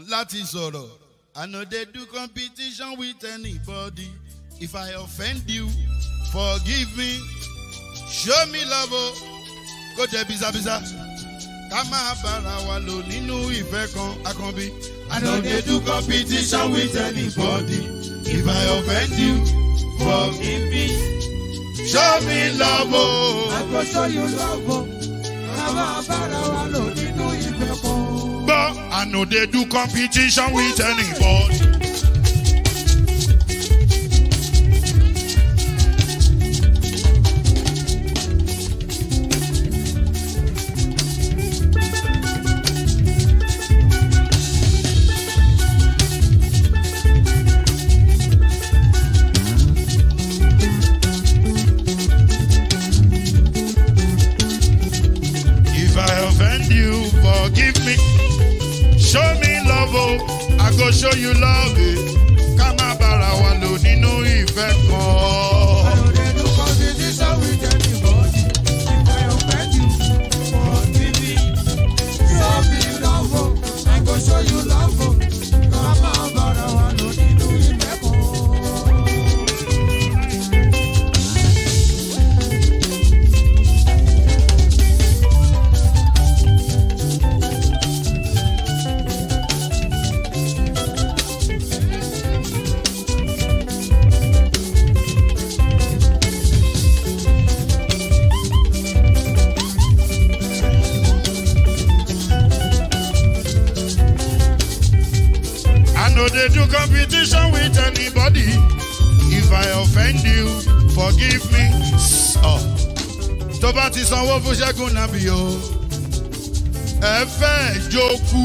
láti sọ̀rọ̀. I know they do competition with anybody. If I offend you, forgive me. Show me love, oh. Go jẹ bisa. Ká máa bára wa lò nínú ìfẹ́ kan, Akànbí. I know they do competition with anybody. If I offend you, forgive me. Show me love, oh. I go show you love, oh. Ká máa bára wa lò nínú ìfẹ́ kan. But I know they do competition with anybody. Forgive me, show me love, oh. I go show you love, eh. Ká má bára wa lò nínú ìfẹ́ kan. I know they do competition with anybody. If I offend you, forgive me. Show me love, oh. I go show you love, oh. Ká má bára wa lò nínú ìfẹ́ kan. No, they do competition with anybody. If I offend you, forgive me. Oh, tó bá ti sanwó fún Ṣẹ́gun Nàbí o. Ẹ fẹ́ jókù.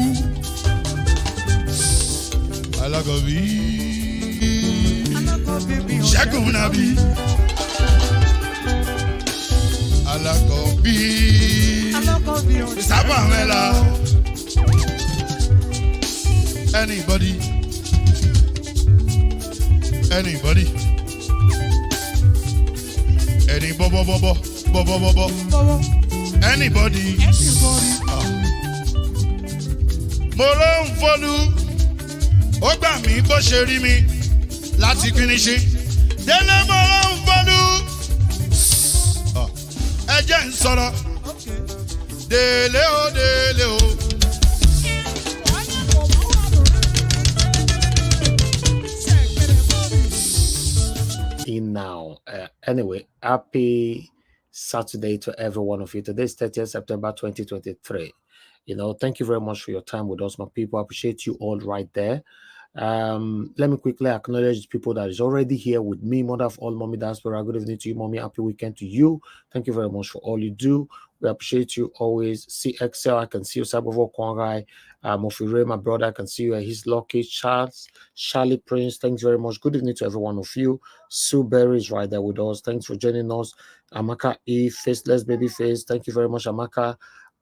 Alákọ̀bí. Ṣẹ́gun Nàbí. Alákọ̀bí. Sábà mẹ́la. Anybody? Anybody? Any bobo? Anybody? Mo ló ń fọlú, ó gbà mí bó ṣe rí mi láti finishi. Délé mo ló ń fọlú, ẹ jẹ́ ń sọ̀rọ̀. Délé o. In now. Anyway, happy Saturday to every one of you. Today is 30th September 2023. Thank you very much for your time with us, my people. I appreciate you all right there. Let me quickly acknowledge the people that is already here with me. Mother of all, Mommy Diaspora. Good evening to you, Mommy. Happy weekend to you. Thank you very much for all you do. We appreciate you always. CXL, I can see you. Sabovo Kwangai, Mofire, my brother, I can see you. He's lucky. Charlie Prince, thanks very much. Good evening to every one of you. Sue Berry is right there with us. Thanks for joining us. Amaka E, Faceless Baby Face, thank you very much, Amaka.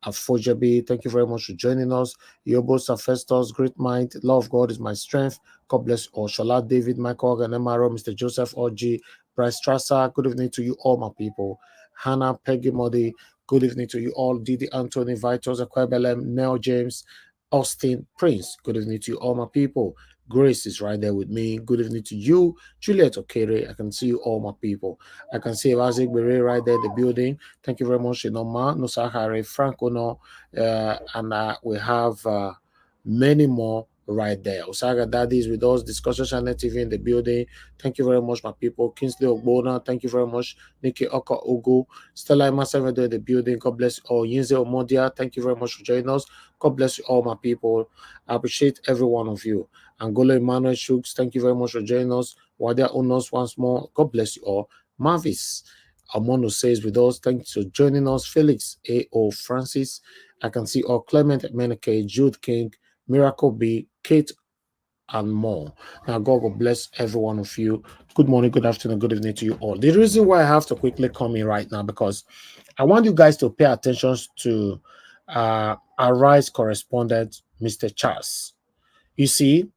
Afojabi, thank you very much for joining us. Yobo Safestos, great mind. Love of God is my strength. God bless all. Shala David, Michael, and Emaro, Mr. Joseph Oji, Bryce Strasser, good evening to you all, my people. Hannah, Peggy Modi, good evening to you all. Didi Anthony, Vitos, Akwebelem, Nell James, Austin, Prince, good evening to you all, my people. Grace is right there with me. Good evening to you. Juliet Okere, I can see you all, my people. I can see Vazik Bere right there in the building. Thank you very much, Inoma, Nosahare, Frank Ono, and we have many more right there. Osaga Daddy is with us. Discussion Channel TV in the building. Thank you very much, my people. Kingsley Ogbona, thank you very much. Nikki Oka Ugu, Stella Masevedo in the building. God bless you all. Yinze Omodia, thank you very much for joining us. God bless you all, my people. I appreciate every one of you. Angola Emmanuel Shooks, thank you very much for joining us. Wadia Unos once more. God bless you all. Marvis Amono says with us, thanks for joining us. Felix A.O. Francis, I can see all. Clement Meneke, Jude King, Miracle B, Kate, and more. Now, God will bless every one of you. Good morning, good afternoon, good evening to you all. The reason why I have to quickly come in right now, because I want you guys to pay attention to Arise correspondent, Mr. Charles. You see,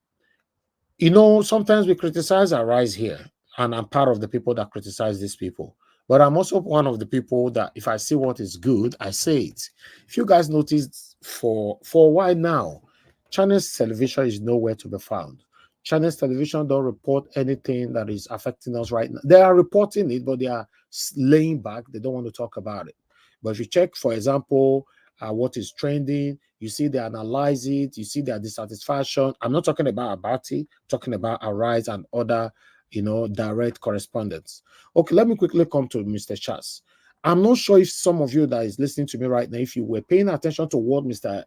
sometimes we criticize Arise here, and I'm part of the people that criticize these people. But I'm also one of the people that if I see what is good, I say it. If you guys noticed for a while now, Chinese television is nowhere to be found. Chinese television don't report anything that is affecting us right now. They are reporting it, but they are laying back. They don't want to talk about it. But if you check, for example, what is trending, you see they analyze it, you see their dissatisfaction. I'm not talking about Abati, I'm talking about Arise and other, direct correspondence. Okay, let me quickly come to Mr. Charles. I'm not sure if some of you that is listening to me right now, if you were paying attention to what Mr.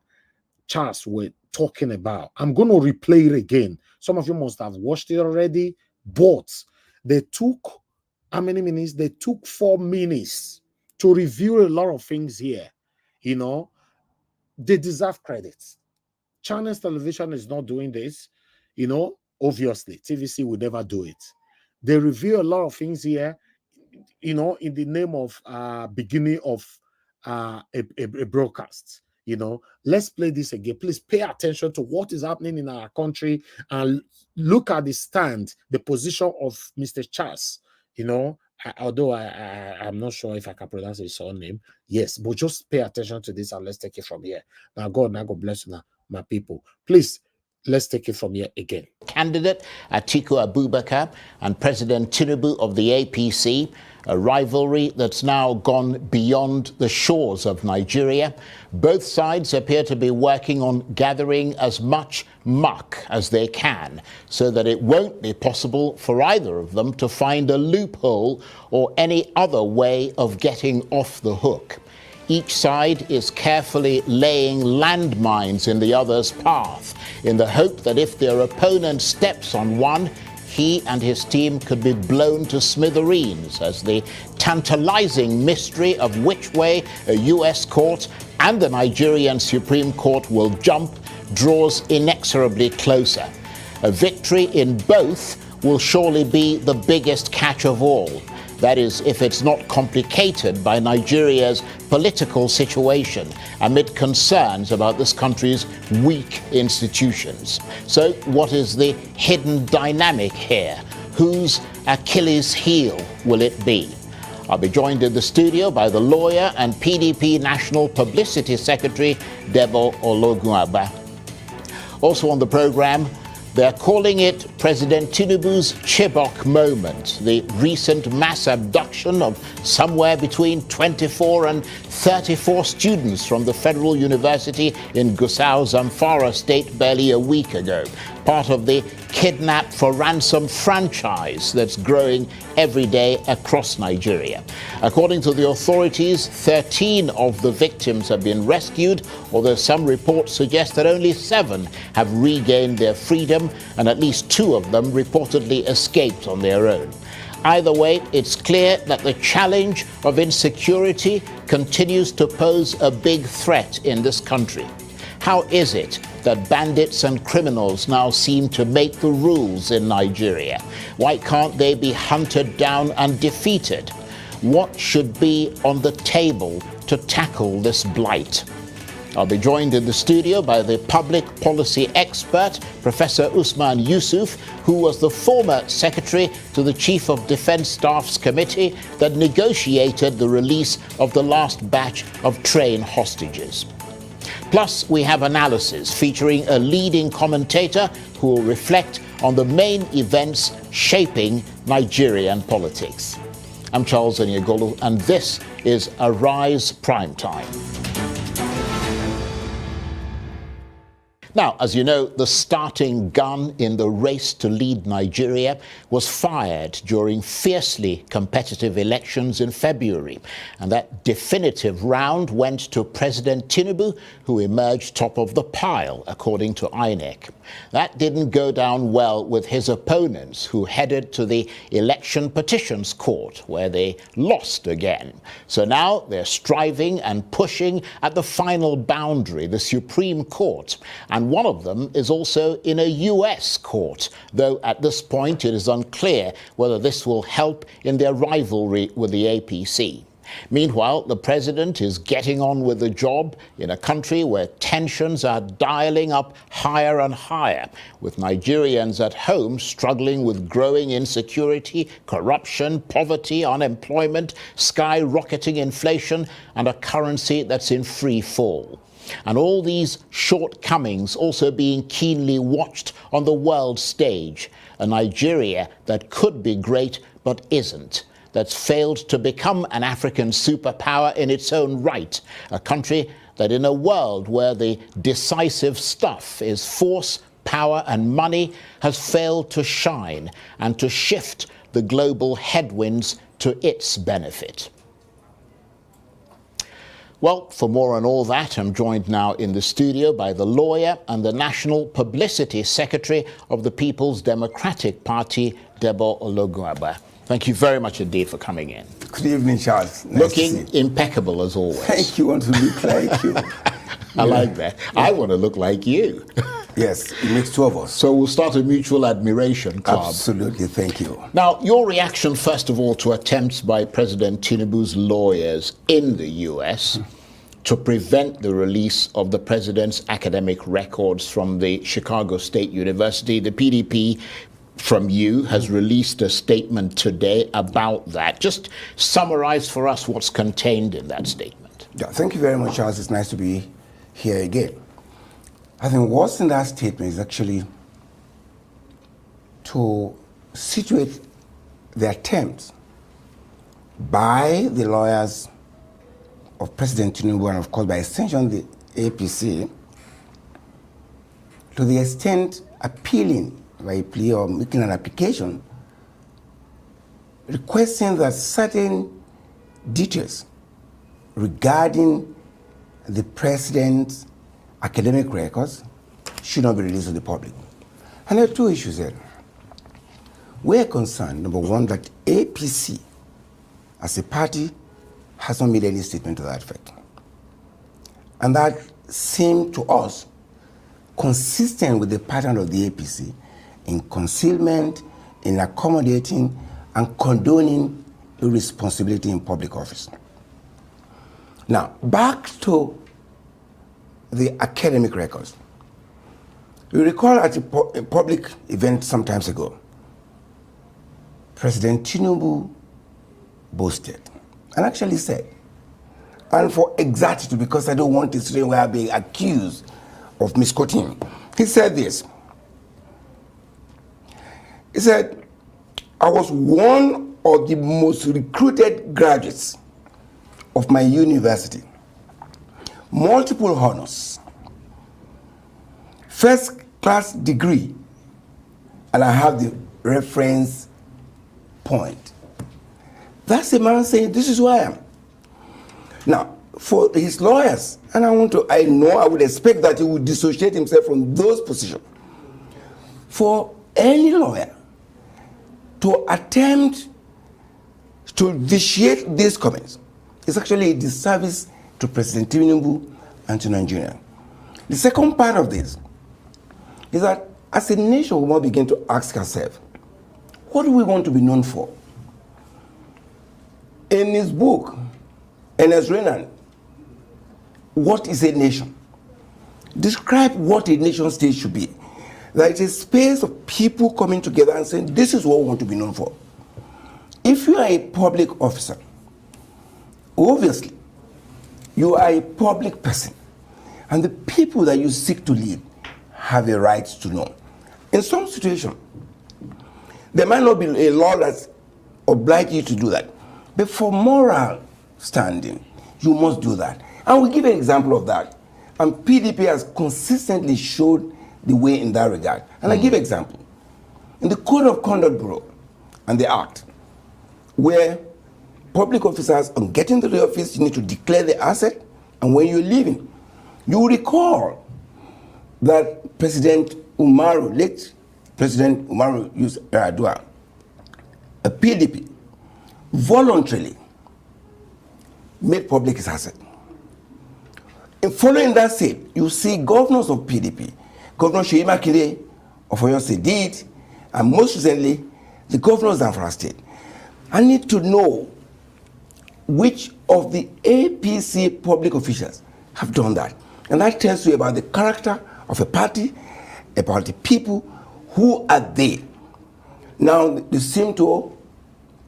Charles were talking about. I'm going to replay it again. Some of you must have watched it already, but they took how many minutes? They took 4 minutes to review a lot of things here. They deserve credit. Chinese television is not doing this. Obviously, TVC would never do it. They review a lot of things here, in the name of beginning of a broadcast. Let's play this again. Please pay attention to what is happening in our country and look at the stand, the position of Mr. Charles. Although I'm not sure if I can pronounce his surname. Yes, but just pay attention to this and let's take it from here. Now, God bless you, my people. Please, let's take it from here again. Candidate Atiku Abubakar and President TINUBU of the APC, a rivalry that's now gone beyond the shores of Nigeria. Both sides appear to be working on gathering as much muck as they can so that it won't be possible for either of them to find a loophole or any other way of getting off the hook. Each side is carefully laying landmines in the other's path in the hope that if their opponent steps on one, he and his team could be blown to smithereens as the tantalizing mystery of which way a US court and the Nigerian Supreme Court will jump draws inexorably closer. A victory in both will surely be the biggest catch of all. That is, if it's not complicated by Nigeria's political situation amid concerns about this country's weak institutions. So what is the hidden dynamic here? Whose Achilles heel will it be? I'll be joined in the studio by the lawyer and PDP National Publicity Secretary, Debo Ologunagba. Also on the program, they're calling it President Tinubu's Chibok moment, the recent mass abduction of somewhere between 24 and 34 students from the Federal University in Gusau, Zamfara State barely a week ago, part of the Kidnap for Ransom franchise that's growing every day across Nigeria. According to the authorities, 13 of the victims have been rescued, although some reports suggest that only 7 have regained their freedom and at least 2 of them reportedly escaped on their own. Either way, it's clear that the challenge of insecurity continues to pose a big threat in this country. How is it that bandits and criminals now seem to make the rules in Nigeria? Why can't they be hunted down and defeated? What should be on the table to tackle this blight? I'll be joined in the studio by the public policy expert, Professor Usman Yusuf, who was the former secretary to the Chief of Defense Staff's committee that negotiated the release of the last batch of train hostages. Plus, we have analysis featuring a leading commentator who will reflect on the main events shaping Nigerian politics. I'm Charles Onyegolu, and this is Arise Primetime. Now, as you know, the starting gun in the race to lead Nigeria was fired during fiercely competitive elections in February. And that definitive round went to President Tinubu, who emerged top of the pile, according to INEC. That didn't go down well with his opponents, who headed to the Election Petitions Court, where they lost again. So now they're striving and pushing at the final boundary, the Supreme Court. And one of them is also in a US court, though at this point it is unclear whether this will help in their rivalry with the APC. Meanwhile, the president is getting on with the job in a country where tensions are dialing up higher and higher, with Nigerians at home struggling with growing insecurity, corruption, poverty, unemployment, skyrocketing inflation, and a currency that's in free fall. and all these shortcomings also being keenly watched on the world stage. A Nigeria that could be great but isn't, that's failed to become an African superpower in its own right, a country that in a world where the decisive stuff is force, power and money has failed to shine and to shift the global headwinds to its benefit. Well, for more on all that, I'm joined now in the studio by the lawyer and the National Publicity Secretary of the People's Democratic Party, Debo Ologunagba. Thank you very much indeed for coming in. Good evening, Charles. Nice Looking impeccable as always. Thank you. Want to look like you. I like that. Yeah. I want to look like you. Yes, it makes two of us. So we'll start a mutual admiration club. Absolutely, thank you. Now, your reaction, first of all, to attempts by President TINUBU's lawyers in the US to prevent the release of the president's academic records from the Chicago State University. The PDP, from you, has released a statement today about that. Just summarize for us what's contained in that statement. Yeah, thank you very much, Charles. It's nice to be here again. I think what's in that statement is actually to situate the attempt by the lawyers of President TINUBU and, of course, by extension, the APC, to the extent appealing by a plea or making an application, requesting that certain details regarding the president's academic records should not be released to the public. And there are two issues there. We're concerned, number one, that APC, as a party, has not made any statement to that effect. And that seemed to us consistent with the pattern of the APC in concealment, in accommodating, and condoning irresponsibility in public office. Now, back to the academic records. You recall at a public event some time ago, President TINUBU boasted and actually said, and for exactitude, because I don't want to say where I'm being accused of misquoting, he said this. He said, I was one of the most recruited graduates of my university. Multiple honors, first class degree, and I have the reference point. That's the man saying, this is who I am. Now, for his lawyers, and I would expect that he would dissociate himself from those positions. For any lawyer to attempt to vitiate these comments is actually a disservice to President TINUBU and to Nigeria. The second part of this is that as a nation, we must begin to ask ourselves, what do we want to be known for? In his book, Ernest Renan, What is a Nation? Describe what a nation state should be. That it's a space of people coming together and saying, this is what we want to be known for. If you are a public officer, obviously, you are a public person, and the people that you seek to lead have a right to know. In some situations, there might not be a law that obliges you to do that, but for moral standing, you must do that. And we'll give an example of that. And PDP has consistently showed the way in that regard. And I give an example. In the Code of Conduct Bureau and the Act, where public officers, on getting to the office, you need to declare the asset, and when you're leaving, you recall that President Umaru, late President Umaru Yar'Adua, a PDP, voluntarily made public his asset. In following that state, you see governors of PDP, Governor Seyi Makinde of Oyo State did, and most recently, the governors of Zamfara State. I need to know which of the APC public officials have done that. And that tells you about the character of a party, about the people who are they. Now, they seem to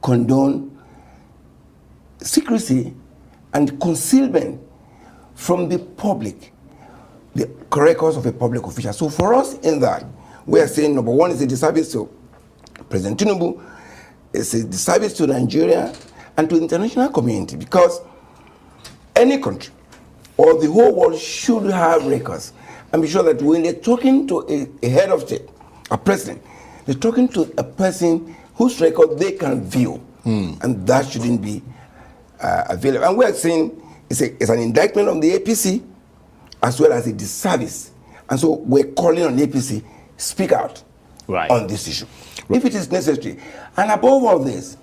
condone secrecy and concealment from the public the records of a public official. So for us in that, we are saying number one is a disservice to President Tinubu, it's a disservice to Nigeria and to the international community, because any country or the whole world should have records and be sure that when they're talking to a head of state, a president, they're talking to a person whose record they can view, and that shouldn't be available. And we're saying it's an indictment on the APC as well as a disservice. And so we're calling on the APC, speak out on this issue, if it is necessary. And above all this,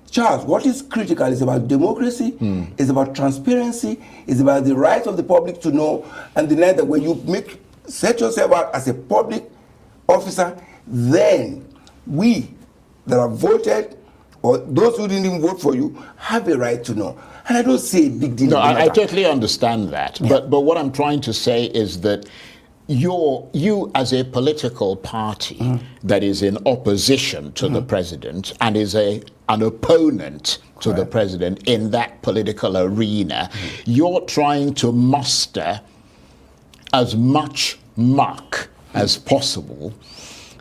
Charles, what is critical is about democracy, is about transparency, is about the right of the public to know, and the night that when you set yourself out as a public officer, then we that have voted, or those who didn't even vote for you, have a right to know. And I don't see a big deal. No, I totally understand that. Yeah. But what I'm trying to say is that you as a political party that is in opposition to the president and is an opponent to the president in that political arena, you're trying to muster as much muck as possible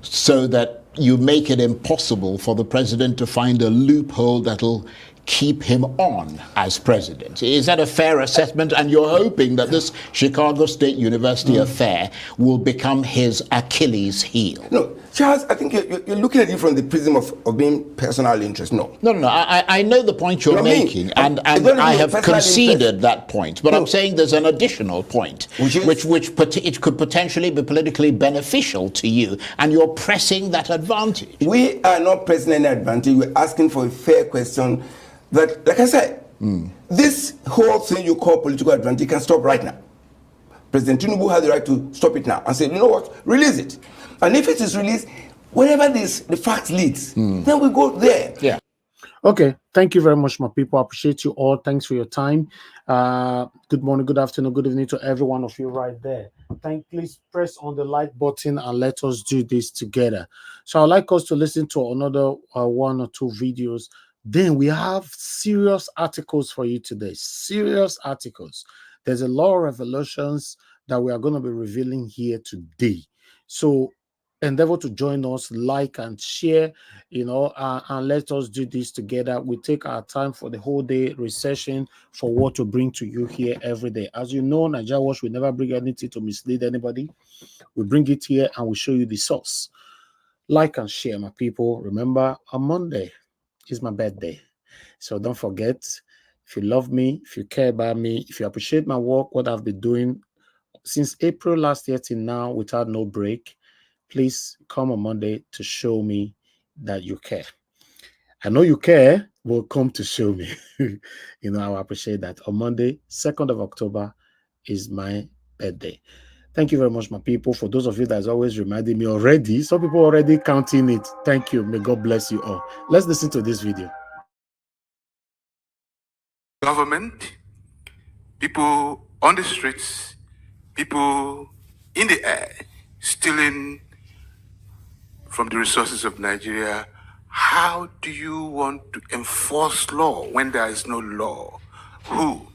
so that you make it impossible for the president to find a loophole that'll keep him on as president. Is that a fair assessment? And you're hoping that this Chicago State University affair will become his Achilles heel? No, Charles, I think you're looking at it from the prism of being personal interest. No. I know the point you're making, and I have conceded that point. But I'm saying there's an additional point, which it could potentially be politically beneficial to you, and you're pressing that advantage. We are not pressing any advantage. We're asking for a fair question. That, like I said, this whole thing you call political advantage can stop right now. President Tinubu has the right to stop it now and say, you know what, release it. And if it is released, wherever the facts leads, then we go there. Yeah. Okay. Thank you very much, my people. I appreciate you all. Thanks for your time. Good morning, good afternoon, good evening to every one of you right there. Please press on the like button and let us do this together. So I'd like us to listen to another one or two videos. Then we have serious articles for you today. Serious articles. There's a lot of revelations that we are going to be revealing here today. So endeavor to join us, like and share, and let us do this together. We take our time for the whole day recession for what to bring to you here every day. As you know, Nigeria Watch will never bring anything to mislead anybody. We bring it here and we show you the source. Like and share, my people. Remember, on Monday is my birthday. So don't forget, if you love me, if you care about me, if you appreciate my work, what I've been doing since April last year till now without no break, please come on Monday to show me that you care. I know you care, will come to show me. I appreciate that. On Monday, 2nd of October is my birthday. Thank you very much, my people. For those of you that's always reminding me already, some people already counting it. Thank you. May God bless you all. Let's listen to this video. Government, people on the streets, people in the air, stealing from the resources of Nigeria. How do you want to enforce law when there is no law? Who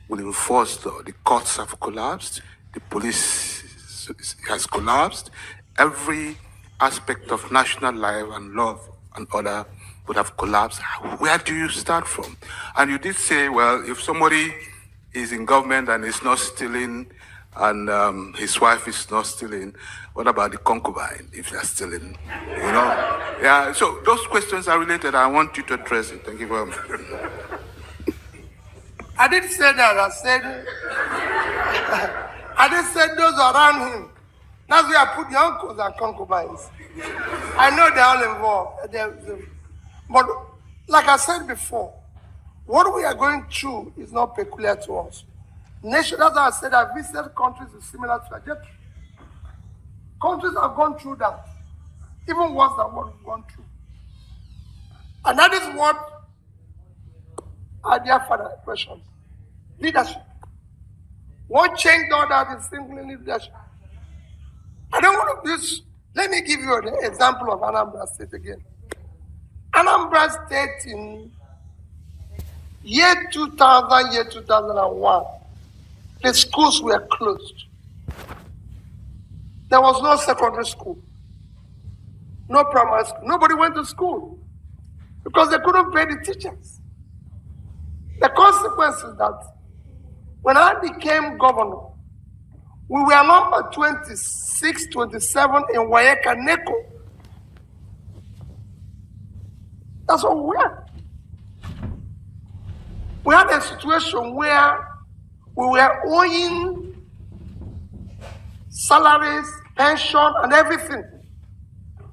will enforce law? The courts have collapsed. The police has collapsed. Every aspect of national life and love and order would have collapsed. Where do you start from? And you did say, well, if somebody is in government and is not stealing and his wife is not stealing, what about the concubine if they're stealing? Yeah, so those questions are related. I want you to address it. Thank you very much. I didn't say that. I just said those around him. That's where I put the uncles and concubines. I know they're all involved. But like I said before, what we are going through is not peculiar to us. That's why I said I visited countries similar to Nigeria. Countries have gone through that, even worse than what we've gone through. And that is what our dear father questions. Leadership. What changed all that is simply leadership. I don't want to use, let me give you an example of Anambra State again. Anambra State in year 2000, year 2001, the schools were closed. There was no secondary school, no primary school. Nobody went to school because they couldn't pay the teachers. The consequence is that when I became governor, we were number 26, 27 in Wayeka Neko. That's what we were. We had a situation where we were owing salaries, pension, and everything.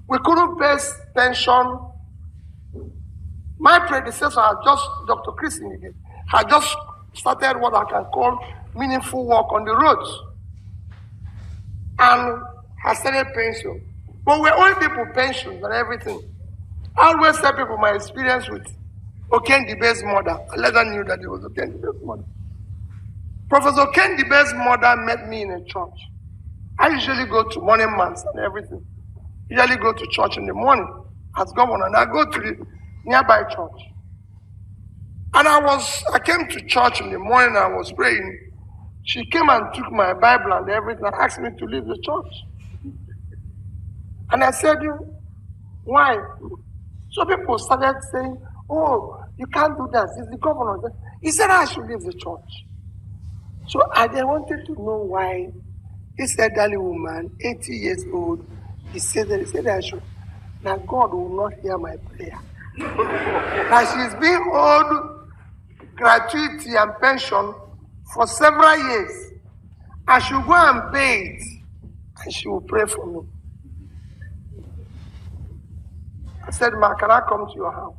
We couldn't pay pension. My predecessor had just, Dr. Chris Ngige, had just started what I can call meaningful work on the roads and has started pension. But we're owing people pensions and everything. I always tell people my experience with Oken Dibe's mother. I later knew that it was Oken Dibe's mother. Professor Oken Dibe's mother met me in a church. I usually go to morning mass and everything. Usually go to church in the morning as governor, and I go to the nearby church. And I came to church in the morning, I was praying. She came and took my Bible and everything and asked me to leave the church. And I said, why? So people started saying, oh, you can't do that. It's the governor. He said I should leave the church. So I then wanted to know why this elderly woman, 80 years old, he said that I should. Now God will not hear my prayer. Now she's been owed gratuity and pension for several years. I should go and pay it, and she will pray for me. I said, Ma, can I come to your house?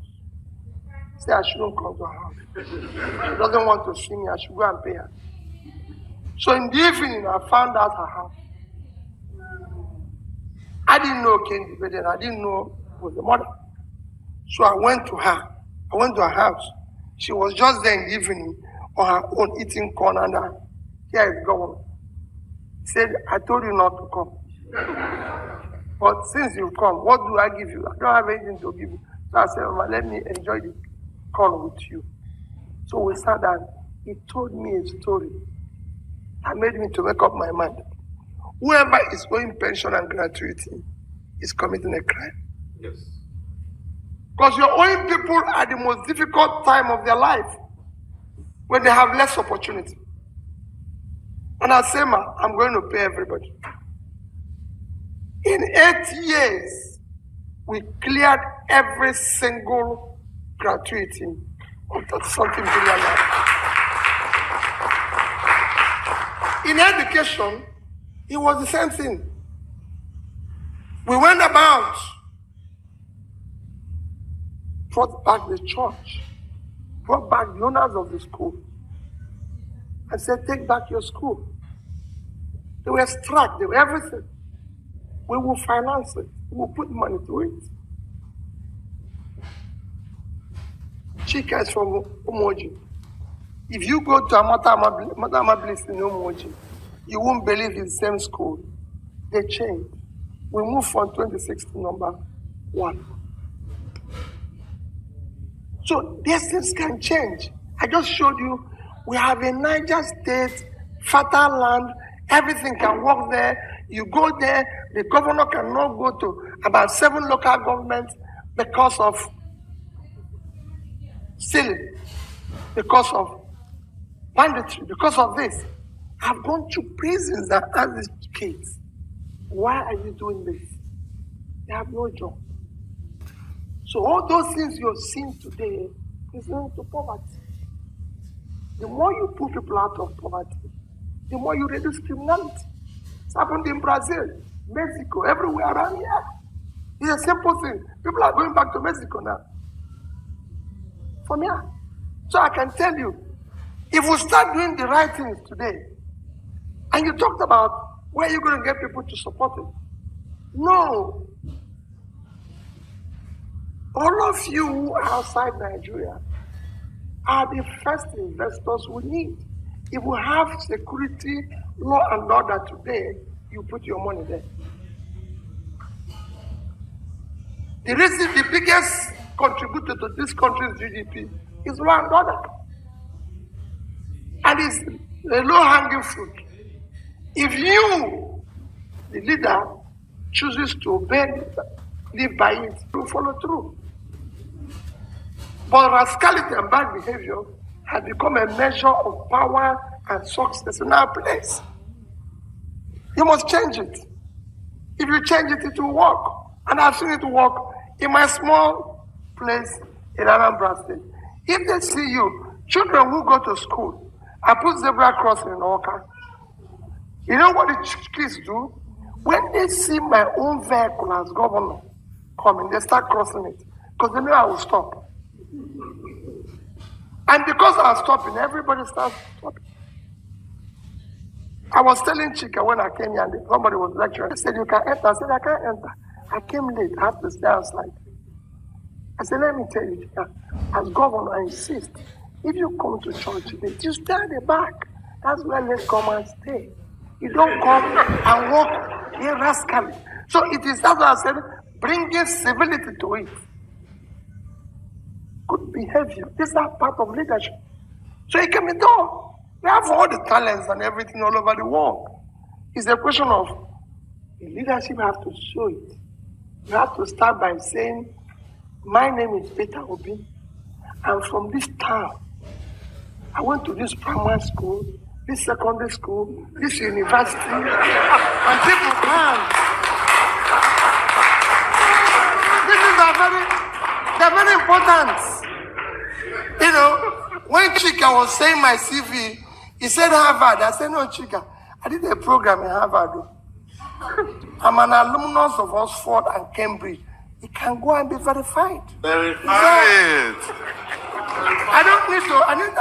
She said, I shouldn't come to her house. She doesn't want to see me. I should go and pay her. So in the evening, I found out her house. I didn't know Kendi, but then I didn't know it was the mother. So I went to her. I went to her house. She was just there in the evening on her own eating corn, and here is governor. He said, I told you not to come. But since you've come, what do I give you? I don't have anything to give you. So I said, well, let me enjoy the corn with you. So we sat down. He told me a story that made me to make up my mind. Whoever is owing pension and gratuity is committing a crime. Yes. Because you're owing people at the most difficult time of their life when they have less opportunity. And I say, ma, I'm going to pay everybody. In 8 years, we cleared every single gratuity of something billion. In education, it was the same thing. We went about, brought back the church, brought back the owners of the school, and said, take back your school. They were struck, they were everything. We will finance it. We will put money to it. Chika is from Umoji. If you go to Amata Bliss in Umoji, you won't believe it's the same school. They changed. We moved from 26 to number 1. So these things can change. I just showed you we have a Niger State, fertile land, everything can work there. You go there, the governor cannot go to about 7 local governments because of stealing, because of banditry, because of this. I've gone to prisons and asked these kids, why are you doing this? They have no job. So all those things you're seeing today is linked to poverty. The more you put people out of poverty, the more you reduce criminality. It's happened in Brazil, Mexico, everywhere around here. It's a simple thing. People are going back to Mexico now. From here. So I can tell you, if we start doing the right things today, and you talked about where you're going to get people to support it. No. All of you who are outside Nigeria are the first investors we need. If we have security, law and order today, you put your money there. The reason the biggest contributor to this country's GDP is law and order. And it's a low-hanging fruit. If you, the leader chooses to obey, live by it, to follow through. But rascality and bad behavior has become a measure of power and success in our place. You must change it. If you change it, it will work. And I've seen it work in my small place in Anambra State. If they see you, children who go to school, I put zebra crossing in Oka. You know what the kids do? When they see my own vehicle as governor coming, they start crossing it because they know I will stop. And because I was stopping, everybody starts stopping. I was telling Chika when I came here and somebody was lecturing. I said, you can enter. I said, I can't enter. I came late. I have to stay outside. I said, let me tell you, Chika, as governor, I insist, if you come to church late, you stay at the back. That's where let's come and stay. You don't come and walk irrascally. So it is that's what I said, bringing civility to it. Good behavior. These are part of leadership. So it can be done. We have all the talents and everything all over the world. It's a question of the leadership have to show it. You have to start by saying, my name is Peter Obi. I'm from this town. I went to this primary school, this secondary school, this university, and people can. They're very important. You know, when Chika was saying my CV, he said Harvard. I said, no, Chika, I did a program in Harvard. I'm an alumnus of Oxford and Cambridge. It can go and be verified. Verified. I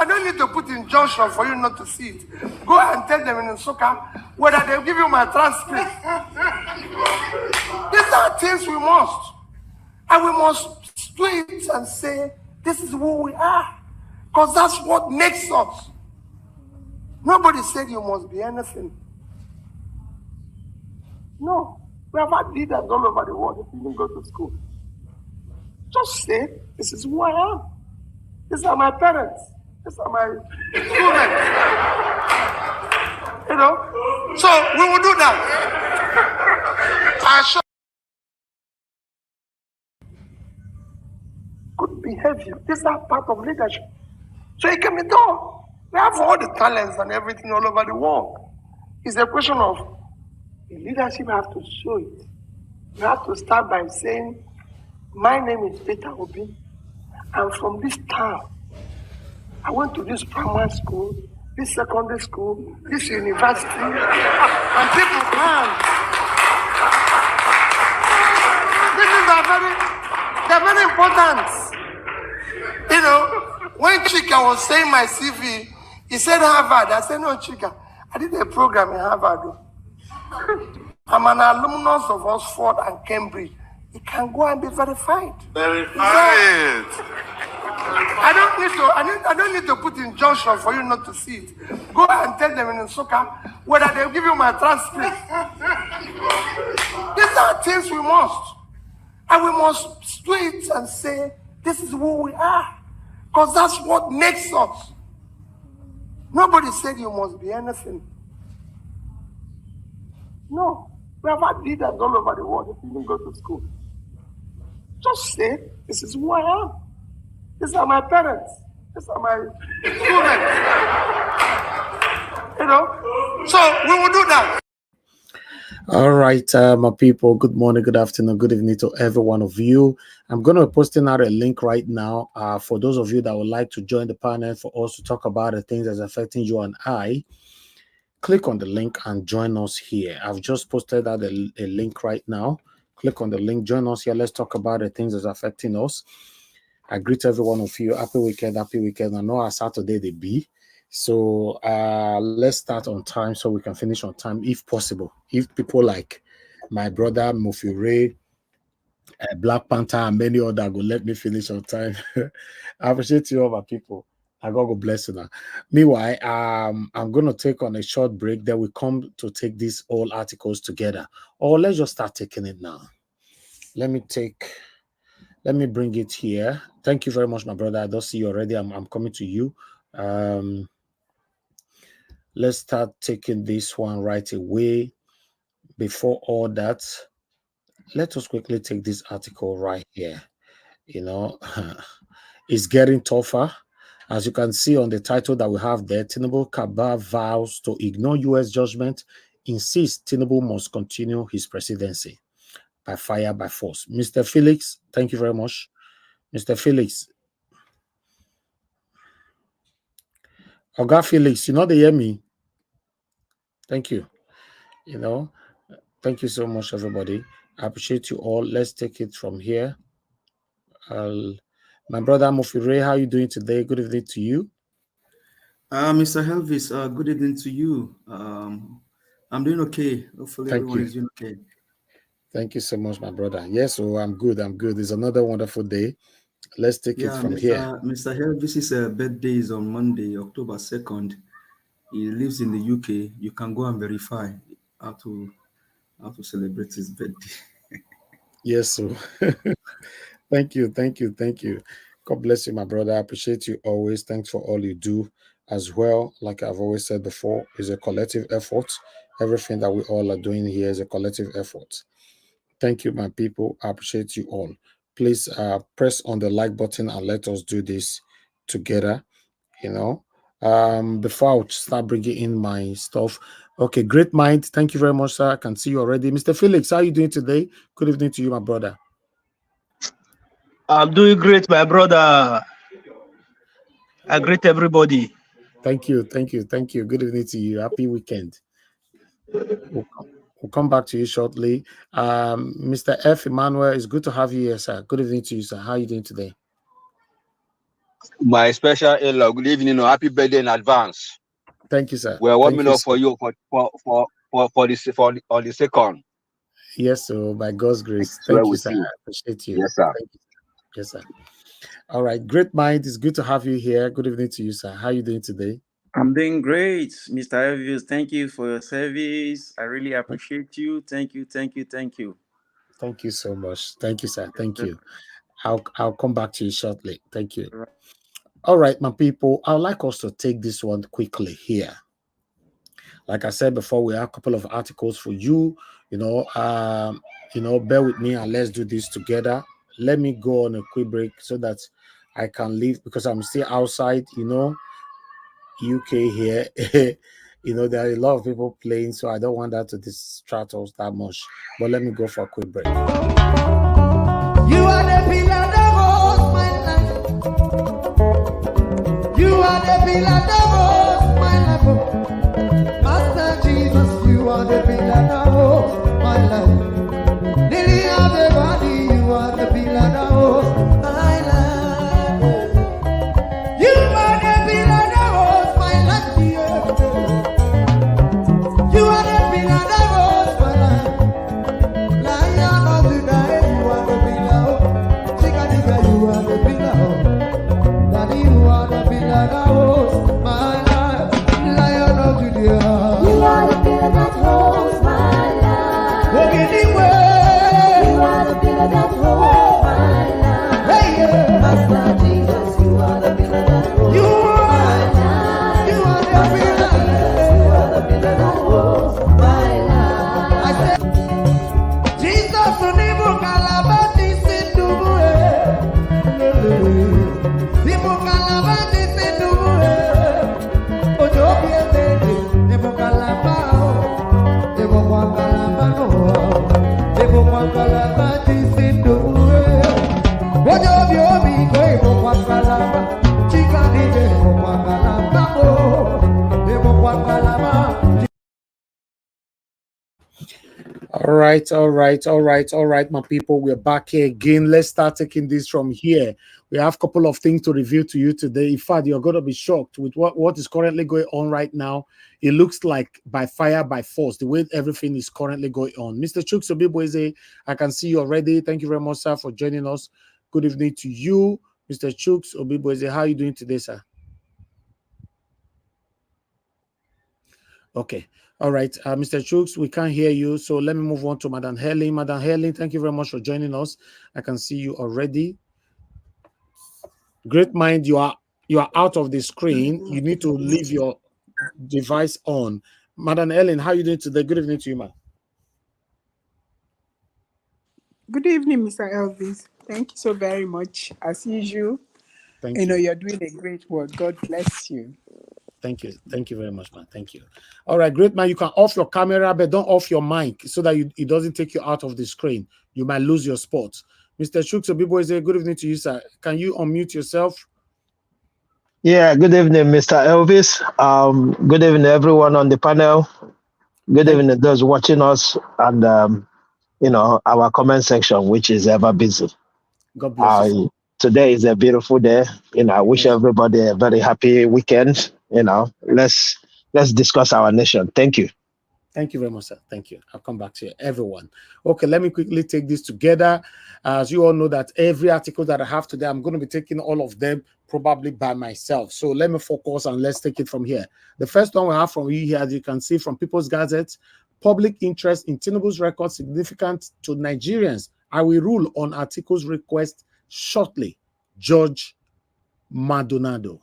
don't need to put injunction for you not to see it. Go and tell them in Nsukka whether they'll give you my transcript. These are things we must. And we must do it and say, this is who we are. Because that's what makes us. Nobody said you must be anything. No. We have had leaders all over the world that didn't go to school. Just say, this is who I am. These are my parents. These are my students. You know? So we will do that. I assure good behavior. These are part of leadership. So it can be done. We have all the talents and everything all over the world. It's a question of the leadership have to show it. You have to start by saying, my name is Peter Obi. I'm from this town. I went to this primary school, this secondary school, this university, and people can. They're very important. You know, when Chika was saying my CV, he said Harvard. I said, no, Chika, I did a program in Harvard. I'm an alumnus of Oxford and Cambridge. It can go and be verified. Verified. I don't need to put injunction for you not to see it. Go and tell them in Nsukka whether they'll give you my transcript. These are things we must. And we must do it and say, this is who we are. Because that's what makes us. Nobody said you must be anything. No. We have had leaders all over the world that didn't go to school. Just say, this is who I am. These are my parents. These are my students. You know? So we will do that. All right, my people, good morning, good afternoon, good evening to every one of you. I'm going to be posting out a link right now for those of you that would like to join the panel for us to talk about the things that's affecting you and I. Click on the link and join us here. I've just posted out a link right now. Click on the link, join us here. Let's talk about the things that's affecting us. I greet every one of you. Happy weekend, happy weekend. I know our Saturday they be. So let's start on time so we can finish on time if possible. If people like my brother Mufure, Black Panther, and many others go let me finish on time. I appreciate you all, my people. I God go bless you now. Meanwhile, I'm going to take on a short break. Then we come to take these all articles together. Or let's just start taking it now. Let me bring it here. Thank you very much, my brother. I don't see you already. I'm coming to you. Let's start taking this one right away. before all that, let us quickly take this article right here. You know, it's getting tougher. As you can see on the title that we have there, TINUBU CABAL vows to ignore U.S. judgment, insists TINUBU must continue his presidency by fire, by force. Mr. Felix, thank you very much. Mr. Felix. Oga Felix, you know they hear me. Thank you. You know, thank you so much, everybody. I appreciate you all. Let's take it from here. My brother Mofire, how are you doing today? Good evening to you. Mr. Helvis, good evening to you. I'm doing okay. Hopefully everyone is doing okay. Thank you so much, my brother. Yes, so I'm good. It's another wonderful day. Let's take it from here. Mr. Helvis's birthday is on Monday, October 2nd. He lives in the UK. You can go and verify how to celebrate his birthday. Yes, so thank you. God bless you, my brother. I appreciate you always. Thanks for all you do as well. Like I've always said before, is a collective effort. Everything that we all are doing here is a collective effort. Thank you, my people. I appreciate you all. Please press on the like button and let us do this together. You know, before I start bringing in my stuff. Okay, great mind. Thank you very much, sir. I can see you already. Mr. Felix, how are you doing today? Good evening to you, my brother. I'm doing great, my brother. I greet everybody. Thank you. Good evening to you. Happy weekend. We'll come back to you shortly. Mr. F. Emmanuel, it's good to have you here, sir. Good evening to you, sir. How are you doing today? My special in-law, good evening, happy birthday in advance. Thank you, sir. We're warming up for you on the second. Yes, so by God's grace. Thank you, sir. I appreciate you. Yes, sir. Thank you. Yes, sir. All right, great mind. It's good to have you here. Good evening to you, sir. How are you doing today? I'm doing great, Mr. Elvis. Thank you for your service. I really appreciate you. Thank you. Thank you so much. Thank you, sir. Thank you. I'll come back to you shortly. Thank you. All right, my people. I'd like us to take this one quickly here. Like I said before, we have a couple of articles for you. Bear with me and let's do this together. Let me go on a quick break so that I can leave because I'm still outside, UK here. There are a lot of people playing, so I don't want that to distract us that much. But let me go for a quick break. You are the pillar that holds my life. You are the pillar that holds my life. Master Jesus, you are the pillar that holds my life. Lily of the body, you are the pillar that holds my life. You are the pillar that holds my life. You are the pillar that holds my life. Lion of the night, you are the pillar. Chickadee, you are the pillar. Daddy, you are the pillar that holds my life. Lion of Judah. You are the pillar that holds my life. Oh, anyway. You are the pillar that holds my life. Hey, yeah. Master Jesus, you are the pillar that holds my life. You are the pillar. You are the pillar that holds my life. I said, Jesus, unibu kalabati sinduwe. Nibu kalabati sinduwe. Ojo bienvenido. Nibu kalabao. Nibu kalabao. Nibu kalabati sinduwe. Ojo bienvenido. Nibu kalabao. Chica nibu kalabao. Nibu kalabao. All right, my people. We're back here again. Let's start taking this from here. We have a couple of things to review to you today. In fact, you're going to be shocked with what is currently going on right now. It looks like by fire, by force, the way everything is currently going on. Mr. Chuks Obiboeze, I can see you already. Thank you very much, sir, for joining us. Good evening to you, Mr. Chuks Obiboeze. How are you doing today, sir? Okay. All right, Mr. Chuks, we can't hear you, so let me move on to Madam Helen. Madam Helen, thank you very much for joining us. I can see you already. Great mind, you are out of the screen. You need to leave your device on. Madam Helen, how are you doing today? Good evening to you, ma'am. Good evening, Mr. Elvis. Thank you so very much. As usual, Thank you. you're doing a great work. God bless you. Thank you. Thank you very much, man. Thank you. All right, great, man. You can off your camera, but don't off your mic so that it doesn't take you out of the screen. You might lose your spot. Mr. Shukso, people say good evening to you, sir. Can you unmute yourself? Yeah, good evening, Mr. Elvis. Good evening, everyone on the panel. Good evening, those watching us, and our comment section, which is ever busy. God bless you. Today is a beautiful day. I wish everybody a very happy weekend. Let's discuss our nation. Thank you. Thank you very much, sir. Thank you. I'll come back to you, everyone. Okay, let me quickly take this together. As you all know that every article that I have today, I'm going to be taking all of them probably by myself. So let me focus and let's take it from here. The first one we have from you here, as you can see from People's Gazette, public interest in TINUBU's record significant to Nigerians. I will rule on article's request shortly. Judge Maldonado.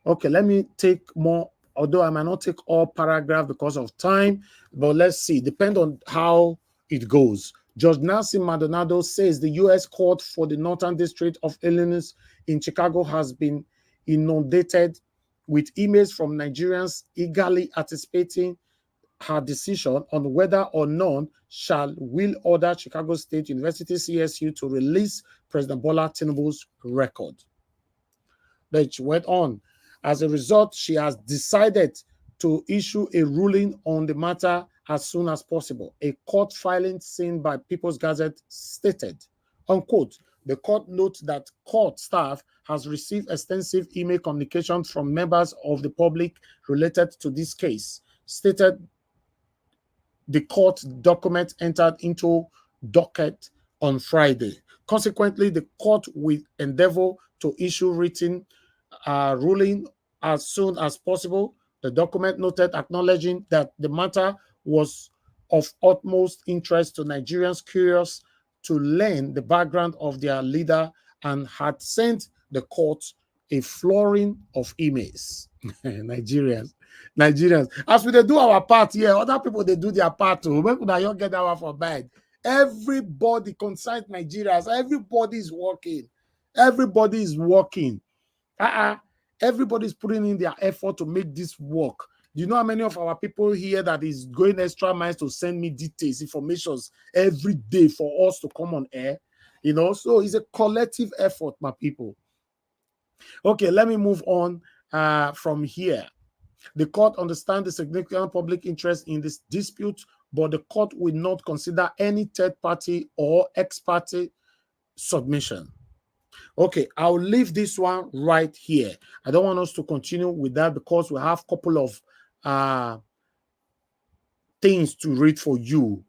Okay, let me take more. Although I might not take all paragraph because of time, but let's see. Depend on how it goes. Judge Nelson Maldonado says the U.S. Court for the Northern District of Illinois in Chicago has been inundated with emails from Nigerians eagerly anticipating her decision on whether or not shall will order Chicago State University CSU to release President Bola Tinubu's record. But she went on. As a result, she has decided to issue a ruling on the matter as soon as possible. A court filing seen by People's Gazette stated, unquote, the court notes that court staff has received extensive email communication from members of the public related to this case. Stated the court document entered into docket on Friday. Consequently, the court will endeavor to issue written ruling as soon as possible. The document noted acknowledging that the matter was of utmost interest to Nigerians curious to learn the background of their leader and had sent the court a flooring of emails. Nigerians. As we do our part here, other people they do their part too. When could I get that one for bad? Everybody concerned Nigerians, everybody is working. Everybody is working. Everybody's putting in their effort to make this work. Do you know how many of our people here that is going extra miles to send me details, informations every day for us to come on air? So it's a collective effort, my people. Okay, let me move on from here. The court understands the significant public interest in this dispute, but the court will not consider any third party or ex parte submission. Okay, I'll leave this one right here. I don't want us to continue with that because we have a couple of things to read for you,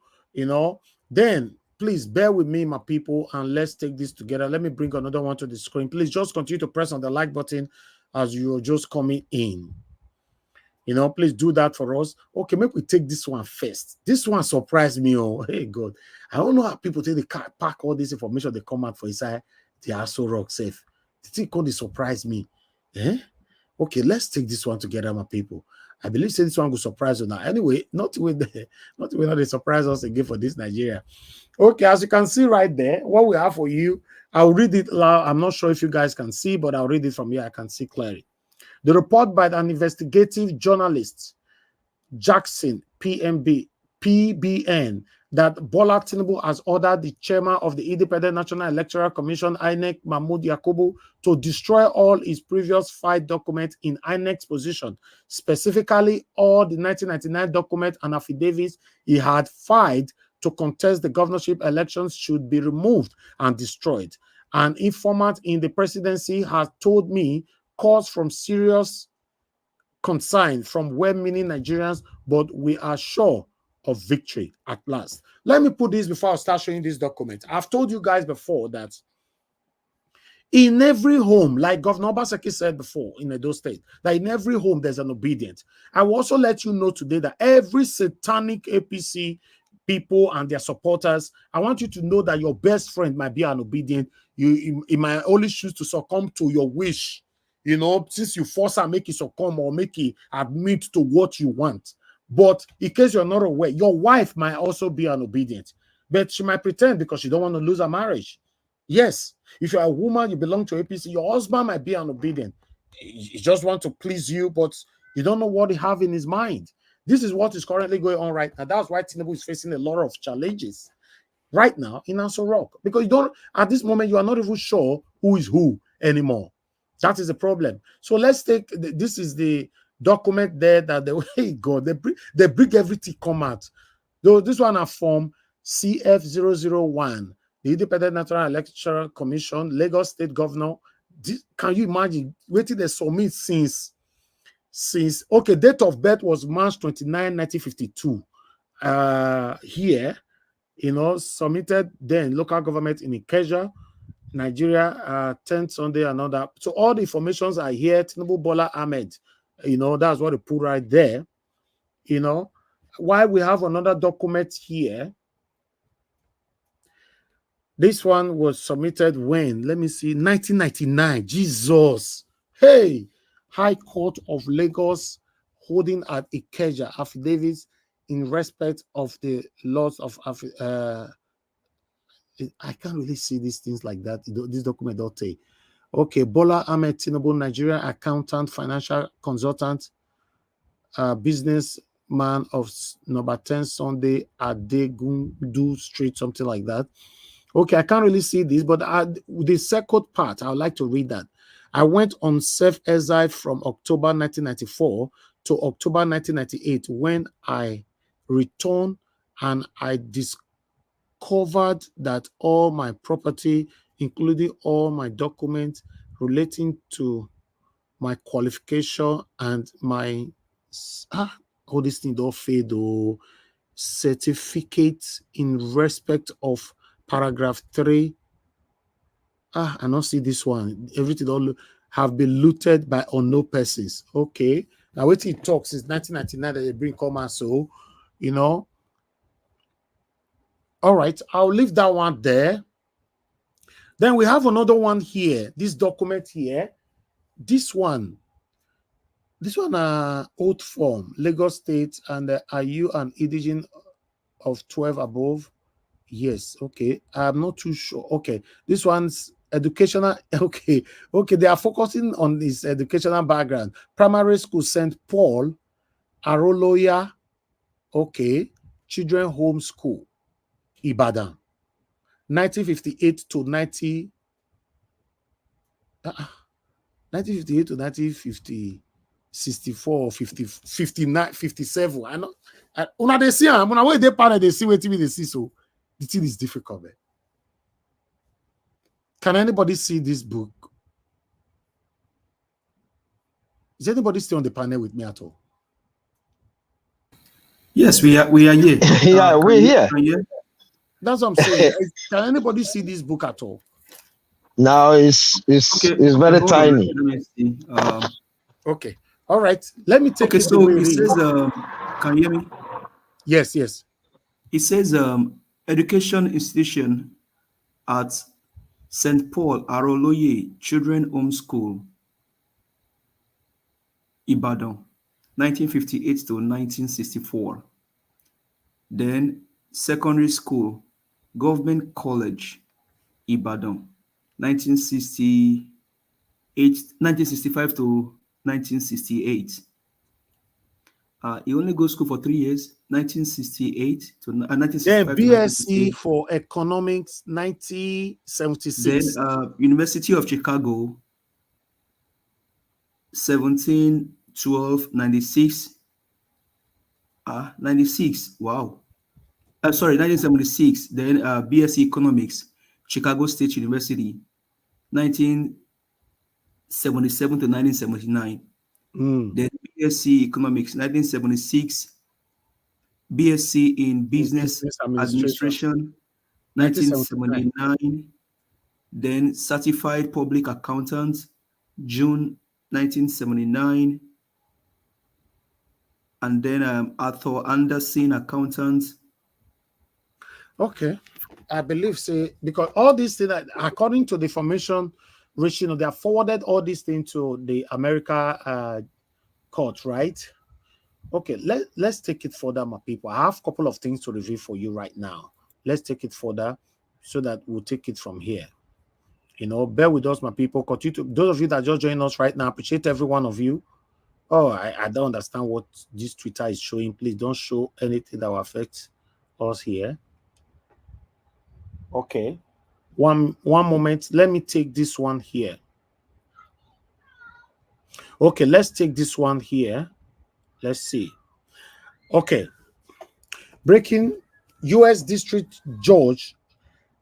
Then please bear with me, my people, and let's take this together. Let me bring another one to the screen. Please just continue to press on the like button as you're just coming in. Please do that for us. Okay, maybe we take this one first. This one surprised me. Oh, hey, God. I don't know how people take the car, pack all this information they come out for inside. They are so rock safe. The thing called it surprised me. Okay, let's take this one together, my people. I believe this one will surprise you now. Anyway, not when they surprise us again for this Nigeria. Okay, as you can see right there, what we have for you, I'll read it loud. I'm not sure if you guys can see, but I'll read it from here. I can see clearly. The report by an investigative journalist, Jackson, PBN, that Bola Tinubu has ordered the chairman of the Independent National Electoral Commission, INEC, Mahmoud Yakubu, to destroy all his previous filed documents in INEC's possession, specifically all the 1999 documents and affidavits he had filed to contest the governorship elections should be removed and destroyed. An informant in the presidency has told me cause from serious concern from well-meaning Nigerians, but we are sure of victory at last. Let me put this before I start showing this document. I've told you guys before that in every home, like Governor Obaseki said before in Edo State, that in every home there's an obedient. I will also let you know today that every satanic APC people and their supporters, I want you to know that your best friend might be an obedient. You might only choose to succumb to your wish. Since you force her, make it succumb or make it admit to what you want. But in case you're not aware, your wife might also be an obedient. But she might pretend because she don't want to lose her marriage. Yes, if you're a woman, you belong to APC, your husband might be unobedient. He just want to please you, but you don't know what he have in his mind. This is what is currently going on right now. That's why TINUBU is facing a lot of challenges right now in Aso Rock, because you don't, at this moment, you are not even sure who is who anymore. That is the problem. So let's take, this is the document there that the way God, they bring everything come out. Though this one are from CF001, the Independent National Electoral Commission, Lagos State Governor. Can you imagine waiting they submit since okay, date of birth was March 29, 1952. Here, you know, submitted then local government in Ikeja, Nigeria, 10th Sunday, another. So all the informations are here. Tinubu Bola Ahmed, you know, that's what they put right there. You know, why we have another document here. This one was submitted when? Let me see, 1999. Jesus. Hey, High Court of Lagos holding at Ikeja affidavits in respect of the laws of I can't really see these things like that. This document don't take. Okay, Bola Ahmed Tinubu, Nigerian accountant, financial consultant, businessman of number 10 Sunday Adegundu Street, something like that. Okay, I can't really see this, but the second part, I would like to read that. I went on self-exile from October 1994 to October 1998 when I returned and I discovered that all my property, including all my documents relating to my qualification and my all these things don't fade or certificates in respect of paragraph 3. I don't see this one. Everything all have been looted by unknown persons. Okay. Now what it talks is 1999 that they bring come, so you know. All right, I'll leave that one there. Then we have another one here. This document here. This one, oath form, Lagos State, and are you an indigent of 12 above? Yes, okay. I'm not too sure. Okay, this one's educational. Okay, they are focusing on this educational background. Primary school, St. Paul, Aroloya, okay. Children Home School, Ibadan, 1958 to 1958 to 1950. 64, 50, 59, 57. I know. When they see, when way they panel, they see what TV they see. So the thing is difficult, man. Can anybody see this book? Is anybody still on the panel with me at all? Yes, we are here. Yeah, we're here. That's what I'm saying. Can anybody see this book at all? Now it's very tiny. Let me see. Okay. All right. Let me take okay, it so the way it it says, is. can you hear me? Yes. It says education institution at St. Paul Aroloye Children Home School, Ibadan, 1958 to 1964. Then secondary school, Government College, Ibadan, 1965 to 1968. He only goes to school for 3 years, 1968 to 1965. Then BSc for economics, 1976. Then University of Chicago, 17/12/96. 96. Wow. Sorry, 1976. Then BSc Economics, Chicago State University, 1977 to 1979. Then BSc Economics, 1976. BSc in Business Administration, 1979. Then Certified Public Accountant, June 1979. And then Arthur Anderson Accountant. Okay. I believe, say, because all these things, according to the information reaching, they have forwarded all these things to the America court, right? Okay, let's take it further, my people. I have a couple of things to review for you right now. let's take it further so that we'll take it from here. You know, bear with us, my people. Continue to, those of you that just joined us right now, appreciate every one of you. Oh, I don't understand what this Twitter is showing. Please don't show anything that will affect us here. Okay. One moment. Let me take this one here. Okay, let's take this one here. Let's see. Okay. Breaking U.S. District Judge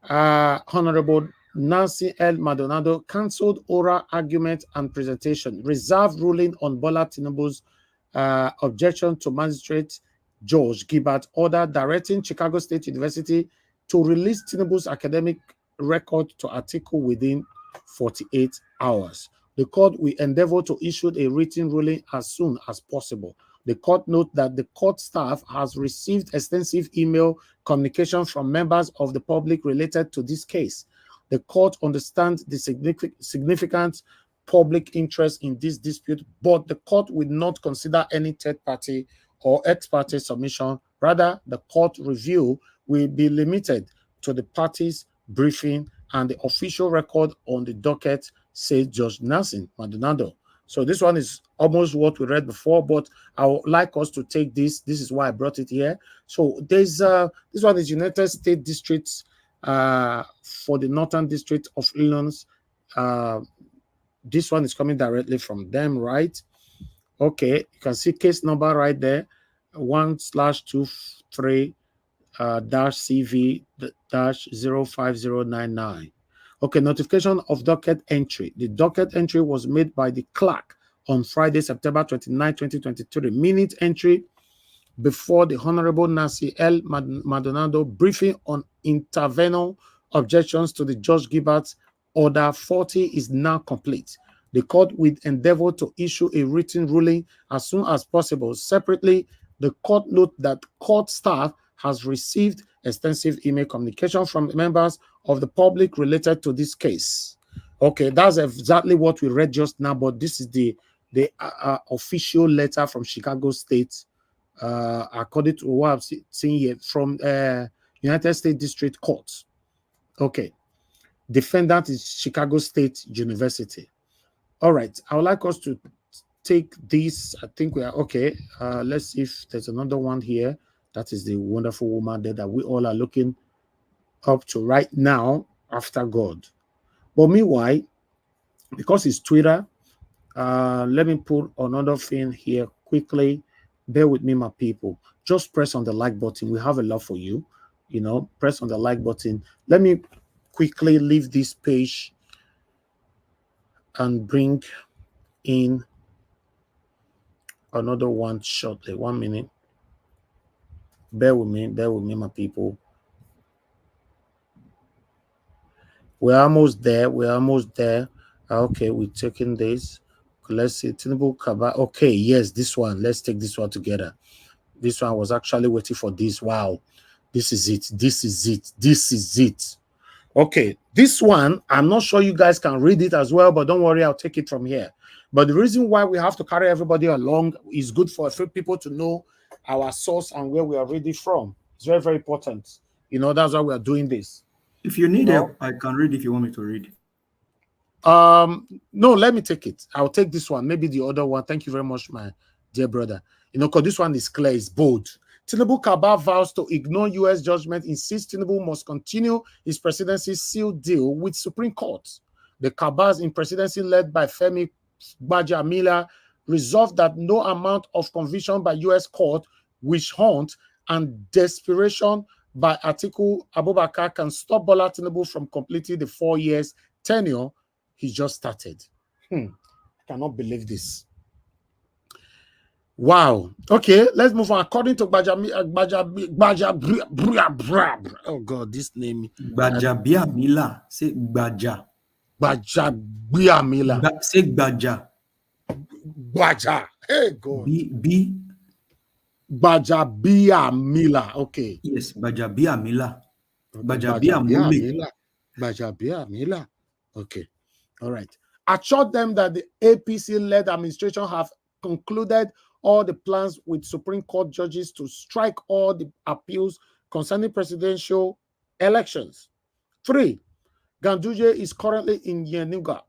Honorable Nancy L. Maldonado cancelled oral argument and presentation, reserved ruling on Bola Tinubu's objection to Magistrate Judge Gilbert order directing Chicago State University to release Tinubu's academic record to article within 48 hours. The court will endeavor to issue a written ruling as soon as possible. The court notes that the court staff has received extensive email communication from members of the public related to this case. The court understands the significant public interest in this dispute, but the court will not consider any third party or ex parte submission. Rather, the court review will be limited to the parties' briefing and the official record on the docket, said Judge Nancy Maldonado. So this one is almost what we read before, but I would like us to take this. This is why I brought it here. So there's this one is United States Districts for the Northern District of Illinois. This one is coming directly from them, right? Okay, you can see case number right there, 1/23-CV-05099. Okay, notification of docket entry. The docket entry was made by the clerk on Friday, September 29, 2023. Minute entry before the Honorable Nancy L. Maldonado briefing on intervenal objections to the Judge Gilbert's order 40 is now complete. The court will endeavor to issue a written ruling as soon as possible. Separately, the court notes that court staff has received extensive email communication from members of the public related to this case. Okay, that's exactly what we read just now, but this is the official letter from Chicago State, according to what I've seen here from United States District Court. Okay, defendant is Chicago State University. All right, I would like us to take this. I think we are okay. Let's see if there's another one here. That is the wonderful woman there that we all are looking up to right now after God. But meanwhile, because it's Twitter, let me put another thing here quickly. Bear with me, my people. Just press on the like button. We have a love for you. You know, press on the like button. Let me quickly leave this page and bring in another one shortly. 1 minute. Bear with me, my people. We're almost there. Okay, we're taking this. Let's see. TINUBU CABAL. Okay, yes, this one. Let's take this one together. This one was actually waiting for this. Wow. This is it. Okay, this one, I'm not sure you guys can read it as well, but don't worry, I'll take it from here. But the reason why we have to carry everybody along is good for people to know our source and where we are reading from. It's very, very important. You know, that's why we are doing this. If you need help, I can read if you want me to read. No, let me take it. I'll take this one, maybe the other one. Thank you very much, my dear brother. You know, because this one is clear, it's bold. TINUBU CABAL vows to ignore U.S. judgment, insists TINUBU must continue his presidency's sealed deal with Supreme Court. The cabals in presidency led by Femi Gbajamila resolved that no amount of conviction by U.S. court, witch hunt, and desperation by Atiku Abubakar can stop Bola Tinubu from completing the 4 years tenure he just started. I cannot believe this. Wow. Okay, let's move on. According to oh God, this name. Gbajabiamila. Say Gbaja. Gbajabiamila. Say Gbaja. Gbaja. Hey God. B. Gbajabiamila. Okay. Yes, Gbajabiamila. Gbajabiamila. Gbajabiamila. Okay. All right. Assured them that the APC-led administration have concluded all the plans with Supreme Court judges to strike all the appeals concerning presidential elections. 3. Ganduje is currently in Yenuga,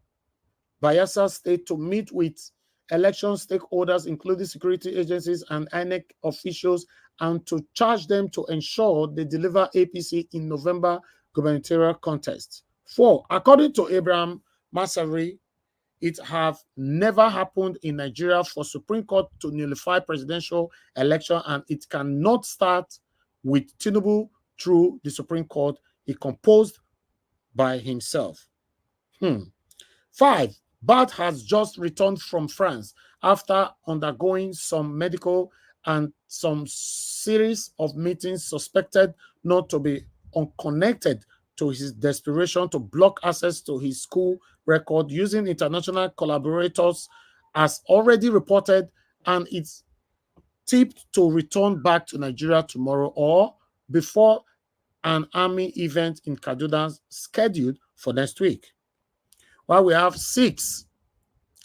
Bayelsa State, to meet with election stakeholders, including security agencies and INEC officials, and to charge them to ensure they deliver APC in November gubernatorial contest. 4. According to Abraham Masari, it have never happened in Nigeria for Supreme Court to nullify presidential election, and it cannot start with TINUBU through the Supreme Court. He composed by himself. 5. Bat has just returned from France after undergoing some medical and some series of meetings suspected not to be unconnected to his desperation to block access to his school record using international collaborators, as already reported, and it's tipped to return back to Nigeria tomorrow or before an army event in Kaduna scheduled for next week. While we have 6,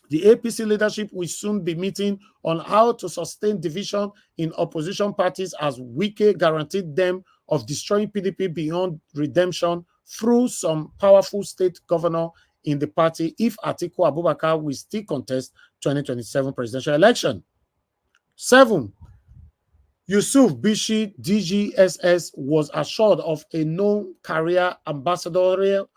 the APC leadership will soon be meeting on how to sustain division in opposition parties, as Wike guaranteed them of destroying PDP beyond redemption through some powerful state governor in the party if Atiku Abubakar will still contest 2027 presidential election. 7. Yusuf Bishi, DGSS, was assured of a known career ambassadorial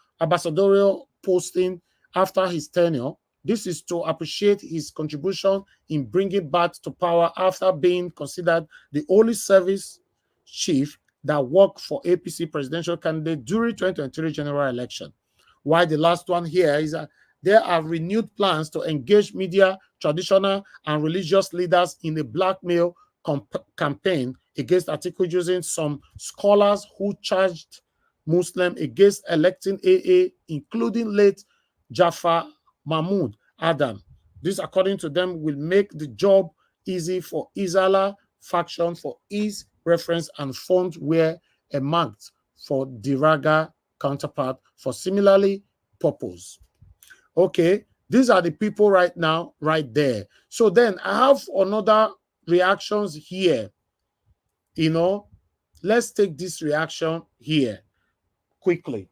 posting after his tenure. This is to appreciate his contribution in bringing Bat to power after being considered the only service chief that worked for APC presidential candidate during 2023 general election. While the last one here is that there are renewed plans to engage media, traditional and religious leaders in a blackmail campaign against Atiku, using some scholars who charged Muslims against electing AA, including late Jafar Mahmoud Adam. This, according to them, will make the job easy for Izala faction for ease reference, and funds were earmarked for Diraga counterpart for similarly purpose. Okay, these are the people right now, right there. So then I have another reactions here. You know, let's take this reaction here quickly.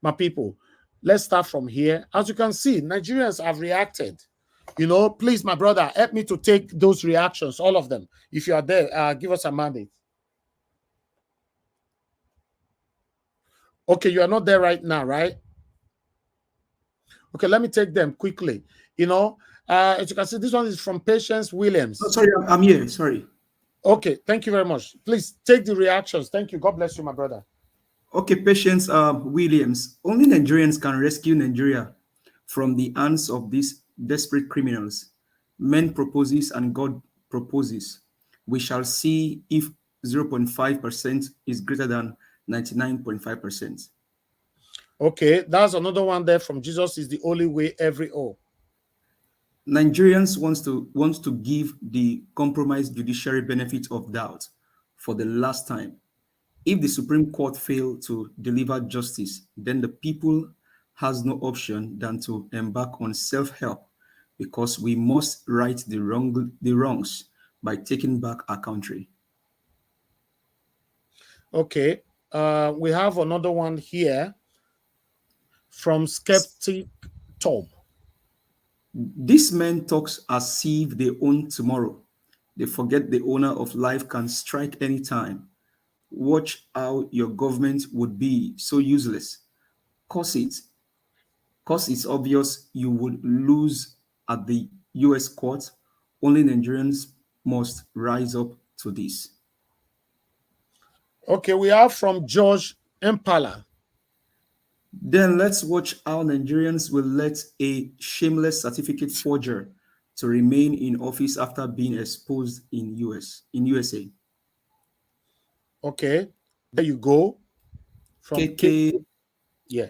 My people, let's start from here. As you can see, Nigerians have reacted. You know, please, my brother, help me to take those reactions, all of them. If you are there, give us a mandate. Okay, you are not there right now, right? Okay, let me take them quickly. You know, as you can see, this one is from Patience Williams. Oh, sorry, I'm here. Sorry. Okay, thank you very much. Please take the reactions. Thank you. God bless you, my brother. Okay, Patience Williams. Only Nigerians can rescue Nigeria from the hands of these desperate criminals. Man proposes and God proposes. We shall see if 0.5% is greater than 99.5%. Okay, that's another one there from Jesus is the only way, every all. Nigerians wants to give the compromised judiciary benefit of doubt for the last time. If the Supreme Court failed to deliver justice, then the people has no option than to embark on self-help, because we must right the wrongs by taking back our country. Okay, we have another one here from Skeptic Tom. These men talks as if they own tomorrow. They forget the owner of life can strike anytime. Watch how your government would be so useless. Cause it's obvious you would lose at the US court. Only Nigerians must rise up to this. Okay, we have from George Impala. Then let's watch how Nigerians will let a shameless certificate forger to remain in office after being exposed in USA. Okay, there you go. From KK yeah.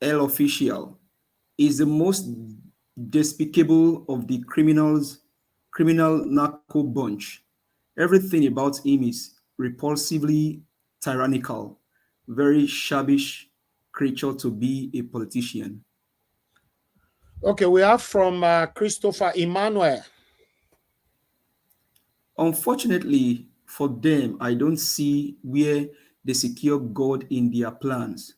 L official is the most despicable of the criminal narco bunch. Everything about him is repulsively tyrannical, very shabbish creature to be a politician. Okay, we have from Christopher Emmanuel. Unfortunately for them, I don't see where They secure God in their plans.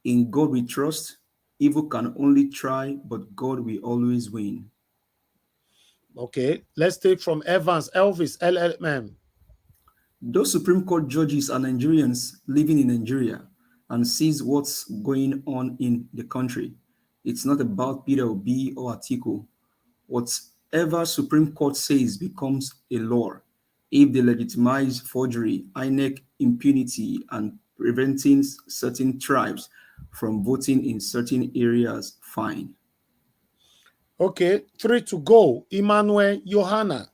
In God we trust. Evil can only try, but God will always win. Okay, let's take from Evans, Elvis, LLM. Those Supreme Court judges are Nigerians living in Nigeria and sees what's going on in the country. It's not about Peter Obi or Atiku. Whatever Supreme Court says becomes a law. If they legitimize forgery, INEC impunity, and preventing certain tribes from voting in certain areas, fine. Okay, 3 to go. Emmanuel Johanna.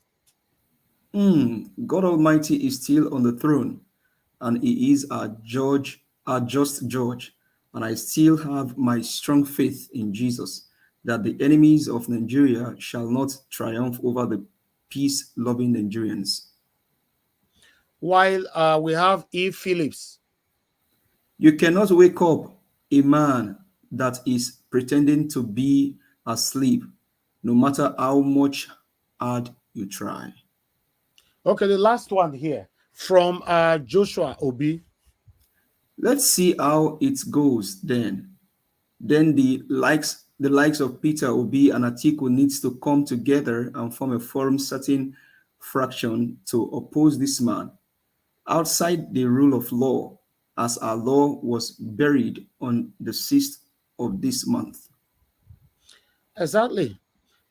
God Almighty is still on the throne, and He is our judge, our just judge. And I still have my strong faith in Jesus that the enemies of Nigeria shall not triumph over the peace-loving Nigerians. While we have E. Phillips. You cannot wake up a man that is pretending to be asleep, no matter how much hard you try. Okay, the last one here from Joshua Obi. Let's see how it goes then. Then the likes of Peter Obi and Atiku needs to come together and form a firm certain fraction to oppose this man outside the rule of law, as our law was buried on the 6th of this month. Exactly.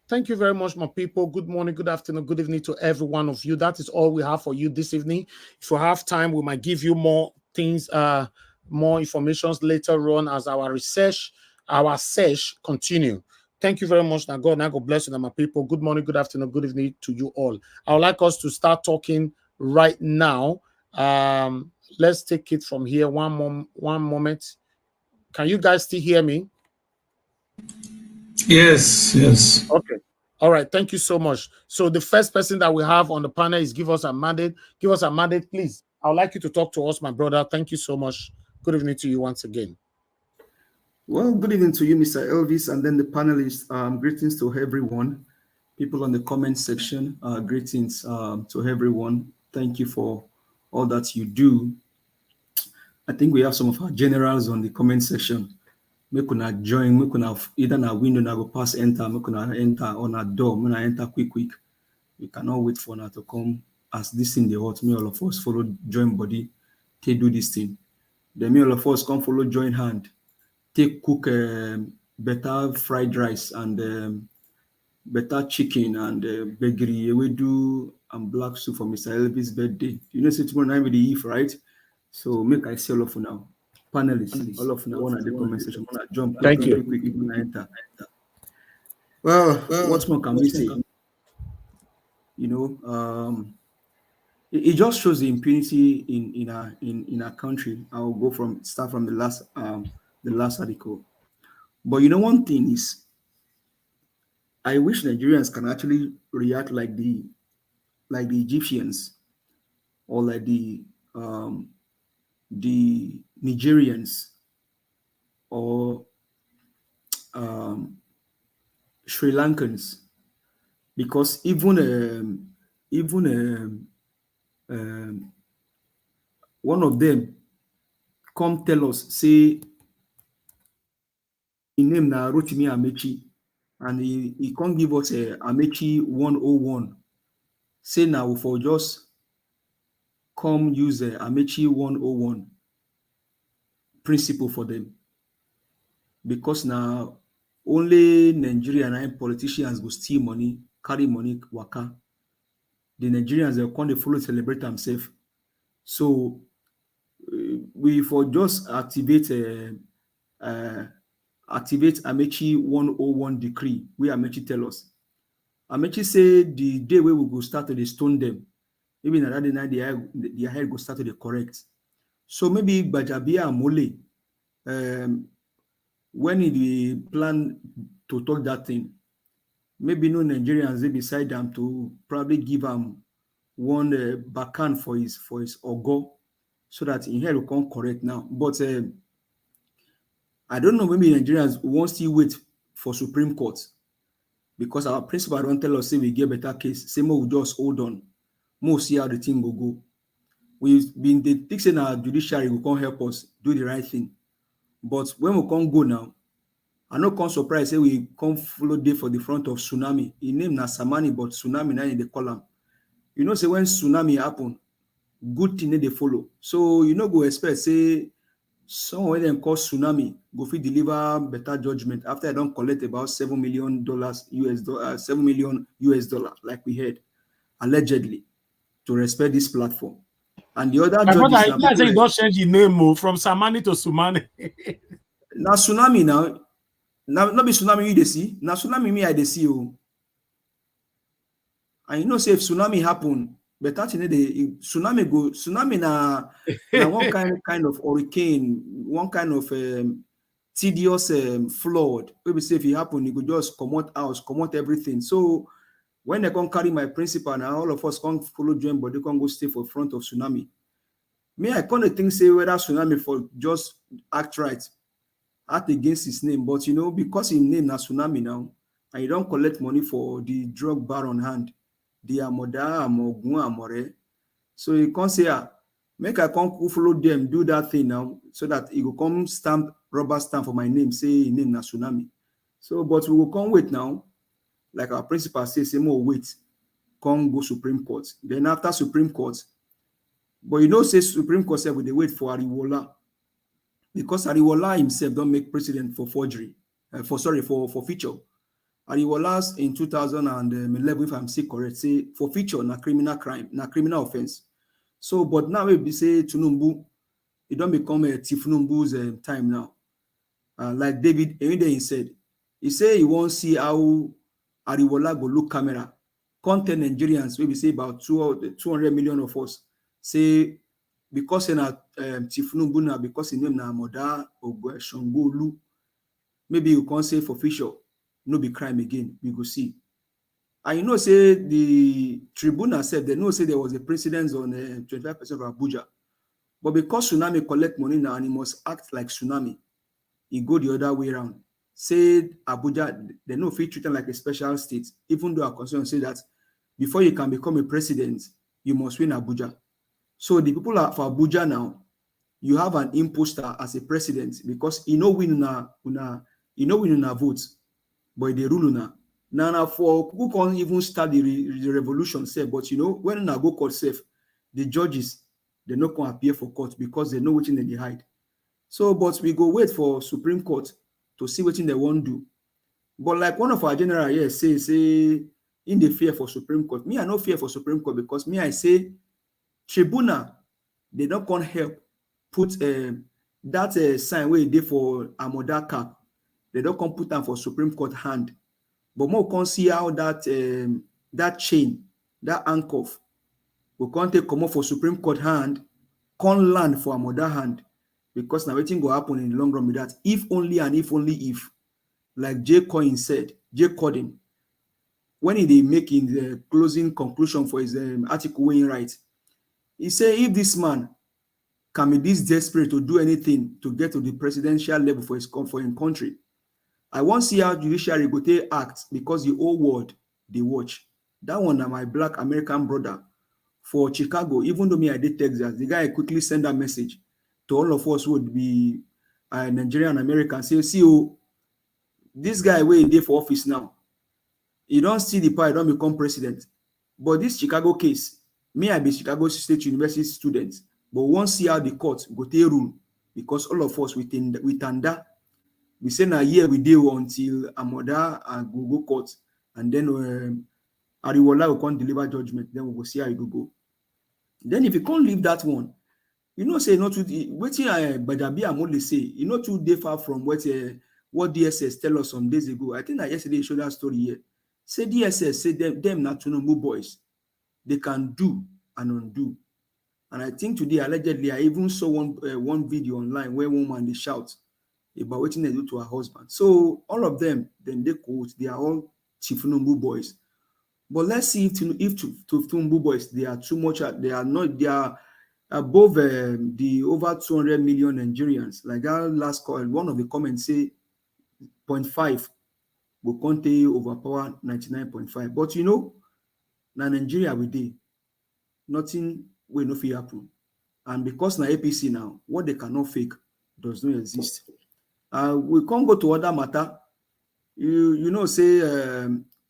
Thank you very much, my people. Good morning, good afternoon, good evening to every one of you. That is all we have for you this evening. If we have time, we might give you more things, more information later on as our search continue. Thank you very much. Now God bless you, my people. Good morning, good afternoon, good evening to you all. I would like us to start talking right now. Let's take it from here. One moment. Can you guys still hear me? Yes. Okay. All right. Thank you so much. So the first person that we have on the panel is Give Us a Mandate. Give us a mandate, please. I would like you to talk to us, my brother. Thank you so much. Good evening to you once again. Well, good evening to you, Mr. Elvis, and then the panelists. Greetings to everyone. People on the comment section, greetings to everyone. Thank you for all that you do. I think we have some of our generals on the comment section. We could join, we could have either na window na go pass enter, we could enter on a door, we enter quick. We cannot wait for now to come as this thing they hot. Me all of us follow join body, they do this thing. Then me all of us come follow join hand, take cook better fried rice and better chicken and begiri we do and black soup for Mr. Elvis' birthday. You know, tomorrow night with the Eve, right? So make I see all of you now. Panelists, all of you now, one at the comment section, one at jump. Thank you. Quick, enter. Well, what more can we say? You know, it just shows the impunity in our country. I will start from the last article. But you know, one thing is, I wish Nigerians can actually react like the Egyptians or like the Nigerians or Sri Lankans, because even one of them come tell us, say his name na Rotimi Amechi, and he can't give us a Amechi 101. Say now for just come use a Amechi 101 principle for them, because now only Nigerian and politicians go steal money, carry money, waka. The Nigerians they can't follow celebrate themselves. So we for just activate Amechi 101 decree. We Amechi tell us. Amechi say the day we will go start to stone them. Maybe another day night their head go start to correct. So maybe Bajabia and Mole, when he plan to talk that thing, maybe no Nigerians they decide them to probably give him one bakan for his ogo, so that in here will come correct now. But I don't know, maybe Nigerians won't still wait for Supreme Court, because our principal don't tell us say we get better case. Say more we just hold on, more see how the thing will go. we've been the fixing our judiciary will come help us do the right thing. But when we can't go now, I no come surprise say we come follow day for the front of tsunami. He named na Samani, but tsunami now in the column. You know, say when tsunami happen, good thing they follow. So you know go expect say someone when them call tsunami go fit deliver better judgment after I don't collect about $7 million US dollar, $7 million US dollar, like we heard, allegedly, to respect this platform. And the other My judges brother, I say you don't change the name from Samani to Sumani. now tsunami now not be tsunami you they see. Now tsunami me I they see you. And you know say if tsunami happen, but that the tsunami na one kind of hurricane, one kind of tedious flood. Maybe say if it happen, you could just come out everything. So when they can carry my principal now, all of us can't follow join, but they can go stay for front of tsunami. Me, I kind of think say whether tsunami for just act right, act against his name, but you know, because his name na tsunami now, and you don't collect money for the drug bar on hand, the amoda, amogun, amore. So you can't say, make I come follow them, do that thing now, so that it will come rubber stamp for my name, say his name na tsunami. So, but we will come wait now, like our principal says, say more wait, come go Supreme Court. Then after Supreme Court, but you know, say Supreme Court said, they wait for Ariwola, because Ariwola himself don't make precedent for forgery, for feature. Ariwola in 2011, if I'm still correct, say for feature na criminal crime, na criminal offense. So, but now we say TINUBU, it don't become a TINUBU's time now. Like David Einde said, he won't see how Ariwola go look camera. Content Nigerians, we say about 200 million of us. Say because in a TINUBU now, because in name na Moda Ogwe Shongolu, maybe you can't say for official, no be crime again. We go see. And you know, say the tribunal said they know say there was a precedence on 25% of Abuja, but because tsunami collect money now and it must act like tsunami, it go the other way around. Say Abuja, they know fit treat them like a special state, even though our constitution say that before you can become a president, you must win Abuja. So the people for Abuja now, you have an imposter as a president because you know win una votes, but they rule una. Now for who can't even start the revolution, say, but you know when una go court safe, the judges they not gonna appear for court because they know which they hide. So, but we go wait for Supreme Court to see what they want to do. But like one of our general here say in the fear for Supreme Court, me I no fear for Supreme Court because me I say tribunal they not gonna help put that sign where they for Amoda cap. They don't come put them for Supreme Court hand. But more can see how that chain, that handcuff, we can't take come off for Supreme Court hand, can't land for Amoda hand. Because now everything will happen in the long run with that. If only and if only if, like Jay Cordin, when he making the closing conclusion for his article weighing right, he said if this man can be this desperate to do anything to get to the presidential level for his country, I won't see how judiciary go take act because the whole world they watch. That one, my black American brother for Chicago, even though me I did Texas, the guy quickly send a message to all of us who would be Nigerian Americans. Say, see, this guy where he did for office now, he don't see the power, don't become president. But this Chicago case, me I be Chicago State University student, but won't see how the court go take rule because all of us with that. We say na year we deal until Amoda and go court, and then Ariwola will come deliver judgment. Then we will see how it will go. Then if you can't leave that one, you know say not to waiting. Badabi Amole say you know too differ from what DSS tell us some days ago. I think that yesterday showed that story here. Say DSS say them not TINUBU boys, they can do and undo. And I think today allegedly I even saw one video online where one woman they shout about what they do to her husband. So all of them, then they quote, they are all TINUBU boys. But let's see if TINUBU boys, they are too much, they are above the over 200 million Nigerians. Like that last call, one of the comments say 0.5 will contain overpower 99.5. But you know, now Nigeria we did nothing will not happen. And because na APC now, what they cannot fake does not exist. We can't go to other matter. You know, say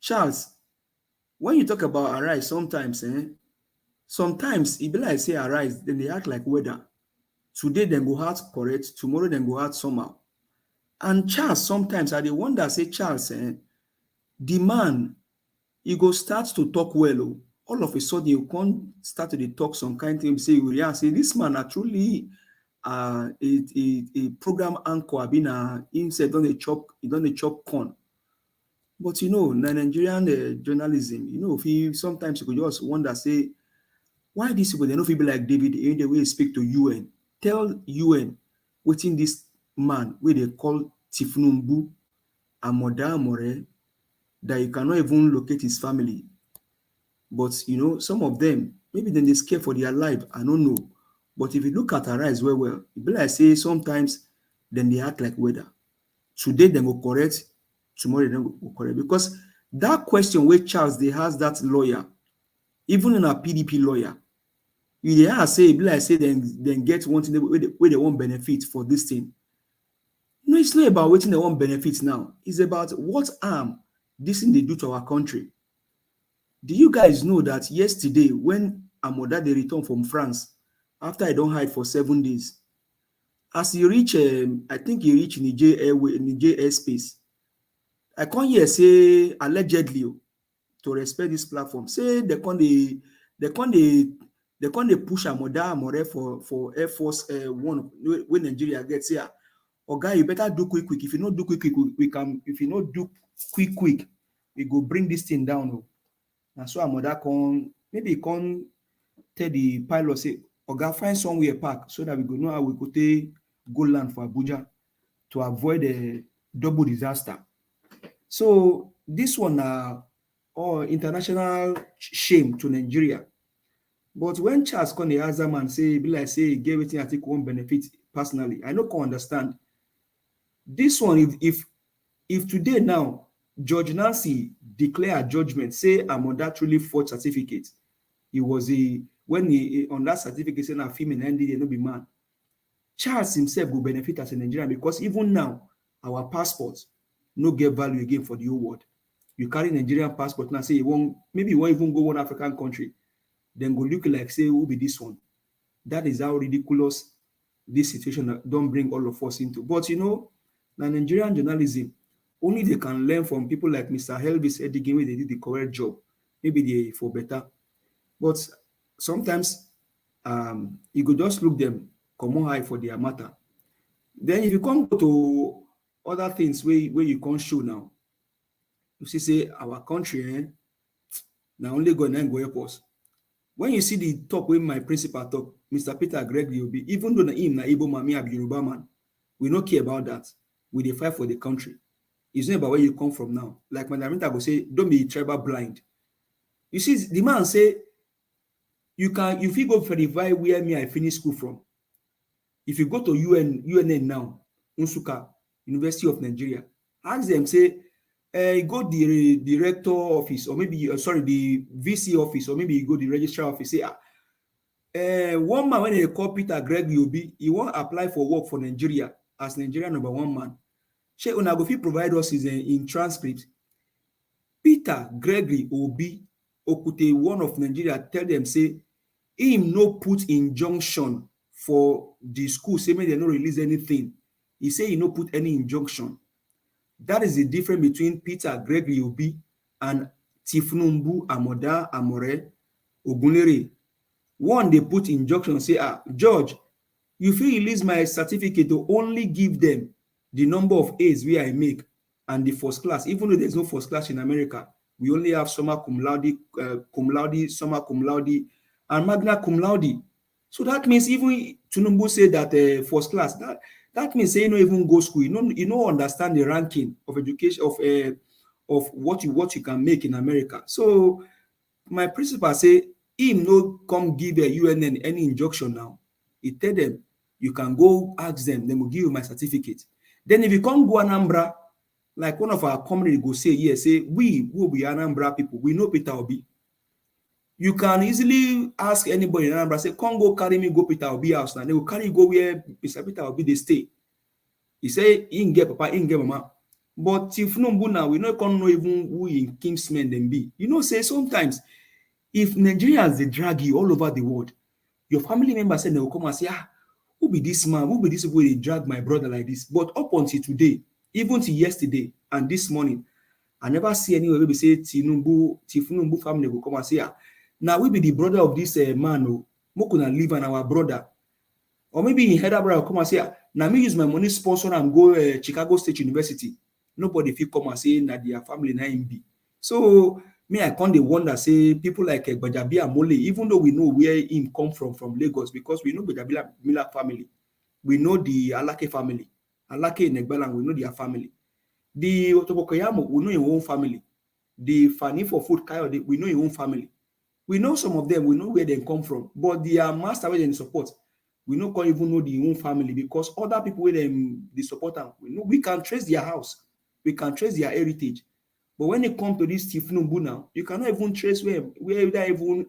Charles, when you talk about arise, sometimes sometimes it be like say arise, then they act like weather. Today then go hard correct, tomorrow then go hard somehow. And Charles, sometimes I dey wonder, say Charles, the man, he go start to talk well. All of a sudden, you can't start to talk some kind of thing, say, you react, say, this man are truly a program anchor, been himself done a chop corn. But you know, Nigerian journalism, you know, if sometimes you could just wonder, say, why these people, they don't feel like David in the way he speak to UN. Tell UN within this man where they call TINUBU Amoda Amore, that you cannot even locate his family. But you know, some of them, maybe then they scare for their life. I don't know. But if you look at Arise well, it be like say sometimes then they act like weather. Today they go correct, tomorrow they don't go correct. Because that question where Charles they has that lawyer, even in a PDP lawyer, you they say it be like say then get one thing where they won't benefit for this thing. No, it's not about waiting they won't benefit now. It's about what harm this thing they do to our country. Do you guys know that yesterday when Amoda they returned from France after I don't hide for 7 days, as he reach, I think he reached Niger airspace. I can't hear say allegedly to respect this platform. Say they can't push Amoda Amore for Air Force One when Nigeria gets here. Oh guy, you better do quick. If you not do quick, we can. If you not do quick, we go bring this thing down. And so Amoda maybe can tell the pilot, say, Oga, find somewhere park so that we go know how we could go land for Abuja to avoid a double disaster. So this one international shame to Nigeria. But when Charles come the answer man say, be like say he gave everything I think won't benefit personally, I don't understand. This one, if today now Judge Nancy declare a judgment, say I'm on that truly forged certificate. He was when he on that certificate saying a female and they no be man. Charles himself will benefit as a Nigerian because even now our passports no get value again for the whole world. You carry Nigerian passport now, say you won't even go one African country, then go look like say who be this one. That is how ridiculous this situation don't bring all of us into. But you know, now Nigerian journalism, only they can learn from people like Mr. Elvis Edigin where they did the correct job. Maybe they for better. But sometimes you could just look them come on high for their matter. Then if you come to other things where you can't show now, you see say our country now only go and go help us. When you see the talk when my principal talk, Mr. Peter Gregory will be, even though him na Igbo Mami Abi Yoruba man, we don't care about that. We dey fight for the country. It's not about where you come from now. Like Madam Rita go say, don't be tribal blind. You see, the man say, if you go verify where me I finish school from. If you go to UNN now, Unsuka, University of Nigeria, ask them, say, go the director office, or maybe, the VC office, or maybe you go the registrar office, say, one man when they call Peter Gregory, he won't apply for work for Nigeria as Nigeria #1 man. She Unagofi provide us in transcript. Peter Gregory Obi Okute, one of Nigeria, tell them, say, him no put injunction for the school, say they no release anything. He say he no put any injunction. That is the difference between Peter Gregory Obi and TINUBU Amoda Amore Ogunlere. One, they put injunction, say, George, you feel release my certificate to only give them the number of A's where I make and the first class. Even though there's no first class in America, we only have summa cum laude, summa cum laude, and magna cum laude. So that means even TINUBU say that first class, that means say you don't even go school. You don't understand the ranking of education of what you can make in America. So my principal say him no come give a UNN any injunction now. He tell them you can go ask them, they will give you my certificate. Then if you can't go Anambra, like one of our comrades go say, yes, say we will be Anambra people. We know Peter Obi. You can easily ask anybody in Anambra, say, come go carry me, go Peter Obi house. Now they will carry you go where Mr. Peter Obi they stay. He say, he can get papa, he can get mama. But if no now, we not know even who in Kingsmen them be. You know, say sometimes if Nigerians they drag you all over the world, your family members say they will come and say, who be this man? Who be this way they drag my brother like this? But up until today, even till yesterday and this morning, I never see anywhere we say TINUBU family will come and say, now we be the brother of this man who can live and our brother. Or maybe in Heather brother come and say, now me use my money sponsor and go Chicago State University. Nobody feel come and say that their family na him be. So me, I can't wonder say people like Bajabi Amole, even though we know where him come from Lagos, because we know Bajabi Miller family, we know the Alake family, Alake and Negbalang, we know their family. The Otobokoyamo, we know your own family. The Fani for Food Kayode, we know your own family. We know some of them, we know where they come from, but their master where they support, we can't even know the own family, because other people where they support them, we can trace their house, we can trace their heritage. But when it comes to this TINUBU now, you cannot even trace where they even.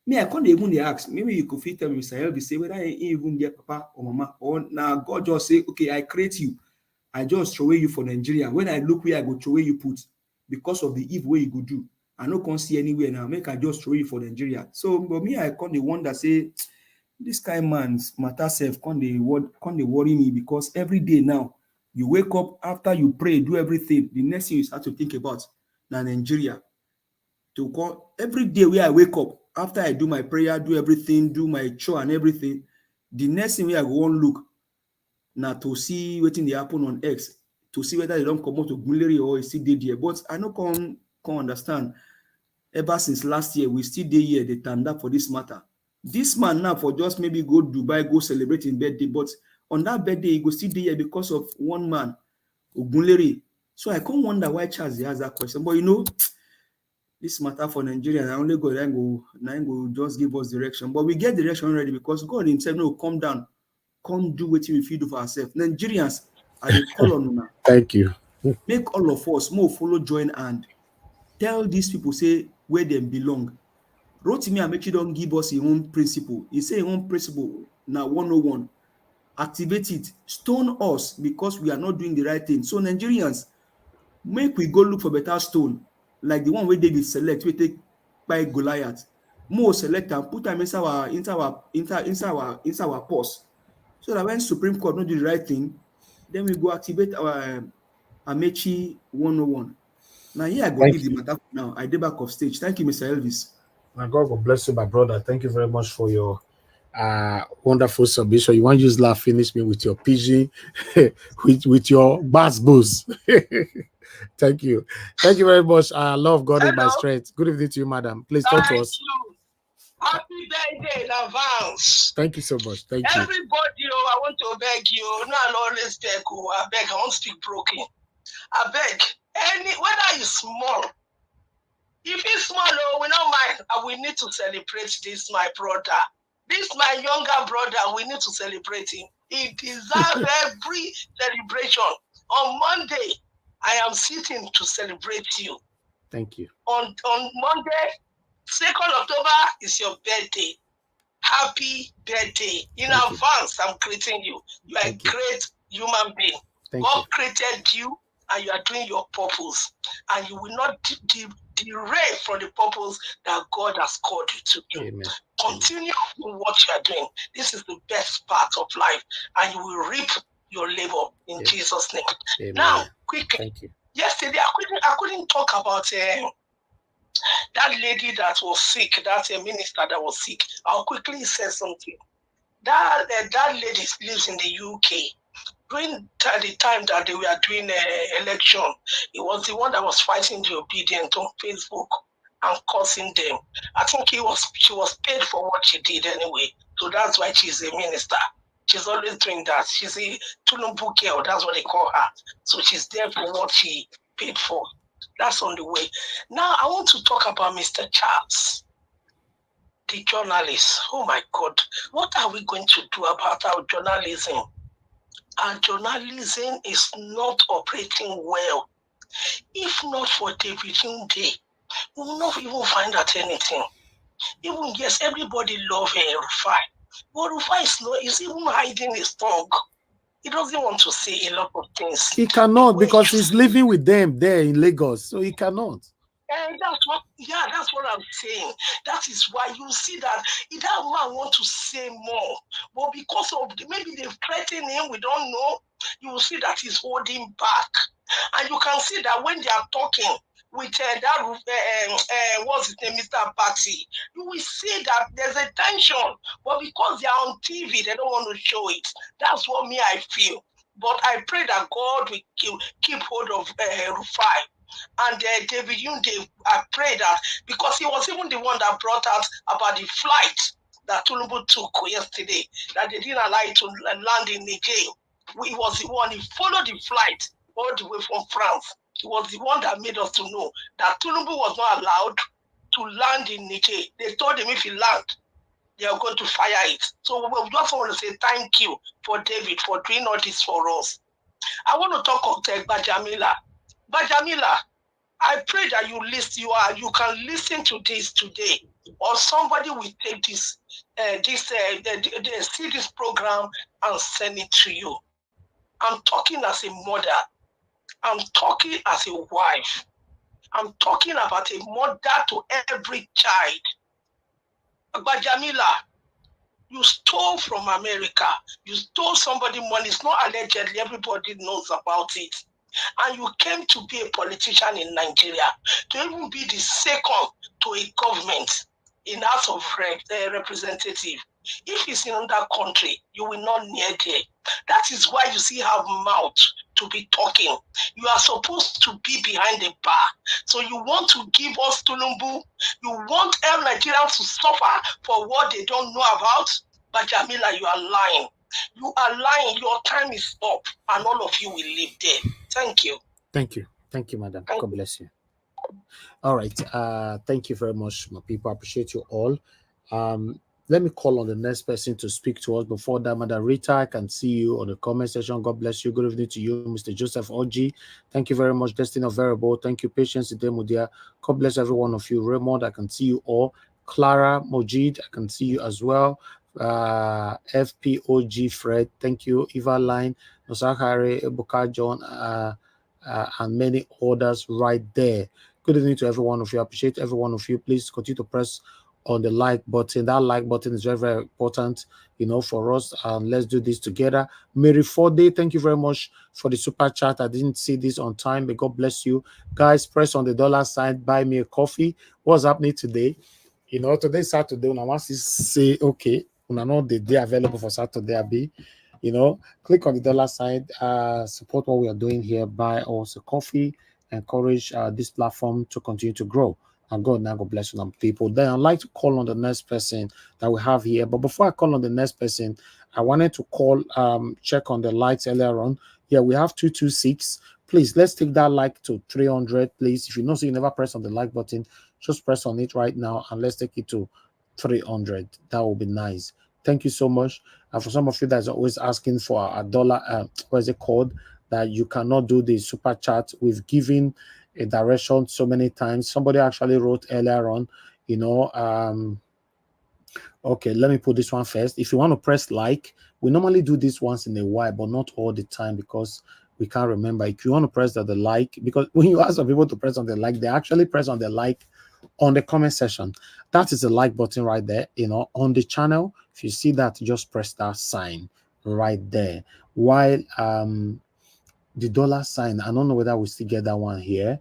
Me, I can't even ask. Maybe you could fit tell me, Mr. Elvis, say whether I even get papa or mama, or now God just say, okay, I create you, I just throw away you for Nigeria. When I look where I go throw away you put, because of the evil way you go do, I no can't see anywhere now. Make I just throw you for Nigeria. So, but me, I can't the one that say this kind of man's matter self can't they worry me, because every day now. You wake up after you pray, do everything. The next thing you start to think about now Nigeria. To call every day where I wake up after I do my prayer, do everything, do my chore and everything. The next thing where I go on look now to see what they happen on X, to see whether they don't come out to Gulleri or still dey there. But I no can understand. Ever since last year, we still dey here. They turned up for this matter. This man now for just maybe go Dubai, go celebrate his birthday, but on that birthday, he go still there because of one man, Ogunleri. So I can't wonder why Charles has that question. But you know, this matter for Nigeria, I only go go just give us direction. But we get direction already, because God himself no come down, come do what we feel for ourselves. Nigerians are the colon now. Thank you. Make all of us more follow join and tell these people say where they belong. Rotimi Amechi don't give us his own principle. He say his own principle now 101. Activate it, stone us because we are not doing the right thing. So Nigerians, make we go look for better stone, like the one where David select, we take by Goliath. More select and put them inside our purse. So that when Supreme Court not do the right thing, then we go activate our Amechi 101. Now here I go leave the matter now. I did back off stage. Thank you, Mr. Elvis. Now God will bless you, my brother. Thank you very much for your wonderful submission. You want to use laugh, finish me with your PG, with your bass boost. Thank you. Thank you very much. I love God in my strength. Good evening to you, madam. Please talk to us. Happy birthday in advance. Thank you so much. Thank you. Everybody, I want to beg you. No, I always beg you. I beg. I won't speak broken. I beg. Whether it's small. If it's small, we don't mind. We need to celebrate this, my brother. This my younger brother. We need to celebrate him. He deserves every celebration. On Monday, I am sitting to celebrate you. Thank you. On Monday, 2nd October is your birthday. Happy birthday. In advance, I'm greeting you. You are a great human being. God created you, and you are doing your purpose. And you will not derail from the purpose that God has called you to do. Amen. Continue in what you are doing. This is the best part of life, and you will reap your labor in Jesus' name. Amen. Now, quickly. Thank you. Yesterday, I couldn't talk about that lady that was sick, that minister that was sick. I'll quickly say something. That lady lives in the UK. During the time that they were doing election, it was the one that was fighting the obedient on Facebook and cursing them. I think she was paid for what she did anyway. So that's why she's a minister. She's always doing that. She's a TINUBU girl, that's what they call her. So she's there for what she paid for. That's on the way. Now I want to talk about Mr. Charles, the journalist. Oh my God, what are we going to do about our journalism? Our journalism is not operating well. If not for David Day, we will not even find out anything. Even yes, everybody love Rufai, but Rufai is even hiding his tongue. He doesn't want to say a lot of things. He cannot because he's living with them there in Lagos, so he cannot. And that's what I'm saying. That is why you see that that man want to say more, but because of maybe they've threatened him, we don't know. You will see that he's holding back, and you can see that when they are talking with what's his name, Mr. Patsy, you will see that there's a tension, but because they are on TV, they don't want to show it. That's what me I feel. But I pray that God will keep hold of Rufai. And David Yunde, I pray that because he was even the one that brought out about the flight that TINUBU took yesterday, that they didn't allow it to land in Niger. He was the one, he followed the flight all the way from France. He was the one that made us to know that TINUBU was not allowed to land in Niger. They told him if he lands, they are going to fire it. So we just want to say thank you for David for doing all this for us. I want to talk of Bajamila. Bajamila, I pray that you can listen to this today, or somebody will take this see this program and send it to you. I'm talking as a mother. I'm talking as a wife. I'm talking about a mother to every child. Bajamila, you stole from America. You stole somebody's money. It's not allegedly. Everybody knows about it. And you came to be a politician in Nigeria, to even be the second to a government in House of Representative. If it's in another country, you will not near there. That is why you see have mouth to be talking. You are supposed to be behind the bar. So you want to give us TINUBU. You want all Nigerians to suffer for what they don't know about. But Jamila, you are lying. You are lying. Your time is up, and all of you will live there. Thank you. Thank you. Thank you, madam. God bless you. All right. Thank you very much, my people. I appreciate you all. Let me call on the next person to speak to us. Before that, Madam Rita, I can see you on the comment section. God bless you. Good evening to you, Mr. Joseph Oji. Thank you very much, Destiny of Variable. Thank you, Patience Idemudia. God bless every one of you. Raymond, I can see you all. Clara Mojid, I can see you as well. FPOG Fred, thank you. Eva Line, Nosakare, Ebuka John, and many others right there. Good evening to every one of you. I appreciate every one of you. Please continue to press on the like button. That like button is very, very important, for us. Let's do this together. Mary Forde, thank you very much for the super chat. I didn't see this on time, but God bless you. Guys, press on the dollar sign, buy me a coffee. What's happening today? Today's Saturday, and I want to say, okay, when I know the day available for Saturday, I'll be, click on the dollar sign, support what we are doing here, buy us a coffee, encourage this platform to continue to grow. And God bless you, people. Then I'd like to call on the next person that we have here. But before I call on the next person, I wanted to check on the likes earlier on. Yeah, we have 226. Please, let's take that like to 300, please. If you know so you never press on the like button, just press on it right now and let's take it to 300. That will be nice. Thank you so much. And for some of you that's always asking for a dollar, what is it called? That you cannot do the super chat. We've given a direction so many times. Somebody actually wrote earlier on, okay, let me put this one first. If you want to press like, we normally do this once in a while, but not all the time because we can't remember. If you want to press the like, because when you ask some people to press on the like, they actually press on the like on the comment section. That is the like button right there, on the channel. If you see that, just press that sign right there. While the dollar sign, I don't know whether we still get that one here.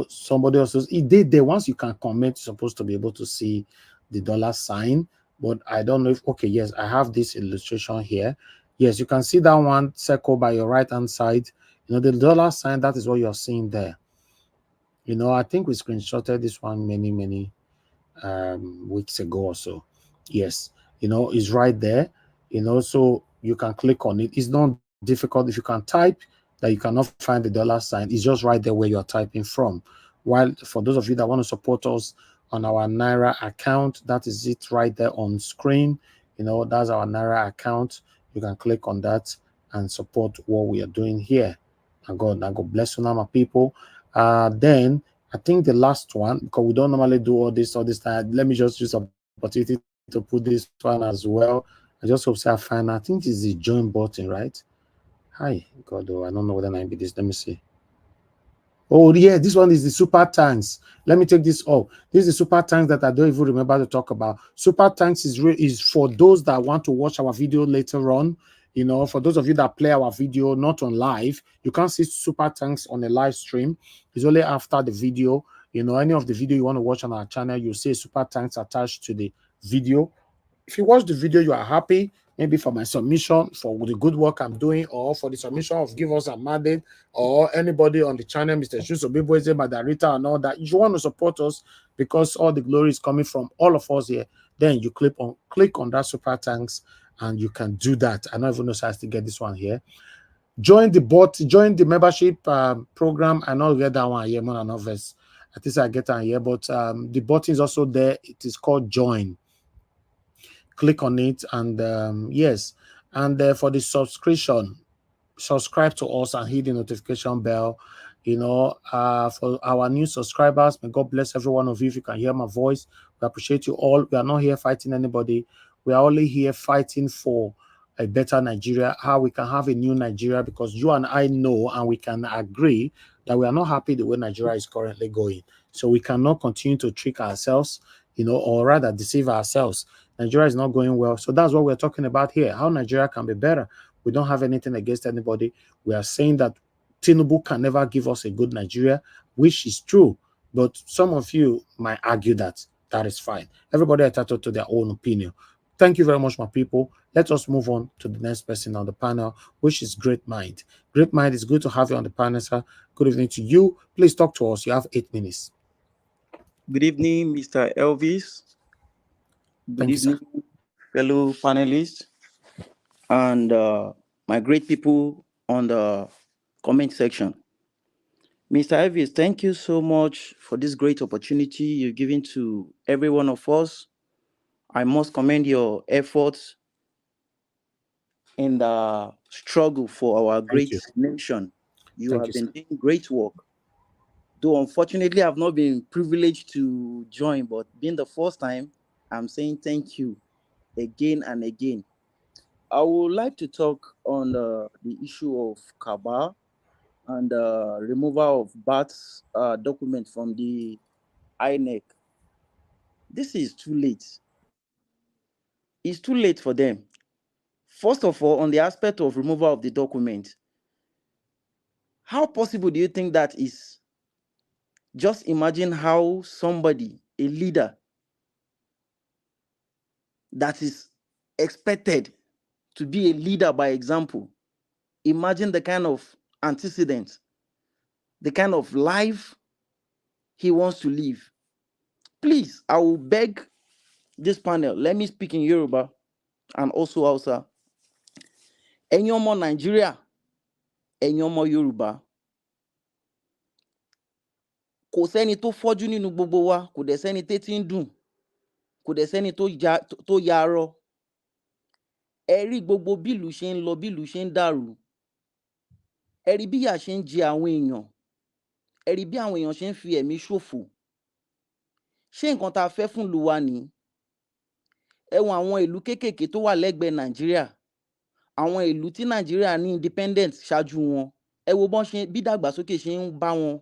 Somebody else, it did there. Once you can comment, you're supposed to be able to see the dollar sign, but I don't know if, okay, yes, I have this illustration here. Yes, you can see that one circle by your right hand side. The dollar sign, that is what you're seeing there. I think we screenshotted this one many weeks ago or so. Yes, it's right there. So you can click on it. It's not difficult. If you can type that you cannot find the dollar sign, it's just right there where you're typing from. While for those of you that want to support us on our Naira account, that is it right there on screen. That's our Naira account. You can click on that and support what we are doing here. And God bless you now, my people. Then I think the last one, because we don't normally do all this time. Let me just use opportunity to put this one as well. I just hope I find. I think it's the join button, right? Hi, God, oh, I don't know whether I be this. Let me see. Oh yeah, this one is the super tanks. Let me take this off. This is the super tanks that I don't even remember to talk about. Super tanks is for those that want to watch our video later on. You know, for those of you that play our video not on live, you can't see super tanks on a live stream. It's only after the video. You know, any of the video you want to watch on our channel, you see super tanks attached to the video. If you watch the video, you are happy, maybe for my submission, for the good work I'm doing, or for the submission of Give Us a Mandate, or anybody on the channel, Mr. Shusobibweze, Madarita, and all that. If you want to support us, because all the glory is coming from all of us here, then you click on that super thanks, and you can do that. I don't even know how to get this one here. Join the membership program. I know get that one here, more than others. At least I get that here, but the button is also there. It is called join. Click on it, and yes, and for the subscription, subscribe to us and hit the notification bell. You know, for our new subscribers, may God bless every one of you. If you can hear my voice, we appreciate you all. We are not here fighting anybody. We are only here fighting for a better Nigeria, how we can have a new Nigeria, because you and I know and we can agree that we are not happy the way Nigeria is currently going. So we cannot continue to trick ourselves, you know, or rather deceive ourselves. Nigeria is not going well. So that's what we're talking about here, how Nigeria can be better. We don't have anything against anybody. We are saying that TINUBU can never give us a good Nigeria, which is true. But some of you might argue that that is fine. Everybody is entitled to their own opinion. Thank you very much, my people. Let us move on to the next person on the panel, which is Great Mind. Great Mind, it's good to have you on the panel, sir. Good evening to you. Please talk to us. You have 8 minutes. Good evening, Mr. Elvis. Good evening, fellow panelists, and my great people on the comment section. Mr. Elvis, thank you so much for this great opportunity you've given to every one of us. I must commend your efforts in the struggle for our great nation. You have been doing great work. Though unfortunately, I've not been privileged to join, but being the first time, I'm saying thank you again and again. I would like to talk on the issue of CABAL and the removal of BAT's document from the INEC. This is too late. It's too late for them. First of all, on the aspect of removal of the document, how possible do you think that is? Just imagine how somebody, a leader, that is expected to be a leader by example, imagine the kind of antecedents, the kind of life he wants to live. Please, I will beg this panel, let me speak in Yoruba and also Hausa. Ẹ̀yin ọmọ Nigeria, ẹ̀yin ọmọ Yorùbá, kò sẹ́ni tó fọ́jú nínú gbogbo wa, kò dẹ̀ sẹ́ni tétí ń dùn, kò dẹ̀ sẹ́ni tó yarọ. Ẹ rí gbogbo bílù ṣe ń lọ, bílù ṣe ń dàrú. Ẹ rí bí ìyà ṣe ń jẹ àwọn èèyàn. Ẹ rí bí àwọn èèyàn ṣe ń fi ẹ̀mí ṣòfò. Ṣé nǹkan tá a fẹ́ fún ìlú wa nìí? Ẹ wo àwọn ìlú kéékèèké tó wà lẹ́gbẹ̀ẹ́ Nàìjíríà, àwọn ìlú tí Nàìjíríà ní independent ṣáájú wọn. Ẹ wo bọ́n ṣe bí dàgbàsókè ṣe ń bá wọn.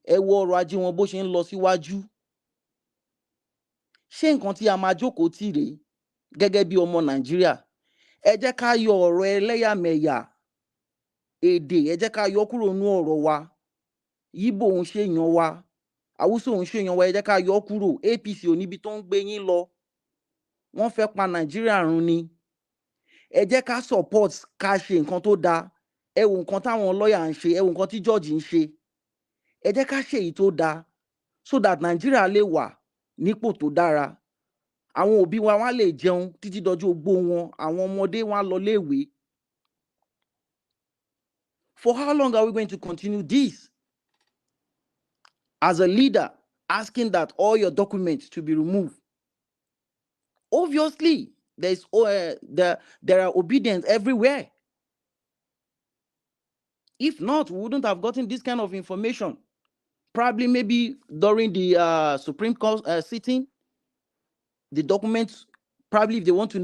Ẹ wo ọrọ̀ ajé wọn bó ṣe ń lọ síwájú. Ṣé nǹkan tí a máa jókòó tì rèé gẹ́gẹ́ bí ọmọ Nàìjíríà? Ẹ jẹ́ ká yọ ọ̀rọ̀ ẹlẹ́yàmẹ̀yà, èdè, ẹ jẹ́ ká yọ kúrò nínú ọ̀rọ̀ wa. Yíbò ń ṣèyàn wa, Haúsá ń ṣèyàn wa, ẹ jẹ́ ká yọ kúrò. APC ò níbi tó ń gbé yín lọ. Wọ́n fẹ́ pa Nàìjíríà run ni. Ẹ jẹ́ ká support, ká ṣe nǹkan tó dáa. Ẹ wo nǹkan táwọn lọ́yà ń ṣe, ẹ wo nǹkan tí judge ń ṣe. Ẹ jẹ́ ká ṣe èyí tó dáa so that Nàìjíríà lè wà nípò tó dára. Àwọn òbí wa wá lè jẹun títí dọjọ́ ogbó wọn, àwọn ọmọdé wá lọ léèwé. For how long are we going to continue this? As a leader, asking that all your documents to be removed. Obviously, there are obedience everywhere. If not, we wouldn't have gotten this kind of information. probably maybe during the Supreme Court sitting, the documents, probably if they want to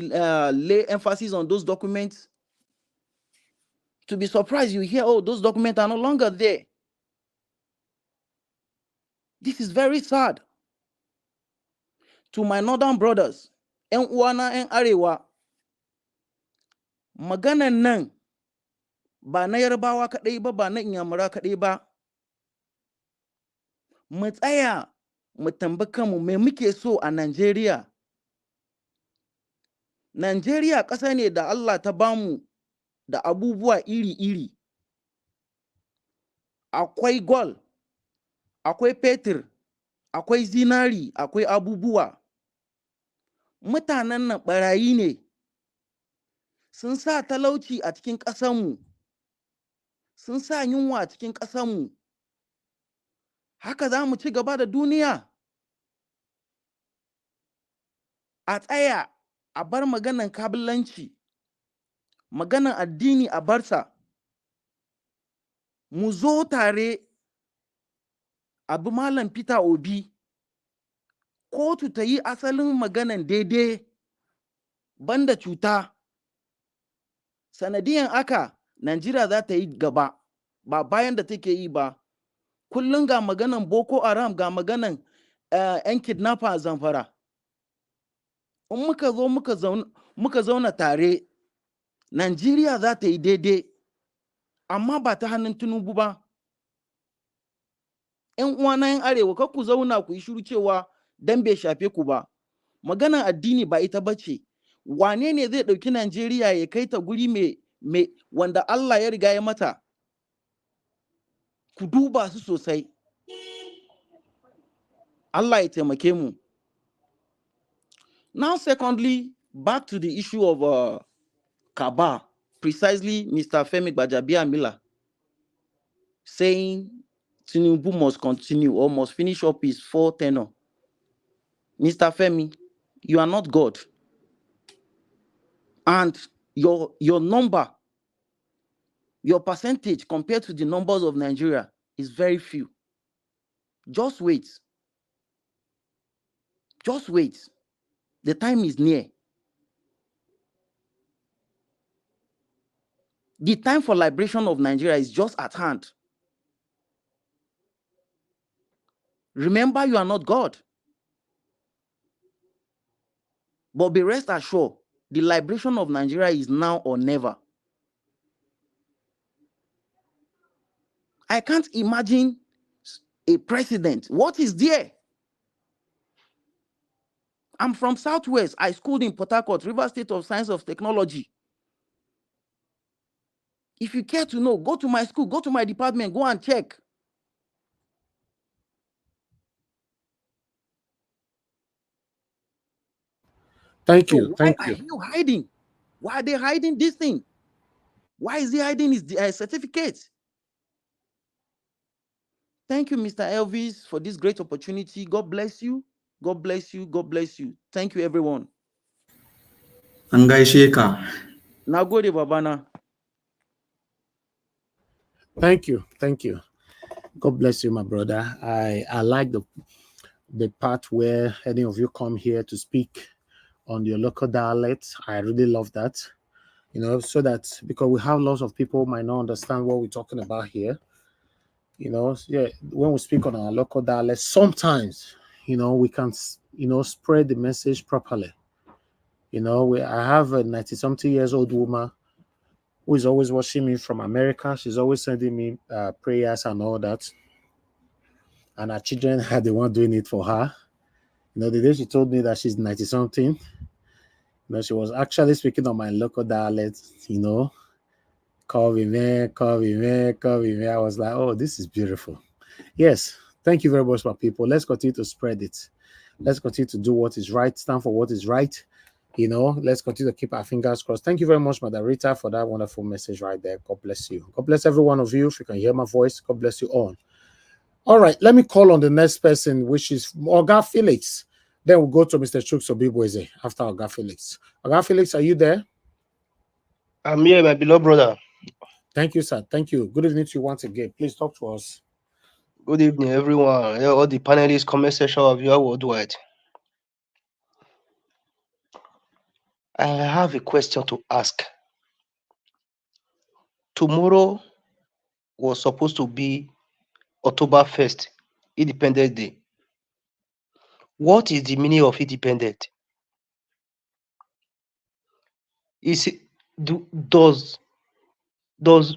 lay emphasis on those documents, to be surprised, you hear, oh, those documents are no longer there. This is very sad. To my northern brothers, en uwana en arewa, maganan nan ba na Yarbawa kaɗai ba, ba na Inyamura kaɗai ba. Mu tsaya mu tambi kanmu me muke so a Najeriya. Najeriya ƙasa ne da Allah ta bamu da abubuwa iri-iri. Akwai gold, akwai fetur, akwai zinari, akwai abubuwa. Mutanen nan ɓarayi ne. Sun sa talauci a cikin ƙasanmu. Sun sa yunwa a cikin ƙasanmu. Haka za mu ci gaba da duniya. A tsaya a bar maganan kabilanci, maganan addini a barsa. Mu zo tare abu Malam Peter Obi, kotu ta yi asalin maganan daidai banda cuta. Sanadiyan aka Najeriya za ta yi gaba, ba bayan da take yi ba. Kullum ga maganan Boko Haram, ga maganan 'yan kidnapper a Zamfara. In muka zauna tare, Najeriya za ta yi daidai, amma ba ta hannun Tinubu ba. 'Yan uwana 'yan arewa, kar ku zauna ku yi shiru cewa dan bai shafe ku ba. Maganan addini ba ita bace. Wane ne zai ɗauki Najeriya ya kai ta guri mai wanda Allah ya riga ya mata? Ku duba su sosai. Allah ya taimake mu. Now, secondly, back to the issue of CABAL, precisely Mr. Femi Gbajabiamila saying Tinubu must continue or must finish up his 4th tenure. Mr. Femi, you are not God. And your number, your percentage compared to the numbers of Nigeria is very few. Just wait. Just wait. The time is near. The time for liberation of Nigeria is just at hand. Remember, you are not God. But be rest assured, the liberation of Nigeria is now or never. I can't imagine a president. What is there? I'm from Southwest. I schooled in Port Harcourt, River State of Science of Technology. If you care to know, go to my school, go to my department, go and check. Thank you. Why are you hiding? Why are they hiding this thing? Why is he hiding his certificate? Thank you, Mr. Elvis, for this great opportunity. God bless you. God bless you. God bless you. Thank you, everyone. Angai Sheka. Nagode Babana. Thank you. Thank you. God bless you, my brother. I like the part where any of you come here to speak on your local dialect. I really love that. You know, so that because we have lots of people might not understand what we're talking about here. You know, yeah, when we speak on our local dialect, sometimes, you know, we can, you know, spread the message properly. You know, I have a 90-something years old woman who is always watching me from America. She's always sending me prayers and all that. And her children are the one doing it for her. You know, the day she told me that she's 90-something, you know, she was actually speaking on my local dialect, you know, call me, man. I was like, oh, this is beautiful. Yes, thank you very much, my people. Let's continue to spread it. Let's continue to do what is right, stand for what is right. You know, let's continue to keep our fingers crossed. Thank you very much, Mother Rita, for that wonderful message right there. God bless you. God bless every one of you. If you can hear my voice, God bless you all. All right, let me call on the next person, which is Oga Felix. Then we'll go to Mr. Chukso Bibweze after Oga Felix. Oga Felix, are you there? I'm here, my beloved brother. Thank you, sir. Thank you. Good evening to you once again. Please talk to us. Good evening, everyone. All the panelists, comment section of your worldwide. I have a question to ask. Tomorrow was supposed to be October 1st, Independence Day. What is the meaning of independent? Is it, does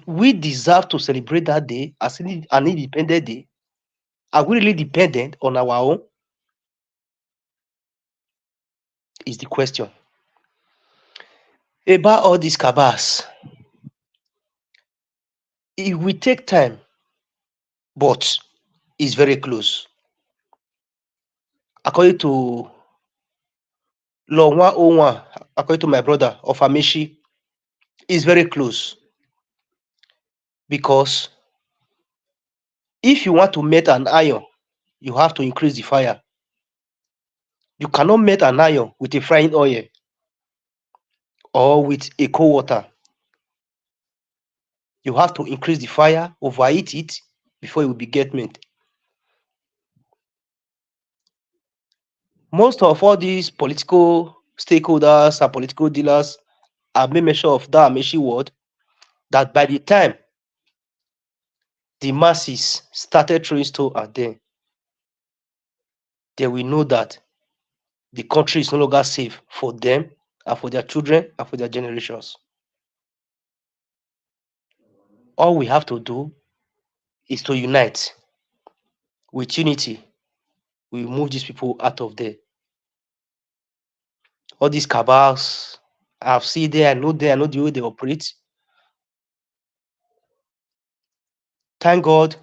we deserve to celebrate that day as an independent day? Are we really dependent on our own? Is the question. About all these cabals, it will take time, but it's very close. According to Law 101, according to my brother of Amishi, is very close. Because if you want to melt an iron, you have to increase the fire. You cannot melt an iron with a frying oil or with a cold water. You have to increase the fire, overheat it before it will be get melt. Most of all these political stakeholders and political dealers have made mention of that Amishi word, that by the time the masses started throwing stone at them, they will know that the country is no longer safe for them and for their children and for their generations. All we have to do is to unite. With unity, we move these people out of there. All these cabals, I've seen there, I know the way they operate. Thank God,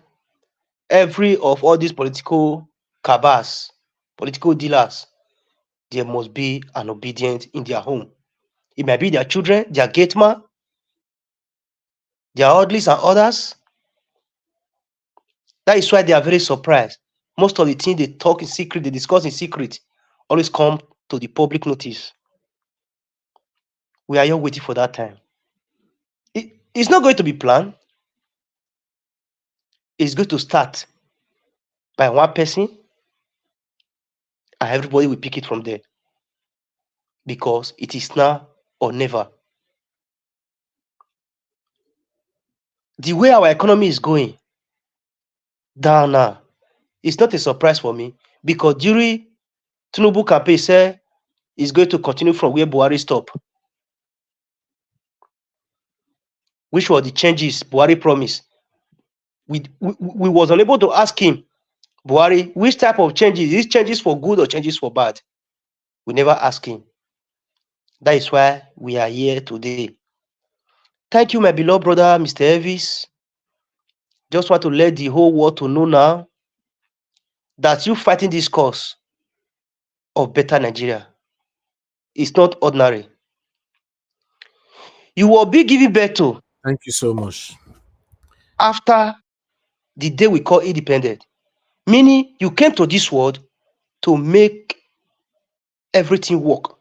every of all these political cabals, political dealers, there must be an obedient in their home. It might be their children, their gateman, their orderlies and others. That is why they are very surprised. Most of the things they talk in secret, they discuss in secret, always come to the public notice. We are here waiting for that time. It's not going to be planned. It's going to start by one person, and everybody will pick it from there. Because it is now or never. The way our economy is going down now, it's not a surprise for me, because during TINUBU campaign, said it's going to continue from where Buhari stopped, which were the changes Buhari promised. We was unable to ask him, Buhari, which type of changes? Is changes for good or changes for bad? We never asked him. That is why we are here today. Thank you, my beloved brother, Mr. Elvis. Just want to let the whole world to know now that you fighting this cause of better Nigeria is not ordinary. You will be giving birth to. Thank you so much. After the day we call independent, meaning you came to this world to make everything work.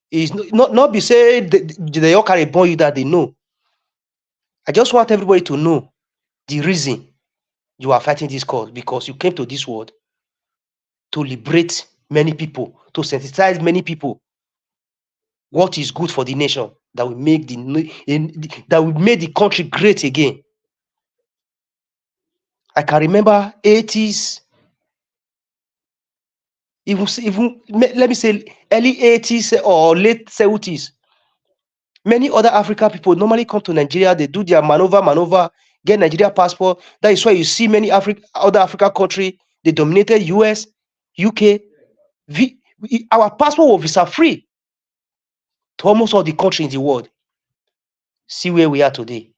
It's not be say they all carry born you that they know. I just want everybody to know the reason you are fighting this cause, because you came to this world to liberate many people, to sensitize many people what is good for the nation, that will make the country great again. I can remember 80s, even let me say early 80s or late 70s. Many other African people normally come to Nigeria, they do their maneuver, get Nigeria passport. That is why you see many other African countries, they dominated US, UK. Our passport was visa free to almost all the countries in the world. See where we are today.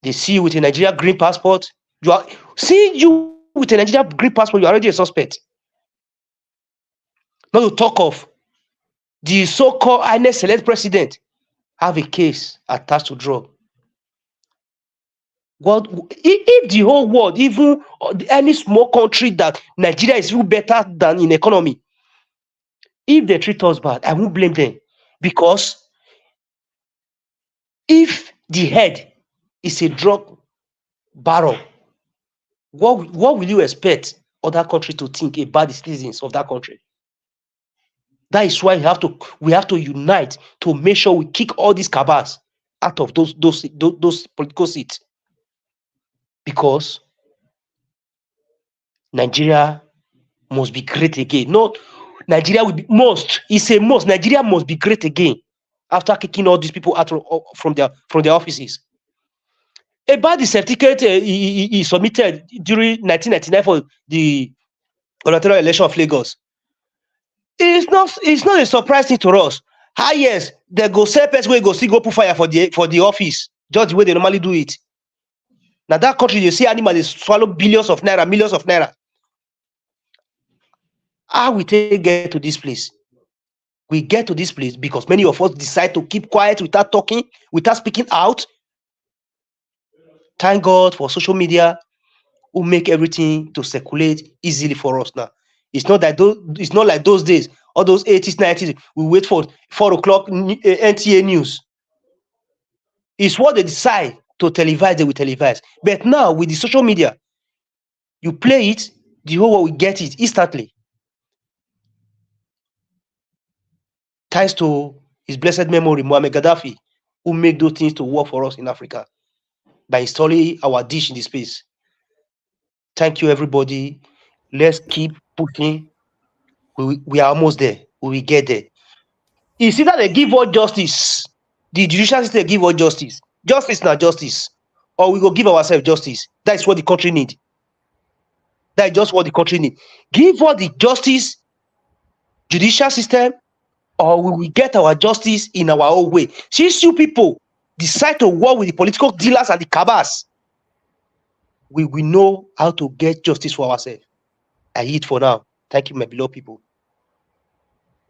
They see you with a Nigeria green passport. Seeing you with a Nigeria green passport, you're already a suspect. Not to talk of the so-called INEC select president have a case attached to drug. If the whole world, even any small country that Nigeria is even better than in economy, if they treat us bad, I won't blame them. Because if the head is a drug Barrow, what will you expect other country to think about the citizens of that country? That is why we have to unite to make sure we kick all these cabals out of those political seats. Because Nigeria must be great again. No, Nigeria will be must. It's a must. Nigeria must be great again after kicking all these people out from their offices. About the certificate he submitted during 1999 for the electoral election of Lagos. It's not a surprise thing to us. Yes, they go sell person wey go still go put fire for the office, just the way they normally do it. Now that country, you see animals they swallow billions of naira, millions of naira. How we take get to this place? We get to this place because many of us decide to keep quiet without talking, without speaking out. Thank God for social media who make everything to circulate easily for us now. It's not like those days, all those 80s, 90s, we wait for 4 o'clock NTA news. It's what they decide to televise, they will televise. But now with the social media, you play it, the whole world will get it instantly. Thanks to his blessed memory, Muammar Gaddafi, who made those things to work for us in Africa by installing our dish in the space. Thank you, everybody. Let's keep pushing. We are almost there. We will get there. It's either they give us justice, the judicial system give us justice. Justice not justice. Or we go give ourselves justice. That's what the country need. That's just what the country need. Give us the justice, judicial system, or we will get our justice in our own way. Since you people decide to work with the political dealers and the cabals, we will know how to get justice for ourselves. I eat for now. Thank you, my beloved people.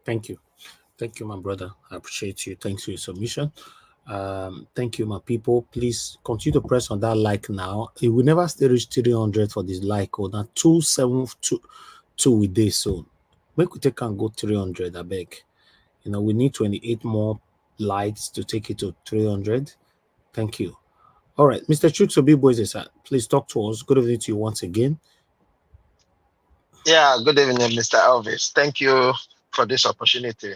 Thank you. Thank you, my brother. I appreciate you. Thanks for your submission. Thank you, my people. Please continue to press on that like now. It will never stay reach 300 for this like or now 272 with this. So make we take and go 300. I beg. You know, we need 28 more likes to take it to 300. Thank you. All right, Mr. Chuksobibo is please talk to us. Good evening to you once again. Yeah, good evening, Mr. Elvis. Thank you for this opportunity.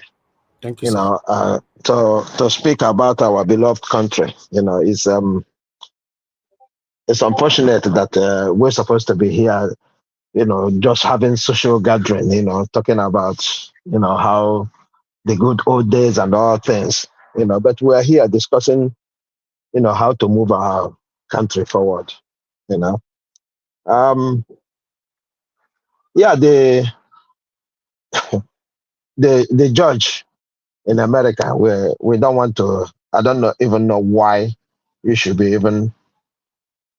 Thank you, sir. To speak about our beloved country. It's unfortunate that we're supposed to be here, just having social gathering, talking about, how the good old days and all things, but we're here discussing, how to move our country forward, Yeah, the judge in America, we don't want to, I don't even know why you should be even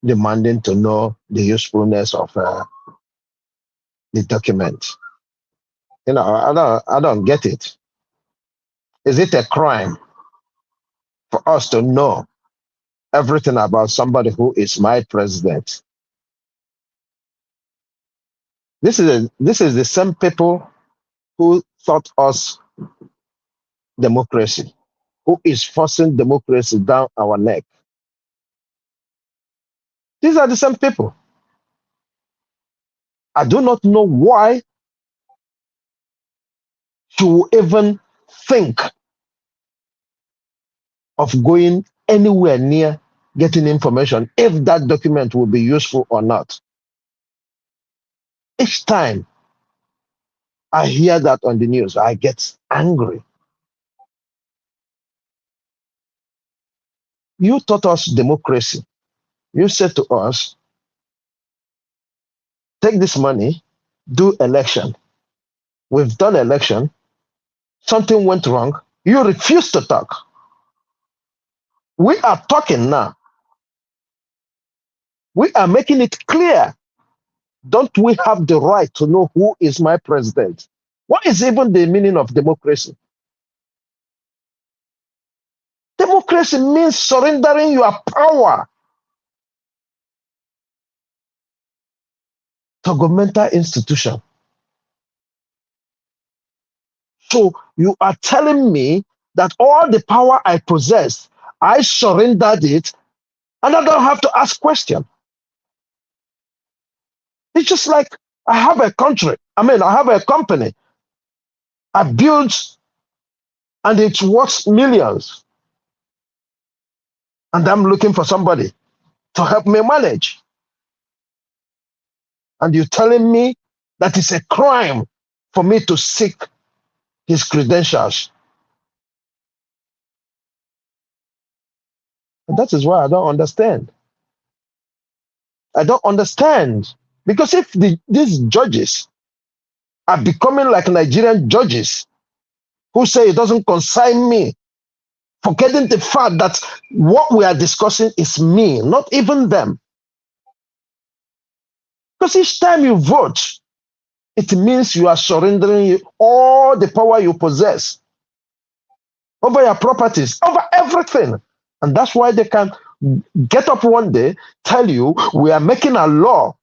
demanding to know the usefulness of the document. I don't get it. Is it a crime for us to know everything about somebody who is my president? This is the same people who taught us democracy, who is forcing democracy down our neck. These are the same people. I do not know why you even think of going anywhere near getting information if that document will be useful or not. Each time I hear that on the news, I get angry. You taught us democracy. You said to us, take this money, do election. We've done election. Something went wrong. You refuse to talk. We are talking now. We are making it clear. Don't we have the right to know who is my president? What is even the meaning of democracy? Democracy means surrendering your power to governmental institution. So you are telling me that all the power I possess, I surrendered it, and I don't have to ask questions. It's just like I have a country. I have a company. I built and it's worth millions. And I'm looking for somebody to help me manage. And you're telling me that it's a crime for me to seek his credentials. And that is why I don't understand. I don't understand. Because if these judges are becoming like Nigerian judges who say it doesn't concern me, forgetting the fact that what we are discussing is me, not even them. Because each time you vote, it means you are surrendering all the power you possess over your properties, over everything. And that's why they can get up one day, tell you, we are making a law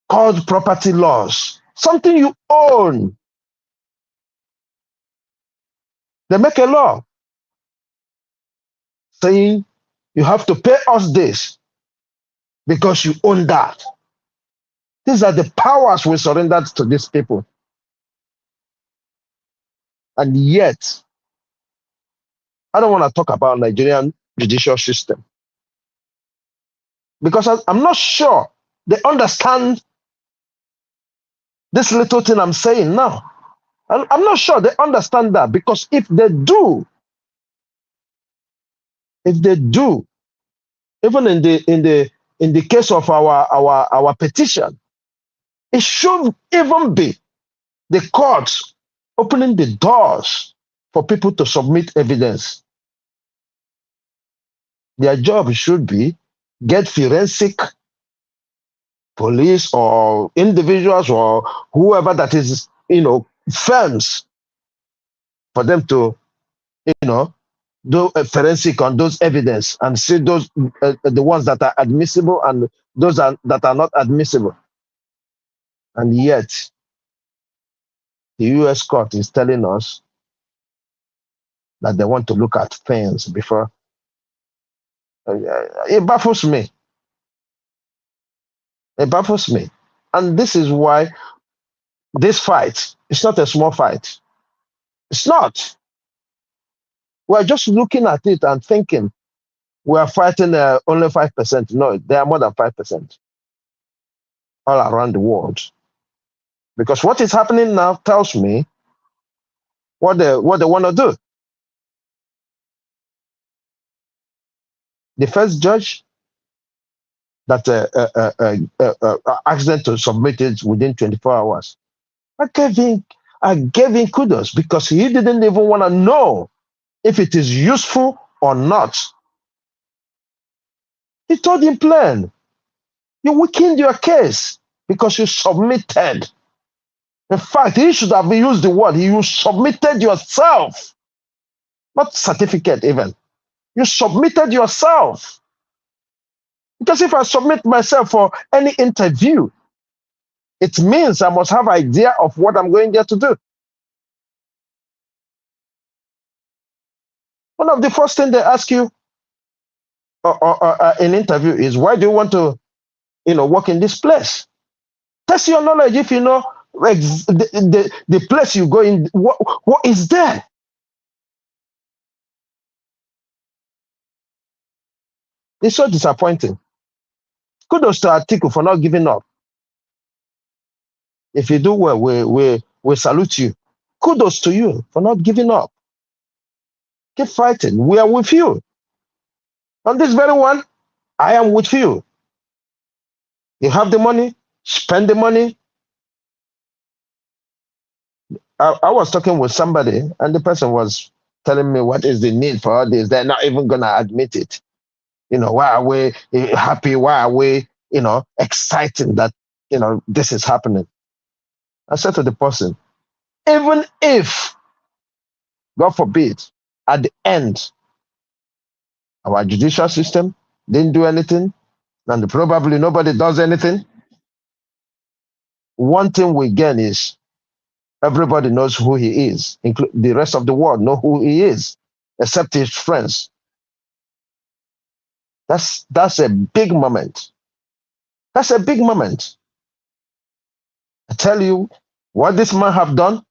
called property laws, something you own. They make a law saying you have to pay us this because you own that. These are the powers we surrendered to these people. And yet, I don't want to talk about Nigerian judicial system because I'm not sure they understand this little thing I'm saying now. I'm not sure they understand that, because if they do, even in the case of our petition, it should even be the courts opening the doors for people to submit evidence. Their job should be get forensic police or individuals or whoever that is, firms for them to, do a forensic on those evidence and see those the ones that are admissible and those that are not admissible. And yet, the U.S. court is telling us that they want to look at things before. It baffles me. It baffles me. And this is why this fight is not a small fight. It's not. We're just looking at it and thinking we are fighting only 5%. No, they are more than 5% all around the world. Because what is happening now tells me what they want to do. The first judge that asked them to submit it within 24 hours, I gave him kudos, because he didn't even want to know if it is useful or not. He told him plain, you weakened your case because you submitted. In fact, he should have used the word, you submitted yourself, not certificate even. You submitted yourself. Because if I submit myself for any interview, it means I must have an idea of what I'm going there to do. One of the first things they ask you in interview is, why do you want to, work in this place? Test your knowledge if you know the place you go in, what is there? It's so disappointing. Kudos to Atiku for not giving up. If you do well, we salute you. Kudos to you for not giving up. Keep fighting. We are with you. On this very one, I am with you. You have the money, spend the money. I was talking with somebody, and the person was telling me what is the need for all this. They're not even going to admit it. Why are we happy? Why are we, excited that, this is happening? I said to the person, even if, God forbid, at the end, our judicial system didn't do anything, and probably nobody does anything, one thing we gain is everybody knows who he is. The rest of the world know who he is, except his friends. That's a big moment. That's a big moment. I tell you, what this man have done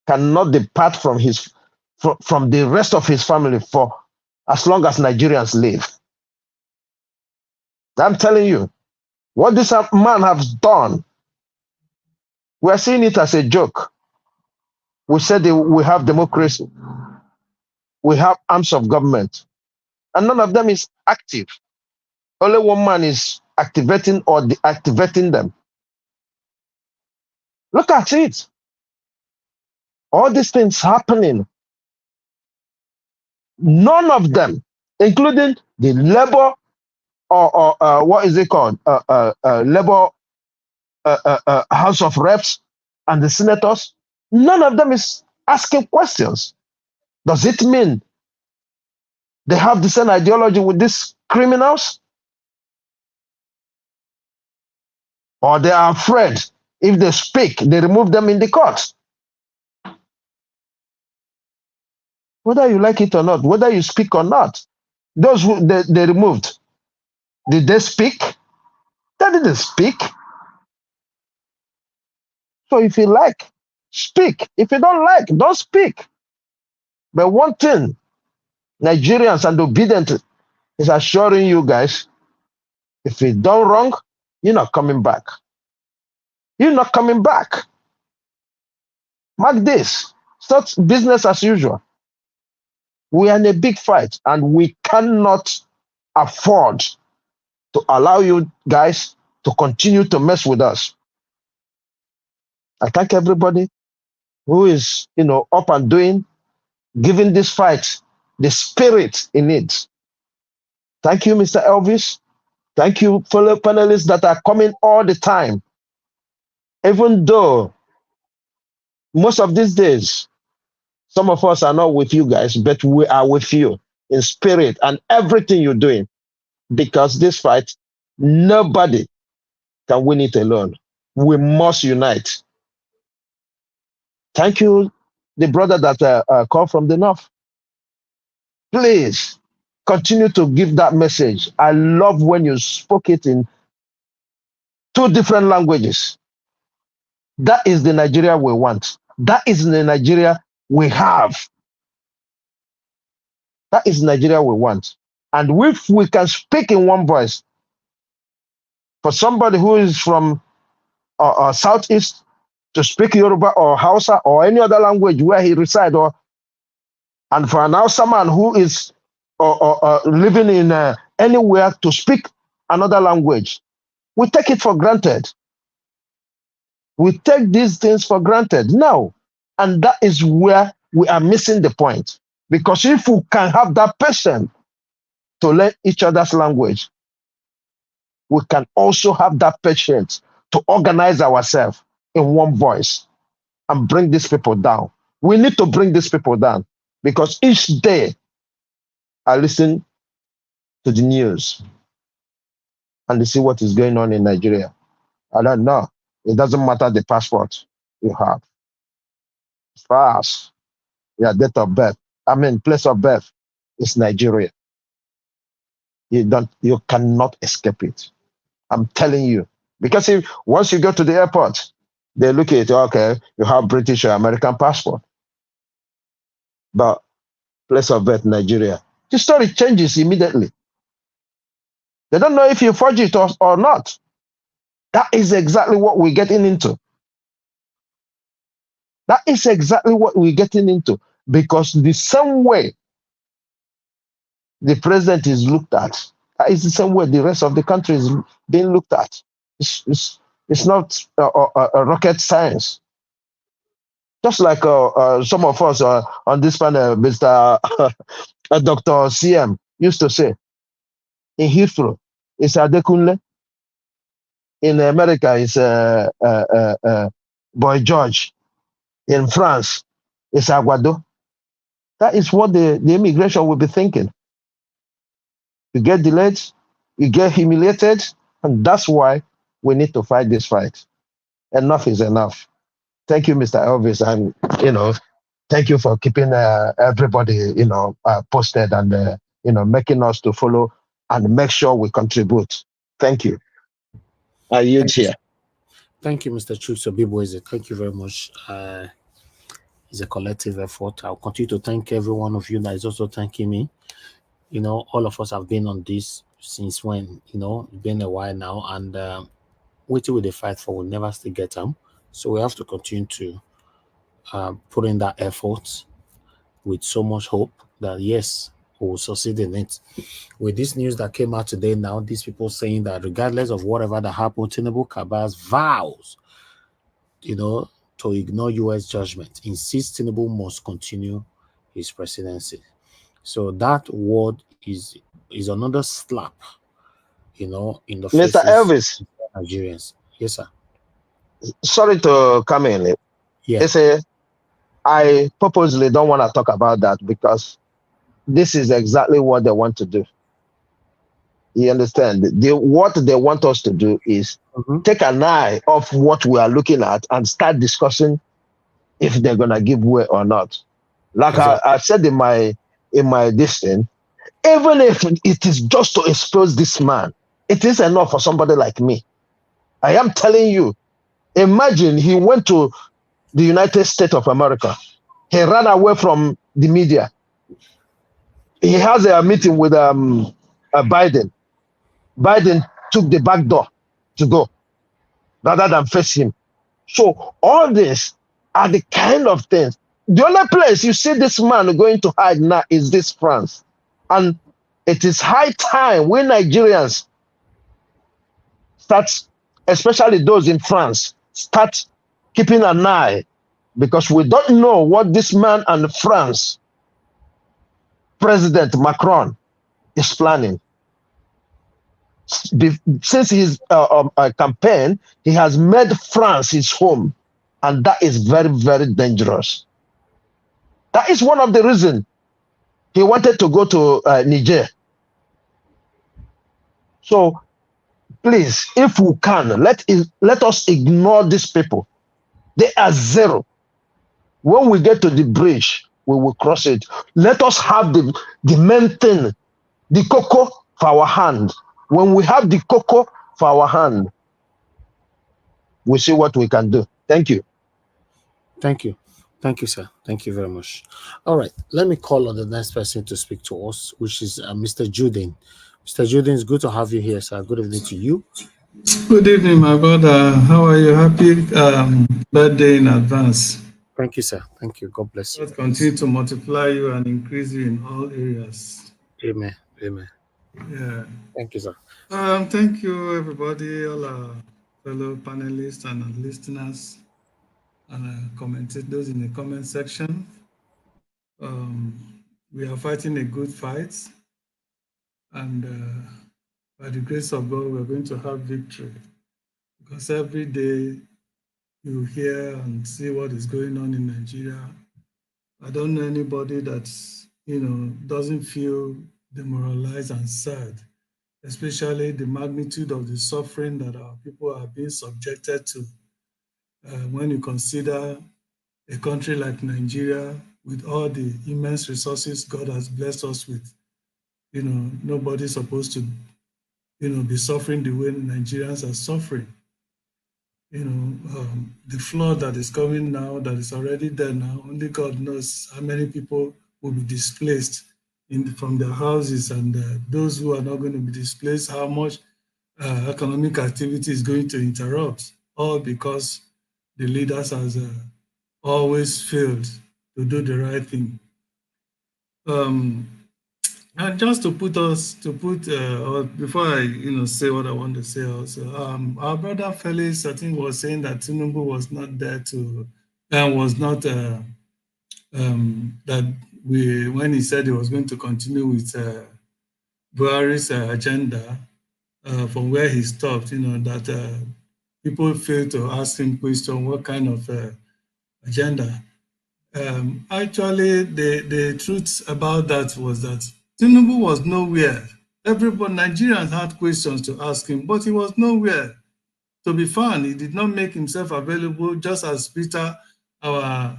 cannot depart from from the rest of his family for as long as Nigerians live. I'm telling you, what this man has done, we're seeing it as a joke. We said we have democracy, we have arms of government, and none of them is active. Only one man is activating or deactivating them. Look at it. All these things happening. None of them, including the labor or what is it called? Labor House of Reps and the senators, none of them is asking questions. Does it mean they have the same ideology with these criminals? Or they are afraid if they speak, they remove them in the court? Whether you like it or not, whether you speak or not, those who they removed, did they speak? They didn't speak. So if you like, speak. If you don't like, don't speak. But one thing, Nigerians and obedient is assuring you guys, if you done wrong, you're not coming back. You're not coming back. Mark this. It's not business as usual. We are in a big fight and we cannot afford to allow you guys to continue to mess with us. I thank everybody who is, up and doing, giving this fight the spirit in it. Thank you, Mr. Elvis. Thank you, fellow panelists that are coming all the time. Even though most of these days, some of us are not with you guys, but we are with you in spirit and everything you're doing. Because this fight, nobody can win it alone. We must unite. Thank you, the brother that called from the north. Please continue to give that message. I love when you spoke it in 2 different languages. That is the Nigeria we want. That is the Nigeria we have. That is Nigeria we want. And if we can speak in one voice, for somebody who is from Southeast to speak Yoruba or Hausa or any other language where he resides, and for an Hausa man who is living in anywhere to speak another language, we take it for granted. We take these things for granted now. And that is where we are missing the point. Because if we can have that patience to learn each other's language, we can also have that patience to organize ourselves in one voice and bring these people down. We need to bring these people down because each day I listen to the news and they see what is going on in Nigeria. I don't know. It doesn't matter the passport you have. As far as your date of birth, place of birth is Nigeria. You cannot escape it. I'm telling you. Because once you go to the airport, they look at it, okay, you have British or American passport. But place of birth, Nigeria. The story changes immediately. They don't know if you forge it or not. That is exactly what we're getting into. That is exactly what we're getting into. Because the same way the president is looked at, that is the same way the rest of the country is being looked at. It's not a rocket science. Just like some of us on this panel, Mr. Dr. CM used to say, in Heathrow, it's Adekunle. In America, it's Boy George. In France, it's Aguado. That is what the immigration will be thinking. You get delayed, you get humiliated, and that's why we need to fight this fight. Enough is enough. Thank you, Mr. Elvis, and thank you for keeping everybody posted and making us to follow and make sure we contribute. Thank you. I yield here. Thank you, Mr. Chuso Bibweze. Thank you very much. It's a collective effort. I'll continue to thank every one of you that is also thanking me. You know, all of us have been on this since when, you know, it's been a while now, and waiting with the fight for will never still get them. So we have to continue to put in that effort with so much hope that yes, we will succeed in it. With this news that came out today now, these people saying that regardless of whatever that happened, TINUBU CABAL vows, you know, to ignore U.S. judgment, insists TINUBU must continue his presidency. So that word is another slap, you know, in the Mr. Elvis, of Nigerians. Yes, sir. Sorry to come in. Yeah. I purposely don't want to talk about that because this is exactly what they want to do. You understand? What they want us to do is take an eye off what we are looking at and start discussing if they're going to give way or not. Like exactly. I said in my thing, even if it is just to expose this man, it is enough for somebody like me. I am telling you, imagine he went to the United States of America. He ran away from the media. He has a meeting with Biden. Biden took the back door to go rather than face him. So all this are the kind of things. The only place you see this man going to hide now is this France. And it is high time we Nigerians start, especially those in France, start keeping an eye, because we don't know what this man and France, President Macron, is planning. Since his campaign, he has made France his home, and that is very, very dangerous. That is one of the reasons he wanted to go to Niger. So please, if we can, let us ignore these people. They are zero. When we get to the bridge, we will cross it. Let us have the main thing, the cocoa for our hand. When we have the cocoa for our hand, we see what we can do. Thank you. Thank you. Thank you, sir. Thank you very much. All right. Let me call on the next person to speak to us, which is Mr. Juden. Mr. Juden, it's good to have you here, sir. Good evening to you. Good evening, my brother. How are you? Happy birthday in advance. Thank you, sir. Thank you. God bless you. God continue to multiply you and increase you in all areas. Amen. Amen. Yeah. Thank you, sir. Thank you, everybody, all our fellow panelists and listeners, and those in the comment section. We are fighting a good fight, and by the grace of God, we're going to have victory, because every day you hear and see what is going on in Nigeria. I don't know anybody that, doesn't feel demoralized and sad, especially the magnitude of the suffering that our people are being subjected to. When you consider a country like Nigeria, with all the immense resources God has blessed us with, nobody's supposed to, be suffering the way Nigerians are suffering. The flood that is coming now, that is already there now, only God knows how many people will be displaced from their houses, and those who are not going to be displaced, how much economic activity is going to interrupt, all because the leaders has always failed to do the right thing. And just before I say what I want to say also, our brother Felix, I think, was saying that TINUBU was not there when he said he was going to continue with Buhari's agenda, from where he stopped, that people failed to ask him question, what kind of agenda? Actually, the truth about that was that TINUBU was nowhere. Nigerians had questions to ask him, but he was nowhere to be found. He did not make himself available, just as Peter, our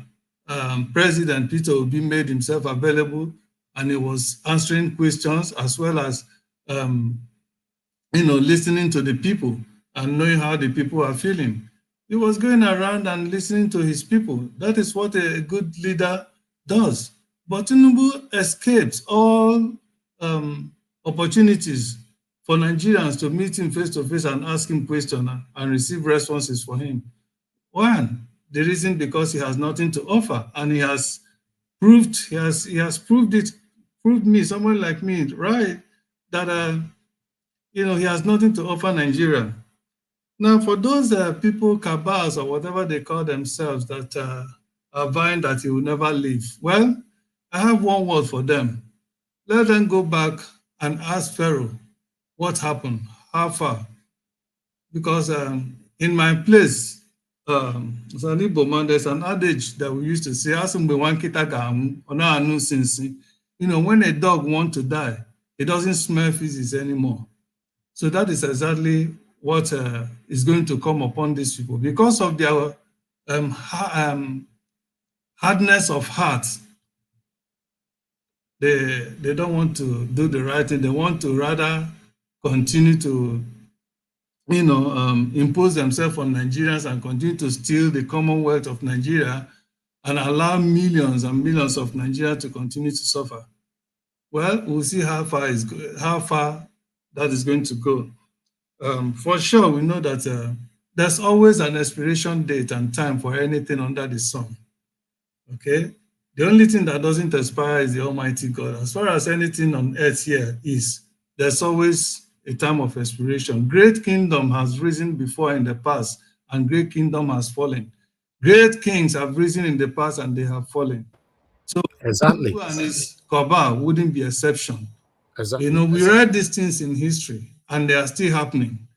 President Peter Obi, made himself available, and he was answering questions as well as listening to the people. and knowing how the people are feeling. He was going around and listening to his people. That is what a good leader does. But TINUBU escaped all opportunities for Nigerians to meet him face to face and ask him questions and receive responses for him. One, the reason because he has nothing to offer, and he has proved me, someone like me, right, that he has nothing to offer Nigeria. Now, for those people, cabals or whatever they call themselves, that are vying that he will never leave, well, I have one word for them. Let them go back and ask Pharaoh what happened, how far. Because in my place, there's an adage that we used to say, when a dog wants to die, it doesn't smell feces anymore. So that is exactly what is going to come upon these people. Because of their hardness of heart, they don't want to do the right thing. They want to rather continue to impose themselves on Nigerians and continue to steal the commonwealth of Nigeria and allow millions and millions of Nigerians to continue to suffer. Well, we'll see how far that is going to go. For sure, we know that there's always an expiration date and time for anything under the sun. Okay? The only thing that doesn't expire is the Almighty God. As far as anything on earth here is, there's always a time of expiration. Great kingdom has risen before in the past, and great kingdom has fallen. Great kings have risen in the past, and they have fallen. So exactly, and his cabal wouldn't be exception. Exactly. We read these things in history, and they are still happening.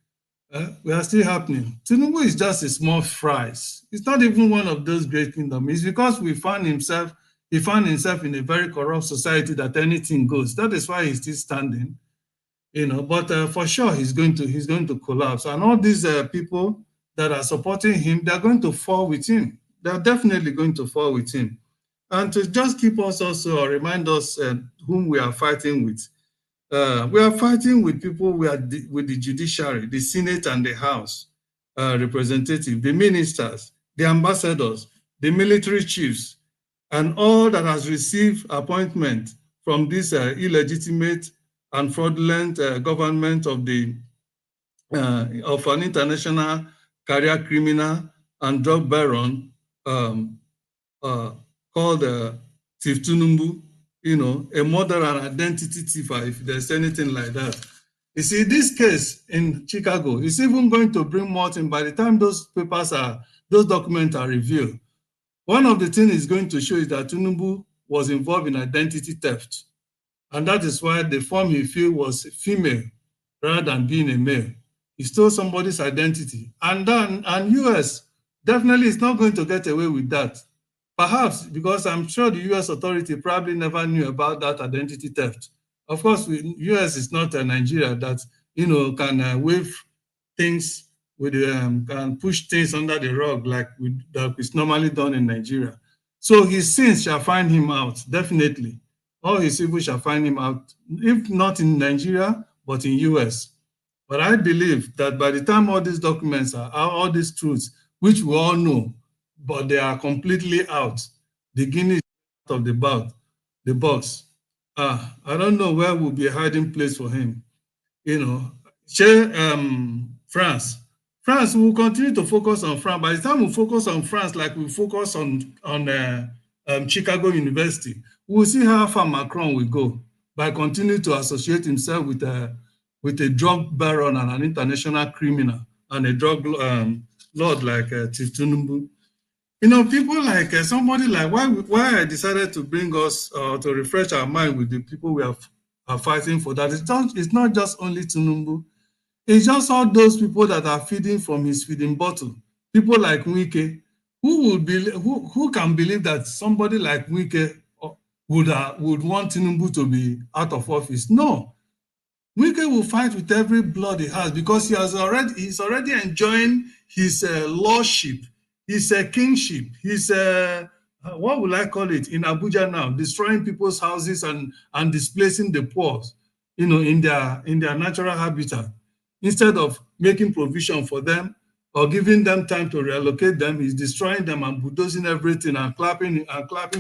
We are still happening. TINUBU is just a small fry. It's not even one of those great kingdoms. It's because he found himself in a very corrupt society that anything goes. That is why he's still standing. But for sure he's going to collapse. And all these people that are supporting him, they're going to fall with him. They're definitely going to fall with him. And to just keep us also, or remind us whom we are fighting with. We are fighting with people with the judiciary, the Senate and the House representative, the ministers, the ambassadors, the military chiefs, and all that has received appointment from this illegitimate and fraudulent government of an international career criminal and drug baron called Chief TINUBU, a murderer and identity thief, if there's anything like that. You see, this case in Chicago is even going to bring more things by the time those documents are revealed. One of the things it's going to show is that TINUBU was involved in identity theft. And that is why the form he filled was female rather than being a male. He stole somebody's identity. And US definitely is not going to get away with that. Perhaps because I'm sure the US authority probably never knew about that identity theft. Of course, US is not Nigeria that can wave things with can push things under the rug like that is normally done in Nigeria. So his sins shall find him out, definitely. All his evil shall find him out, if not in Nigeria, but in US. But I believe that by the time all these documents are out, all these truths, which we all know, but they are completely out, the guinea is out of the box. I don't know where will be a hiding place for him. France will continue to focus on France. By the time we focus on France, like we focus on Chicago University, we'll see how far Macron will go by continuing to associate himself with a drug baron and an international criminal and a drug lord like Chief TINUBU. People like somebody like why I decided to bring us to refresh our mind with the people we are fighting for. That it's not just only TINUBU. It's just all those people that are feeding from his feeding bottle. People like Wike, who can believe that somebody like Wike would want TINUBU to be out of office? No. Wike will fight with every blood he has because he's already enjoying his lordship, his kingship, his what will I call it in Abuja now, destroying people's houses and displacing the poor, in their natural habitat, instead of making provision for them or giving them time to reallocate them. He's destroying them and bulldozing everything and clapping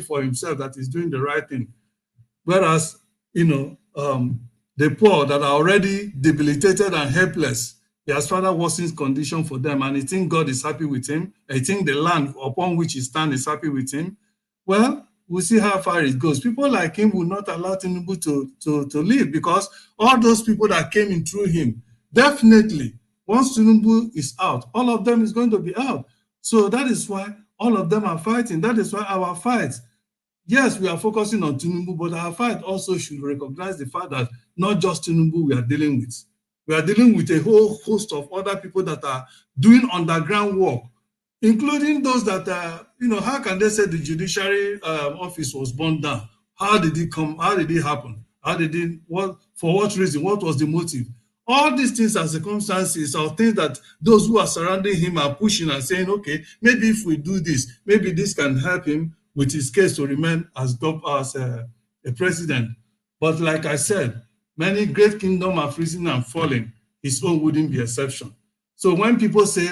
for himself that he's doing the right thing. Whereas, the poor that are already debilitated and helpless, he has further worsened condition for them, and he thinks God is happy with him. I think the land upon which he stands is happy with him. Well, we'll see how far it goes. People like him will not allow TINUBU to live, because all those people that came in through him, definitely, once TINUBU is out, all of them is going to be out. So that is why all of them are fighting. That is why our fight, yes, we are focusing on TINUBU, but our fight also should recognize the fact that not just TINUBU we are dealing with. We are dealing with a whole host of other people that are doing underground work, including those that are, how can they say the judiciary office was burned down? How did it come? How did it happen? For what reason? What was the motive? All these things are circumstances or things that those who are surrounding him are pushing and saying, okay, maybe if we do this, maybe this can help him with his case to remain as a president. But like I said, many great kingdoms have risen and fallen. His own wouldn't be exception. So when people say,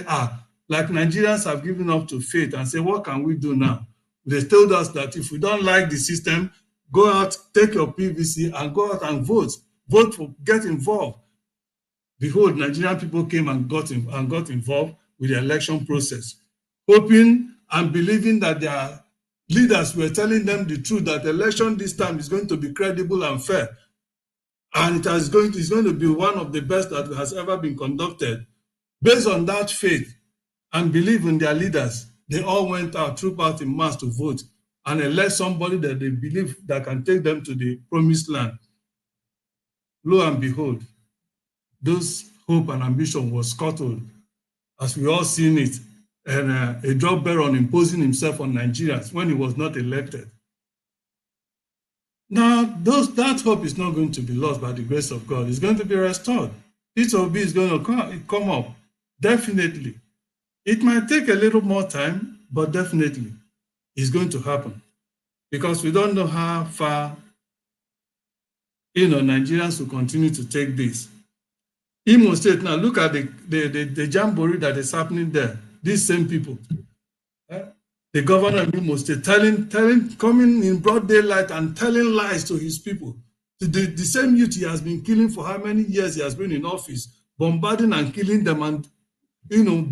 like Nigerians have given up to faith and say, what can we do now? They told us that if we don't like the system, go out, take your PVC and go out and vote. Vote for, get involved. Behold, Nigerian people came and got involved with the election process, hoping and believing that their leaders were telling them the truth, that the election this time is going to be credible and fair. And it's going to be one of the best that has ever been conducted. Based on that faith and belief in their leaders, they all went out, trooped out in mass to vote and elect somebody that they believe that can take them to the promised land. Lo and behold, those hope and ambition was scuttled, as we all seen it, and a drug baron imposing himself on Nigerians when he was not elected. Now, that hope is not going to be lost by the grace of God. It's going to be restored. P2B is going to come up, definitely. It might take a little more time, but definitely it's going to happen, because we don't know how far Nigerians will continue to take this. Imo State, now look at the jamboree that is happening there. These same people. The governor of Imo State coming in broad daylight and telling lies to his people. The same youth he has been killing for how many years he has been in office, bombarding and killing them and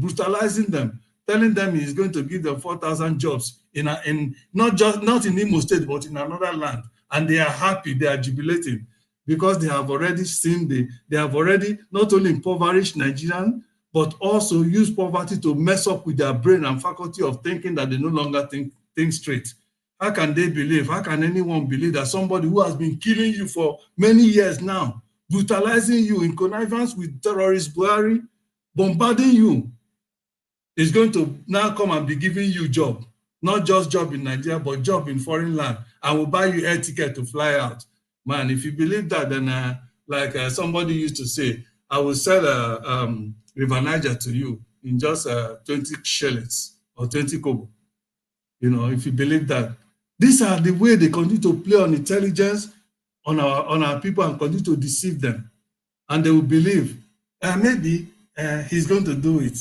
brutalizing them, telling them he's going to give them 4,000 jobs not in Imo State, but in another land. And they are happy, they are jubilating, because they have already seen they have already not only impoverished Nigerians, but also used poverty to mess up with their brain and faculty of thinking that they no longer think straight. How can they believe? How can anyone believe that somebody who has been killing you for many years now, brutalizing you in connivance with terrorist Buhari, bombarding you, is going to now come and be giving you job? Not just job in Nigeria, but job in foreign land, and will buy you air ticket to fly out. Man, if you believe that, then like somebody used to say, I will sell River Niger to you in just 20 shillings or 20 kobo. If you believe that. These are the way they continue to play on intelligence on our people and continue to deceive them. And they will believe, maybe he's going to do it.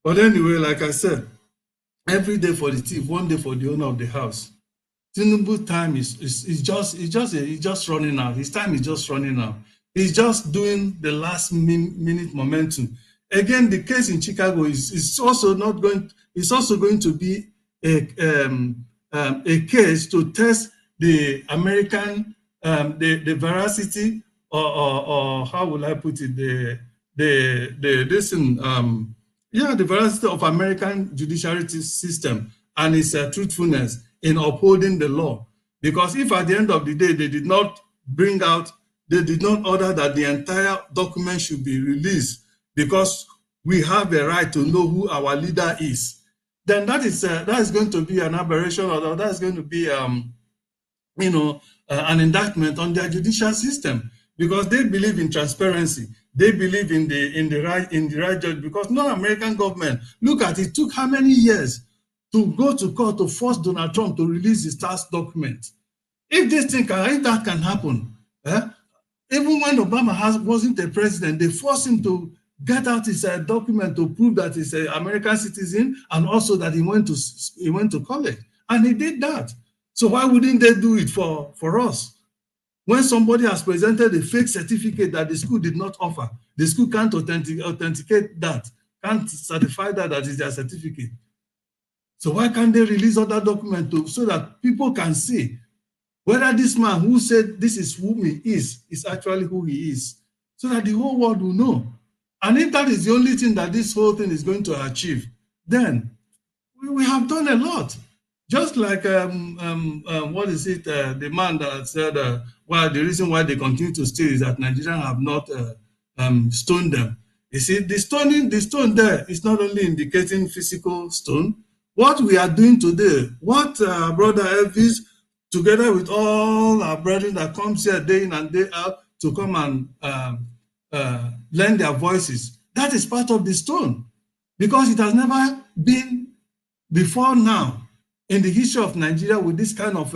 But anyway, like I said, every day for the thief, one day for the owner of the house. TINUBU time is just running out. His time is just running out. He's just doing the last minute momentum. Again, the case in Chicago is also going to be a case to test the American the veracity or how will I put it, the veracity of American judiciary system and its truthfulness in upholding the law. Because if at the end of the day they did not order that the entire document should be released because we have a right to know who our leader is, then that is going to be an aberration, or that is going to be an indictment on their judicial system, because they believe in transparency. They believe in the right judge, because non-American government, look at it, took how many years to go to court to force Donald Trump to release his tax document. If that can happen, even when Obama wasn't a president, they forced him to get out his document to prove that he's an American citizen and also that he went to college. And he did that. So why wouldn't they do it for us? When somebody has presented a fake certificate that the school did not offer, the school can't authenticate that, can't certify that is their certificate. So why can't they release other documents so that people can see whether this man who said this is who he is actually who he is, so that the whole world will know. And if that is the only thing that this whole thing is going to achieve, then we have done a lot. Just like what is it? The man that said, well, the reason why they continue to steal is that Nigerians have not stoned them. You see, the stone there is not only indicating physical stone. What we are doing today, what Brother Elvis, together with all our brethren that comes here day in and day out to come and lend their voices, that is part of the stone, because it has never been before now in the history of Nigeria with this kind of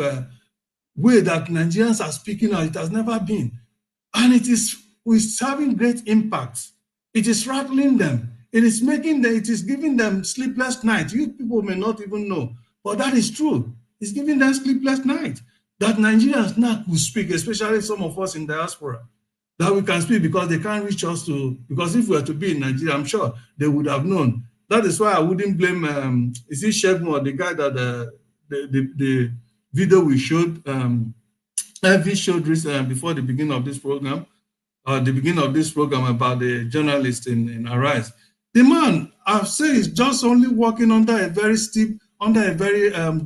way that Nigerians are speaking out. It has never been. And it is having great impact. It is rattling them. It is giving them sleepless nights. You people may not even know, but that is true. It's giving them sleepless nights. That Nigerians now could speak, especially some of us in diaspora, that we can speak because they can't reach us because if we were to be in Nigeria, I'm sure they would have known. That is why I wouldn't blame, is it Shegun or the guy that the video we showed, Elvis showed before the beginning of this program, about the journalist in Arise. The man, I've said, is just only working under a very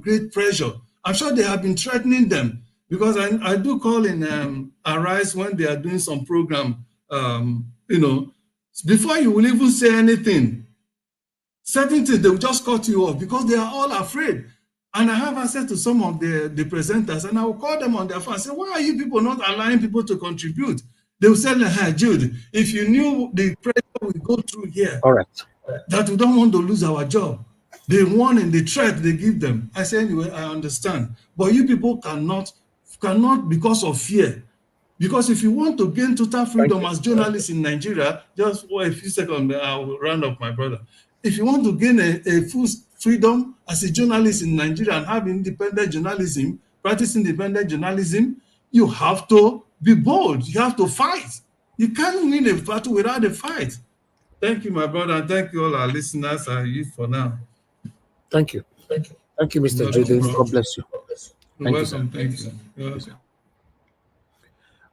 great pressure. I'm sure they have been threatening them, because I do call in Arise when they are doing some program, before you will even say anything, certain things, they will just cut you off because they are all afraid. And I have access to some of the presenters, and I will call them on their phone and say, why are you people not allowing people to contribute? They will say, hey, Jude, if you knew the pressure we go through here, all right, that we don't want to lose our job, the warning, the threat they give them. I say, anyway, I understand. But you people cannot because of fear. Because if you want to gain total freedom as journalists in Nigeria, just wait a few seconds, I'll round up, my brother. If you want to gain a full freedom as a journalist in Nigeria and have independent journalism, practice independent journalism, you have to be bold. You have to fight. You can't win a battle without a fight. Thank you, my brother, and thank you all our listeners and you for now. Thank you. Thank you, Mr. Jude. God bless you. You're welcome. Thank you. You're welcome.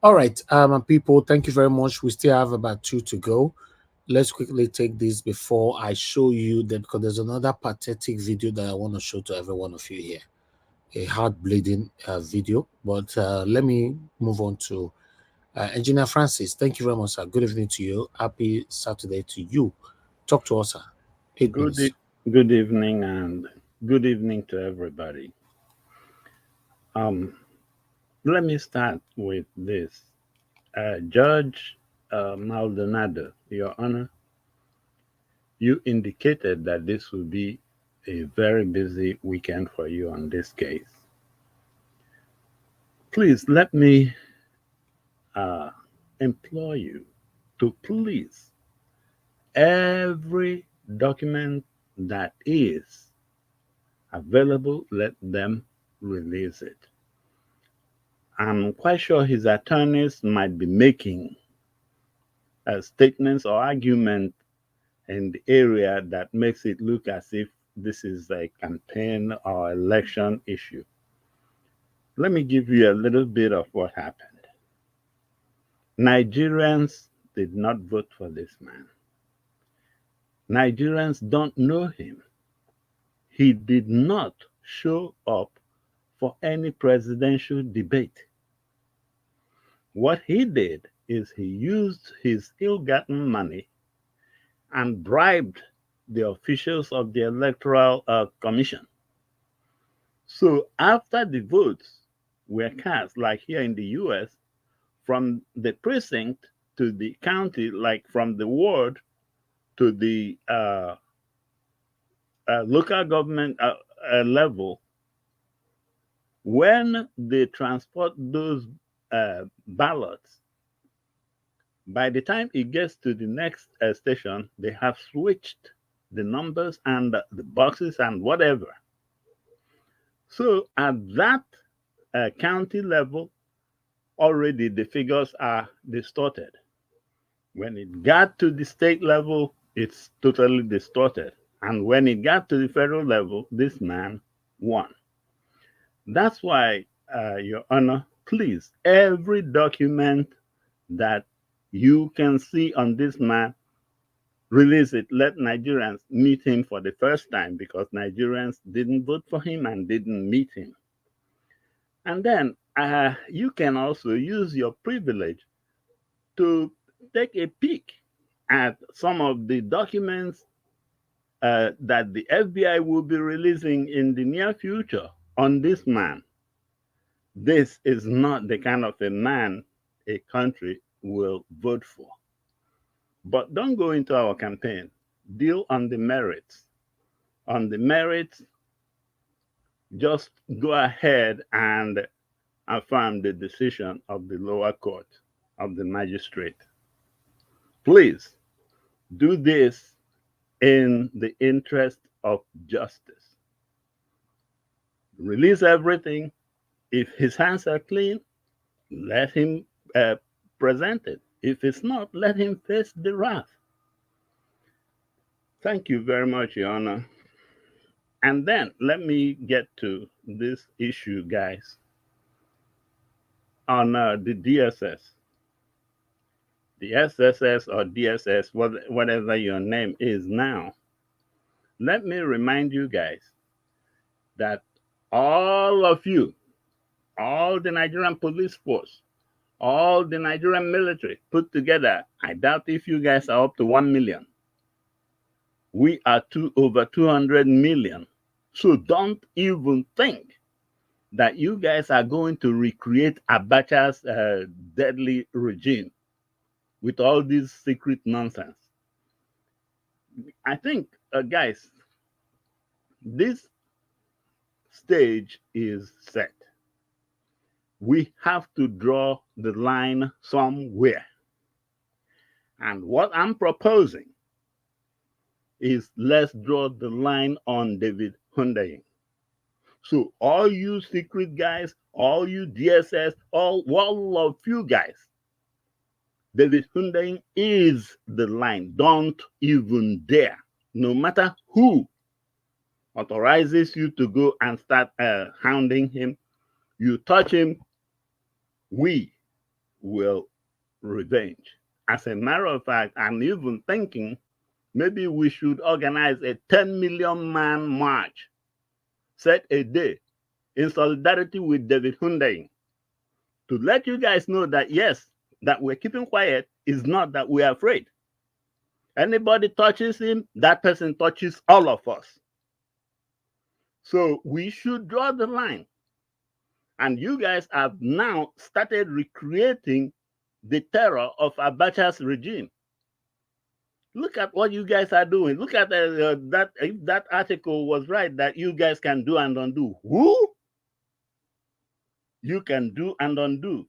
All right, people, thank you very much. We still have about 2 to go. Let's quickly take this before I show you that, because there's another pathetic video that I want to show to every one of you here. A heart-bleeding video. But let me move on to Engineer Francis. Thank you very much, sir. Good evening to you. Happy Saturday to you. Talk to us, sir. Good evening, and good evening to everybody. Let me start with this. Judge Maldonado, Your Honor, you indicated that this will be a very busy weekend for you on this case. Please let me implore you to please, every document that is available, let them release it. I'm quite sure his attorneys might be making statements or arguments in the area that makes it look as if this is a campaign or election issue. Let me give you a little bit of what happened. Nigerians did not vote for this man. Nigerians don't know him. He did not show up for any presidential debate. What he did is he used his ill-gotten money and bribed the officials of the Electoral Commission. So after the votes were cast, like here in the US, from the precinct to the county, like from the ward to the local government level, when they transport those ballots, By the time it gets to the next station, they have switched the numbers and the boxes and whatever. So at that county level, already the figures are distorted. When it got to the state level, it's totally distorted. And when it got to the federal level, this man won. That's why, Your Honor, please, every document that you can see on this man, release it. Let Nigerians meet him for the first time, because Nigerians didn't vote for him and didn't meet him. And then you can also use your privilege to take a peek at some of the documents that the FBI will be releasing in the near future on this man. This is not the kind of a man a country will vote for. But don't go into our campaign. Deal on the merits. On the merits, just go ahead and affirm the decision of the lower court, of the magistrate. Please do this in the interest of justice. Release everything. If his hands are clean, let him present it. If it's not, let him face the wrath. Thank you very much, Your Honor. And then let me get to this issue, guys, on the DSS. The SSS or DSS, whatever your name is now. Let me remind you guys that all of you, all the Nigerian police force, all the Nigerian military put together, I doubt if you guys are up to 1 million. We are over 200 million. So don't even think that you guys are going to recreate Abacha's deadly regime with all this secret nonsense. I think, guys, this stage is set. We have to draw the line somewhere. And what I'm proposing is, let's draw the line on David Hundeyin. So all you secret guys, all you DSS, all of you guys, David Hundeyin is the line. Don't even dare. No matter who authorizes you to go and start hounding him, you touch him, we will revenge. As a matter of fact, I'm even thinking maybe we should organize a 10 million man march, set a day, in solidarity with David Hundeyin, to let you guys know that, yes, that we're keeping quiet is not that we're afraid. Anybody touches him, that person touches all of us. So we should draw the line. And you guys have now started recreating the terror of Abacha's regime. Look at what you guys are doing. Look at that. If that article was right, that you guys can do and undo. Who? You can do and undo.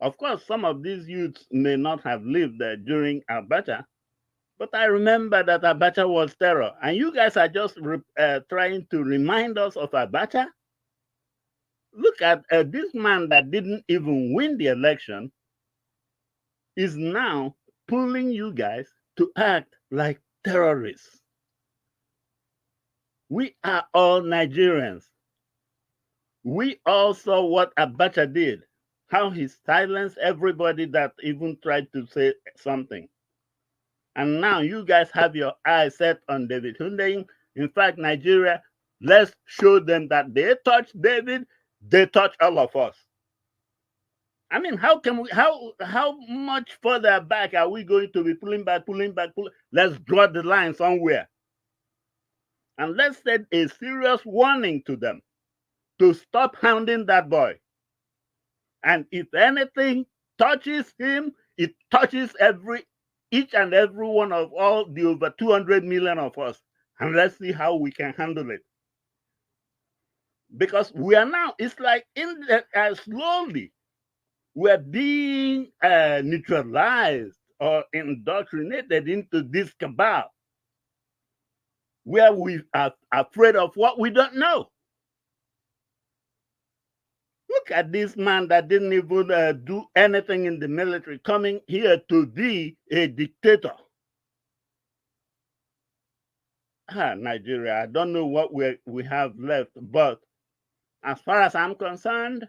Of course, some of these youths may not have lived during Abacha, but I remember that Abacha was terror. And you guys are just trying to remind us of Abacha. Look at this man that didn't even win the election is now pulling you guys to act like terrorists. We are all Nigerians. We all saw what Abacha did, how he silenced everybody that even tried to say something. And now you guys have your eyes set on David Hundeyin. In fact, Nigeria, let's show them that they touch David, they touch all of us. I mean, how much further back are we going to be pulling back? Let's draw the line somewhere. And let's set a serious warning to them to stop hounding that boy. And if anything touches him, it touches each and every one of all the over 200 million of us. And let's see how we can handle it. Because we are now, it's like slowly, were being neutralized or indoctrinated into this cabal, where we are afraid of what we don't know. Look at this man that didn't even do anything in the military, coming here to be a dictator. Nigeria, I don't know what we have left, but as far as I'm concerned,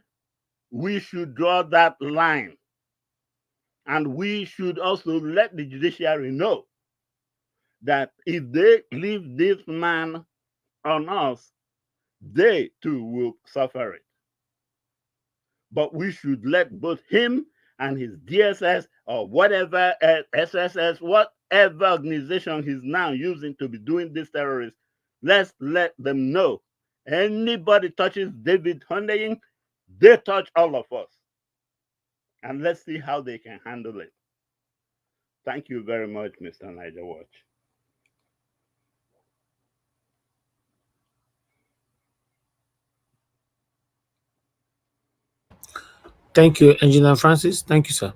we should draw that line. And we should also let the judiciary know that if they leave this man on us, they too will suffer it. But we should let both him and his DSS or whatever, SSS, whatever organization he's now using to be doing this terrorist, let's let them know. Anybody touches David Hundeyin, they touch all of us. And let's see how they can handle it. Thank you very much, Mr. Niger Watch. Thank you, Engineer Francis. Thank you, sir.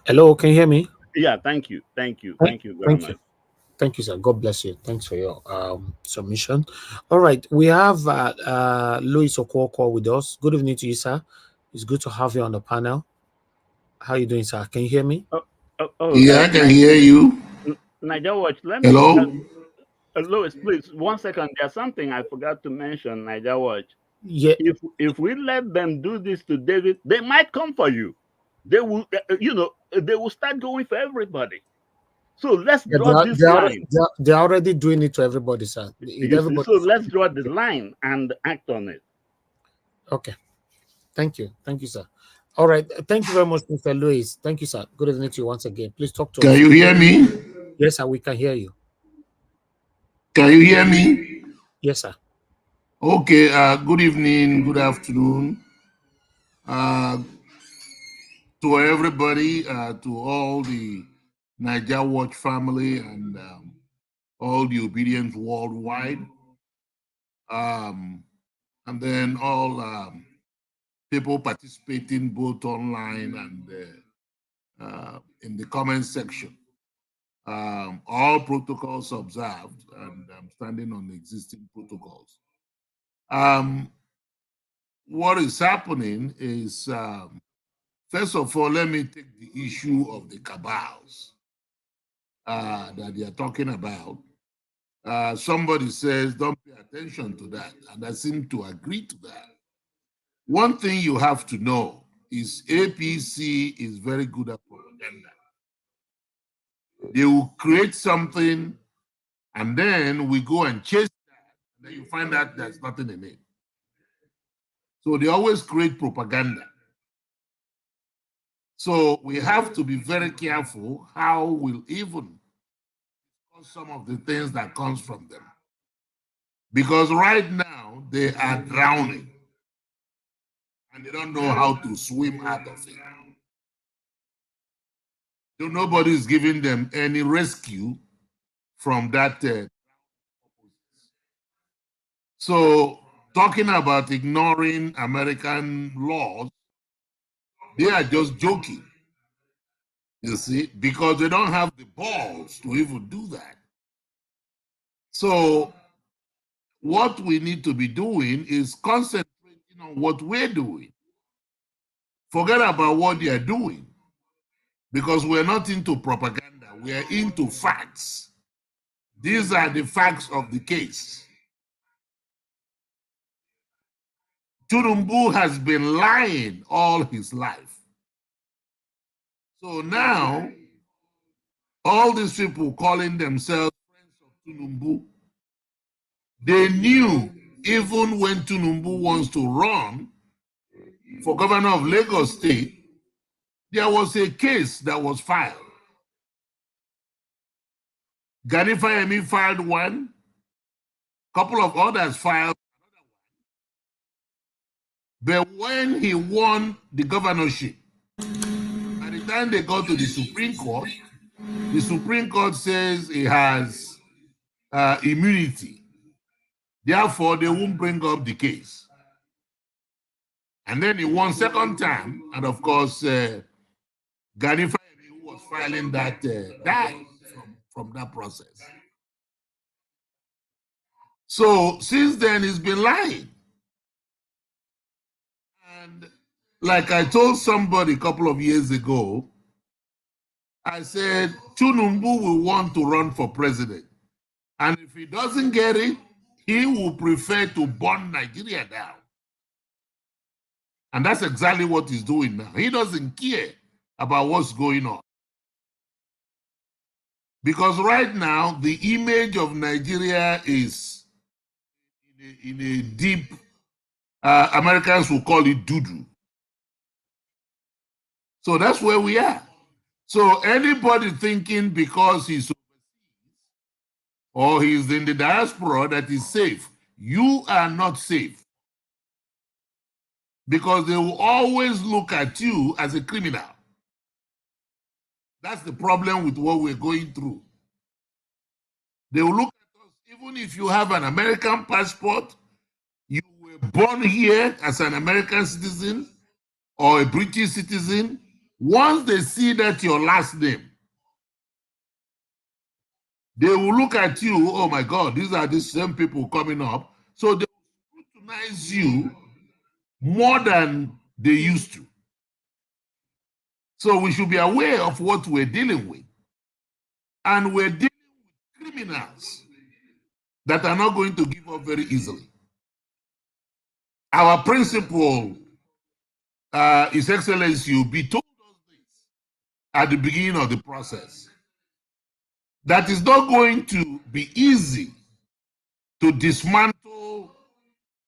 Hello, can you hear me? Yeah, thank you. Thank you. Thank you very much. Thank you, sir. God bless you. Thanks for your submission. All right, we have Louis Okwoko with us. Good evening to you, sir. It's good to have you on the panel. How are you doing, sir? Can you hear me? Yeah, I can hear you. Niger Watch, let me... Hello? Louis, please, 1 second. There's something I forgot to mention, Niger Watch. Yeah. If we let them do this to David, they might come for you. They will, they will start going for everybody. So let's draw this line. They're already doing it to everybody, sir. So let's draw the line and act on it. Okay. Thank you. Thank you, sir. All right. Thank you very much, Mr. Louis. Thank you, sir. Good evening to you once again. Please talk to us. Can you hear me? Yes, sir. We can hear you. Can you hear me? Yes, sir. Okay. Good evening. Good afternoon. To everybody, to all the Niger Watch family and all the obedience worldwide, and then all people participating both online and in the comment section. All protocols observed, and I'm standing on the existing protocols. What is happening is, first of all, let me take the issue of the cabals that they are talking about. Somebody says, don't pay attention to that, and I seem to agree to that. One thing you have to know is APC is very good at propaganda. They will create something, and then we go and chase that, and then you find out there's nothing in it. So they always create propaganda. So we have to be very careful how we'll even discuss some of the things that comes from them. Because right now they are drowning and they don't know how to swim out of it. So nobody is giving them any rescue from that. So talking about ignoring American laws, they are just joking, you see, because they don't have the balls to even do that. So what we need to be doing is concentrating on what we're doing. Forget about what they are doing, because we're not into propaganda, we're into facts. These are the facts of the case. TINUBU has been lying all his life. So now, all these people calling themselves friends of TINUBU, they knew even when TINUBU wants to run for governor of Lagos State, there was a case that was filed. Gani Fayemi filed one, a couple of others filed another one. But when he won the governorship, by the time they got to the Supreme Court says he has immunity. Therefore, they won't bring up the case. And then he won second time. And of course, Gani Fahimi, who was filing that, died from that process. So since then, he's been lying. And like I told somebody a couple of years ago, I said, TINUBU will want to run for president. And if he doesn't get it, he will prefer to burn Nigeria down. And that's exactly what he's doing now. He doesn't care about what's going on. Because right now, the image of Nigeria is in a deep, Americans will call it doo-doo. So that's where we are. So anybody thinking because he's or he's in the diaspora that is safe, you are not safe. Because they will always look at you as a criminal. That's the problem with what we're going through. They will look at us, even if you have an American passport, you were born here as an American citizen or a British citizen. Once they see that your last name, they will look at you, oh my God, these are the same people coming up. So they will scrutinize you more than they used to. So we should be aware of what we're dealing with. And we're dealing with criminals that are not going to give up very easily. Our principal, His Excellency, will be told us this at the beginning of the process. That is not going to be easy to dismantle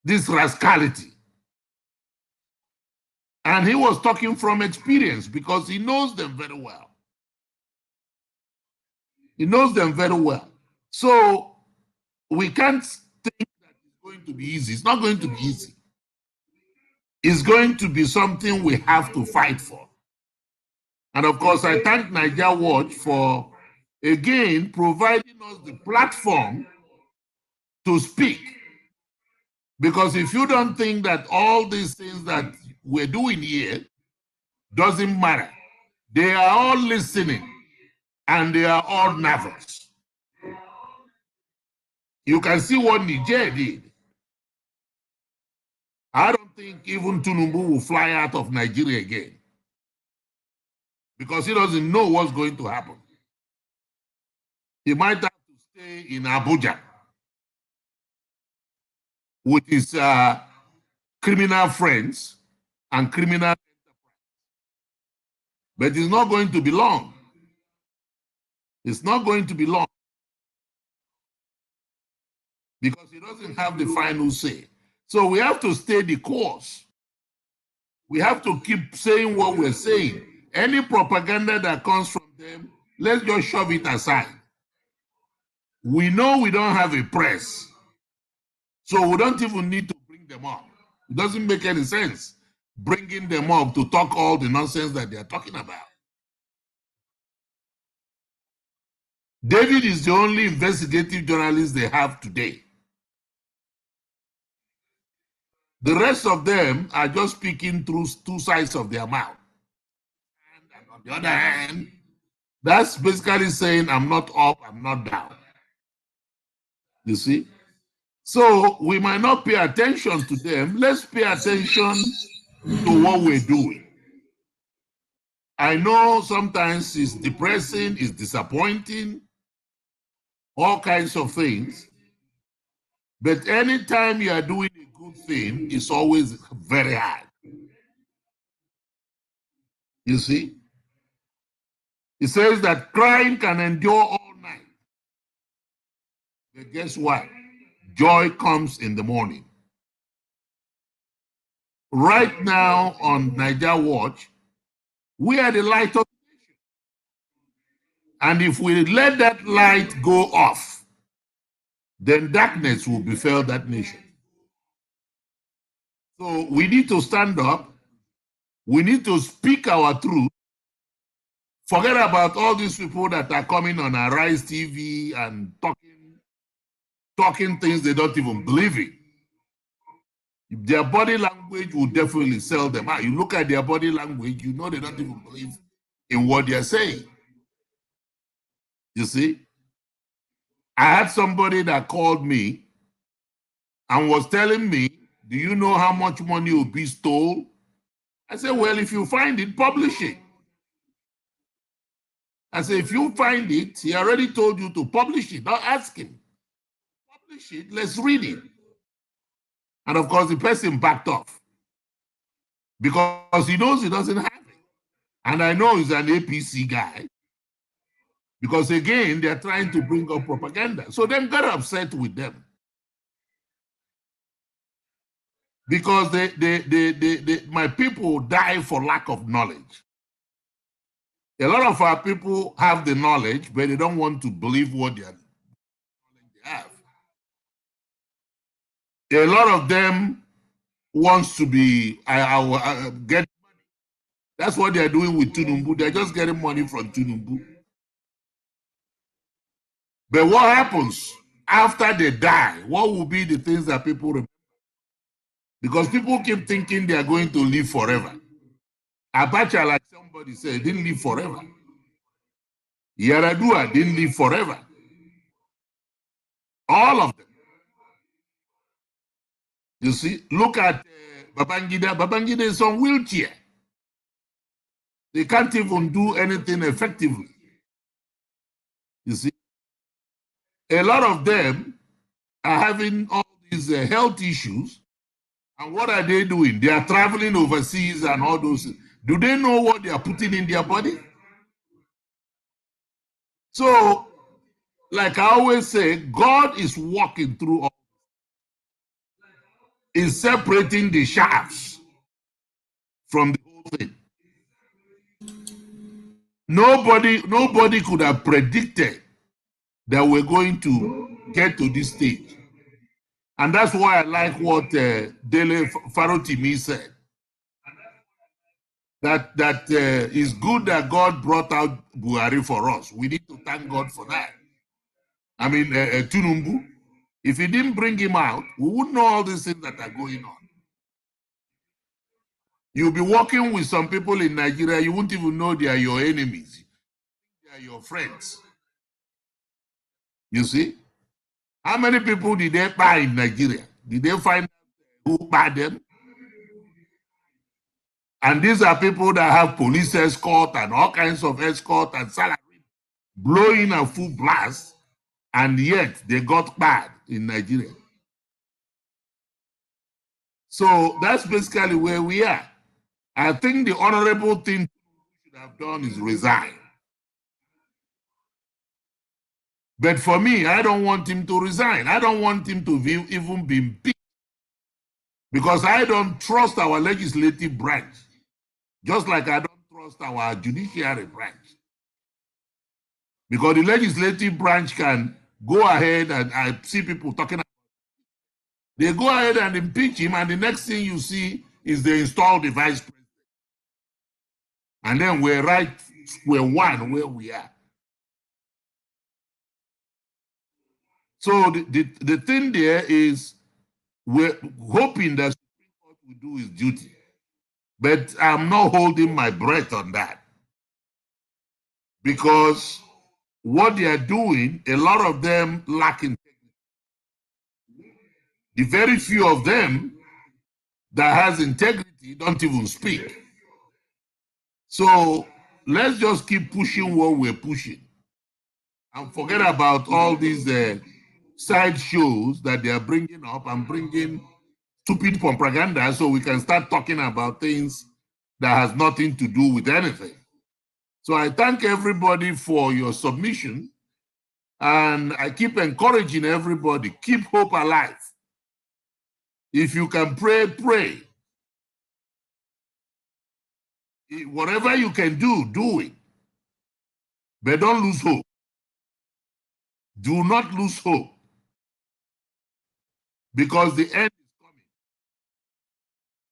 this rascality. And he was talking from experience because he knows them very well. He knows them very well. So we can't think that it's going to be easy. It's not going to be easy. It's going to be something we have to fight for. And of course, I thank Niger Watch for, again, providing us the platform to speak. Because if you don't think that all these things that we're doing here doesn't matter, they are all listening and they are all nervous. You can see what Niger did. I don't think even TINUBU will fly out of Nigeria again because he doesn't know what's going to happen. He might have to stay in Abuja with his criminal friends and criminal enterprise. But it's not going to be long. It's not going to be long because he doesn't have the final say. So we have to stay the course. We have to keep saying what we're saying. Any propaganda that comes from them, let's just shove it aside. We know we don't have a press, so we don't even need to bring them up. It doesn't make any sense bringing them up to talk all the nonsense that they're talking about. David is the only investigative journalist they have today. The rest of them are just speaking through two sides of their mouth. And on the other hand, that's basically saying, I'm not up, I'm not down. You see? So we might not pay attention to them. Let's pay attention to what we're doing. I know sometimes it's depressing, it's disappointing, all kinds of things. But anytime you are doing a good thing, it's always very hard. You see? It says that crime can endure all night. But guess what? Joy comes in the morning. Right now on Niger Watch, we are the light of the nation. And if we let that light go off, then darkness will befall that nation. So we need to stand up. We need to speak our truth. Forget about all these people that are coming on Arise TV and talking things they don't even believe in. Their body language will definitely sell them out. You look at their body language, you know they don't even believe in what they're saying. You see? I had somebody that called me and was telling me, do you know how much money Obi stole? I said, well, if you find it, publish it. I said, if you find it, he already told you to publish it. Don't ask him. Publish it, let's read it. And of course, the person backed off because he knows he doesn't have it. And I know he's an APC guy because, again, they're trying to bring up propaganda. So then got upset with them because my people die for lack of knowledge. A lot of our people have the knowledge, but they don't want to believe what they have. A lot of them wants to be get money. That's what they're doing with TINUBU. They're just getting money from TINUBU. But what happens after they die? What will be the things that people remember? Because people keep thinking they are going to live forever. Abacha, like somebody said, didn't live forever. Yaradua didn't live forever. All of them. You see, look at Babangida. Babangida is on wheelchair. They can't even do anything effectively. You see, a lot of them are having all these health issues. And what are they doing? They are traveling overseas and all those. Do they know what they are putting in their body? So, like I always say, God is walking through all. Is separating the shafts from the whole thing. Nobody could have predicted that we're going to get to this stage. And that's why I like what Dele Farotimi said. That is good that God brought out Buhari for us. We need to thank God for that. I mean, TINUBU, if he didn't bring him out, we wouldn't know all these things that are going on. You'll be working with some people in Nigeria, you won't even know they are your enemies. They are your friends. You see? How many people did they buy in Nigeria? Did they find who bought them? And these are people that have police escort and all kinds of escort and salary, blowing a full blast, and yet they got bad in Nigeria. So that's basically where we are. I think the honorable thing we should have done is resign. But for me, I don't want him to resign. I don't want him to even be impeached because I don't trust our legislative branch, just like I don't trust our judiciary branch. Because the legislative branch can go ahead, and I see people talking about it. They go ahead and impeach him, and the next thing you see is they install the vice president. And then we're right square one where we are. So the thing there is we're hoping that Supreme Court will do its duty. But I'm not holding my breath on that. Because what they are doing, a lot of them lack integrity. The very few of them that has integrity don't even speak. So let's just keep pushing what we're pushing and forget about all these side shows that they are bringing up and bringing stupid propaganda so we can start talking about things that has nothing to do with anything. So I thank everybody for your submission, and I keep encouraging everybody, keep hope alive. If you can pray, pray. Whatever you can do it. But don't lose hope. Do not lose hope. Because the end is coming.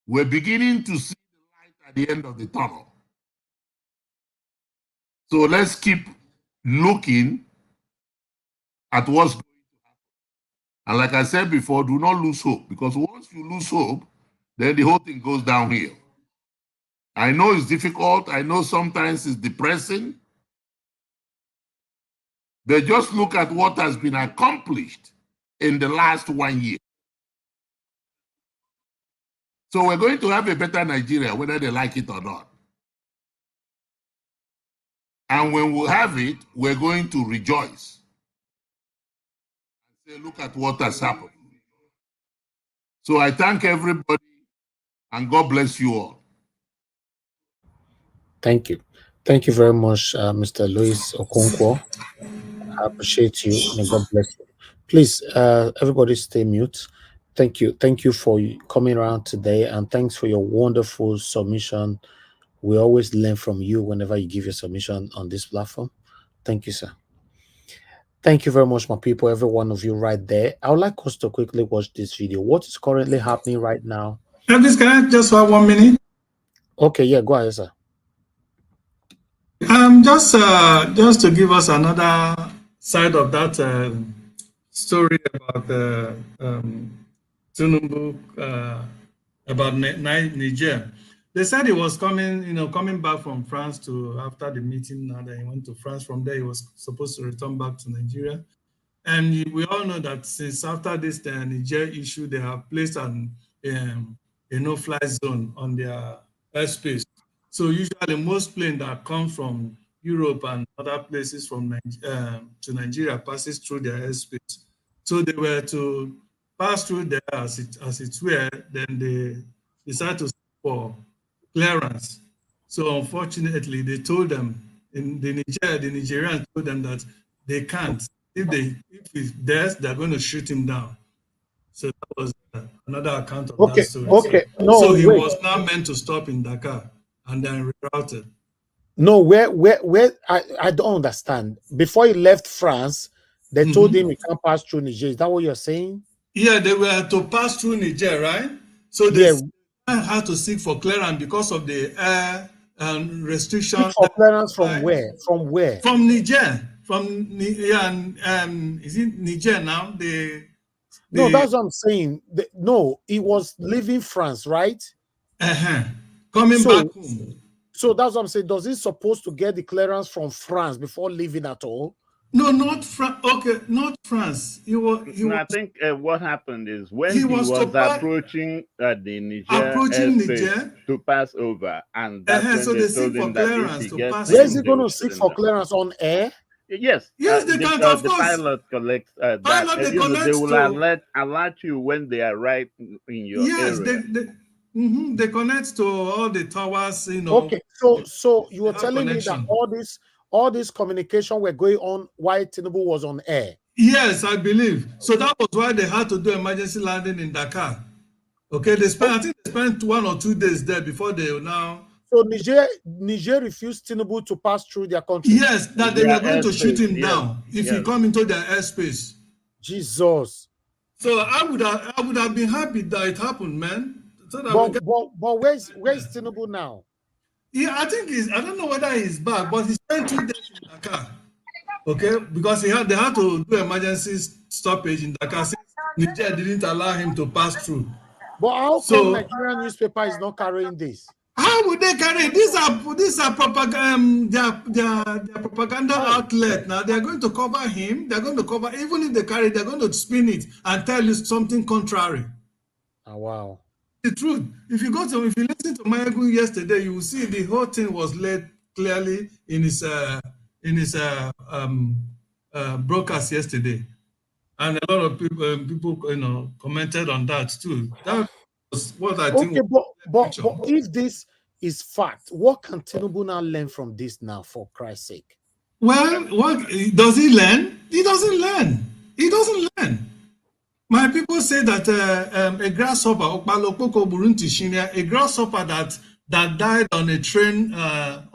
We're beginning to see the light at the end of the tunnel. So let's keep looking at what's going And like I said before, do not lose hope, because once you lose hope, then the whole thing goes downhill. I know it's difficult. I know sometimes it's depressing. But just look at what has been accomplished in the last 1 year. So we're going to have a better Nigeria, whether they like it or not. And when we have it, we're going to rejoice. And say, look at what has happened. So I thank everybody, and God bless you all. Thank you. Thank you very much, Mr. Louis Okonkwo. I appreciate you. May God bless you. Please, everybody stay mute. Thank you. Thank you for coming around today, and thanks for your wonderful submission. We always learn from you whenever you give your submission on this platform. Thank you, sir. Thank you very much, my people, every one of you right there. I would like us to quickly watch this video. What is currently happening right now? Elvis, can I just have 1 minute? Okay, yeah, go ahead, sir. Just to give us another side of that story about TINUBU, about Niger. They said he was coming back from France after the meeting. Now that he went to France, from there he was supposed to return back to Nigeria. And we all know that since after this the Niger issue, they have placed a no-fly zone on their airspace. So usually most planes that come from Europe and other places from to Nigeria passes through their airspace. So they were to pass through there as it were, then they decided to seek for clearance. So unfortunately, they told them, the Nigerians told them that they can't. If it's theirs, they're going to shoot him down. So that was another account of that story. Okay, no, so he wait. was now meant to stop in Dakar and then rerouted. No, where I don't understand. Before he left France, they told him he can't pass through Niger. Is that what you're saying? Yeah, they were to pass through Niger, right? So they had to seek for clearance because of the air restrictions. Seek for clearance from where? From where? From Niger. Is it Niger now? No, that's what I'm saying. No, he was leaving France, right? Coming back home. So that's what I'm saying. Does he supposed to get the clearance from France before leaving at all? No, not France. Okay, not France. I think what happened is when he was approaching the Niger to pass over, and that's when they told him that if he gets where is he going to seek for clearance on air? Yes, they can't. Of the course, pilot collects that. They will alert you when they arrive in your area. They connect to all the towers. Okay, so you were telling me that all this communication were going on while TINUBU was on air. Yes, I believe. So that was why they had to do emergency landing in Dakar. Okay, I think they spent 1 or 2 days there before they now. So Niger refused TINUBU to pass through their country. Yes, that they were going to shoot him down if he come into their airspace. Jesus. So I would have been happy that it happened, man. So but where's TINUBU now? Yeah, I think I don't know whether he's back, but he spent 2 days in Dakar. Okay, because they had to do emergency stoppage in Dakar since Niger didn't allow him to pass through. But how come Nigerian newspaper is not carrying this? How would they carry it? These are propaganda. Their propaganda outlet. Now they are going to cover him. They're going to cover, even if they carry it, they're going to spin it and tell you something contrary. Oh, wow. The truth. If you listen to Mayagu yesterday, you will see the whole thing was laid clearly in his broadcast yesterday, and a lot of people commented on that too. That was what I think. Okay, but if this is fact, what can TINUBU now learn from this now, for Christ's sake? Well, what does he learn? He doesn't learn. He doesn't learn. My people say that a grasshopper, a grasshopper that died on a train, a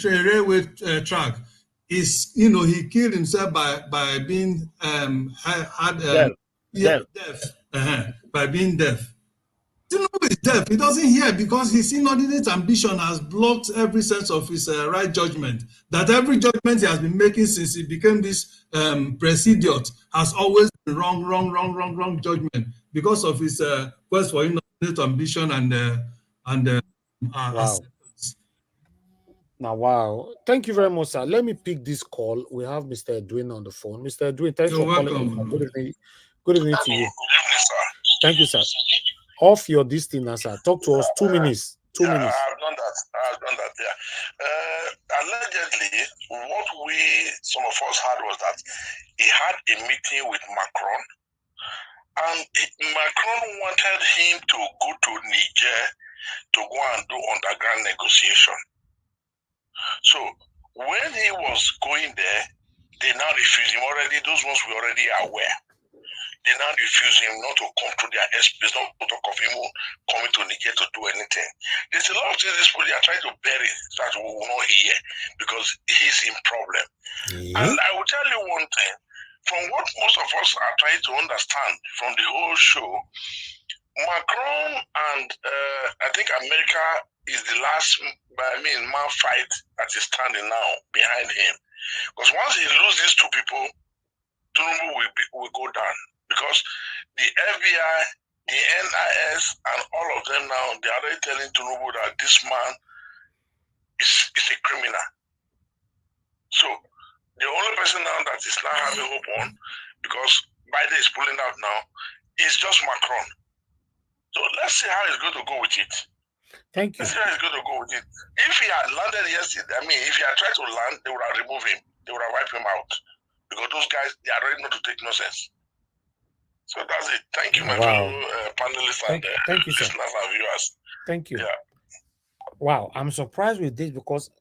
railway track, is he killed himself by being deaf. By being deaf. TINUBU is deaf. He doesn't hear because his inordinate ambition has blocked every sense of his right judgment. That every judgment he has been making since he became this presidiot has always wrong judgment because of his quest for inordinate ambition and wow. Now, wow. Thank you very much, sir. Let me pick this call. We have Mr. Edwin on the phone. Mr. Edwin, thanks You're for calling. welcome. Good evening. Good evening to you. Thank you, sir. Off your distance, sir. Talk to us. 2 minutes. 2 minutes. I've done that, yeah. Allegedly, what some of us had was that he had a meeting with Macron, and Macron wanted him to go to Niger to go and do underground negotiation. So when he was going there, they now refused him already. Those ones were already aware. They now refuse him not to come to their airspace, not to talk of him coming to Niger to do anything. There's a lot of things these people are trying to bury that we will not hear because he's in problem. And I will tell you one thing, from what most of us are trying to understand from the whole show, Macron and I think America is the last man fight that is standing now behind him. Because once he loses these two people, TINUBU will go down. Because the FBI, the NIS, and all of them now, they are already telling TINUBU that this man is a criminal. So the only person now that is not having hope on, because Biden is pulling out now, is just Macron. So let's see how he's going to go with it. Thank you. Let's see how he's going to go with it. If he had landed yesterday, if he had tried to land, they would have removed him. They would have wiped him out. Because those guys, they are ready not to take nonsense. So that's it. Thank you, my fellow panelists and thank you, sir. listeners and viewers. Thank you. Yeah. Wow, I'm surprised with this because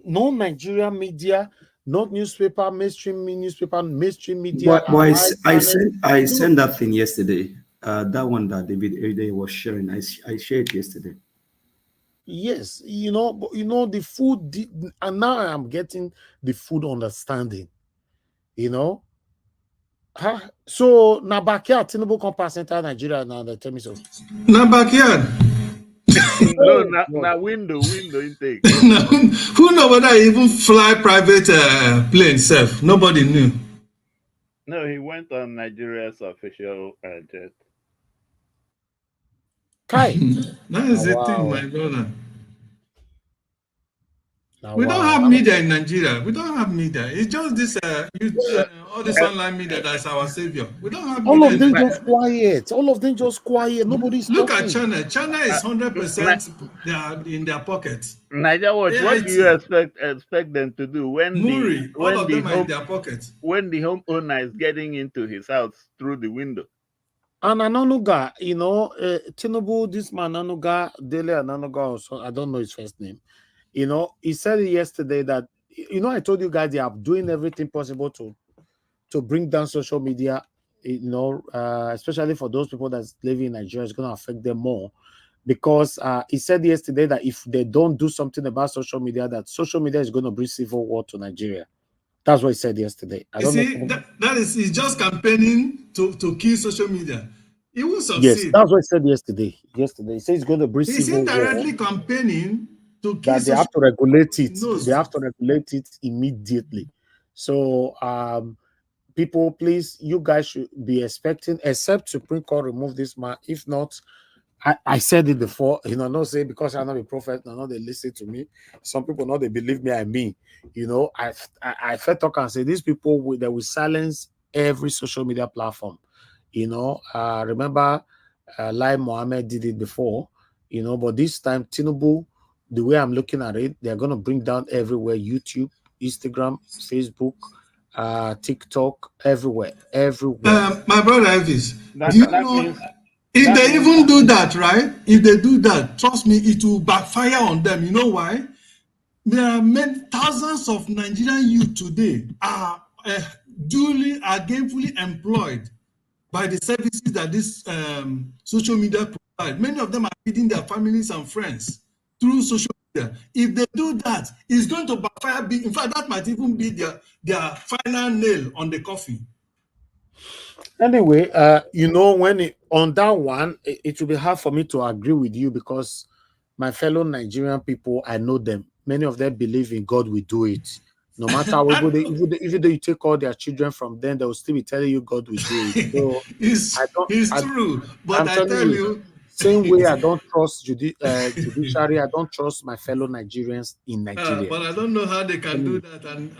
no Nigerian media, not newspaper, mainstream media. But I sent that thing yesterday. That one that David Ede was sharing. I shared it yesterday. Yes, the food, and now I'm getting the food understanding. So na backyard TINUBU compass enter Nigeria now. They tell me so. Na backyard. No, na window intake. Who know whether he even fly private plane self? Nobody knew. No, he went on Nigeria's official jet. Kai. That is the thing, my brother. We don't have media in Nigeria. We don't have media. It's just this all this online media that's our savior. We don't have media. All of them just quiet. All of them just quiet. Nobody's Look talking. at China. China is 100% they are in their pockets. Nigeria, what do you expect them to do when all of them are in their pockets? When the homeowner is getting into his house through the window? And Ananuga, TINUBU, this man Ananuga, Dele Ananuga, also, I don't know his first name. He said yesterday that, I told you guys they are doing everything possible to bring down social media, especially for those people that's living in Nigeria, it's going to affect them more. Because he said yesterday that if they don't do something about social media, that social media is going to bring civil war to Nigeria. That's what he said yesterday. He's just campaigning to kill social media. He will succeed. Yes, that's what he said yesterday. He said he's going to bring civil war. He's indirectly campaigning to kill that they have to regulate it. They have to regulate it immediately. So, people, please, you guys should be expecting, except Supreme Court remove this man. If not, I said it before, not say because I'm not a prophet, not they listen to me. Some people know they believe me, I mean. I felt talk and say these people they will silence every social media platform. Remember Lai Mohammed did it before, but this time TINUBU, the way I'm looking at it, they're gonna bring down everywhere: YouTube, Instagram, Facebook, TikTok, everywhere. My brother Elvis, if they even do that, right? If they do that, trust me, it will backfire on them. You know why? There are thousands of Nigerian youth today are gainfully employed by the services that this social media provide. Many of them are feeding their families and friends through social media. If they do that, it's going to backfire. In fact, that might even be their final nail on the coffin. Anyway, when on that one, it will be hard for me to agree with you because my fellow Nigerian people, I know them. Many of them believe in God will do it. No matter how even though you take all their children from them, they will still be telling you God will do it. So it's true. But I'm I telling tell you, you, same way I don't trust judiciary, I don't trust my fellow Nigerians in Nigeria. but I don't know how they can do that, and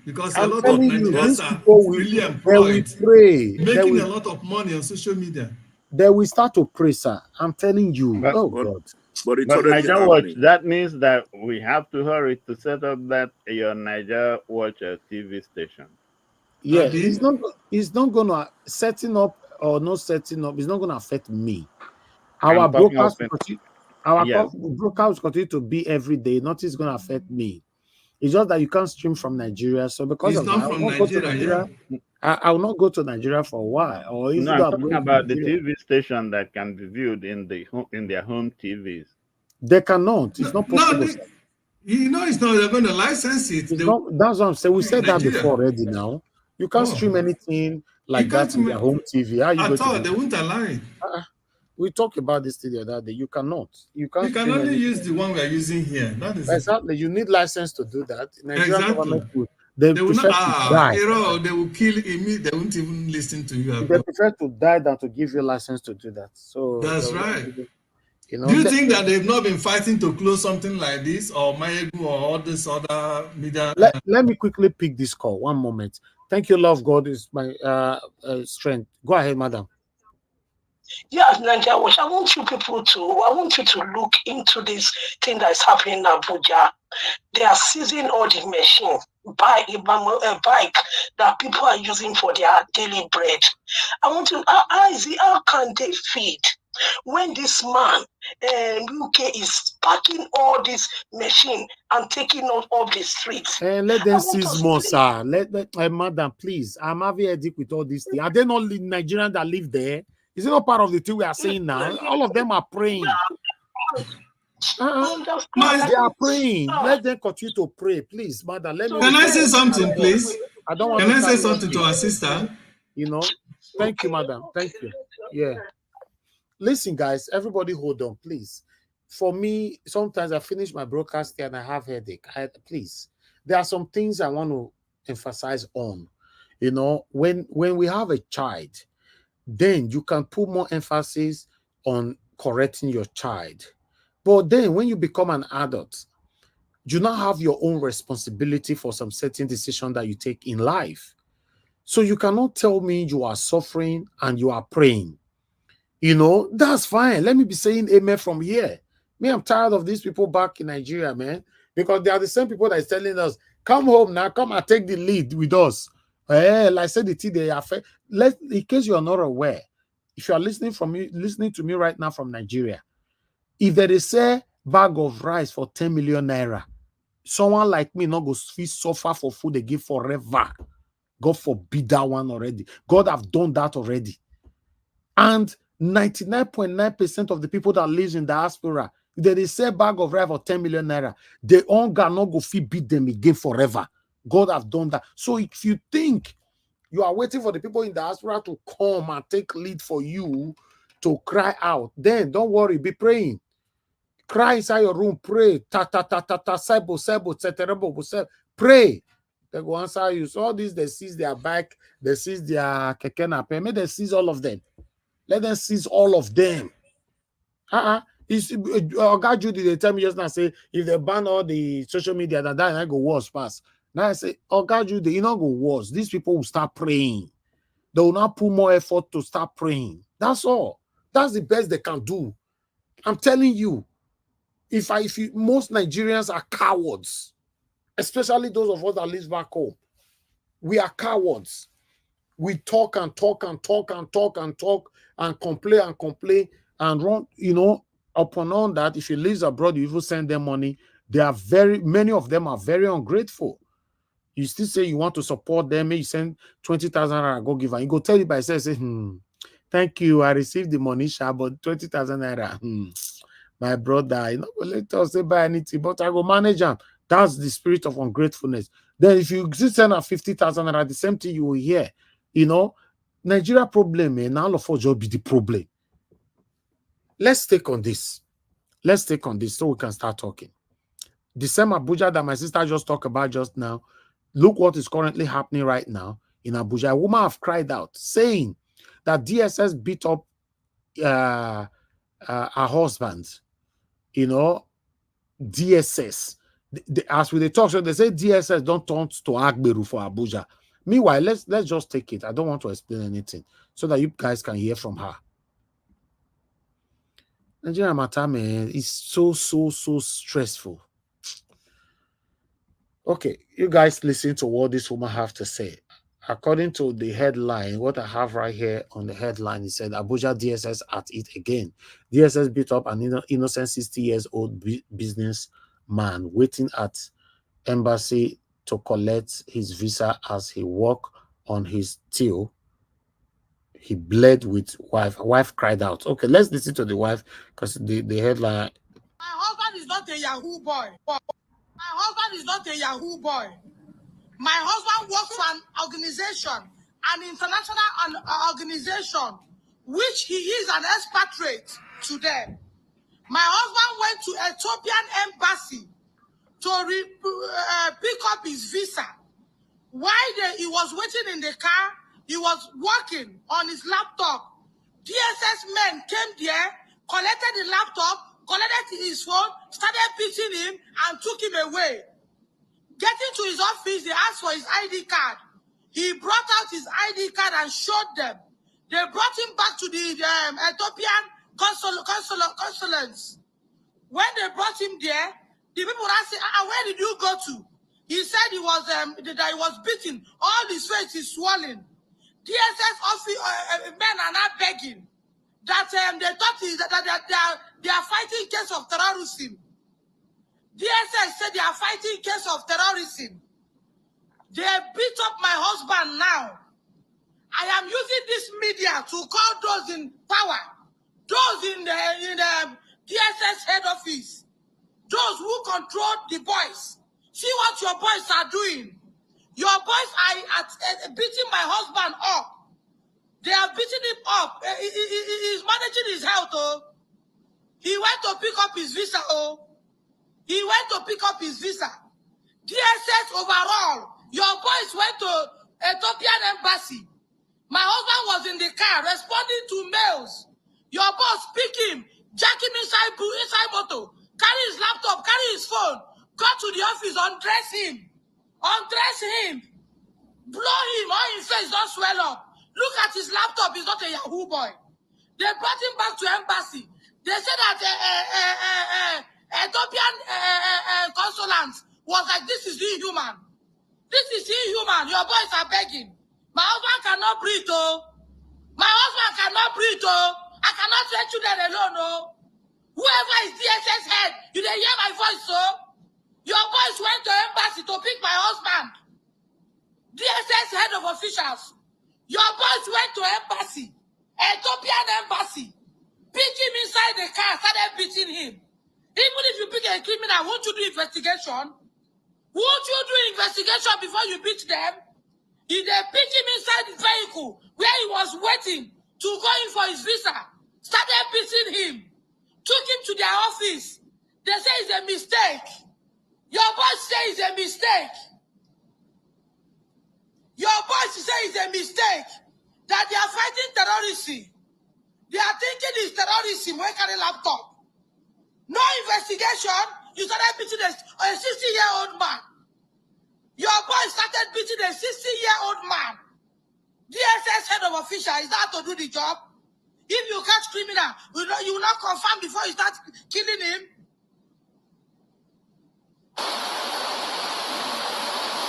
because a I'm lot of telling you, Nigerians these are people really they will employed, pray. making a lot of money on social media. They will start to pray, sir. I'm telling you. But, God. But Niger Watch, that means that we have to hurry to set up that your Niger Watch TV station. Yeah, it's not gonna setting up or not setting up, it's not gonna affect me. Our brokers will continue, brokers continue to be every day. Nothing is gonna affect me. It's just that you can't stream from Nigeria. So because of that, I will not go to Nigeria. I will not go to Nigeria for a while. Or even I'm though I'm talking going to about the Nigeria. TV station that can be viewed in their home TVs. They cannot. It's not possible. You know, it's not. They're going to license it. It's not. That's what I'm saying. We said that Nigeria. before already. Now you can't stream anything like that in their home TV. How are you going to do they that? won't allow it. We talked about this the other day. You cannot. You can't. You can only use the one we are using here. That is exactly. You need license to do that. Nigerian government will. They They will prefer not. to die. They will kill me. They won't even listen to you. They prefer to die than to give you license to do that. So that's right. You know, do you think that they've not been fighting to close something like this, or Mayegu, or all this other media? Let me quickly pick this call. One moment. Thank you, love. God is my strength. Go ahead, madam. Yeah, Nigeria Watch, I want you to look into this thing that is happening in Abuja. They are seizing all the machine, bike that people are using for their daily bread. I want to, how can they feed when this man, UK, is packing all this machine and taking out of the streets? And let them seize more, sir. Madam, please. I'm having a headache with all these things. Are they not Nigerians that live there? Is it not part of the thing we are saying now? All of them are praying. They are praying. Let them continue to pray, please, madam. Can I say something, please? I don't want Can I say something to our sister? You know, thank you, madam. Thank you. Yeah. Listen, guys, everybody hold on, please. For me, sometimes I finish my broadcast and I have headache. Please, there are some things I want to emphasize on. You know, when we have a child, then you can put more emphasis on correcting your child. But then when you become an adult, you now have your own responsibility for some certain decision that you take in life. So you cannot tell me you are suffering and you are praying. You know, that's fine. Let me be saying amen from here. Me, I'm tired of these people back in Nigeria, man, because they are the same people that is telling us, come home now, come and take the lead with us. Like I said, they are. In case you are not aware, if you are listening to me right now from Nigeria, if there is a bag of rice for 10 million naira, someone like me not go suffer for food they give forever. God forbid that one already. God have done that already. And 99.9% of the people that lives in diaspora, if there is a bag of rice for 10 million naira, they all not go feed beat them again forever. God have done that. So if you think you are waiting for the people in diaspora to come and take lead for you to cry out, then don't worry, be praying. Cry inside your room, pray. Pray. They go answer you. So all these, they seize their bike, they seize their keke napep. May they seize all of them. Let them seize all of them. God, Judy, they tell me just now, say, if they ban all the social media, that I go worse pass. Now I say, God, Judy, you not go worse. These people will start praying. They will not put more effort to start praying. That's all. That's the best they can do. I'm telling you. Most Nigerians are cowards, especially those of us that live back home. We are cowards. We talk and talk and talk and talk and talk and complain and run, you know, upon all that. If you live abroad, you even send them money. Many of them are very ungrateful. You still say you want to support them, you send 20,000 naira, go give her. You go tell you by yourself, say, thank you, I received the money, but 20,000 naira, my brother, you know, let us say buy anything, but I go manage them. That's the spirit of ungratefulness. Then if you send her 50,000 naira, the same thing you will hear. You know, Nigeria problem, and all of us will be the problem. Let's take on this. Let's take on this so we can start talking. The same Abuja that my sister just talked about just now, Look what is currently happening right now in Abuja. A woman have cried out saying that DSS beat up her husband. You know, DSS. As we talk, so they say DSS don't turn to Agberu for Abuja. Meanwhile, let's just take it. I don't want to explain anything so that you guys can hear from her. Nigeria matter, man, is so stressful. Okay, you guys listen to what this woman have to say. According to the headline, what I have right here on the headline, it said Abuja DSS at it again. DSS beat up an innocent 60-year-old businessman waiting at embassy to collect his visa as he walked on his tail. He bled with wife. Wife cried out. Okay, let's listen to the wife because the headline. My husband is not a Yahoo boy. My husband is not a Yahoo boy. My husband works for an organization, an international organization, which he is an expatriate to them. My husband went to Ethiopian embassy to pick up his visa. While he was waiting in the car, he was working on his laptop. DSS men came there, collected the laptop, collected his phone, started beating him, and took him away. Getting to his office, they asked for his ID card. He brought out his ID card and showed them. They brought him back to the Ethiopian consulates. When they brought him there, the people asked him, where did you go to? He said he was that he was beaten. All his face is swollen. DSS office, men are not begging that they thought they are fighting case of terrorism. DSS said they are fighting case of terrorism. They beat up my husband now. I am using this media to call those in power, those in the DSS head office, those who control the boys. See what your boys are doing. Your boys are beating my husband up. They are beating him up. He's managing his health. Oh, he went to pick up his visa. Oh. He went to pick up his visa. DSS overall, your boys went to Ethiopian embassy. My husband was in the car responding to mails. Your boss pick him, jack him inside motor, carry his laptop, carry his phone, go to the office, undress him, blow him, all his face don't swell up. Look at his laptop, he's not a Yahoo boy. They brought him back to embassy. They said that Ethiopian consulate was like, this is inhuman. This is inhuman. Your boys are begging. My husband cannot breathe, oh. My husband cannot breathe, oh. I cannot let children alone, oh. Whoever is DSS head, you didn't hear my voice, oh. Your boys went to embassy to pick my husband. DSS head of officials. Your boys went to embassy, Ethiopian embassy, pick him inside the car, started beating him. Even if you pick a criminal, won't you do investigation? Won't you do investigation before you beat them? If they pick him inside the vehicle where he was waiting to go in for his visa, started beating him, took him to their office. They say it's a mistake. Your boss say it's a mistake. Your boss say it's a mistake. That they are fighting terrorism. They are thinking it's terrorism when carry laptop. No investigation. You started beating a 60-year-old man. Your boy started beating a 60-year-old man. DSS head of official is that to do the job? If you catch criminal, you will not confirm before you start killing him.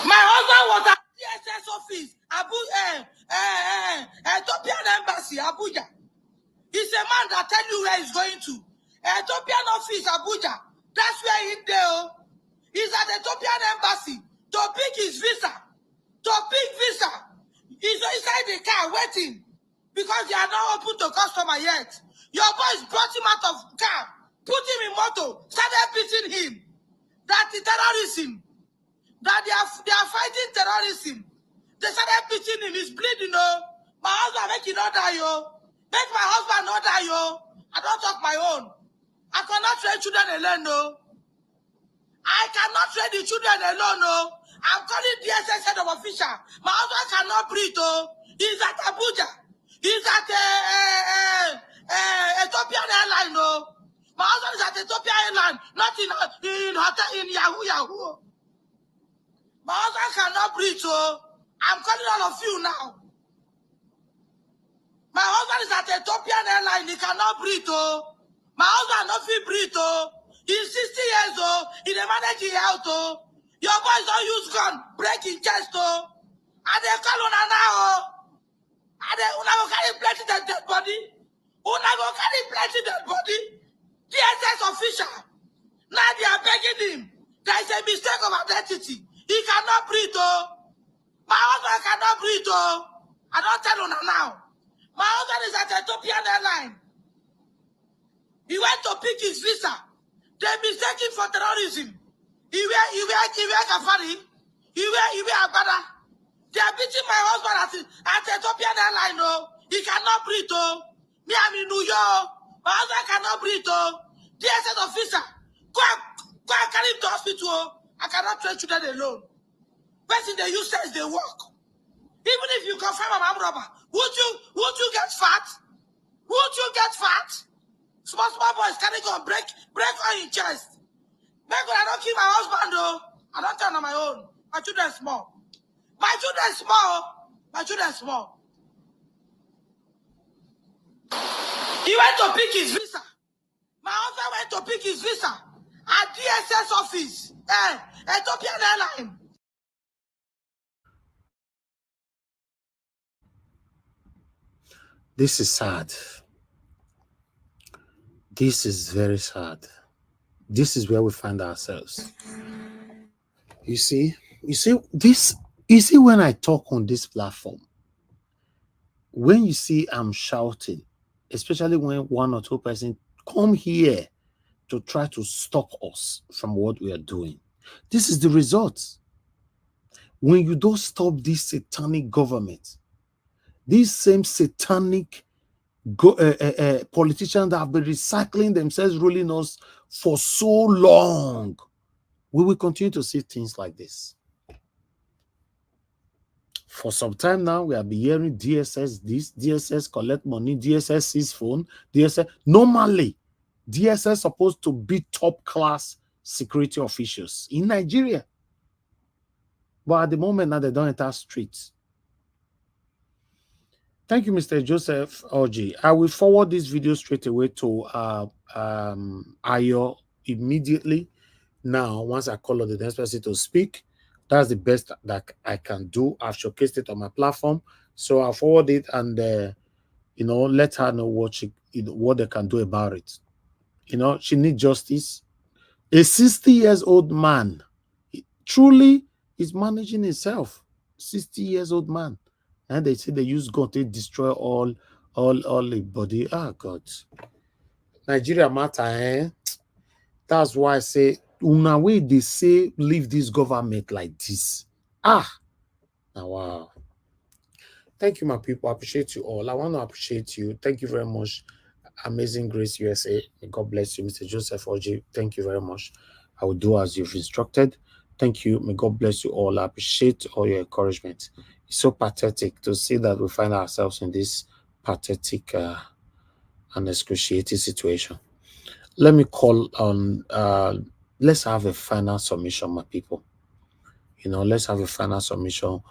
My husband was at DSS office, Ethiopian embassy, Abuja. He's a man that tell you where he's going to. Ethiopian office, Abuja. That's where he's there. He's at Ethiopian embassy to pick his visa. He's inside the car waiting because they are not open to customer yet. Your boys brought him out of car, put him in motor, started beating him. That is terrorism. That they are fighting terrorism. They started beating him. He's bleeding. My husband make him not die. Make my husband not die. I don't talk my own. I cannot train children alone. I cannot train the children alone. I'm calling DSS head of official. My husband cannot breathe. Oh, he's at Abuja. He's at Ethiopian airline. Oh, my husband is at Ethiopian airline, not in hotel in Yahoo. My husband cannot breathe. Oh, I'm calling all of you now. My husband is at Ethiopian airline. He cannot breathe. Oh, my husband not feel breathe. Oh, he's 60 years old. He dey manage his health. Oh. Your boys don't use gun, break his chest, oh. And they call una now, and they una go carry plenty dead body. Una go carry plenty dead body. DSS official. Now they are begging him. There is a mistake of identity. He cannot breathe, oh. My husband cannot breathe, oh. I don't tell una now. My husband is at Ethiopian airline. He went to pick his visa. They mistake him for terrorism. He wear Kafari. He wear Agbada. They are beating my husband at Ethiopian airline. No, he cannot breathe. Oh, me I'm in New York. My husband cannot breathe. Oh, DSS officer, go and carry him to hospital. Oh. I cannot train children alone. Person they use says they work. Even if you confirm I'm robber, would you get fat? Would you get fat? Small boys carry gun break on your chest. Make I don't kill my husband though. I don't turn on my own. My children small. My children small. My children small. He went to pick his visa. My husband went to pick his visa at DSS office. Ethiopian airline. This is sad. This is very sad. This is where we find ourselves. You see when I talk on this platform, when you see I'm shouting, especially when one or two persons come here to try to stop us from what we are doing, this is the result. When you don't stop this satanic government, these same satanic politicians that have been recycling themselves, ruling us for so long, we will continue to see things like this. For some time now, we have been hearing DSS this, DSS collect money, DSS seize phone, DSS. Normally, DSS supposed to be top-class security officials in Nigeria. But at the moment now, they don't enter streets. Thank you, Mr. Joseph Oji. I will forward this video straight away to Ayo immediately. Now, once I call on the next person to speak, that's the best that I can do. I've showcased it on my platform, so I'll forward it and let her know what what they can do about it. She needs justice. A 60-year-old man, truly, is managing himself. 60-year-old man. And they say they use gun to destroy all the body. Ah, God. Nigeria matter, eh? That's why I say, una way they say leave this government like this. Ah, now wow. Thank you, my people. I appreciate you all. I want to appreciate you. Thank you very much. Amazing Grace USA. May God bless you, Mr. Joseph Oji. Thank you very much. I will do as you've instructed. Thank you. May God bless you all. I appreciate all your encouragement. It's so pathetic to see that we find ourselves in this pathetic and excruciating situation. Let me call on, let's have a final submission, my people. Let's have a final submission.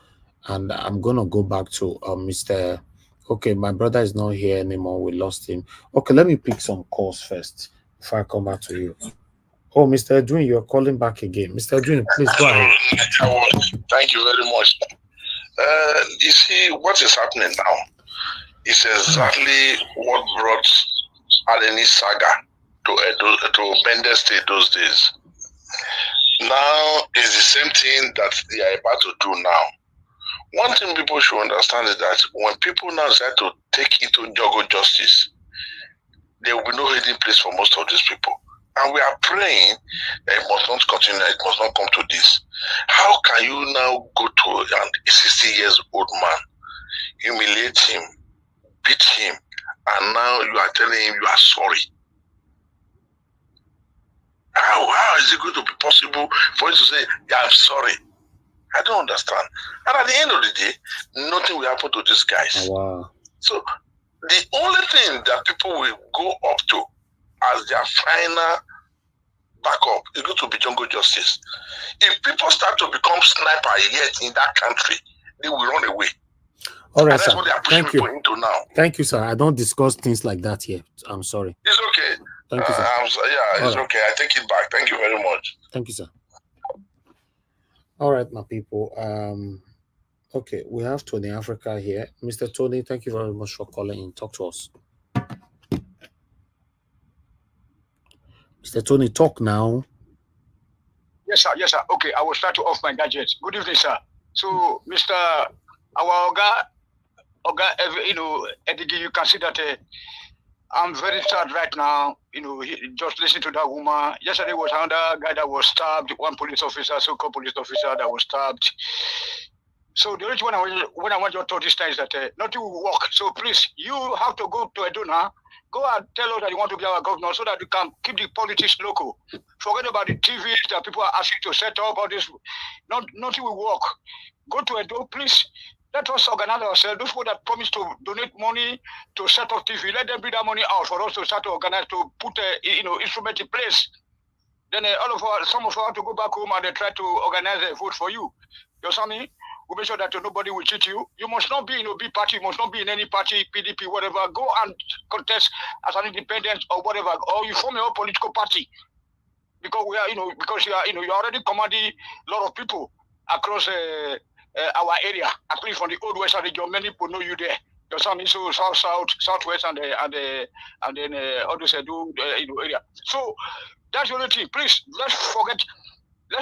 And I'm going to go back to Mr. Okay, my brother is not here anymore. We lost him. Okay, let me pick some calls first before I come back to you. Oh, Mr. Edwin, you're calling back again. Mr. Edwin, please go ahead. Thank you very much. You see, what is happening now is exactly what brought Adeni Saga to Bender State those days. Now it's the same thing that they are about to do now. One thing people should understand is that when people now decide to take into juggle justice, there will be no hiding place for most of these people. And we are praying that it must not continue, it must not come to this. How can you now go to a 60-year-old man, humiliate him, beat him, and now you are telling him you are sorry? How is it going to be possible for you to say, yeah, I'm sorry? I don't understand. And at the end of the day, nothing will happen to these guys. Oh, wow. So the only thing that people will go up to as their final backup is going to be jungle justice. If people start to become sniper yet in that country, they will run away. All right, and that's sir. what they are pushing Thank you. people into now. Thank you, sir. I don't discuss things like that here. I'm sorry. It's okay. Thank you, sir. It's okay. I take it back. Thank you very much. Thank you, sir. All right, my people. Okay, we have Tony Africa here. Mr. Tony, thank you very much for calling in. Talk to us. Mr. Tony, talk now. Yes, sir. Yes, sir. Okay, I will start to off my gadgets. Good evening, sir. So, Mr. Our Oga, Edigi, you can see that I'm very sad right now. Just listen to that woman. Yesterday was another guy that was stabbed. One police officer, so-called police officer that was stabbed. So the only thing when I want you to talk this time is that nothing will work. So please, you have to go to Edo now. Go and tell us that you want to be our governor so that you can keep the politics local. Forget about the TVs that people are asking to set up. All this, nothing will work. Go to Edo, please. Let us organize ourselves. Those people that promise to donate money to set up TV, let them bring that money out for us to start to organize, to put instrument in place. Then some of us have to go back home and they try to organize a vote for you. You understand me? We make sure that nobody will cheat you. You must not be in a big party. You must not be in any party, PDP, whatever. Go and contest as an independent or whatever, or you form your own political party. Because we are, because you are, you're already commanding a lot of people across our area. At least from the old west region, many people know you there. You understand me? So south, southwest, and then all this area. So that's the only thing. Please, let's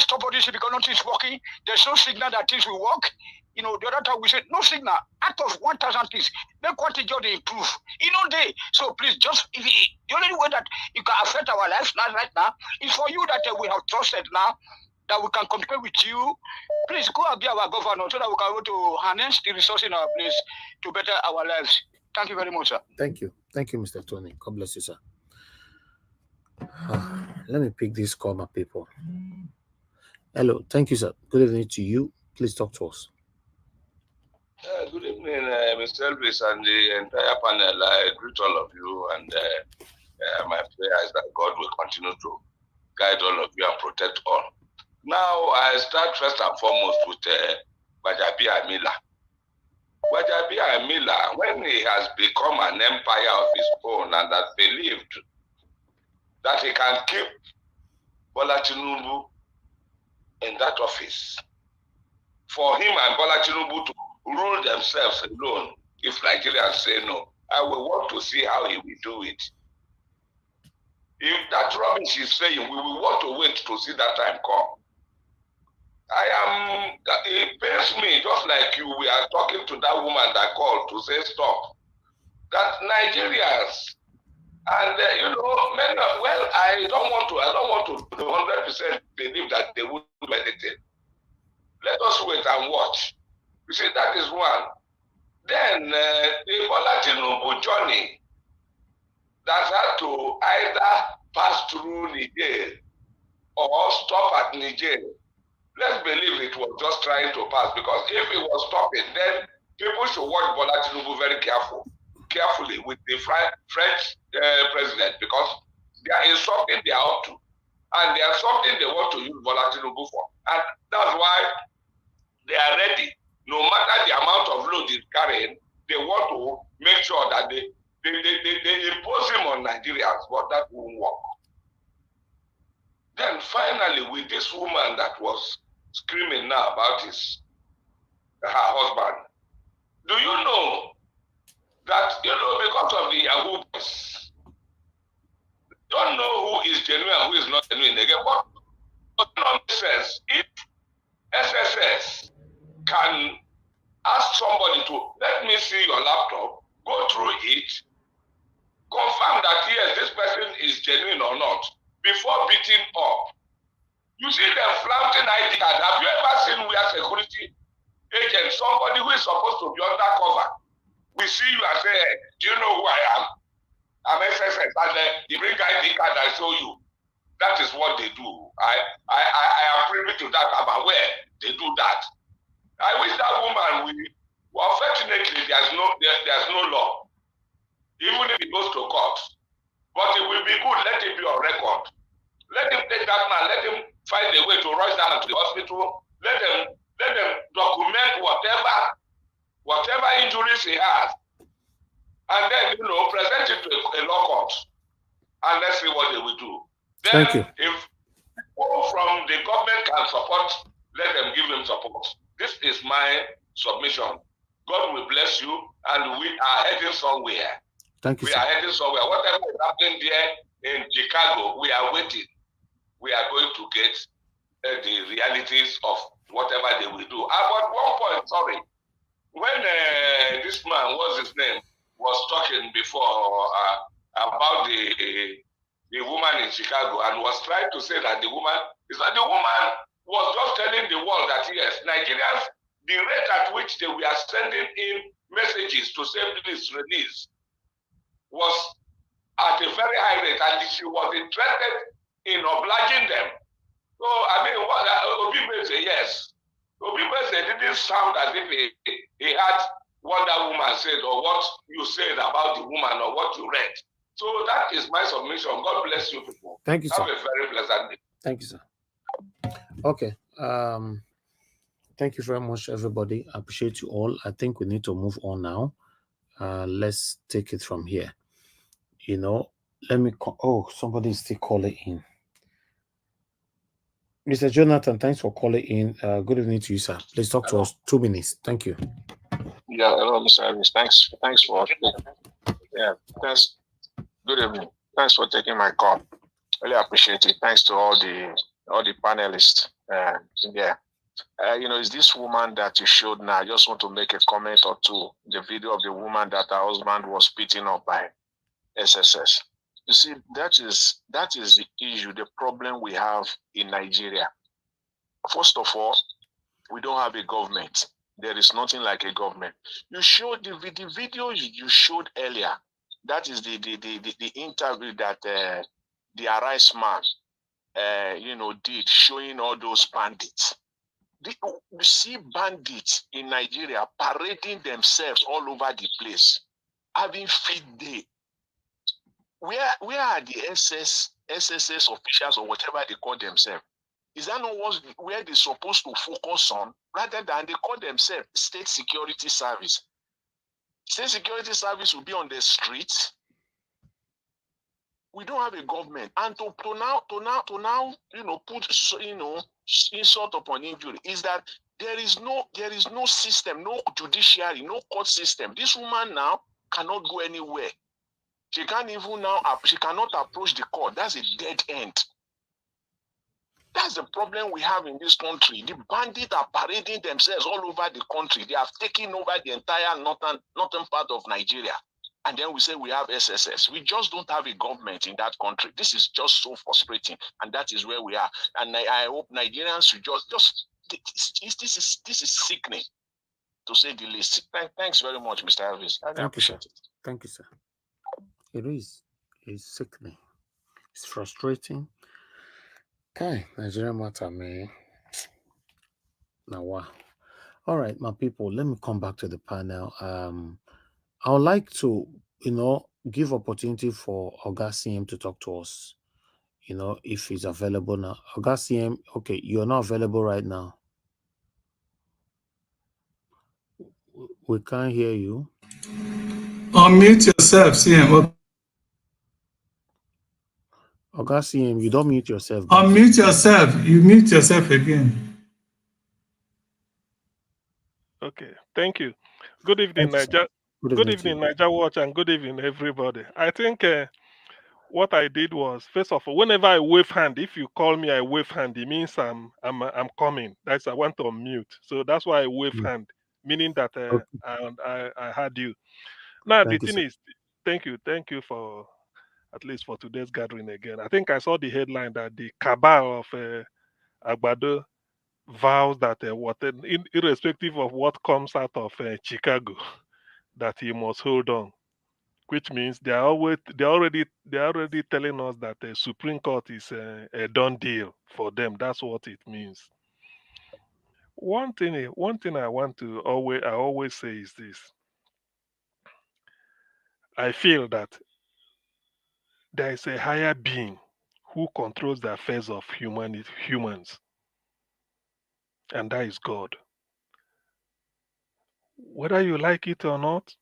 stop all this because nothing's working. There's no signal that things will work. The other time we said no signal. Out of 1,000 things, make one thing just improve. So please, the only way that you can affect our lives right now is for you that we have trusted now, that we can communicate with you. Please go and be our governor so that we can go to harness the resources in our place to better our lives. Thank you very much, sir. Thank you. Thank you, Mr. Tony. God bless you, sir. Let me pick this call, my people. Hello. Thank you, sir. Good evening to you. Please talk to us. Good evening, Mr. Elvis and the entire panel. I greet all of you, and my prayer is that God will continue to guide all of you and protect all. Now, I start first and foremost with Bajabi Amila. Bajabi Amila, when he has become an empire of his own and has believed that he can keep Bola Tinubu in that office, for him and Bola Tinubu to rule themselves alone, if Nigerians say no, I will want to see how he will do it. If that rubbish is saying, we will want to wait to see that time come. It pains me, just like you, we are talking to that woman that called to say stop. That Nigerians, and I don't want to 100% believe that they would do anything. Let us wait and watch. You see, that is one. Then the Bola Tinubu journey that had to either pass through Niger or stop at Niger. Let's believe it was just trying to pass, because if it was stopping, then people should watch Bola Tinubu very carefully with the French president, because there is something they are up to, and there's something they want to use Bola Tinubu for, and that's why they are ready. No matter the amount of load he's carrying, they want to make sure that they impose him on Nigerians, but that won't work. Then finally, with this woman that was screaming now about her husband, do you know that, because of the Yahoo boys, don't know who is genuine and who is not genuine again? But nonsense, if SSS can ask somebody to, let me see your laptop, go through it, confirm that yes, this person is genuine or not, before beating up. You see them flaunting ID card. Have you ever seen where security agent, somebody who is supposed to be undercover, we see you and say, hey, do you know who I am? I'm SSS, and then you bring ID card and show you. That is what they do. I am privy to that. I'm aware they do that. I wish that woman well, fortunately, there's no law, even if it goes to court. But it will be good. Let it be on record. Let him take that man. Let him find a way to rush down to the hospital. Let them document whatever injuries he has, and then present it to a law court, and let's see what they will do. Then, Thank you. if people from the government can support, let them give them support. This is my submission. God will bless you, and we are heading somewhere. Thank you, we sir. are heading somewhere. Whatever is happening there in Chicago, we are waiting. We are going to get the realities of whatever they will do. But one point, sorry, when this man, what's his name, was talking before about the woman in Chicago and was trying to say that the woman was just telling the world that yes, Nigerians, the rate at which they were sending in messages to save this release was at a very high rate, and she was interested in obliging them. So, I mean, what Obi say yes. Obi say didn't sound as if he had what that woman said or what you said about the woman or what you read. So that is my submission. God bless you people. Thank you, sir. Have a very pleasant day. Thank you, sir. Okay. Thank you very much, everybody. I appreciate you all. I think we need to move on now. Let's take it from here. Let me call. Oh, somebody is still calling in. Mr. Jonathan, thanks for calling in. Good evening to you, sir. Please talk to us. 2 minutes. Thank you. Yeah, hello, Mr. Elvis. Thanks for thanks. Good evening. Thanks for taking my call. Really appreciate it. Thanks to all the panelists. It's this woman that you showed now. I just want to make a comment or two. The video of the woman that her husband was beaten up by SSS. You see, that is the issue, the problem we have in Nigeria. First of all, we don't have a government. There is nothing like a government. You showed the video you showed earlier. That is the interview that the Arise man did, showing all those bandits. You see bandits in Nigeria parading themselves all over the place, having feed day. Where are the SSS officials or whatever they call themselves? Is that not where they're supposed to focus on, rather than they call themselves State Security Service? State Security Service will be on the streets. We don't have a government, and to now put insult upon injury is that there is no system, no judiciary, no court system. This woman now cannot go anywhere. She can't even she cannot approach the court. That's a dead end. That's the problem we have in this country. The bandits are parading themselves all over the country. They have taken over the entire northern part of Nigeria. And then we say we have SSS. We just don't have a government in that country. This is just so frustrating. And that is where we are. And I hope Nigerians should this is sickening, to say the least. Thanks very much, Mr. Elvis. I appreciate it. Thank you, sir. It is. It's sickening. It's frustrating. Okay, Nigeria matter, man. Now, wow. All right, my people, let me come back to the panel. I would like to, give opportunity for Oga CM to talk to us, if he's available now. Oga CM, okay, you're not available right now. We can't hear you. Unmute yourself, CM. Oga CM, you don't mute yourself. Unmute yourself. You mute yourself again. Okay, thank you. Good evening, Niger. Good evening, Niger Watch, and good evening, everybody. I think what I did was, first of all, whenever I wave hand, if you call me, I wave hand. It means I'm coming. That's I want to unmute. So that's why I wave hand, meaning that I had you. Now the thing is, thank you for at least for today's gathering again. I think I saw the headline that the cabal of Agbado vows that irrespective of what comes out of Chicago, that he must hold on, which means they're already telling us that the Supreme Court is a done deal for them. That's what it means. One thing I want to always say is this. I feel that there is a higher being who controls the affairs of humans, and that is God. Whether you like it or not,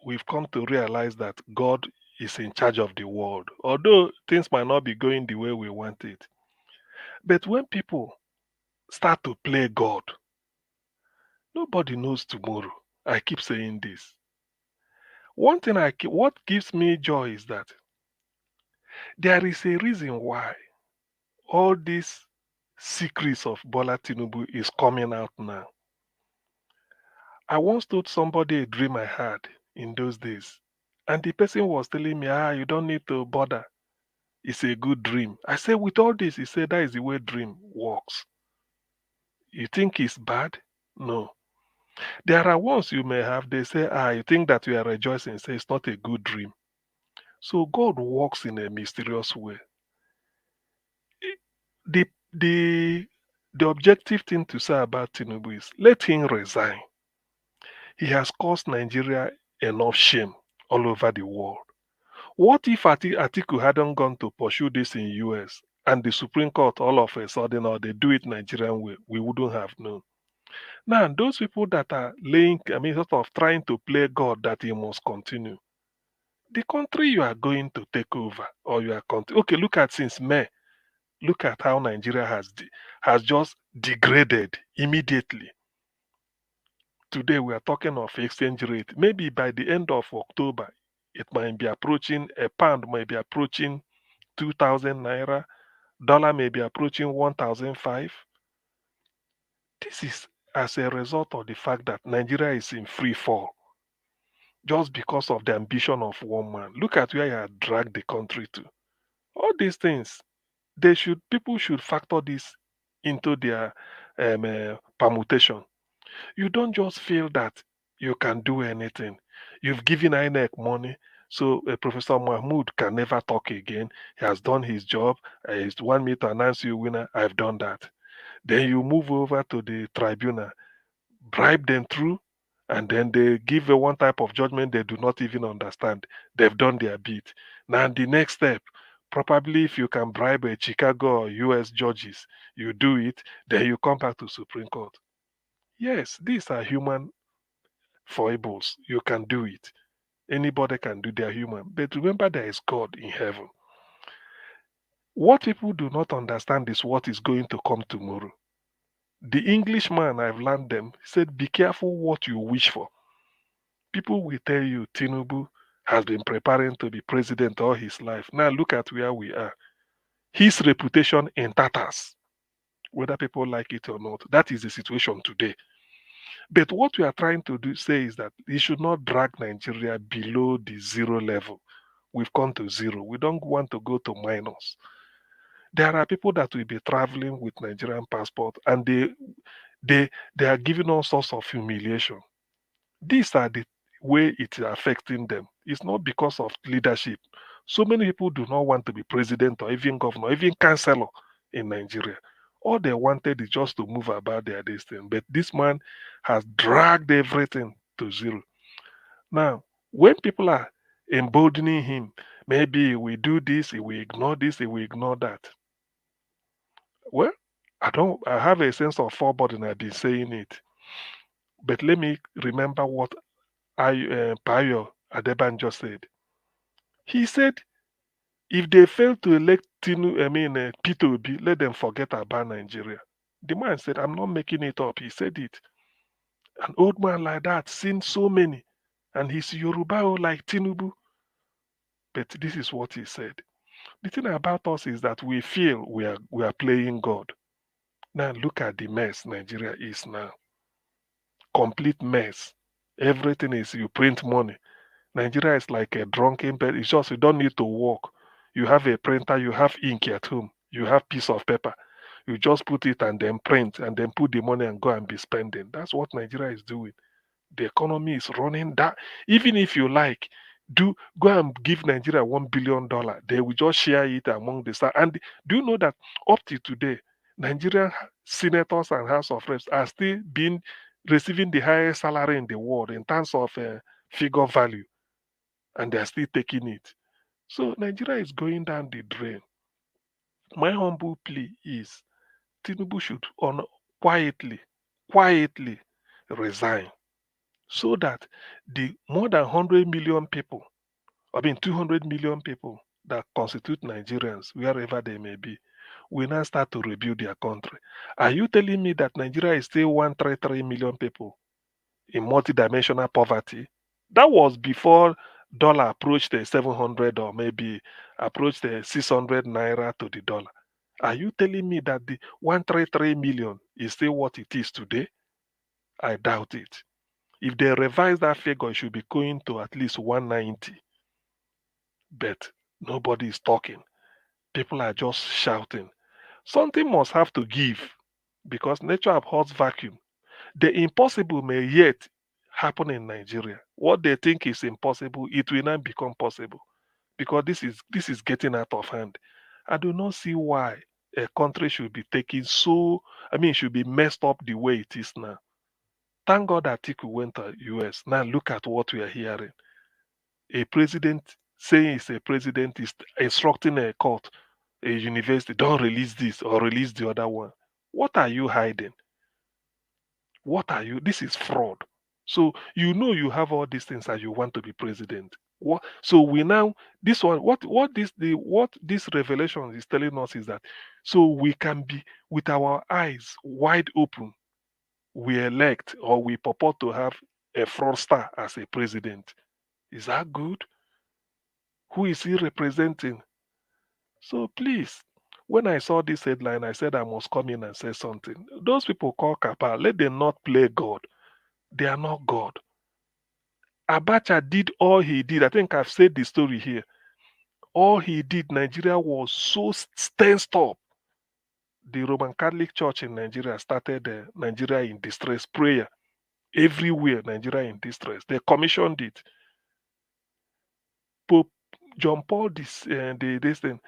we've come to realize that God is in charge of the world. Although things might not be going the way we want it. But when people start to play God, nobody knows tomorrow. I keep saying this. One thing what gives me joy is that there is a reason why all these secrets of Bola Tinubu is coming out now. I once told somebody a dream I had in those days, and the person was telling me, you don't need to bother. It's a good dream. I said, with all this, he said, that is the way dream works. You think it's bad? No. There are ones you may have, they say, you think that you are rejoicing, say it's not a good dream. So God works in a mysterious way. The the the objective thing to say about Tinubu is let him resign. He has caused Nigeria enough shame all over the world. What if Atiku hadn't gone to pursue this in US and the Supreme Court all of a sudden, or they do it Nigerian way, we wouldn't have known. Now, those people that are sort of trying to play God that he must continue. The country you are going to take over, or you are okay, look at since May, look at how Nigeria has just degraded immediately. Today we are talking of exchange rate. Maybe by the end of October, it might be approaching, a pound might be approaching 2,000 naira, dollar may be approaching 1,005. This is as a result of the fact that Nigeria is in free fall, just because of the ambition of one man. Look at where you have dragged the country to. All these things, people should factor this into their permutation. You don't just feel that you can do anything. You've given INEC money, so Professor Mahmoud can never talk again. He has done his job. He want me to announce you winner. I've done that. Then you move over to the tribunal, bribe them through, and then they give one type of judgment they do not even understand. They've done their bit. Now, the next step, probably if you can bribe a Chicago or US judges, you do it, then you come back to Supreme Court. Yes, these are human foibles. You can do it. Anybody can do, they're human. But remember, there is God in heaven. What people do not understand is what is going to come tomorrow. The Englishman, I've learned them, said, be careful what you wish for. People will tell you Tinubu has been preparing to be president all his life. Now look at where we are. His reputation in tatters, whether people like it or not. That is the situation today. But what we are trying to say is that he should not drag Nigeria below the zero level. We've gone to zero. We don't want to go to minus. There are people that will be traveling with Nigerian passport, and they are giving all sorts of humiliation. These are the way it is affecting them. It's not because of leadership. So many people do not want to be president or even governor, even councillor in Nigeria. All they wanted is just to move about their destiny. But this man has dragged everything to zero. Now, when people are emboldening him, maybe we do this, he will ignore this, he will ignore that. Well, I have a sense of foreboding. I've been saying it. But let me remember what Payo Adebanjo said. He said, if they fail to elect Peter Obi, let them forget about Nigeria. The man said, I'm not making it up. He said it. An old man like that, seen so many, and he's Yoruba like Tinubu. But this is what he said. The thing about us is that we feel we are playing God. Now look at the mess Nigeria is now. Complete mess. Everything is you print money. Nigeria is like a drunken bed. It's just you don't need to walk. You have a printer, you have ink at home, you have piece of paper. You just put it and then print and then put the money and go and be spending. That's what Nigeria is doing. The economy is running down. Even if you like, go and give Nigeria $1 billion. They will just share it among the staff. And do you know that up to today, Nigerian senators and House of Reps are still receiving the highest salary in the world in terms of figure value, and they are still taking it. So Nigeria is going down the drain. My humble plea is Tinubu should quietly resign so that the more than 100 million people, 200 million people that constitute Nigerians, wherever they may be, will now start to rebuild their country. Are you telling me that Nigeria is still 133 million people in multidimensional poverty? That was before dollar approached the 700 or maybe approached the 600 naira to the dollar. Are you telling me that the 133 million is still what it is today? I doubt it. If they revise that figure, it should be going to at least 190. But nobody is talking. People are just shouting. Something must have to give because nature abhors vacuum. The impossible may yet happen in Nigeria. What they think is impossible, it will not become possible because this is getting out of hand. I do not see why a country should be taken should be messed up the way it is now. Thank God Atiku went to US. Now look at what we are hearing. A president saying he's a president is instructing a court, a university, don't release this or release the other one. What are you hiding? What are you? This is fraud. So you know you have all these things and you want to be president. What? So we now this one what this revelation is telling us is that so we can be with our eyes wide open, we elect or we purport to have a fraudster as a president. Is that good? Who is he representing? So please, when I saw this headline, I said I must come in and say something. Those people call CABAL, let them not play God. They are not God. Abacha did all he did. I think I've said the story here. All he did, Nigeria was so tensed up. The Roman Catholic Church in Nigeria started Nigeria in distress prayer. Everywhere, Nigeria in distress. They commissioned it. Pope John Paul this thing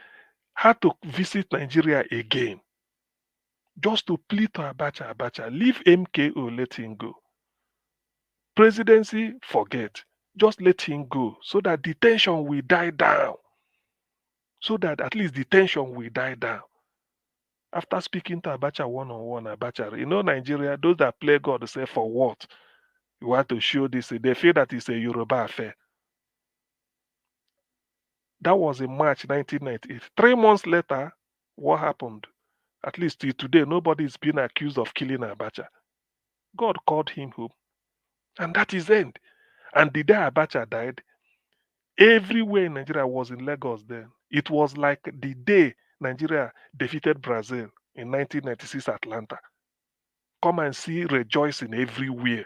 had to visit Nigeria again just to plead to Abacha, leave MKO, let him go. Presidency, forget. Just let him go so that the tension will die down. So that at least the tension will die down. After speaking to Abacha one-on-one, Abacha, Nigeria, those that play God say, for what? You want to show this? They feel that it's a Yoruba affair. That was in March 1998. 3 months later, what happened? At least till today, nobody is being accused of killing Abacha. God called him home. And that is end. And the day Abacha died, everywhere in Nigeria was in Lagos then. It was like the day Nigeria defeated Brazil in 1996 Atlanta. Come and see rejoicing everywhere.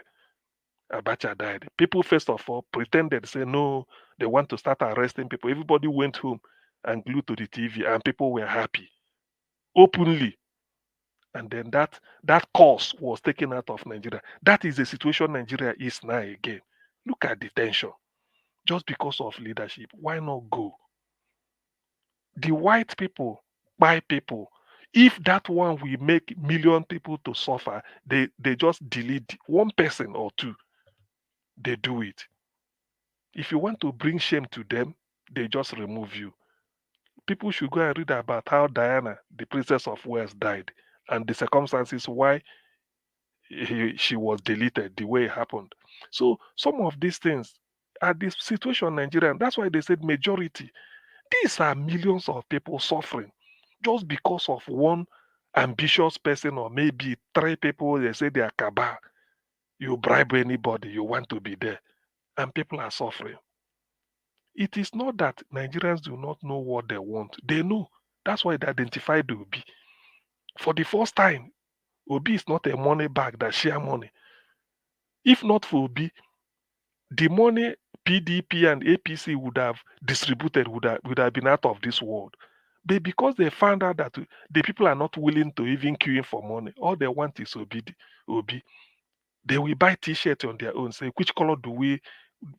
Abacha died. People, first of all, pretended, say no, they want to start arresting people. Everybody went home and glued to the TV, and people were happy openly. And then that course was taken out of Nigeria. That is the situation Nigeria is now again. Look at the tension. Just because of leadership, why not go? The white people, by people, if that one will make million people to suffer, they just delete one person or two. They do it. If you want to bring shame to them, they just remove you. People should go and read about how Diana, the Princess of Wales, died and the circumstances why she was deleted the way it happened. So some of these things are the situation in Nigeria. And that's why they said majority. These are millions of people suffering just because of one ambitious person or maybe 3 people. They say they are cabal. You bribe anybody, you want to be there. And people are suffering. It is not that Nigerians do not know what they want. They know. That's why they identified Obi. For the first time, Obi is not a money bag that share money. If not for Obi, the money PDP and APC would have distributed would have been out of this world. But because they found out that the people are not willing to even queue in for money, all they want is Obi. They will buy T-shirts on their own, say which color do we,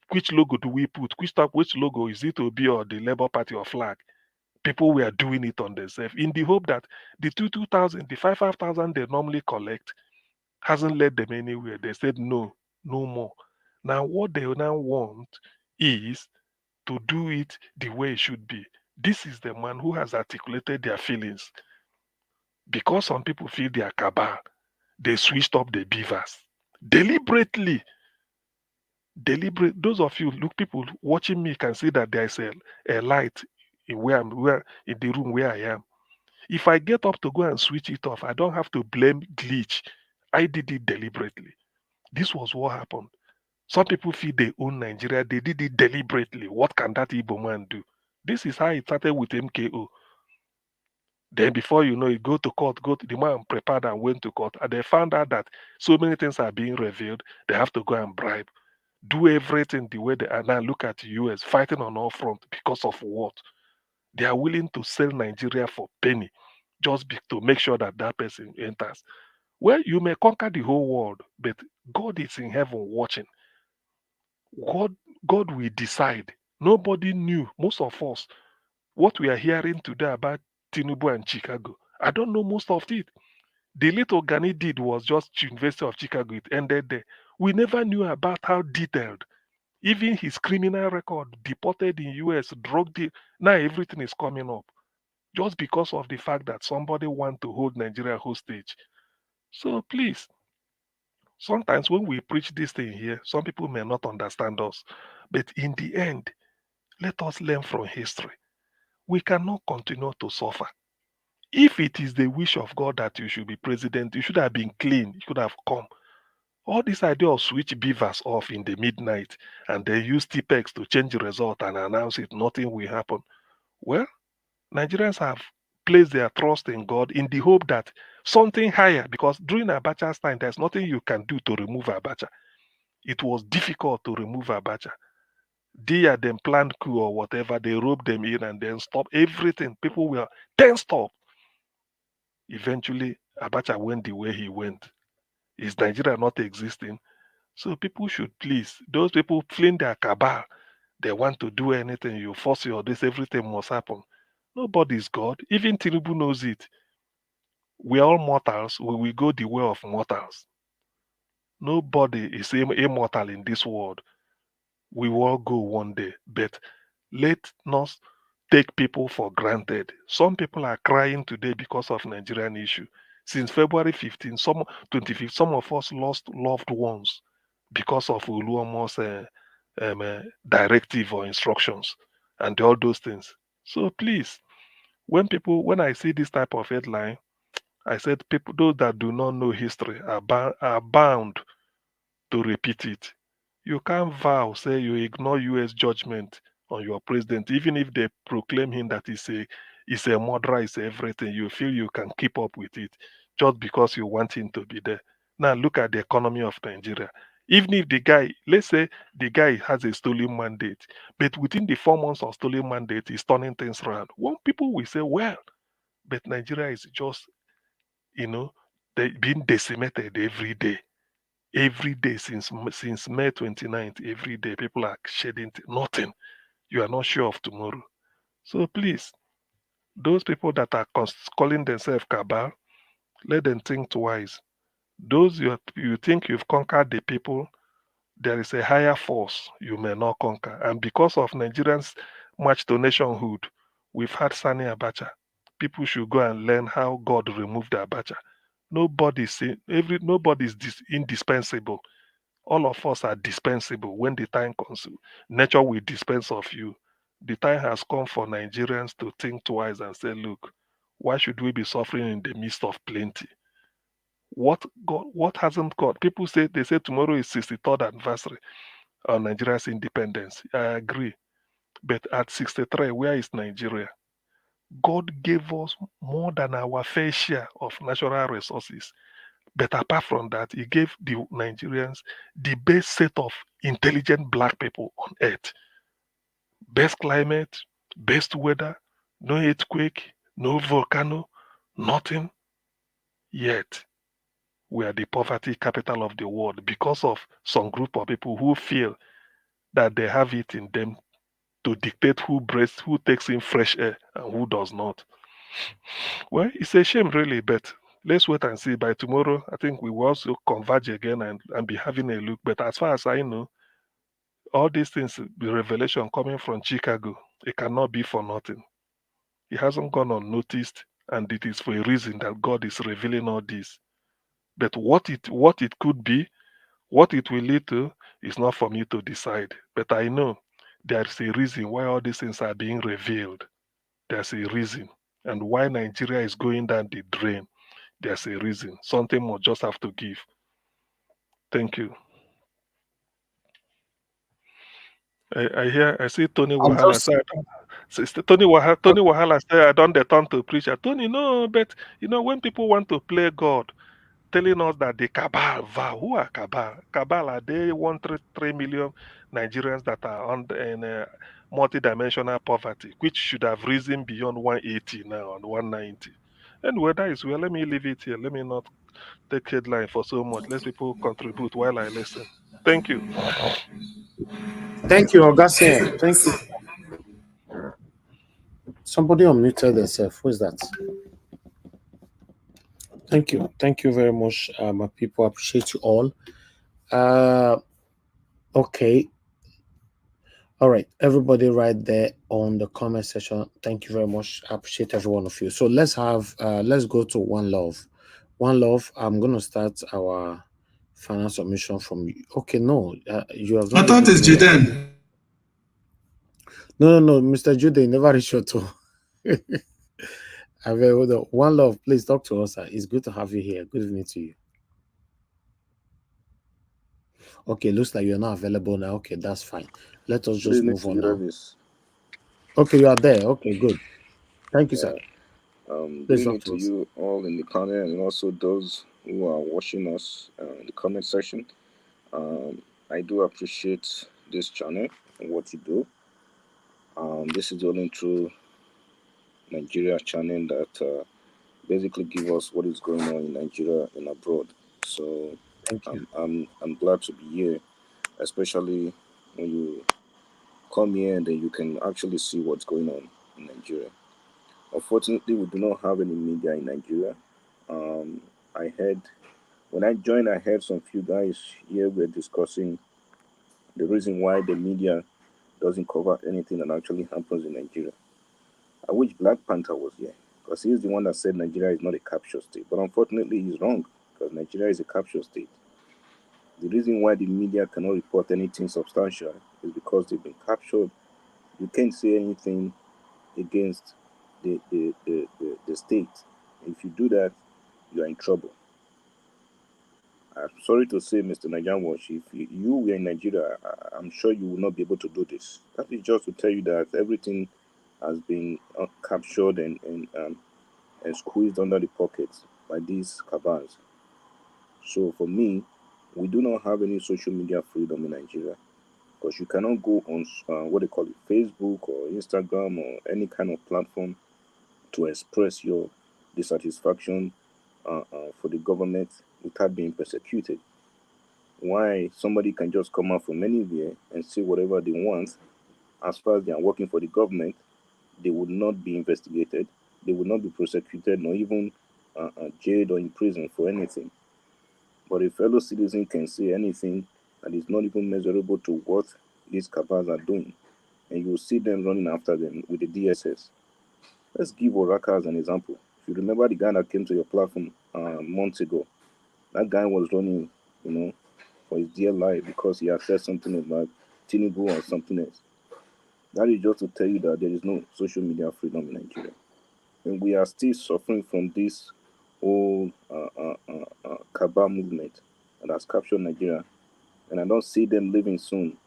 which logo do we put, which logo is it Obi or the Labour Party or flag? People were doing it on themselves in the hope that the 2,000, the 5,000 they normally collect hasn't led them anywhere. They said no, no more. Now what they now want is to do it the way it should be. This is the man who has articulated their feelings. Because some people feel they are cabal, they switched up the beavers deliberately. Those of you look, people watching me can see that there is a light in in the room where I am. If I get up to go and switch it off, I don't have to blame glitch. I did it deliberately. This was what happened. Some people feel they own Nigeria. They did it deliberately. What can that Igbo man do? This is how it started with MKO. Then before you know it, go to court, the man prepared and went to court. And they found out that so many things are being revealed. They have to go and bribe. Do everything the way they are. Now look at the US fighting on all fronts because of what? They are willing to sell Nigeria for penny just to make sure that that person enters. Well, you may conquer the whole world, but God is in heaven watching. God will decide. Nobody knew, most of us, what we are hearing today about TINUBU and Chicago. I don't know most of it. The little Gani did was just University of Chicago. It ended there. We never knew about how detailed. Even his criminal record, deported in US, drug deal. Now everything is coming up. Just because of the fact that somebody want to hold Nigeria hostage. So please, sometimes when we preach this thing here, some people may not understand us. But in the end, let us learn from history. We cannot continue to suffer. If it is the wish of God that you should be president, you should have been clean. You could have come. All this idea of switch beavers off in the midnight and they use TPEX to change the result and announce it, nothing will happen. Well, Nigerians have placed their trust in God in the hope that something higher, because during Abacha's time, there's nothing you can do to remove Abacha. It was difficult to remove Abacha. Dia then planned coup or whatever, they roped them in and then stopped everything. People were tensed up. Eventually, Abacha went the way he went. Is Nigeria not existing? So people should please, those people fling their cabal, they want to do anything, you force your this, everything must happen. Nobody's God. Even TINUBU knows it. We are all mortals. We will go the way of mortals. Nobody is immortal in this world. We will all go one day. But let us take people for granted. Some people are crying today because of Nigerian issue. Since February 15, some of us lost loved ones because of Uluomo's directive or instructions and all those things. So please, when I see this type of headline, I said those that do not know history are bound to repeat it. You can't vow, say you ignore US judgment on your president, even if they proclaim him that he's a murderer, he's everything. You feel you can keep up with it just because you want him to be there. Now look at the economy of Nigeria. Even if the guy, let's say the guy has a stolen mandate, but within the 4 months of stolen mandate, he's turning things around. One people will say, well, but Nigeria is just, they being decimated every day. Every day since May 29th, every day people are shedding nothing. You are not sure of tomorrow. So please, those people that are calling themselves cabal, let them think twice. Those you think you've conquered the people, there is a higher force you may not conquer. And because of Nigerians' march to nationhood, we've had Sani Abacha. People should go and learn how God removed Abacha. Nobody's indispensable. All of us are dispensable. When the time comes, nature will dispense of you. The time has come for Nigerians to think twice and say, look, why should we be suffering in the midst of plenty? What hasn't God? People say, they say tomorrow is 63rd anniversary of Nigeria's independence. I agree. But at 63, where is Nigeria? God gave us more than our fair share of natural resources. But apart from that, he gave the Nigerians the best set of intelligent black people on earth. Best climate, best weather, no earthquake, no volcano, nothing. Yet, we are the poverty capital of the world because of some group of people who feel that they have it in them to dictate who breathes, who takes in fresh air, and who does not. Well, it's a shame, really, but let's wait and see. By tomorrow, I think we will also converge again and be having a look. But as far as I know, all these things, the revelation coming from Chicago, it cannot be for nothing. It hasn't gone unnoticed, and it is for a reason that God is revealing all this. But what it could be, what it will lead to, is not for me to decide. But I know there's a reason why all these things are being revealed. There's a reason. And why Nigeria is going down the drain, there's a reason. Something must just have to give. Thank you. I see Tony I'm Wahala just say, Tony Wahala say, I don't turn to preacher. Tony, no, but when people want to play God, telling us that the cabal vow, who are cabal? Cabal are they 1.3 million Nigerians that are in multidimensional poverty, which should have risen beyond 180 now and 190. Anyway, that is well. Let me leave it here. Let me not take headline for so much. Let people contribute while I listen. Thank you. Thank you, Augustine. Thank you. Somebody unmuted themselves. Who is that? Thank you. Thank you very much, my people. Appreciate you all. Okay. All right. Everybody right there on the comment section. Thank you very much. I appreciate every one of you. So let's go to One Love. One Love, I'm going to start our final submission from you. Okay, no. You have not. I thought it's Juden. No, Mr. Jude, never reached your tone. One Love, please talk to us. It's good to have you here. Good evening to you. Okay, looks like you're not available now. Okay, that's fine. Let us just move on now. Okay, you are there. Okay, good. Thank you, sir. Good evening to you all in the panel and also those who are watching us in the comment section. I do appreciate this channel and what you do. This is the only true Nigeria channel that basically give us what is going on in Nigeria and abroad. So I'm glad to be here, especially when you come here and then you can actually see what's going on in Nigeria. Unfortunately, we do not have any media in Nigeria. I heard when I joined, I heard some few guys here were discussing the reason why the media doesn't cover anything that actually happens in Nigeria. I wish Black Panther was here because he's the one that said Nigeria is not a capture state. But unfortunately, he's wrong because Nigeria is a capture state. The reason why the media cannot report anything substantial is because they've been captured. You can't say anything against the state. If you do that, you are in trouble. I'm sorry to say, Mr. Nigerian Watch, if you were in Nigeria, I'm sure you will not be able to do this. That is just to tell you that everything has been captured and squeezed under the pockets by these cabals. So for me, we do not have any social media freedom in Nigeria because you cannot go on what they call it, Facebook or Instagram or any kind of platform to express your dissatisfaction for the government without being persecuted. Why somebody can just come out from anywhere and say whatever they want, as far as they are working for the government, they would not be investigated, they would not be prosecuted, nor even jailed or imprisoned for anything. But a fellow citizen can say anything that is not even measurable to what these cabals are doing, and you will see them running after them with the DSS. Let's give Oraka as an example. If you remember the guy that came to your platform months ago, that guy was running, for his dear life because he had said something about TINUBU or something else. That is just to tell you that there is no social media freedom in Nigeria. And we are still suffering from this whole CABAL movement that has captured Nigeria. And I don't see them leaving soon.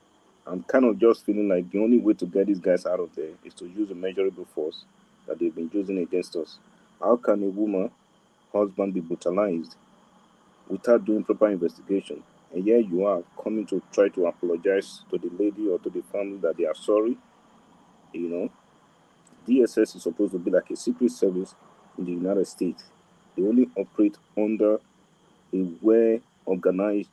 I'm kind of just feeling like the only way to get these guys out of there is to use a measurable force that they've been using against us. How can a woman husband be brutalized without doing proper investigation? And here you are coming to try to apologize to the lady or to the family that they are sorry. DSS is supposed to be like a secret service in the United States. They only operate under a well-organized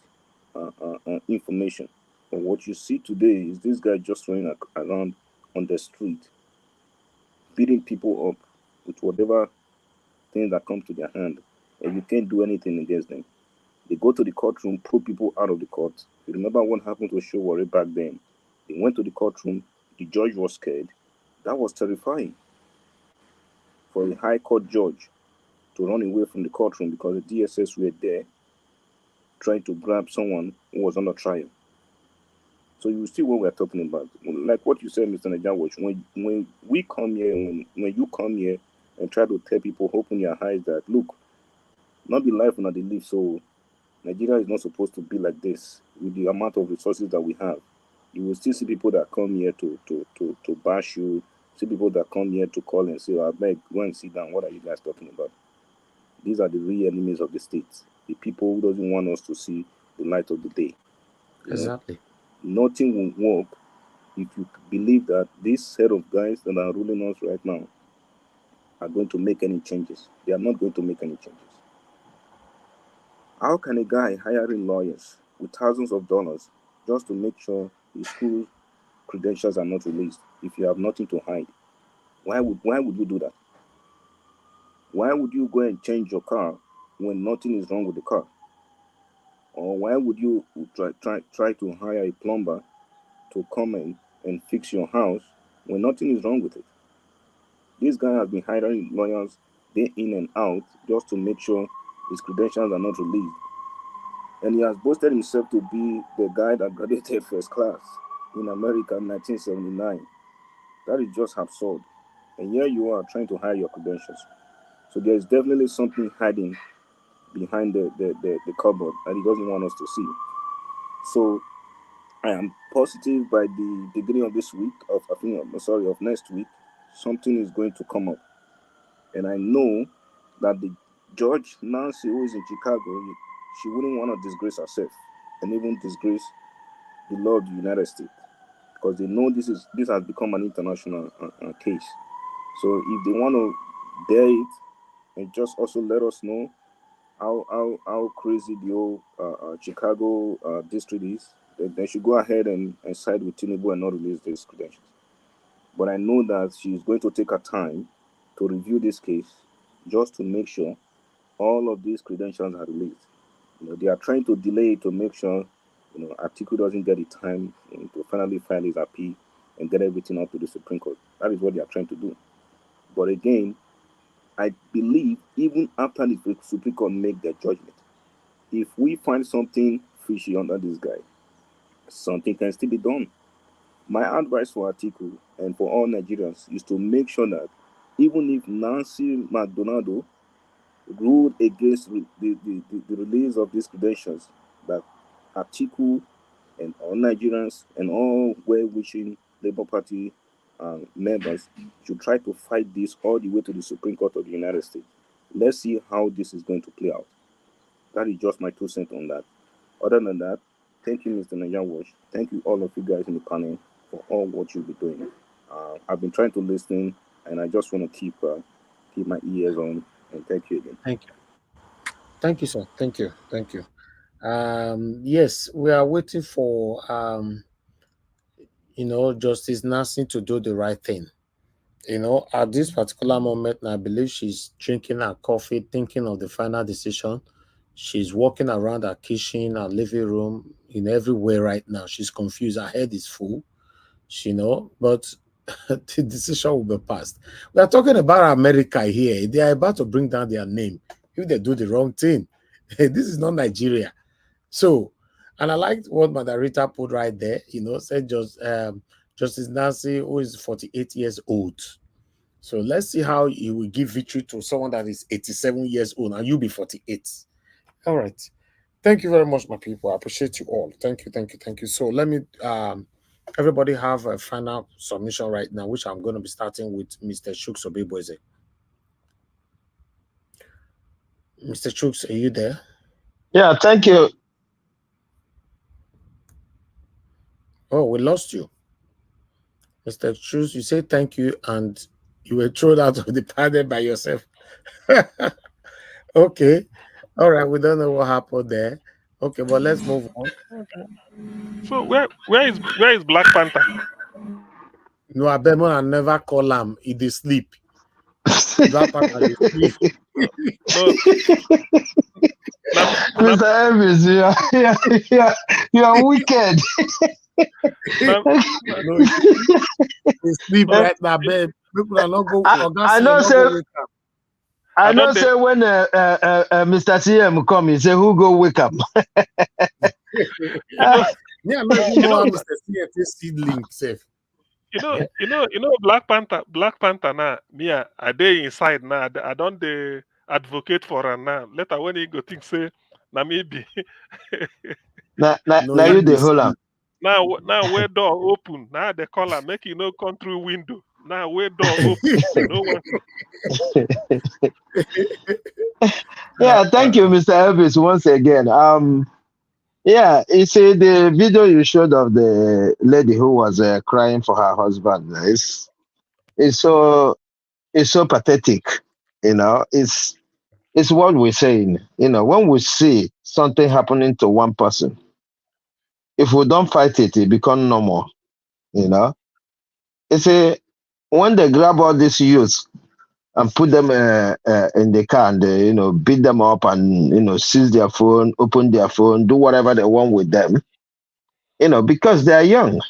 information. But what you see today is this guy just running around on the street, beating people up with whatever things that come to their hand, and you can't do anything against them. They go to the courtroom, pull people out of the court. You remember what happened to Showore back then? They went to the courtroom, the judge was scared. That was terrifying for a high court judge to run away from the courtroom because the DSS were there trying to grab someone who was under trial. So you see what we're talking about. Like what you said, Mr. Najawash, when we come here, when you come here and try to tell people, open your eyes that, look, not the life not the live, so Nigeria is not supposed to be like this with the amount of resources that we have. You will still see people that come here to bash you, see people that come here to call and say, I beg, go and sit down. What are you guys talking about? These are the real enemies of the state, the people who doesn't want us to see the light of the day. Exactly. Nothing will work if you believe that this set of guys that are ruling us right now are going to make any changes. They are not going to make any changes. How can a guy hiring lawyers with thousands of dollars just to make sure his school credentials are not released if you have nothing to hide? Why would you do that? Why would you go and change your car when nothing is wrong with the car? Or why would you try to hire a plumber to come in and fix your house when nothing is wrong with it? This guy has been hiring lawyers day in and out just to make sure his credentials are not released. And he has boasted himself to be the guy that graduated first class in America in 1979. That is just absurd. And here you are trying to hide your credentials. So there is definitely something hiding behind the cupboard that he doesn't want us to see. So I am positive by the beginning of this week, of next week, something is going to come up. And I know that the Judge Nancy, who is in Chicago, she wouldn't want to disgrace herself and even disgrace the law of the United States, because they know this has become an international case. So if they want to dare it, and just also let us know how crazy the whole Chicago district is, they should go ahead and side with TINUBU and not release these credentials. But I know that she's going to take her time to review this case just to make sure all of these credentials are released. They are trying to delay it to make sure Atiku doesn't get the time to finally file his appeal and get everything up to the Supreme Court. That is what they are trying to do. But again, I believe even after the Supreme Court make their judgment, if we find something fishy under this guy, something can still be done. My advice for Atiku and for all Nigerians is to make sure that even if Nancy McDonald ruled against the release of these credentials, that Atiku and all Nigerians and all well-wishing Labour Party members should try to fight this all the way to the Supreme Court of the United States. Let's see how this is going to play out. That is just my 2 cents on that. Other than that, thank you, Mr. Najawash. Thank you, all of you guys in the panel, for all what you'll be doing. I've been trying to listen, and I just want to keep my ears on. And thank you again. Thank you. Thank you, sir. Thank you. Thank you. Yes, we are waiting for Justice Nancy to do the right thing. At this particular moment, I believe she's drinking her coffee, thinking of the final decision. She's walking around her kitchen, her living room, everywhere right now. She's confused. Her head is full, but the decision will be passed. We are talking about America here. They are about to bring down their name if they do the wrong thing. This is not Nigeria. So, and I liked what Madarita put right there, said Justice Nancy, who is 48 years old. So let's see how you will give victory to someone that is 87 years old and you'll be 48. All right. Thank you very much, my people. I appreciate you all. Thank you, thank you, thank you. So let me, everybody have a final submission right now, which I'm going to be starting with Mr. Chuks Obibweze. Mr. Chuks, are you there? Yeah, thank you. Oh, we lost you. Mr. Chuks, you say thank you and you were thrown out of the panel by yourself. Okay. All right. We don't know what happened there. Okay, but let's move on. Okay. So where is Black Panther? No, I bet I never call him. He dey sleep. Black Panther dey sleep. No. Mr. Elvis, you are wicked. No, he sleep right now, babe. People are not going. I know, sir. I know, say when Mr. CM come, he say, "Who go wake up?" Yeah, I don't even know how Mr. CM is seedling safe. You know, Black Panther now. Me, I dey inside now. I don't advocate for her now. Later when he go think say, na me be. Now you the whole am. Now where door open. Now they call her make you no come through window. Now where door open. No one. Yeah, thank you, Mr. Elvis, once again. Yeah, you see the video you showed of the lady who was crying for her husband. It's so pathetic. You know, it's what we're saying. You know, when we see something happening to one person, if we don't fight it, it becomes normal. You know, it's when they grab all these youths and put them in the car and they, beat them up and seize their phone, open their phone, do whatever they want with them. Because they are young.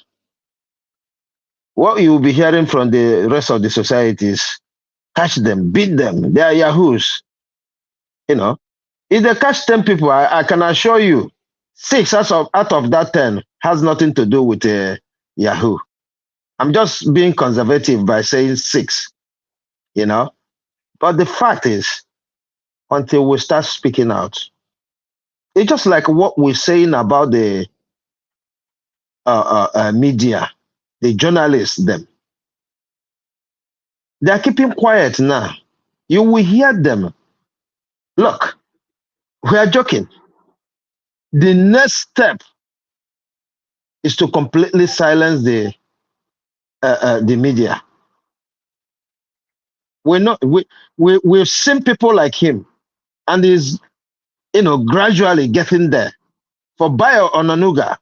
What you will be hearing from the rest of the society is catch them, beat them. They are yahoos. If they catch 10 people, I can assure you, 6 out of that 10 has nothing to do with Yahoo. I'm just being conservative by saying 6, But the fact is, until we start speaking out, it's just like what we're saying about the media, the journalists, them. They're keeping quiet now. You will hear them. Look, we are joking. The next step is to completely silence the media. We've seen people like him, and he's gradually getting there. For Bayo Onanuga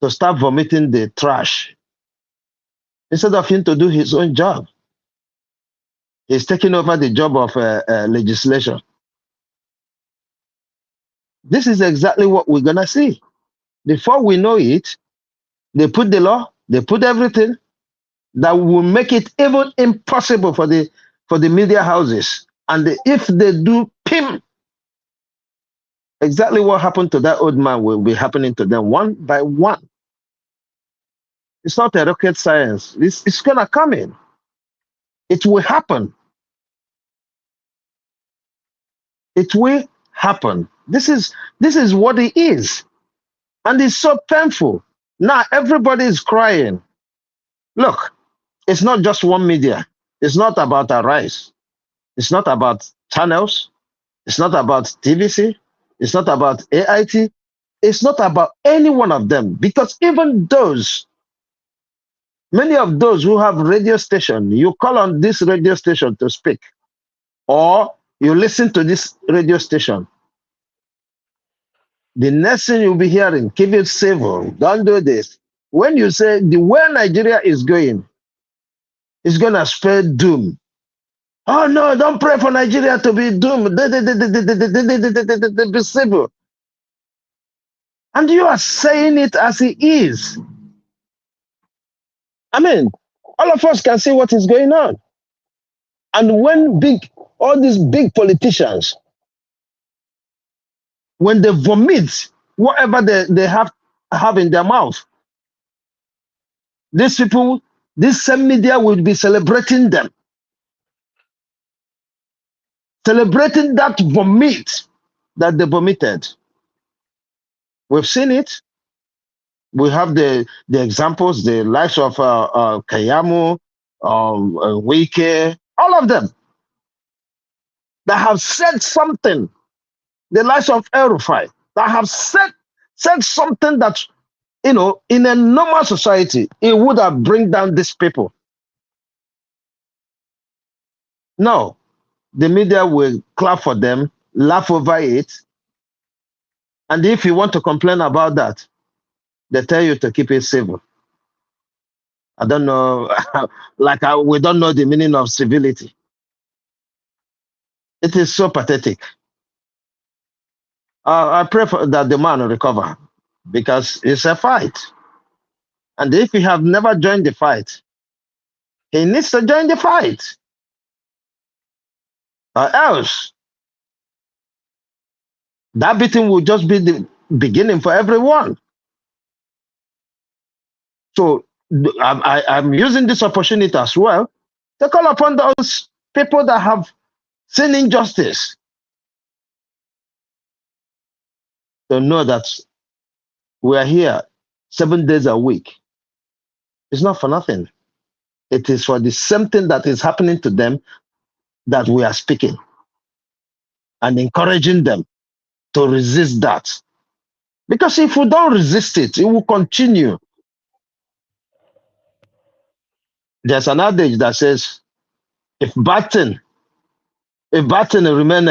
to start vomiting the trash instead of him to do his own job, he's taking over the job of legislation. This is exactly what we're gonna see. Before we know it, they put the law, they put everything that will make it even impossible for the media houses. And if they do PIM, exactly what happened to that old man will be happening to them one by one. It's not a rocket science. It's gonna come in. It will happen. It will happen. This is what it is. And it's so painful. Now everybody is crying. Look, it's not just one media. It's not about Arise. It's not about channels. It's not about TVC. It's not about AIT. It's not about any one of them. Because even many of those who have radio station, you call on this radio station to speak, or you listen to this radio station. The next thing you'll be hearing, keep it civil, don't do this. When you say the way Nigeria is going, it's gonna spread doom. Oh no, don't pray for Nigeria to be doomed. They be civil. And you are saying it as it is. I mean, all of us can see what is going on. And when all these big politicians, when they vomit whatever they have in their mouth, these people, this same media will be celebrating them. Celebrating that vomit that they vomited. We've seen it. We have the examples, the likes of Kayamu, Wike, all of them that have said something. The likes of El-Rufai that have said something that, in a normal society, it would have bring down these people. No, the media will clap for them, laugh over it, and if you want to complain about that, they tell you to keep it civil. I don't know, like we don't know the meaning of civility. It is so pathetic. I pray that the man will recover because it's a fight. And if he have never joined the fight, he needs to join the fight. Or else, that beating will just be the beginning for everyone. So I'm using this opportunity as well to call upon those people that have seen injustice to know that we are here 7 days a week. It's not for nothing. It is for the same thing that is happening to them that we are speaking and encouraging them to resist that. Because if we don't resist it, it will continue. There's an adage that says, if bad thing remain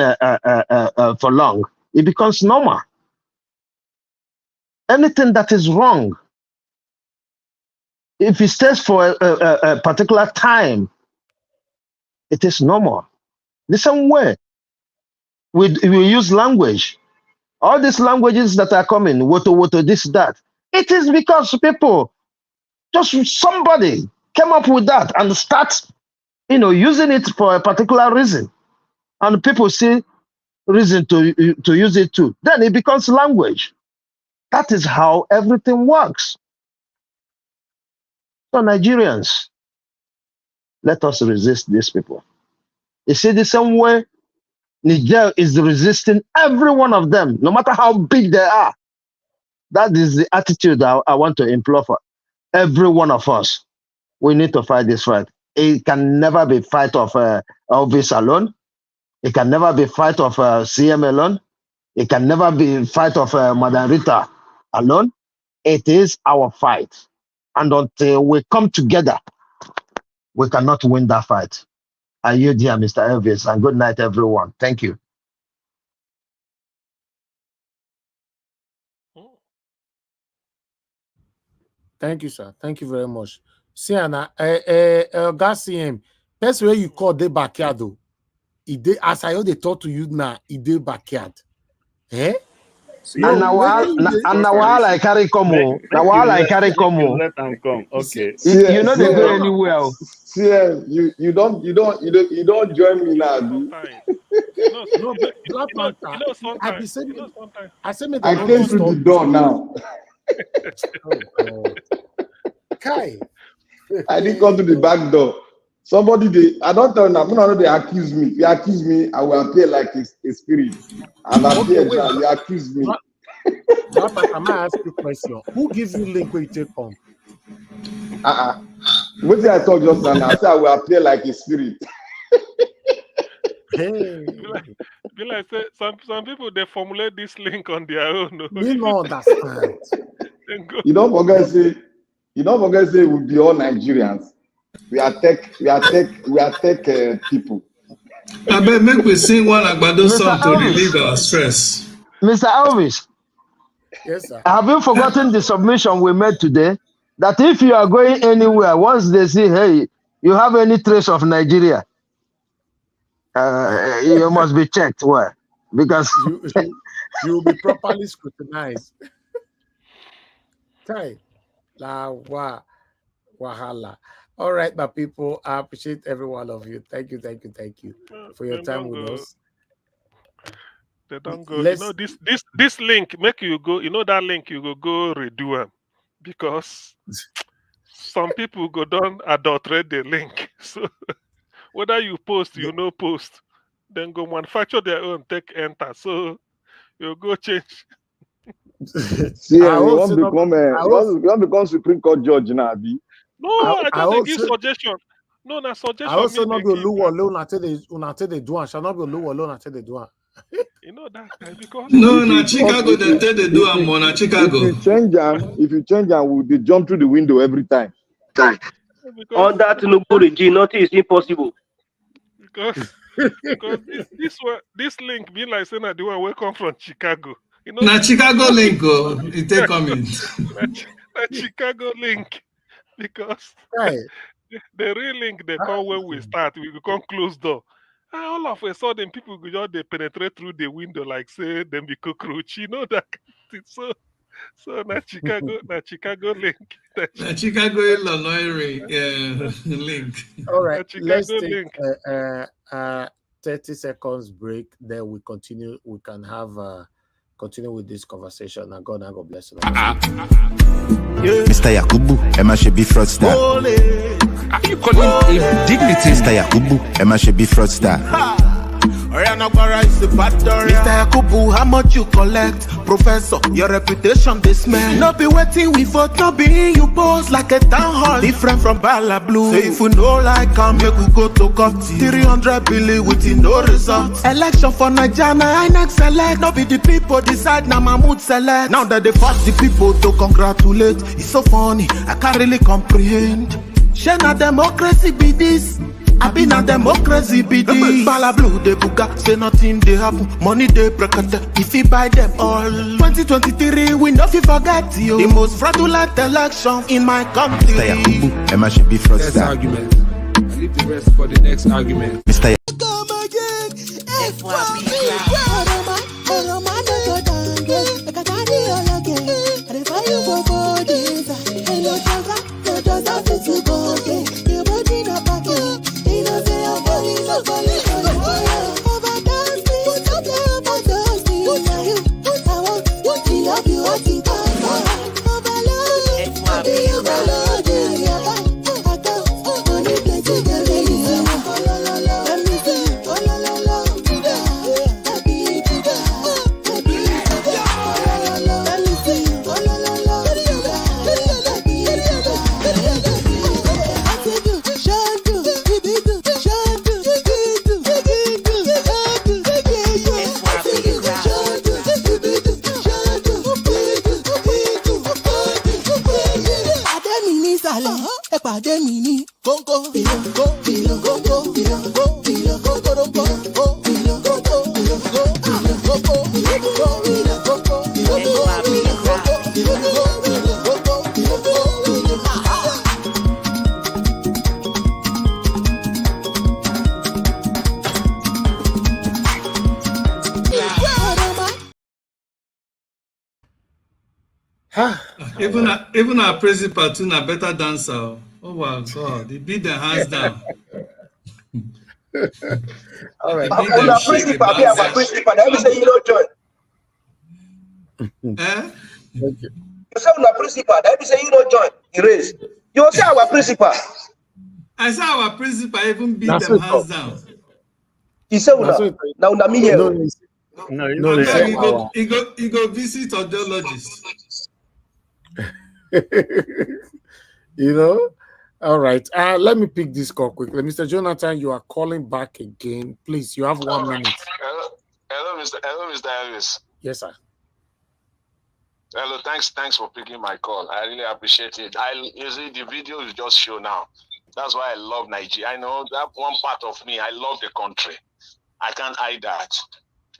for long, it becomes normal. Anything that is wrong, if it stays for a particular time, it is normal. The same way we use language. All these languages that are coming, woto, this, that, it is because people, just somebody came up with that and start, using it for a particular reason. And people see reason to use it too. Then it becomes language. That is how everything works. So Nigerians, let us resist these people. You see, the same way Niger is resisting every one of them, no matter how big they are. That is the attitude I want to implore for every one of us. We need to fight this fight. It can never be fight of Elvis alone. It can never be fight of CM alone. It can never be fight of Madam Rita alone. It is our fight. And until we come together, we cannot win that fight. Are you dear, Mr. Elvis? And good night, everyone. Thank you. Thank you, sir. Thank you very much. Siana, CM, that's where you call the backyard, though. As I they talk to you now, it did backyard. Eh? And now while I carry come, let them come. Okay. You know they go anywhere. See, you don't join me now. No, Black Panther. I came through the door now. Oh, Kai. I didn't come to the back door. Somebody, I don't tell them, no, they accuse me. If you accuse me, I will appear like a spirit. And appear, you accuse me. Black Panther, I'm going to ask you a question. Who gives you link where you take on? What did I talk just now? I said I will appear like a spirit. Hey. Be like some people they formulate this link on their own. We don't understand. You don't forget say we be all Nigerians. We are tech people. I bet make we sing one Agbado song to relieve our stress. Mr. Elvis. Yes, sir. Have you forgotten the submission we made today? That if you are going anywhere, once they say, hey, you have any trace of Nigeria, you must be checked. Why? Because you will be properly scrutinized. Okay. Wahala. All right, my people. I appreciate every one of you. Thank you for your time with us. They don't go. This link make you go. You know that link you go redo them because some people go down adulterate the link. So whether you post, post, then go manufacture their own, take enter. So you go change. See, you want become Supreme Court judge now, Abi? No, I give suggestion. No, na suggestion. I also not be Oluwa alone until they do and shall not be Oluwa alone until they do. You know that because no, na Chicago they tell they do am more na Chicago. If you change them, they jump through the window every time. On that TINUBU regime, nothing is impossible. Because this link be like saying that the one will come from Chicago. You know, na Chicago link, it take coming. Na Chicago link. because Right. the real link they come when we start, we come close door. And all of a sudden, people go just they penetrate through the window like say them be cockroach. You know that kind of thing. So na Chicago link. Na Chicago, Illinois link. All right, let's Chicago take link. 30 seconds break. Then we continue. We can have continue with this conversation. And God bless you. Mr. Yakubu, Emma should be fraudster. Are you calling him dignity? Mr. Yakubu, Emma should be fraudster. Mr. Yakubu, how much you collect? Professor, your reputation this man. No be waiting we vote, no be you pose like a town hall. Different from Bala Blue. So if you know like come, make we go to court. 300 billion within no results. Election for Nigeria, I next select. No be the people decide, now Mahmoud select. Now that they force the people to congratulate. It's so funny, I can't really comprehend. Shana democracy be this. I been a democracy be this. Bala Blue de buga, say nothing they happen. Money they brekete, if you buy them all. 2023 we no fi forget you. The most fraudulent election in my country. Mr. Yakubu, Emma should be fraudster. Next argument. I leave the rest for the next argument. Mr. Even our principal too na better dancer. Oh my God, they beat their hands down. All right. Our principal, let me say you don't join. Thank you. You say our principal, let me say you don't join. Erase. You say our principal. I say our principal even beat them hands down. He said now na me here. No, he go visit audiologist. You know, all right. Let me pick this call quickly. Mr. Jonathan, you are calling back again. Please, you have 1 minute. Hello, Mr. Elvis. Yes, sir. Hello, thanks for picking my call. I really appreciate it. You see the video you just show now. That's why I love Nigeria. I know that one part of me, I love the country. I can't hide that.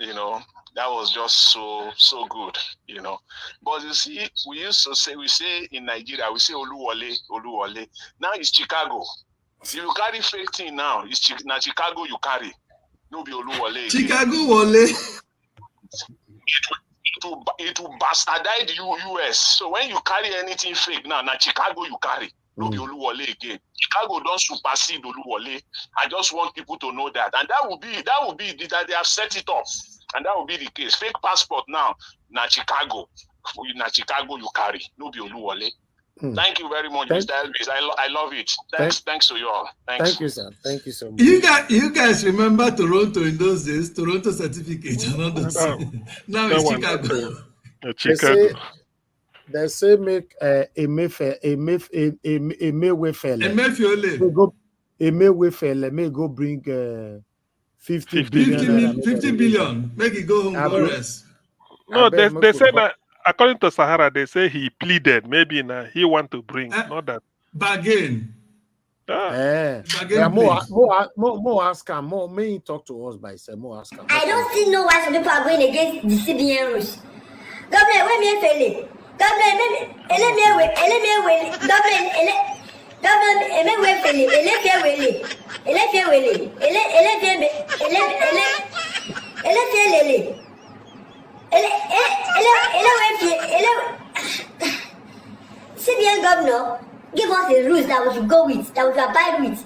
You know, that was just so good, you know. But you see, we say in Nigeria, we say Oluwole. Now it's Chicago. If you carry fake thing now, it's now Chicago you carry. No be Oluwole. Chicago Wole. It will bastardize US. So when you carry anything fake now Chicago you carry. No be Oluwole again. Chicago don't supersede Oluwole. I just want people to know that. And that will be that they have set it up. And that will be the case. Fake passport now, Chicago. Chicago you carry. No be Oluwole. Thank you very much, Mr. Elvis. I love it. Thanks to you all. Thanks. Thank you, sir. Thank you so much. You guys remember Toronto in those days? Toronto certificate. Now it's Chicago. They say make Emefiele may go bring 50 billion. Make it go home, go rest. No, they say that according to Sahara, they say he pleaded. Maybe he want to bring, not that. Bargain. More ask him. More may talk to us by say more ask him. I don't still know why some people are going against the CBN rules. Government, where me fail? Government, CBN governor give us the rules that we should go with, that we should abide with.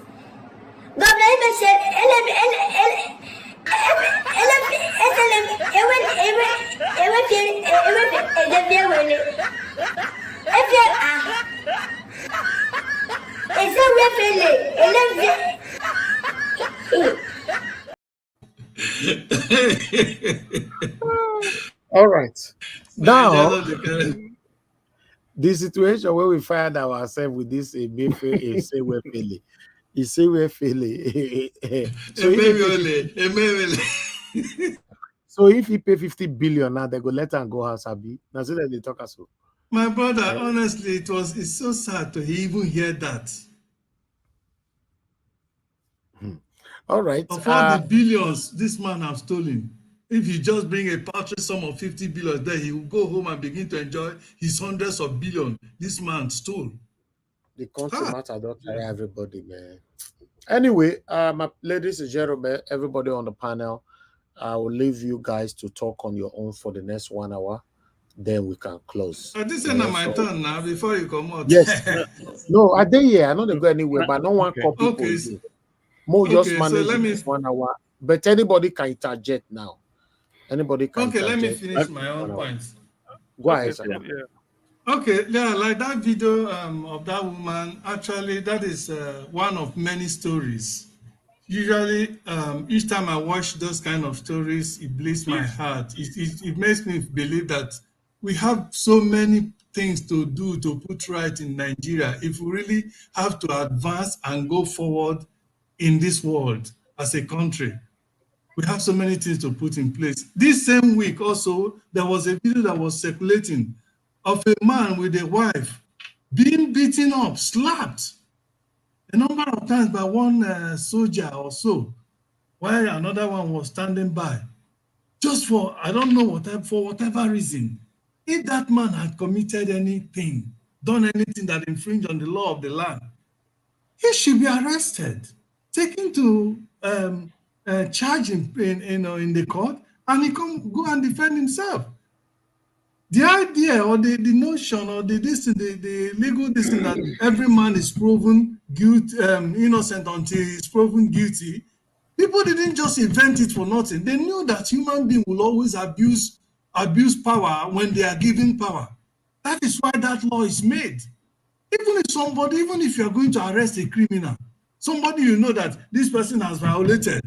Governor even said, all right. Now, the situation where we find ourselves with this Emefe Isewefele. So if he pay 50 billion now, they go let him go house, Abi. Now so that they talk as well. My brother, honestly, it's so sad to even hear that. All right. Of all the billions this man has stolen, if you just bring a paltry sum of 50 billion, then he will go home and begin to enjoy his hundreds of billions this man stole. The country matter don't carry everybody, man. Anyway, my ladies and gentlemen, everybody on the panel, I will leave you guys to talk on your own for the next 1 hour. Then we can close. This is not my turn now before you come out. Yes. No, I did here. I don't go anywhere, but no one call people. Okay. More just manage 1 hour. But anybody can interject now. Anybody can interject. Let me finish my own points. Go ahead, sir. Okay, yeah, like that video of that woman, actually, that is one of many stories. Usually, each time I watch those kind of stories, it bleeds my heart. It makes me believe that we have so many things to do to put right in Nigeria if we really have to advance and go forward in this world as a country. We have so many things to put in place. This same week also, there was a video that was circulating of a man with a wife being beaten up, slapped a number of times by one soldier or so, while another one was standing by. Just for, I don't know, for whatever reason. If that man had committed anything, done anything that infringed on the law of the land, he should be arrested, taken to charge in the court, and he can go and defend himself. The idea or the notion or the legal distance that every man is proven innocent until he's proven guilty, people didn't just invent it for nothing. They knew that human beings will always abuse power when they are given power. That is why that law is made. Even if you are going to arrest a criminal, somebody you know that this person has violated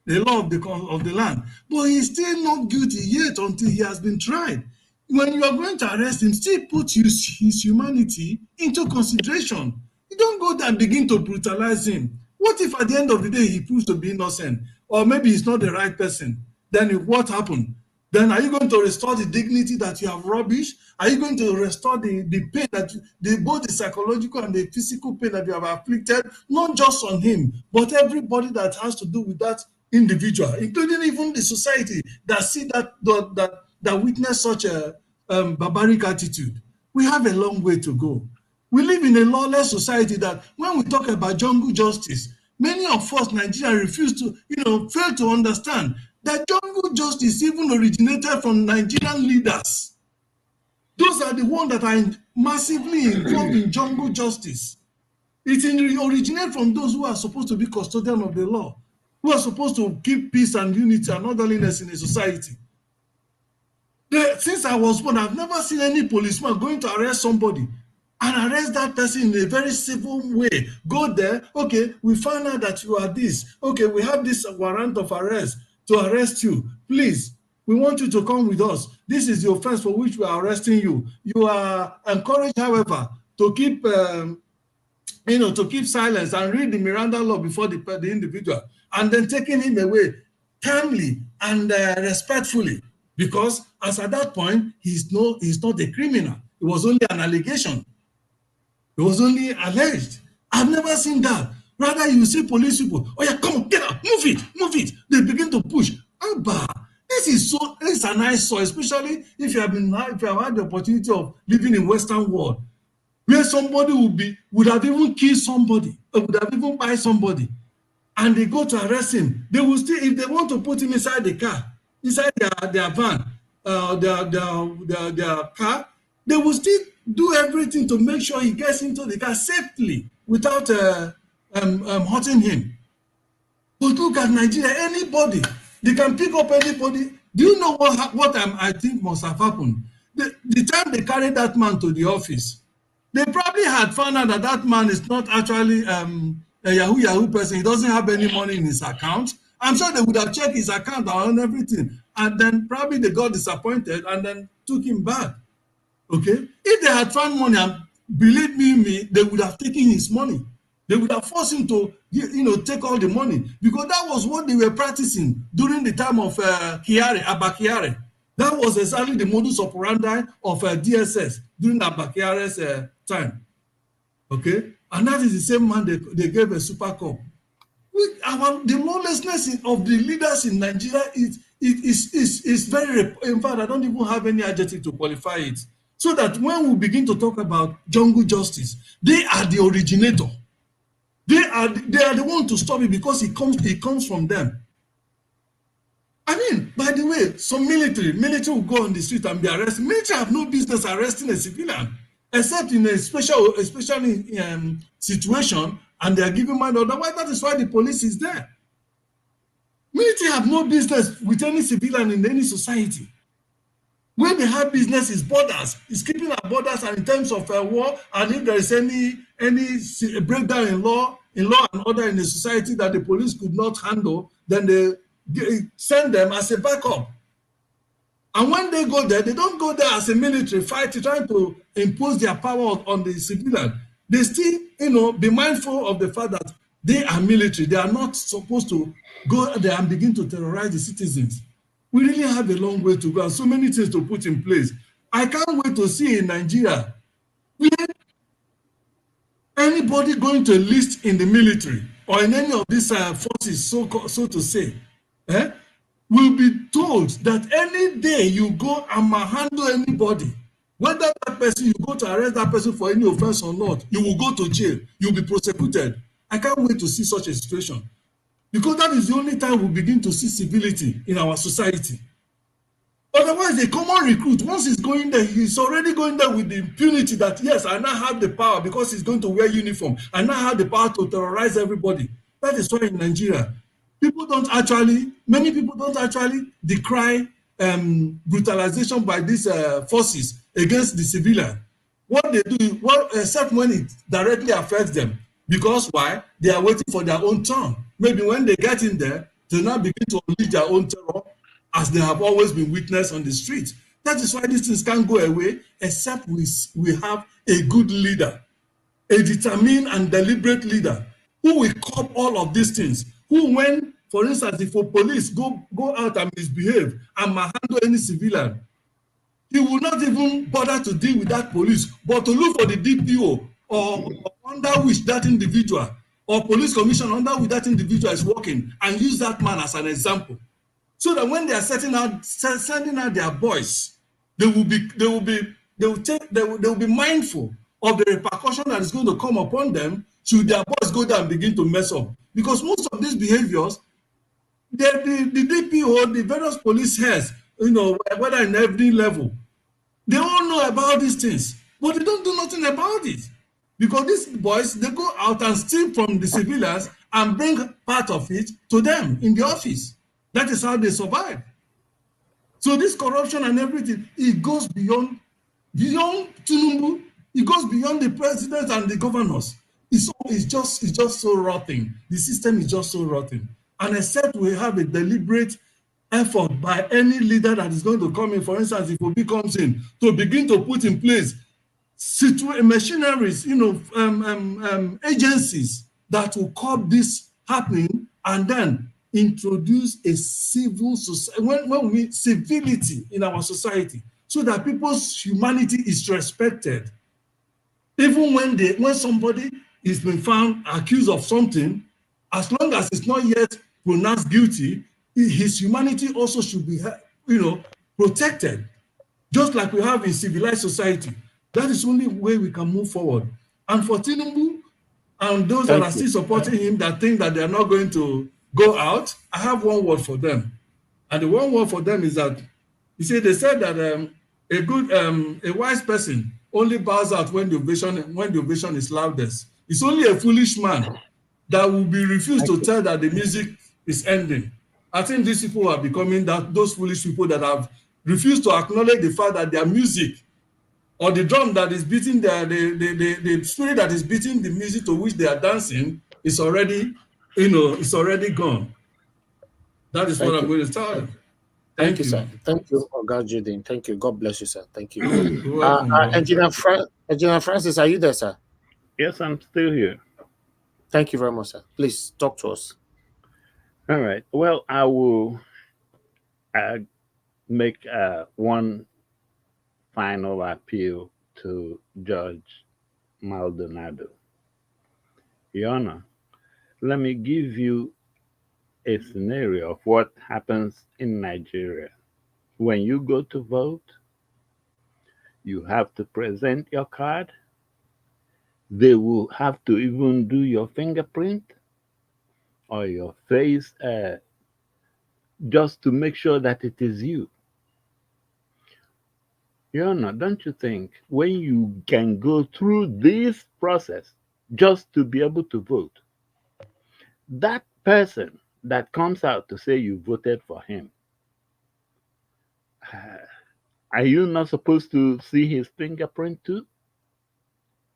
the law of the land, but he's still not guilty yet until he has been tried. When you are going to arrest him, still put his humanity into consideration. You don't go there and begin to brutalize him. What if at the end of the day he proves to be innocent, or maybe he's not the right person? Then what happened? Then are you going to restore the dignity that you have rubbished? Are you going to restore the pain both the psychological and the physical pain that you have afflicted, not just on him, but everybody that has to do with that individual, including even the society that see that witness such a barbaric attitude? We have a long way to go. We live in a lawless society that when we talk about jungle justice, many of us Nigerians refuse to, fail to understand that jungle justice even originated from Nigerian leaders. Those are the ones that are massively involved in jungle justice. It originates from those who are supposed to be custodian of the law, who are supposed to keep peace and unity and orderliness in a society. Since I was born, I've never seen any policeman going to arrest somebody and arrest that person in a very civil way. Go there, okay, we found out that you are this. Okay, we have this warrant of arrest to arrest you. Please, we want you to come with us. This is the offense for which we are arresting you. You are encouraged, however, to keep silence and read the Miranda law before the individual, and then taking him away calmly and respectfully, because as at that point he's not a criminal. It was only an allegation. It was only alleged. I've never seen that. Rather, you see police people, oh yeah, come on, get up, move it. They begin to push. Abba, it's a nice soil, especially if you have had the opportunity of living in Western world. where somebody would have even killed somebody, or would have even buy somebody, and they go to arrest him. They will still, if they want to put him inside the car, inside their van, their car, they will still do everything to make sure he gets into the car safely without hurting him. But look at Nigeria, anybody, they can pick up anybody. Do you know what I think must have happened? The time they carried that man to the office, they probably had found out that that man is not actually a Yahoo person. He doesn't have any money in his account. I'm sure they would have checked his account and everything. And then probably they got disappointed and then took him back. Okay? If they had found money, and believe me, they would have taken his money. They would have forced him to, take all the money, because that was what they were practicing during the time of Abba Kyari. That was exactly the modus operandi of DSS during Abba Kyari's time. Okay, and that is the same man they gave a super cup. The lawlessness of the leaders in Nigeria is very. In fact, I don't even have any adjective to qualify it. So that when we begin to talk about jungle justice, they are the originator. They are the one to stop it, because it comes from them. I mean, by the way, some military will go on the street and be arrested. Military have no business arresting a civilian, except in a special situation, and they are giving mind. Otherwise, that is why the police is there. Military have no business with any civilian in any society. Where they have business is borders, is keeping our borders, and in terms of war, and if there is any breakdown in law and order in a society that the police could not handle, then they send them as a backup. And when they go there, they don't go there as a military fight trying to impose their power on the civilian. They still, be mindful of the fact that they are military. They are not supposed to go there and begin to terrorize the citizens. We really have a long way to go and so many things to put in place. I can't wait to see in Nigeria anybody going to enlist in the military or in any of these forces, so to say, will be told that any day you go and handle anybody, whether that person, you go to arrest that person for any offense or not, you will go to jail, you'll be prosecuted. I can't wait to see such a situation, because that is the only time we begin to see civility in our society. Otherwise, a common recruit, once he's going there, he's already going there with the impunity that, yes, I now have the power because he's going to wear uniform. I now have the power to terrorize everybody. That is why in Nigeria, many people don't actually decry brutalization by these forces against the civilian. What they do, except when it directly affects them. Because why? They are waiting for their own turn. Maybe when they get in there, they now begin to unleash their own terror, as they have always been witnessed on the streets. That is why these things can't go away, except we have a good leader, a determined and deliberate leader who will curb all of these things. Who, when, for instance, if a police go out and misbehave and handle any civilian, he will not even bother to deal with that police, but to look for the DPO or under which that individual, or police commission under which that individual is working, and use that man as an example. So that when they are sending out their boys, they will be mindful of the repercussion that is going to come upon them should their boys go there and begin to mess up. Because most of these behaviors, the DPO, the various police heads, whether in every level, they all know about these things, but they don't do nothing about it. Because these boys, they go out and steal from the civilians and bring part of it to them in the office. That is how they survive. So this corruption and everything, it goes beyond TINUBU. It goes beyond the president and the governors. It's just so rotten. The system is just so rotten. And except we have a deliberate effort by any leader that is going to come in, for instance, if Obi comes in, to begin to put in place machineries, agencies that will curb this happening, and then introduce a civil society, when we civility in our society, so that people's humanity is respected. Even when somebody is been found accused of something, as long as it's not yet pronounced guilty, his humanity also should be, protected, just like we have in civilized society. That is the only way we can move forward. And for TINUBU and those that are still supporting him that think that they are not going to go out, I have one word for them. And the one word for them is that, you see, they said that a wise person only bows out when the ovation is loudest. It's only a foolish man that will be refused to tell that the music is ending. I think these people are becoming those foolish people that have refused to acknowledge the fact that their music or the drum that is beating the spirit that is beating the music to which they are dancing is already, it's already gone. That is what I'm going to tell them. Thank you, sir. Thank you, Oga Judin. Thank you. God bless you, sir. Thank you. You're welcome, Engineer Francis, are you there, sir? Yes, I'm still here. Thank you very much, sir. Please talk to us. All right. Well, I will make one final appeal to Judge Maldonado. Your Honor, let me give you a scenario of what happens in Nigeria. When you go to vote, you have to present your card. They will have to even do your fingerprint or your face just to make sure that it is you. Your Honor, don't you think when you can go through this process just to be able to vote, that person that comes out to say you voted for him, are you not supposed to see his fingerprint too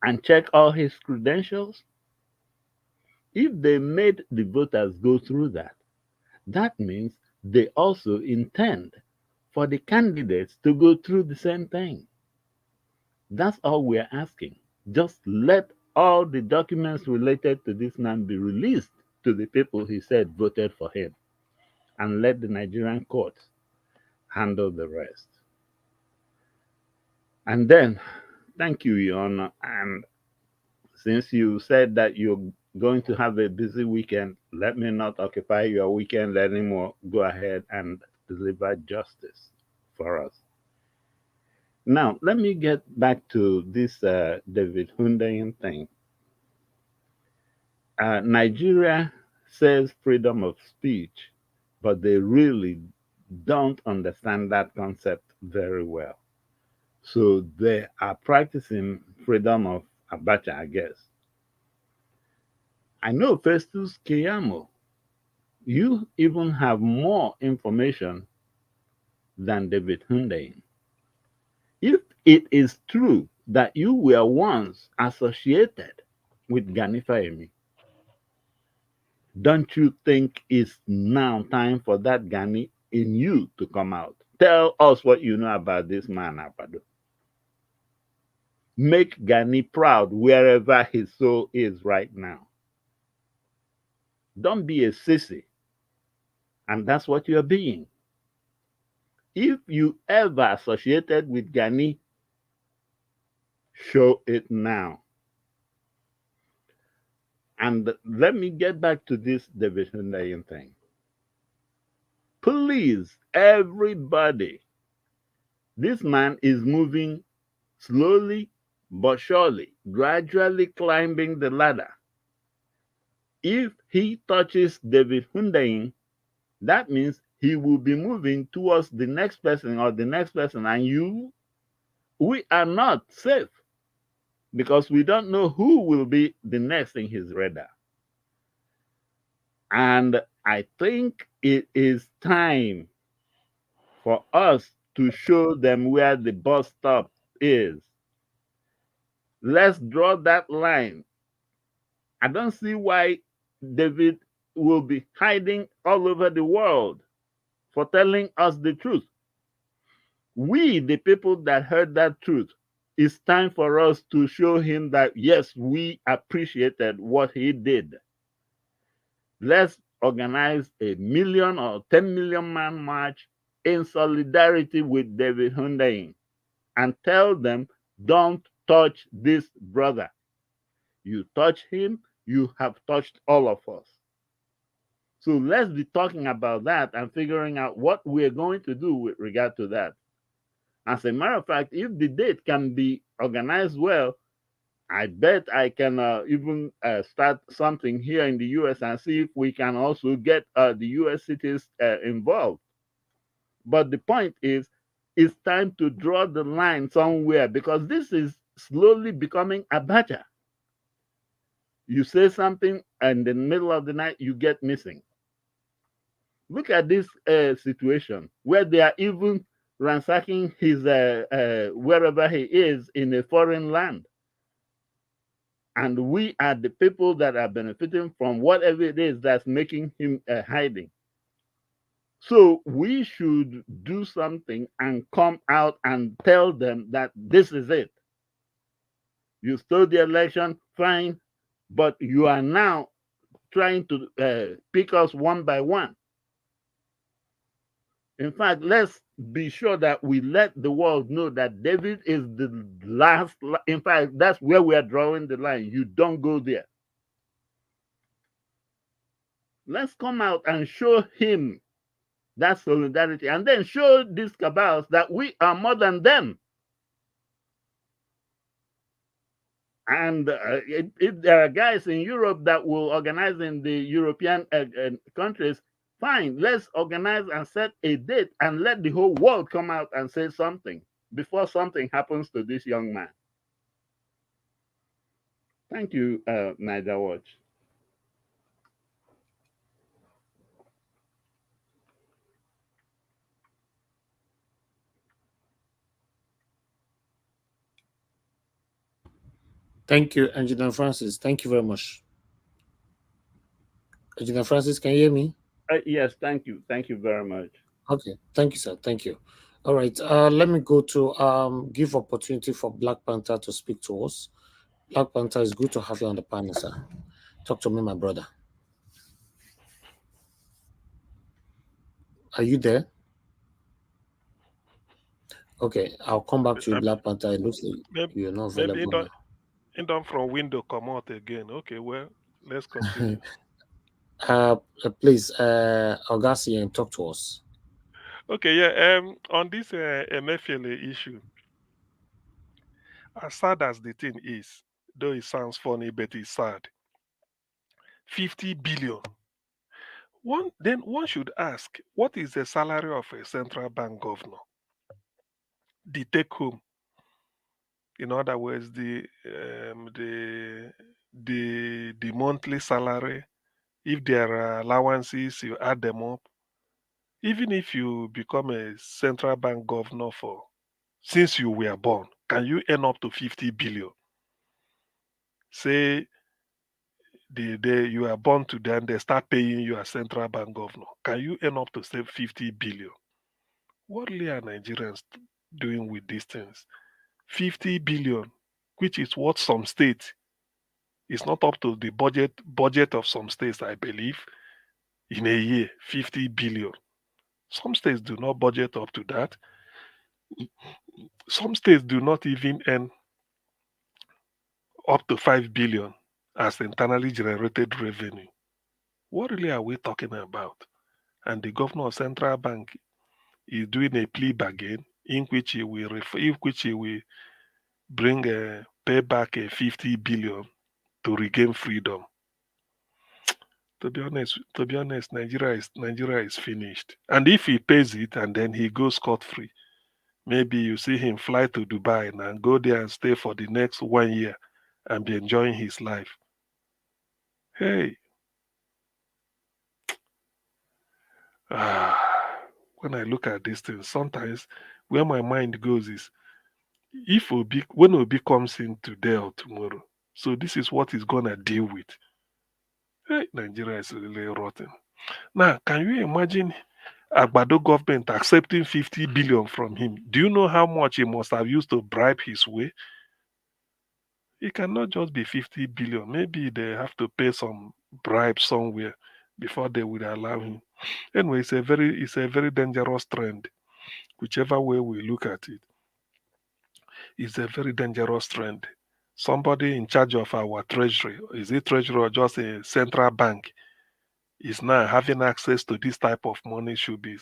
and check all his credentials? If they made the voters go through that, that means they also intend for the candidates to go through the same thing. That's all we're asking. Just let all the documents related to this man be released to the people he said voted for him, and let the Nigerian courts handle the rest. And then, thank you, Your Honor. And since you said that you're going to have a busy weekend, let me not occupy your weekend anymore. Go ahead and deliver justice for us. Now, let me get back to this David Hundeyin thing. Nigeria says freedom of speech, but they really don't understand that concept very well. So they are practicing freedom of Abacha, I guess. I know Festus Keyamo, you even have more information than David Hundeyin. If it is true that you were once associated with Gani Fahimi, don't you think it's now time for that Gani in you to come out? Tell us what you know about this man, Abado. Make Gani proud wherever his soul is right now. Don't be a sissy. And that's what you're being. If you ever associated with Gani, show it now. And let me get back to this David Hundeyin thing. Please, everybody, this man is moving slowly but surely, gradually climbing the ladder. If he touches David Hundeyin, that means he will be moving towards the next person or the next person, and we are not safe because we don't know who will be the next in his radar. And I think it is time for us to show them where the bus stop is. Let's draw that line. I don't see why David will be hiding all over the world for telling us the truth. We, the people that heard that truth, it's time for us to show him that, yes, we appreciated what he did. Let's organize a 1 million or 10 million man march in solidarity with David Hundeyin and tell them, don't touch this brother. You touch him, you have touched all of us. So let's be talking about that and figuring out what we're going to do with regard to that. As a matter of fact, if the date can be organized well, I bet I can even start something here in the US and see if we can also get the US cities involved. But the point is, it's time to draw the line somewhere, because this is slowly becoming a badger. You say something and in the middle of the night you get missing. Look at this situation where they are even ransacking his wherever he is in a foreign land. And we are the people that are benefiting from whatever it is that's making him hiding. So we should do something and come out and tell them that this is it. You stole the election, fine, but you are now trying to pick us one by one. In fact, let's be sure that we let the world know that David is the last. In fact, that's where we are drawing the line. You don't go there. Let's come out and show him that solidarity, and then show these cabals that we are more than them. And if there are guys in Europe that will organize in the European countries, fine, let's organize and set a date and let the whole world come out and say something before something happens to this young man. Thank you, Niger Watch. Thank you, Engineer Francis. Thank you very much. Engineer Francis, can you hear me? Yes, thank you. Thank you very much. Okay, thank you, sir. Thank you. All right, let me go to give opportunity for Black Panther to speak to us. Black Panther, it's good to have you on the panel, sir. Talk to me, my brother. Are you there? Okay, I'll come back to you, Black Panther. It looks like you're not available now. Maybe from window come out again. Okay, well, let's continue. Please, Augustine, talk to us. Okay, yeah. On this Emefiele issue, as sad as the thing is, though it sounds funny, but it's sad. 50 billion. Then one should ask, what is the salary of a central bank governor? The take home. In other words, the monthly salary. If there are allowances, you add them up. Even if you become a central bank governor since you were born, can you earn up to 50 billion? Say the day you are born to them, they start paying you as central bank governor. Can you earn up to say 50 billion? What are Nigerians doing with these things? 50 billion, which is what some states, it's not up to the budget of some states, I believe, in a year, 50 billion. Some states do not budget up to that. Some states do not even earn up to 5 billion as internally generated revenue. What really are we talking about? And the governor of central bank is doing a plea bargain in which he will bring pay back a 50 billion to regain freedom. To be honest, Nigeria is finished. And if he pays it and then he goes scot-free, maybe you see him fly to Dubai and go there and stay for the next 1 year and be enjoying his life. Hey. When I look at these things, sometimes where my mind goes is, when Obi comes in today or tomorrow, so this is what he's gonna deal with. Hey, Nigeria is really rotten. Now, can you imagine Agbado government accepting 50 billion from him? Do you know how much he must have used to bribe his way? It cannot just be 50 billion. Maybe they have to pay some bribe somewhere before they would allow him. Anyway, it's a very dangerous trend. Whichever way we look at it, it's a very dangerous trend. Somebody in charge of our treasury, is it treasury or just a central bank, is now having access to this type of money should be.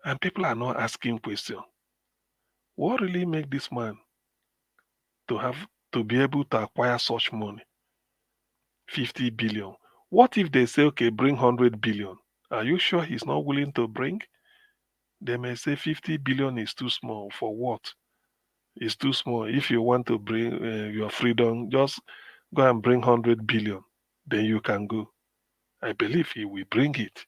And people are not asking questions. What really make this man to be able to acquire such money? 50 billion. What if they say, okay, bring 100 billion? Are you sure he's not willing to bring? They may say 50 billion is too small. For what? It's too small. If you want to bring your freedom, just go and bring 100 billion. Then you can go. I believe he will bring it.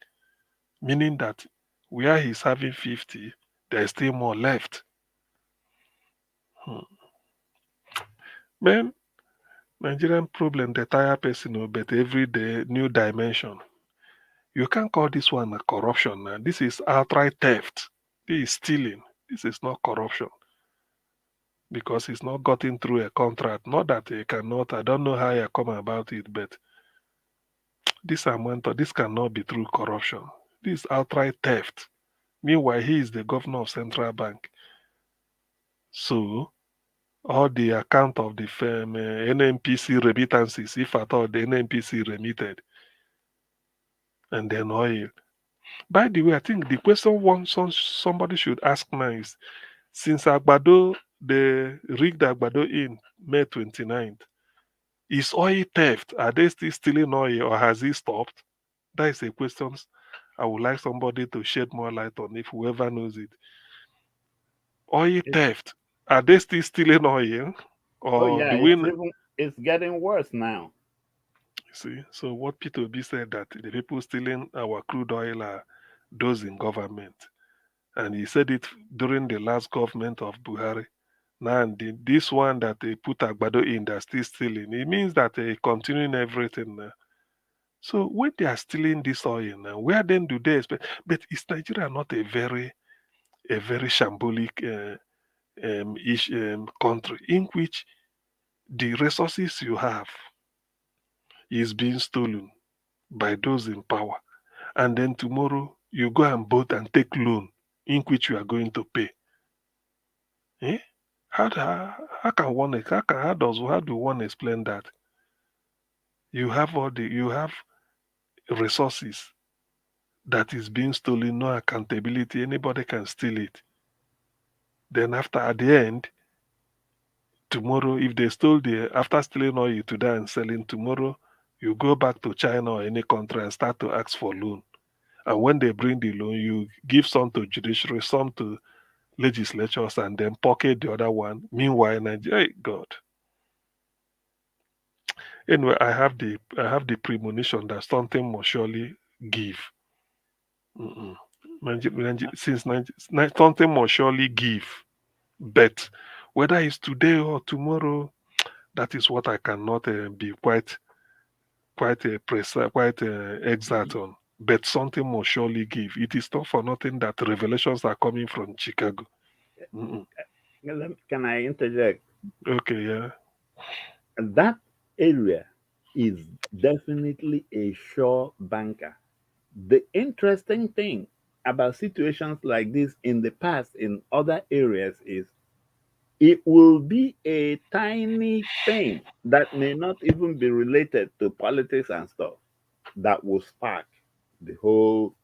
Meaning that where he's having 50, there's still more left. Man, Nigerian problem, the tire person, but every day, new dimension. You can't call this one a corruption. Now. This is outright theft. This is stealing. This is not corruption. Because he's not gotten through a contract. Not that he cannot, I don't know how you come about it, but this amount, this cannot be through corruption. This is outright theft. Meanwhile, he is the governor of Central Bank. So, all the account of the firm, NNPC remittances, if at all the NNPC remitted, and then oil. By the way, I think the question somebody should ask now is, since Agbado, they rigged Agbado in May 29th, is oil theft? Are they still stealing oil or has it stopped? That is a question I would like somebody to shed more light on if whoever knows it. Oil theft, are they still stealing oil? Or oh yeah, do we... it's getting worse now. See, so what Peter B said that the people stealing our crude oil are those in government. And he said it during the last government of Buhari. Now, this one that they put Agbado in, they're still stealing. It means that they're continuing everything now. So when they are stealing this oil now, where then do they expect? But is Nigeria not a very shambolic country in which the resources you have is being stolen by those in power, and then tomorrow you go and vote and take loan in which you are going to pay? How do one explain that? You have resources that is being stolen, no accountability, anybody can steal it. Then at the end, tomorrow, if they stole after stealing oil today and selling, tomorrow you go back to China or any country and start to ask for loan. And when they bring the loan, you give some to judiciary, some to legislatures, and then pocket the other one. Meanwhile, Nigeria, God. Anyway, I have the premonition that something must surely give. Since something must surely give. But whether it's today or tomorrow, that is what I cannot be quite precise, quite exact on. But something must surely give. It is not for nothing that revelations are coming from Chicago. Can I interject? Okay, yeah. That area is definitely a sure banker. The interesting thing about situations like this in the past in other areas is it will be a tiny thing that may not even be related to politics and stuff that will spark the whole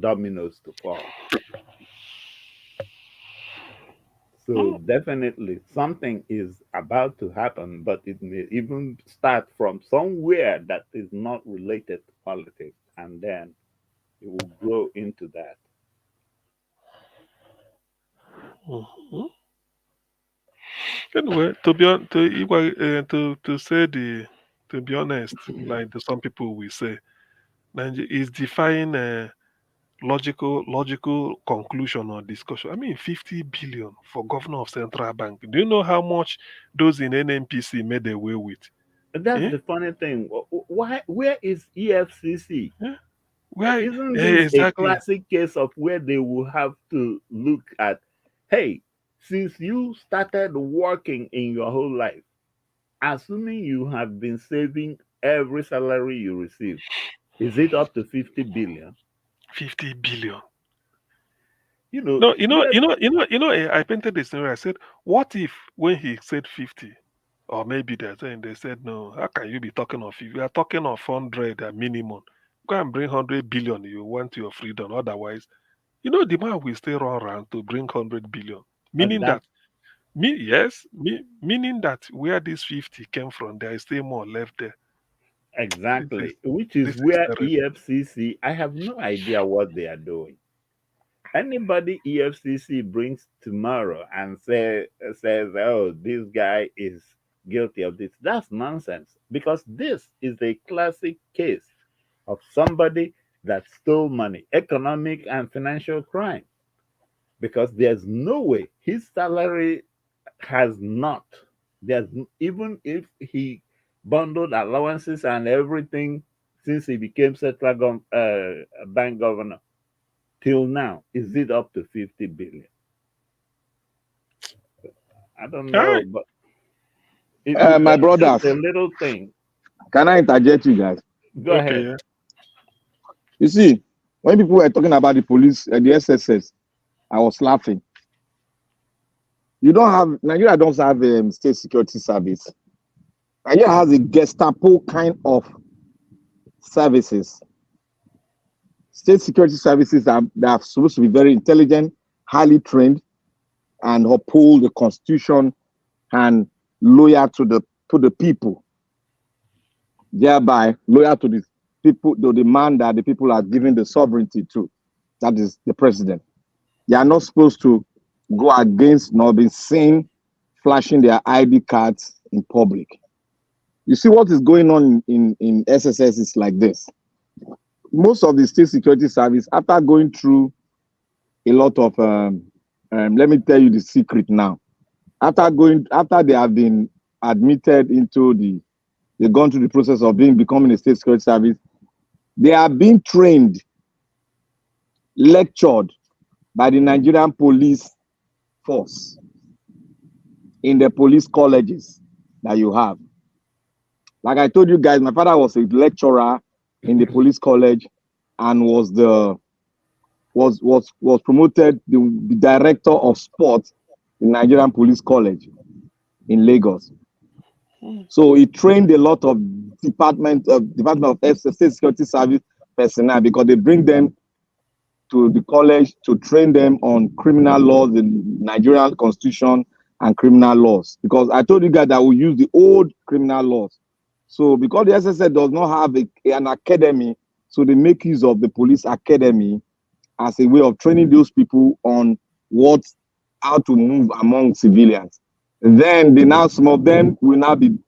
dominoes to fall. So definitely something is about to happen, but it may even start from somewhere that is not related to politics, and then it will grow into that. Anyway, to be honest, like some people will say, Nigeria is defying a logical conclusion or discussion. I mean, 50 billion for governor of Central Bank. Do you know how much those in NNPC made away with? That's the funny thing. Where is EFCC? Yeah. Isn't this exactly a classic case of where they will have to look at, hey, since you started working in your whole life, assuming you have been saving every salary you receive, is it up to 50 billion? 50 billion. No, I painted the scenario. I said, what if when he said 50, or maybe they're saying, they said, no, how can you be talking of 50? We are talking of 100 at minimum. Go and bring 100 billion. You want your freedom. Otherwise, You know, the man will still run around to bring 100 billion, meaning that meaning that where this 50 came from, there is still more left there. Exactly, which is where EFCC, I have no idea what they are doing. Anybody EFCC brings tomorrow and says, oh, this guy is guilty of this, that's nonsense, because this is a classic case of somebody that stole money, economic and financial crime, because there's no way his salary has not, there's, even if he bundled allowances and everything since he became central bank governor till now, is it up to 50 billion? I don't know, but my brothers, a little thing. Can I interject you guys? Go ahead. Yeah. You see, when people were talking about the police, the SSS, I was laughing. You don't have, Nigeria don't have a state security service. Nigeria has a Gestapo kind of services. State security services that are supposed to be very intelligent, highly trained, and uphold the constitution and loyal to the people. Thereby loyal to the people, to the man that the people are giving the sovereignty to. That is the president. They are not supposed to go against nor be seen flashing their ID cards in public. You see what is going on in SSS is like this. Most of the state security service, after going through a lot of, let me tell you the secret now. After they have been admitted into they've gone through the process of becoming a state security service, they are being trained, lectured by the Nigerian police force in the police colleges that you have. Like I told you guys, my father was a lecturer in the police college and was promoted the director of sports in Nigerian Police College in Lagos. So he trained a lot of Department of State Security Service personnel, because they bring them to the college to train them on criminal laws, the Nigerian Constitution and criminal laws. Because I told you guys that we use the old criminal laws. So because the SSS does not have an academy, so they make use of the police academy as a way of training those people on how to move among civilians. Then some of them will now be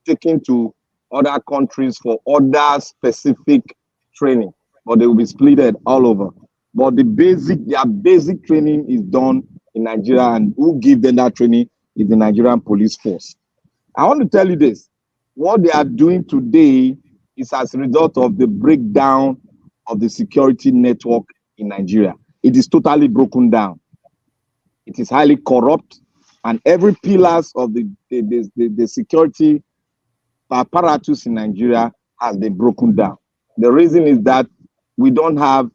taken to other countries for other specific training, but they will be splitted all over. But their basic training is done in Nigeria, and who give them that training is the Nigerian police force. I want to tell you this. What they are doing today is as a result of the breakdown of the security network in Nigeria. It is totally broken down. It is highly corrupt, and every pillars of the security apparatus in Nigeria has been broken down. The reason is that we don't have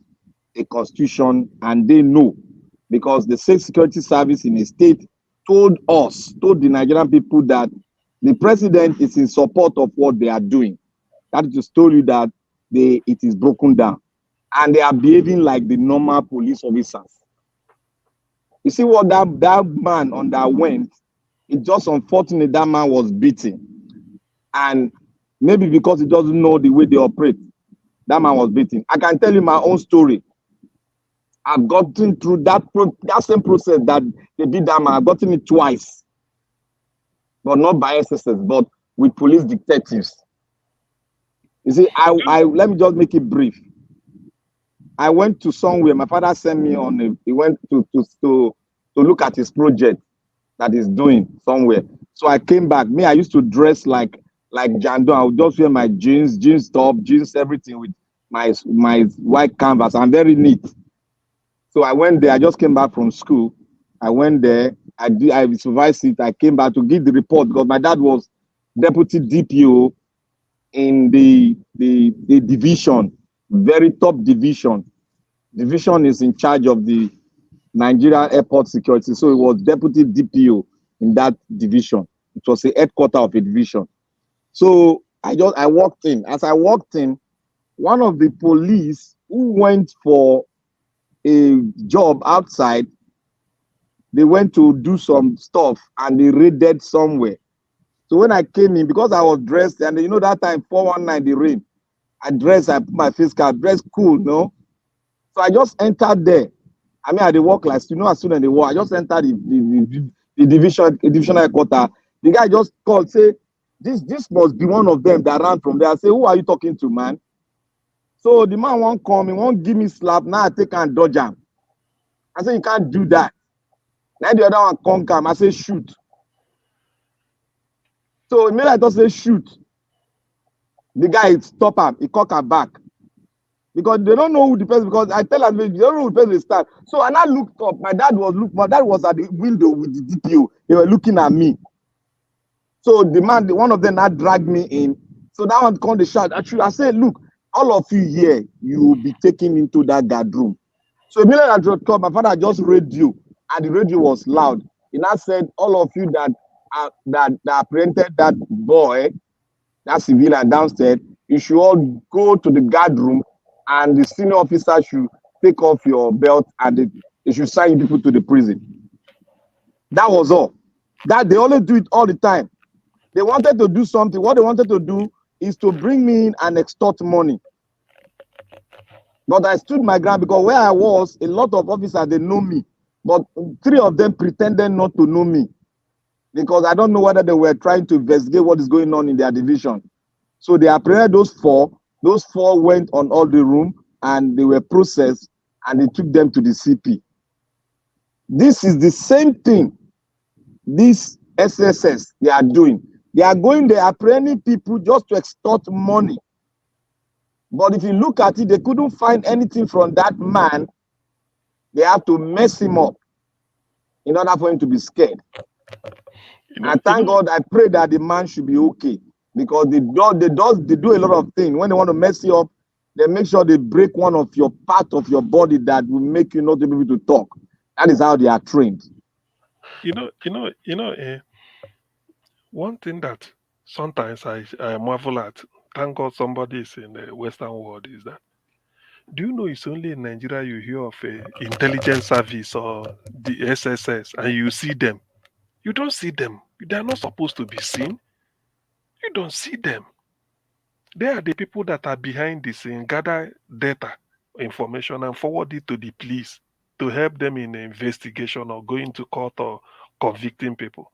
a constitution, and they know, because the state security service in a state told the Nigerian people that the president is in support of what they are doing. That just told you that it is broken down, and they are behaving like the normal police officers. You see what that man underwent? It's just unfortunate that man was beaten, and maybe because he doesn't know the way they operate, that man was beaten. I can tell you my own story. I've gotten through that same process that they beat that man. I've gotten it twice, but not by SSS, but with police detectives. You see, let me just make it brief. I went to somewhere. My father sent me he went to look at his project that he's doing somewhere. So I came back. I used to dress like Jando. I would just wear my jeans top, everything with my white canvas. I'm very neat. So I went there. I just came back from school. I went there. I supervised it. I came back to give the report because my dad was deputy DPO in the division, very top division. Division is in charge of the Nigerian airport security. So it was deputy DPO in that division. It was the headquarters of a division. So I walked in. As I walked in, one of the police who went for a job outside. They went to do some stuff and they raided somewhere. So when I came in, because I was dressed, and you know that time 419 the rain, I dressed, I put my face cap, dressed cool, no. So I just entered there. I mean, I did walk like, you know, as soon as they walk, I just entered the divisional headquarters. The guy just called, say, this must be one of them that ran from there. I say, who are you talking to, man? So the man won't come, he won't give me slap. Now I take and dodge him. I say, you can't do that. Now the other one come come. I say, shoot. So immediately I just say, shoot. The guy stop him. He cock her back. Because they don't know who the person, because I tell them, they don't know who the person will start. So and I looked up. My dad was at the window with the DPO. They were looking at me. So the man, one of them that dragged me in. So that one called the shot. Actually, I said, look, all of you here, you will be taken into that guard room. So immediately I dropped up, my father just radio, and the radio was loud. He now said, all of you that apprehended that boy, that civilian downstairs, you should all go to the guard room, and the senior officer should take off your belt and they should sign you people to the prison. That was all. That they only do it all the time. They wanted to do something. What they wanted to do is to bring me in and extort money. But I stood my ground because where I was, a lot of officers, they know me. But 3 of them pretended not to know me because I don't know whether they were trying to investigate what is going on in their division. So they apprehended those 4. Those 4 went on all the room and they were processed and they took them to the CP. This is the same thing this SSS they are doing. They are going, they are apprehending people just to extort money. But if you look at it, they couldn't find anything from that man. They have to mess him up in order for him to be scared. And thank God, I pray that the man should be okay. Because they do a lot of things. When they want to mess you up, they make sure they break one of your part of your body that will make you not be able to talk. That is how they are trained. One thing that sometimes I marvel at, thank God somebody is in the Western world, is that, do you know it's only in Nigeria you hear of a intelligence service or the SSS and you see them. You don't see them. They are not supposed to be seen. You don't see them. They are the people that are behind the scene, gather data, information, and forward it to the police to help them in the investigation or going to court or convicting people.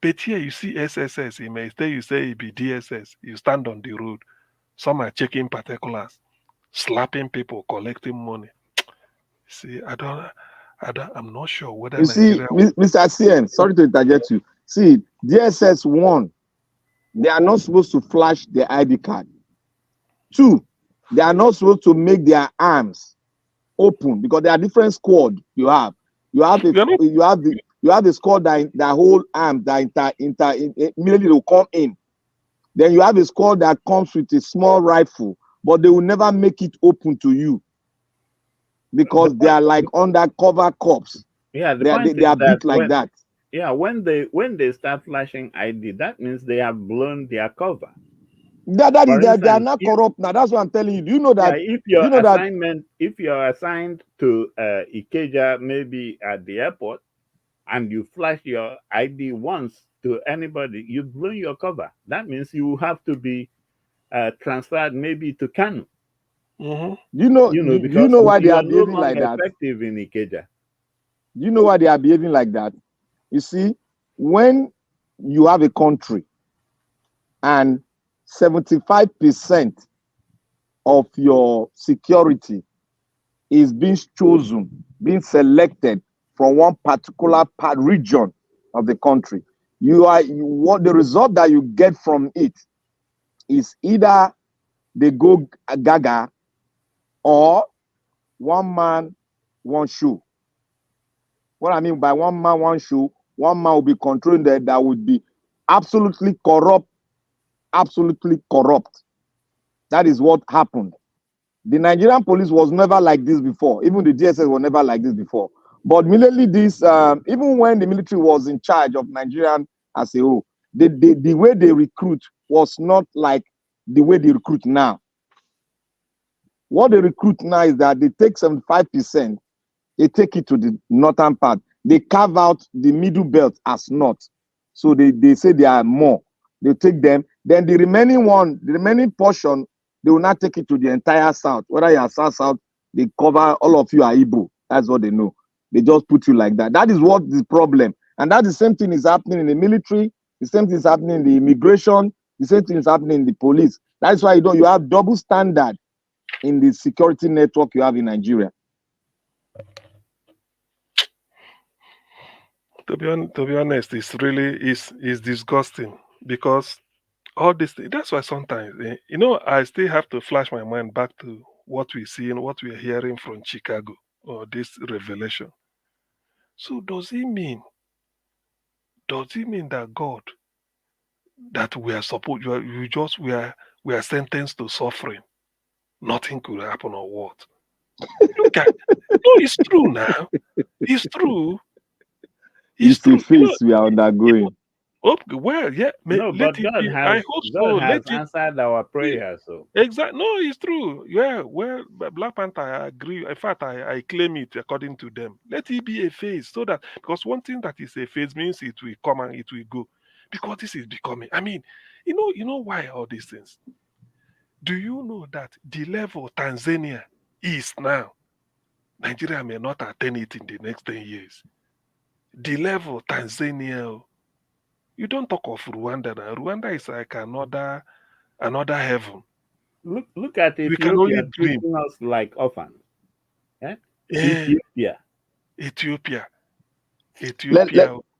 But here you see SSS, he may say you say it be DSS, you stand on the road. Some are checking particulars, slapping people, collecting money. See, I'm not sure whether you see, Mr. CM, sorry to interject you. See, DSS 1, they are not supposed to flash their ID card. 2, they are not supposed to make their arms open because there are different squad you have. You have the squad that hold arms that immediately will come in. Then you have a squad that comes with a small rifle, but they will never make it open to you because they are like undercover cops. Yeah, they are built like that. Yeah, when they start flashing ID, that means they have blown their cover. They are not corrupt now. That's what I'm telling you. Do you know that? Yeah, if you're assigned to Ikeja, maybe at the airport, and you flash your ID once to anybody, you've blown your cover. That means you have to be transferred maybe to Kanu. Mm-hmm. You know why they are behaving like that? Effective in Ikeja. You know why they are behaving like that? You see, when you have a country and 75% of your security is being chosen, being selected from one particular region of the country, what the result that you get from it is either they go gaga or one man, one shoe. What I mean by one man, one shoe, one man will be controlling that would be absolutely corrupt. Absolutely corrupt. That is what happened. The Nigerian police was never like this before. Even the DSS was never like this before. But immediately this, even when the military was in charge of Nigerian as a whole, the way they recruit was not like the way they recruit now. What they recruit now is that they take 75%, They take it to the northern part. They carve out the middle belt as north. So they say they are more. They take them. Then the remaining one, the remaining portion, they will not take it to the entire south. Whether you are south, they cover, all of you are Igbo. That's what they know. They just put you like that. That is what the problem. And that the same thing is happening in the military. The same thing is happening in the immigration. The same thing is happening in the police. That's why you have double standard in the security network you have in Nigeria. To be honest, it's really is disgusting, because all this thing, that's why sometimes I still have to flash my mind back to what we see and what we are hearing from Chicago, or this revelation. So does it mean that God, that we are supposed we are sentenced to suffering, nothing could happen, or what? Look at no, it's true now. It's true. It's the face we are undergoing. Well, yeah. No, but God has answered our prayers. So exactly, no, it's true. Yeah, well, Black Panther, I agree. In fact, I claim it according to them. Let it be a phase, so that, because one thing that is a phase means it will come and it will go, because this is becoming. I mean, you know why all these things? Do you know that the level Tanzania is now, Nigeria may not attain it in the next 10 years. The level Tanzania, you don't talk of Rwanda now. Rwanda is like another heaven. Look at it. We can only dream. Treating us like orphans. Yeah. Ethiopia.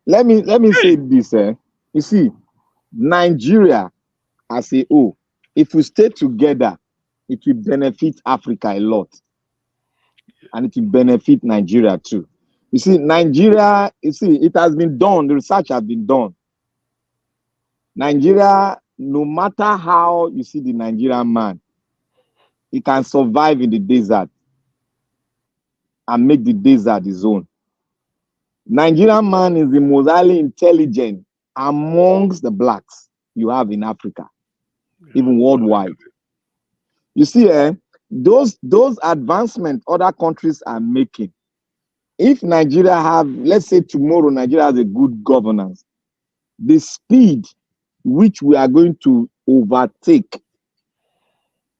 Let me say this. You see, Nigeria as a whole, if we stay together, it will benefit Africa a lot. And it will benefit Nigeria too. You see, Nigeria, it has been done, the research has been done. Nigeria, no matter how you see the Nigerian man, he can survive in the desert and make the desert his own. Nigerian man is the most highly intelligent amongst the blacks you have in Africa, even worldwide. You see, those advancements other countries are making, if Nigeria have, let's say tomorrow, Nigeria has a good governance, the speed which we are going to overtake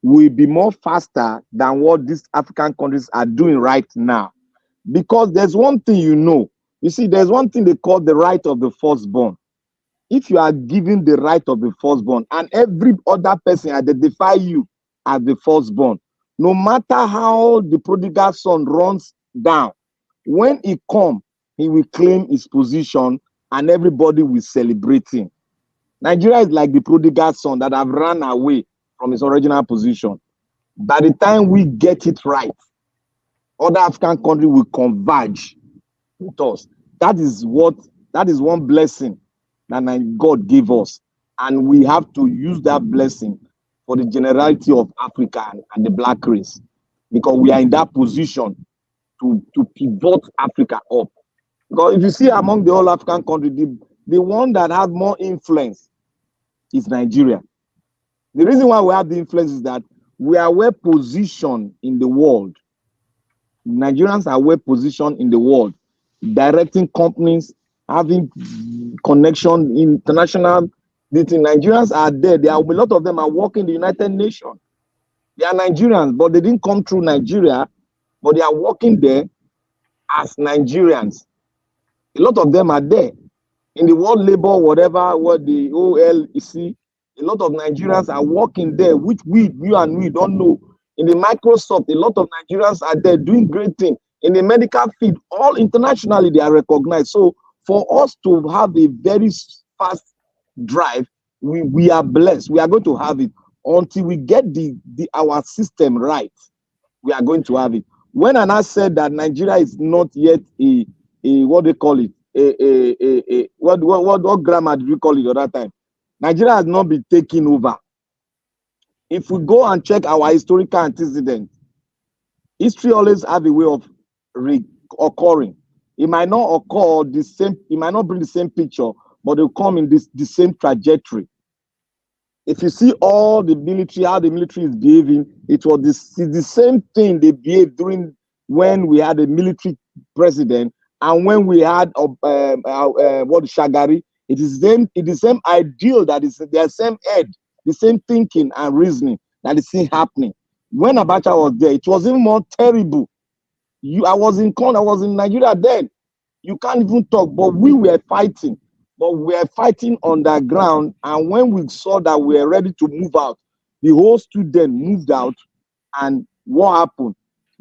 will be more faster than what these African countries are doing right now. Because there's one thing you see, there's one thing they call the right of the firstborn. If you are given the right of the firstborn and every other person identify you as the firstborn, no matter how the prodigal son runs down, when he comes, he will claim his position and everybody will celebrate him. Nigeria is like the prodigal son that have run away from his original position. By the time we get it right, other African countries will converge with us. That is one blessing that God gave us. And we have to use that blessing for the generality of Africa and the black race, because we are in that position to pivot Africa up. Because if you see among the all African countries, the one that has more influence is Nigeria. The reason why we have the influence is that we are well positioned in the world. Nigerians are well positioned in the world, directing companies, having connection, international. Nigerians are there. A lot of them are working in the United Nations. They are Nigerians, but they didn't come through Nigeria, but they are working there as Nigerians. A lot of them are there. In the World Labor, whatever, what the OLEC, a lot of Nigerians are working there, which you and we don't know. In the Microsoft, a lot of Nigerians are there doing great things. In the medical field, all internationally, they are recognized. So for us to have a very fast drive, we are blessed. We are going to have it. Until we get our system right, we are going to have it. When Anna said that Nigeria is not yet a what they call it, what grammar did we call it the other time? Nigeria has not been taken over. If we go and check our historical antecedents, history always have a way of occurring. It might not occur the same, it might not bring the same picture, but they'll come in the same trajectory. If you see all the military, how the military is behaving, it was the same thing they behaved during when we had a military president, and when we had what Shagari, it is the same ideal, that is the same head, the same thinking and reasoning that is still happening. When Abacha was there, it was even more terrible. I was in Nigeria then. You can't even talk, but we were fighting. But we were fighting underground, and when we saw that we were ready to move out, the whole student moved out, and what happened?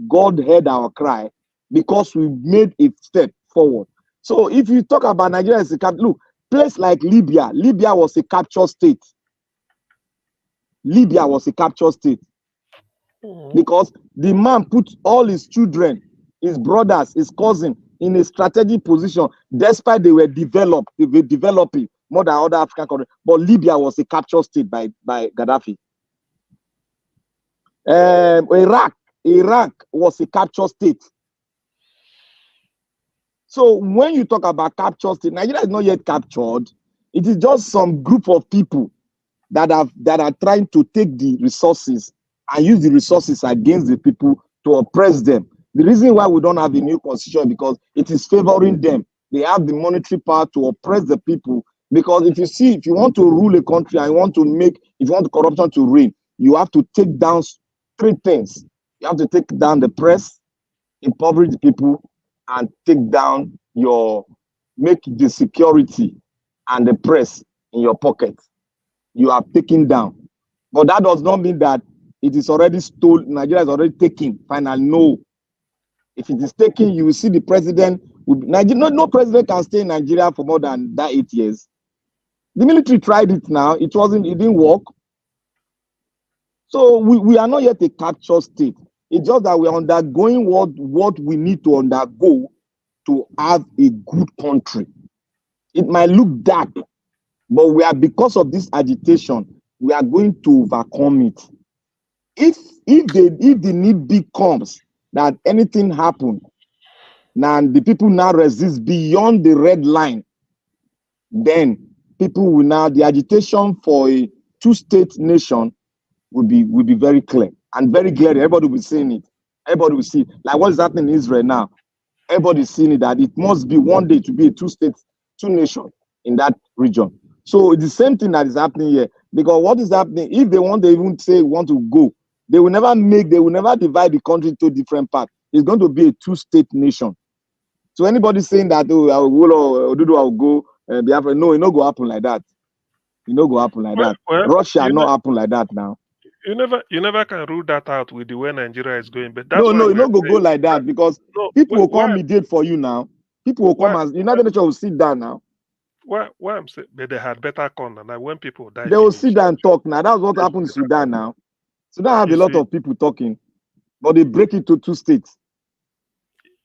God heard our cry because we made a step forward. So if you talk about Nigeria as a capital, look, place like Libya was a captured state. Libya was a captured state because the man put all his children, his brothers, his cousin in a strategic position, despite they were developing more than other African countries. But Libya was a captured state by Gaddafi. Iraq was a captured state. So when you talk about captured state, Nigeria is not yet captured. It is just some group of people that are trying to take the resources and use the resources against the people to oppress them. The reason why we don't have a new constitution, because it is favoring them. They have the monetary power to oppress the people. Because if you want to rule a country and if you want corruption to reign, you have to take down three things. You have to take down the press, impoverish the people, and make the security and the press in your pocket. You are taken down. But that does not mean that it is already stolen. Nigeria is already taken. Final, no. If it is taken, you will see the president. No president can stay in Nigeria for more than that 8 years. The military tried it now. It didn't work. So we are not yet a captured state. It's just that we are undergoing what we need to undergo to have a good country. It might look dark, but because of this agitation, we are going to overcome it. If the need becomes that anything happen, now the people now resist beyond the red line, then people will the agitation for a two-state nation will be very clear and very clear. Everybody will be seeing it. Everybody will see, like what is happening in Israel now. Everybody is seeing it, that it must be one day to be a two nation in that region. So it's the same thing that is happening here. Because what is happening, if they want to even say want to go, they will never divide the country into different parts. It's going to be a two-state nation. So anybody saying that, I will go, Biafra, no, it not go happen like that. It not go happen like that. Russia not happen like that now. You never can rule that out with the way Nigeria is going. But that's no, it not go like that, because people will come mediate for you now. People will come and United Nations will sit down now. Why I'm saying, but they had better conduct. Now when people die, they will sit down and talk now. That's what happened in Sudan now. Sudan have a lot of people talking, but they break it to two states.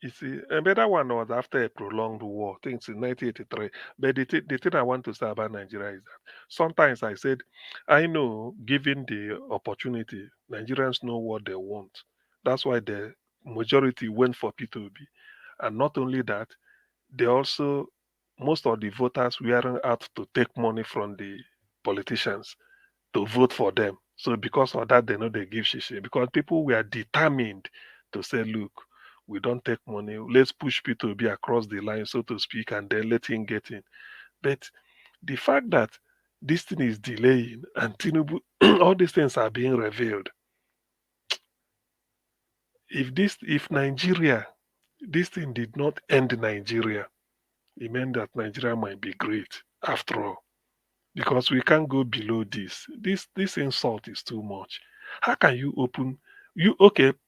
You see, a better one was after a prolonged war, I think in 1983. But the thing I want to say about Nigeria is that sometimes I said, I know, given the opportunity, Nigerians know what they want. That's why the majority went for P2B. And not only that, they also, most of the voters weren't out to take money from the politicians to vote for them. So because of that, they know they give shishi. Because people were determined to say, look, we don't take money. Let's push P2B across the line, so to speak, and then let him get in. But the fact that this thing is delaying and TINUBU, all these things are being revealed. If Nigeria, this thing did not end Nigeria, it meant that Nigeria might be great after all. Because we can't go below this. This insult is too much. How can you open...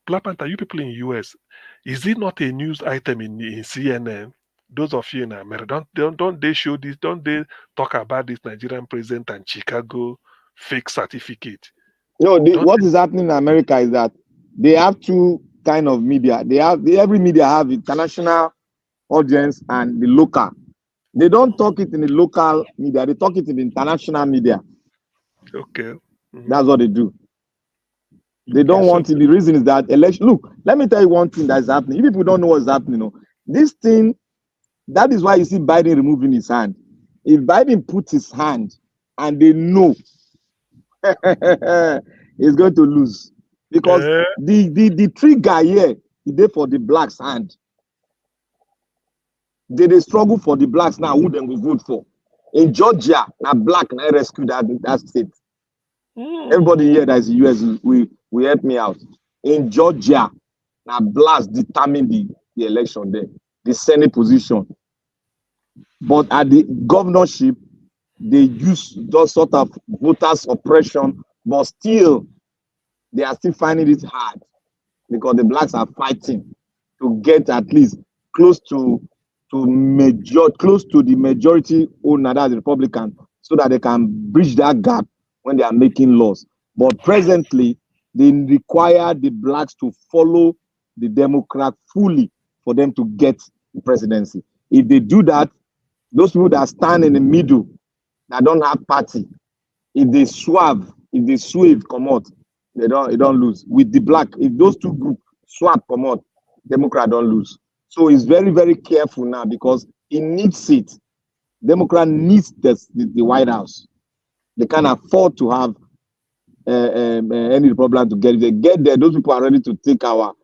Black Panther, you people in US, is it not a news item in CNN? Those of you in America, don't they show this? Don't they talk about this Nigerian president and Chicago fake certificate? No, what is happening in America is that they have two kind of media. Every media have international audience and the local. They don't talk it in the local media. They talk it in the international media. Okay. That's what they do. They don't want it. The reason is that election. Look, let me tell you one thing that's happening. If people don't know what's happening, this thing, that is why you see Biden removing his hand. If Biden puts his hand and they know he's going to lose. Because the trigger here is there for the black's hand. they struggle for the blacks now, who them will vote for. In Georgia, now black now rescue that state. Everybody here that is US will help me out. In Georgia, now blacks determine the election there, the Senate position. But at the governorship, they use those sort of voter suppression, but still, they are still finding it hard because the blacks are fighting to get at least close to the majority owner, that's the Republican, so that they can bridge that gap when they are making laws. But presently, they require the blacks to follow the Democrat fully for them to get the presidency. If they do that, those people that stand in the middle, that don't have party, if they swave, come out, they don't lose. With the black, if those two groups swap, come out, Democrat don't lose. So it's very, very careful now because it needs it. Democrat needs the White House. They can't afford to have any Republican to get. If they get there, those people are ready to take our.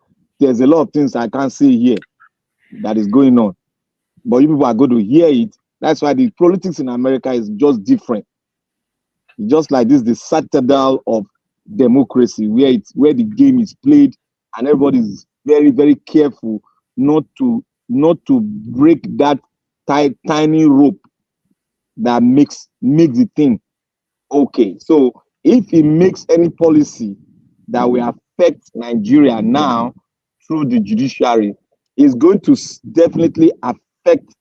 There's a lot of things I can't say here that is going on, but you people are going to hear it. That's why the politics in America is just different. Just like this, the citadel of democracy, where the game is played, and everybody is very, very careful not to break that tiny rope that makes the thing okay. So if he makes any policy that will affect Nigeria now through the judiciary, it's going to definitely affect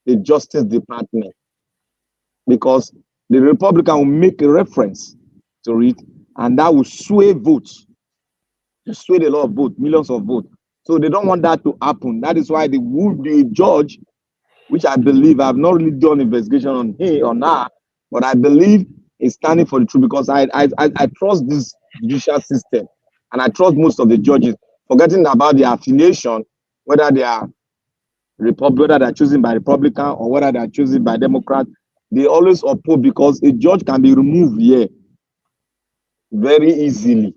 the Justice Department, because the Republican will make a reference to it, and that will sway votes, sway a lot of votes, millions of votes. So they don't want that to happen. That is why the judge, which I believe, I've not really done investigation on him or her, but I believe is standing for the truth, because I trust this judicial system, and I trust most of the judges, forgetting about their affiliation, whether they are whether they're chosen by Republican or whether they're chosen by Democrat. They always oppose, because a judge can be removed here very easily.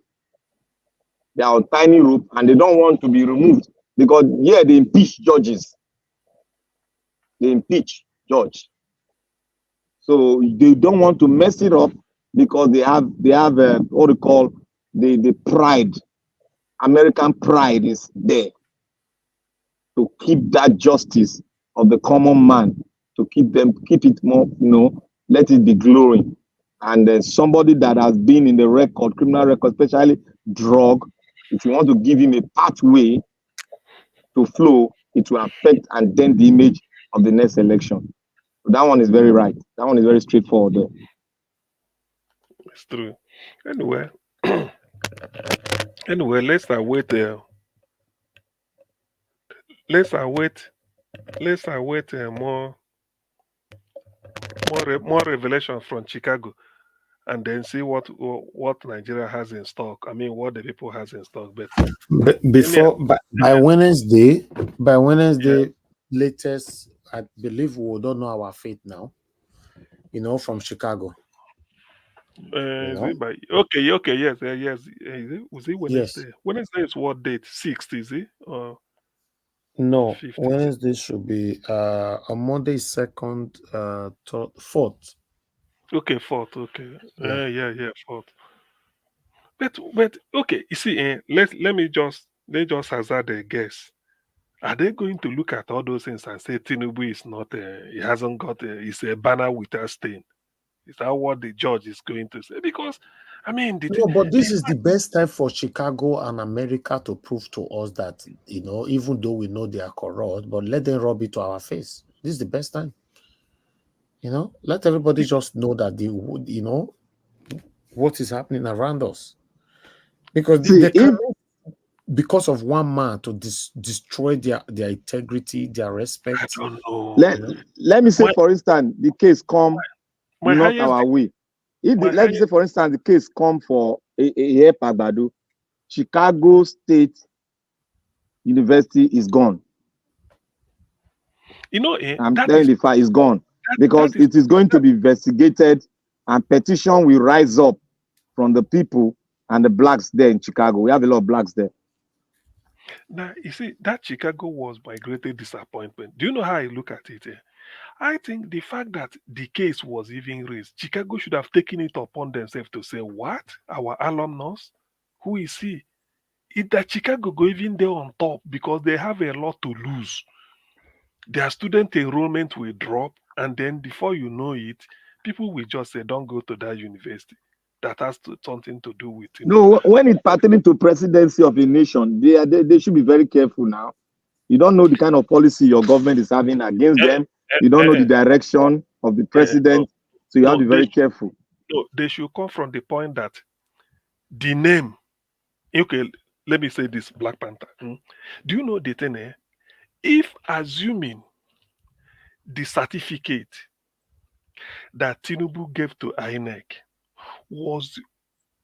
They are on tiny rope and they don't want to be removed, because here they impeach judges. They impeach judge. So they don't want to mess it up, because they have what they call the pride. American pride is there to keep that justice of the common man, to keep it more, let it be glowing. And somebody that has been in the record, criminal record, especially drug, if you want to give him a pathway to flow, it will affect and dent the image of the next election. So that one is very right. That one is very straightforward there. It's true. Anyway, let's await more revelation from Chicago, and then see what Nigeria has in stock. I mean, what the people has in stock. But by Wednesday, latest, I believe we don't know our fate now. From Chicago. Is it by yes. Was it Wednesday? Yes. Wednesday is what date? 6th, is it? Or no, 50th? Wednesday should be on Monday 2nd, 3rd, 4th. Okay, 4th. Okay. Yeah, 4th. But okay, you see, let's just hazard a guess. Are they going to look at all those things and say TINUBU is not? He hasn't got. It's a banner without stain. Is that what the judge is going to say? Because, I mean, but this is the best time for Chicago and America to prove to us that, even though we know they are corrupt, but let them rub it to our face. This is the best time. Let everybody just know that what is happening around us. Because because of one man to destroy their integrity, their respect. I don't know. Let me say, for instance, the case come not our way. Let me say, for instance, the case come for a Pagbado, Chicago State University is gone. I'm telling the fact, it's gone, because it is going to be investigated, and petition will rise up from the people and the blacks there in Chicago. We have a lot of blacks there. Now, you see, that Chicago was my greatest disappointment. Do you know how I look at it? I think the fact that the case was even raised, Chicago should have taken it upon themselves to say, what? Our alumnus? Who is he? Is that Chicago go even there on top because they have a lot to lose. Their student enrollment will drop, and then before you know it, people will just say, don't go to that university. That has something to do with it. No, when it pertaining to presidency of a nation, they should be very careful now. You don't know the kind of policy your government is having against them. You don't know the direction of the president. So you have to be very careful. No, they should come from the point that the name, okay, let me say this, Black Panther. Do you know the thing? If assuming the certificate that TINUBU gave to INEC was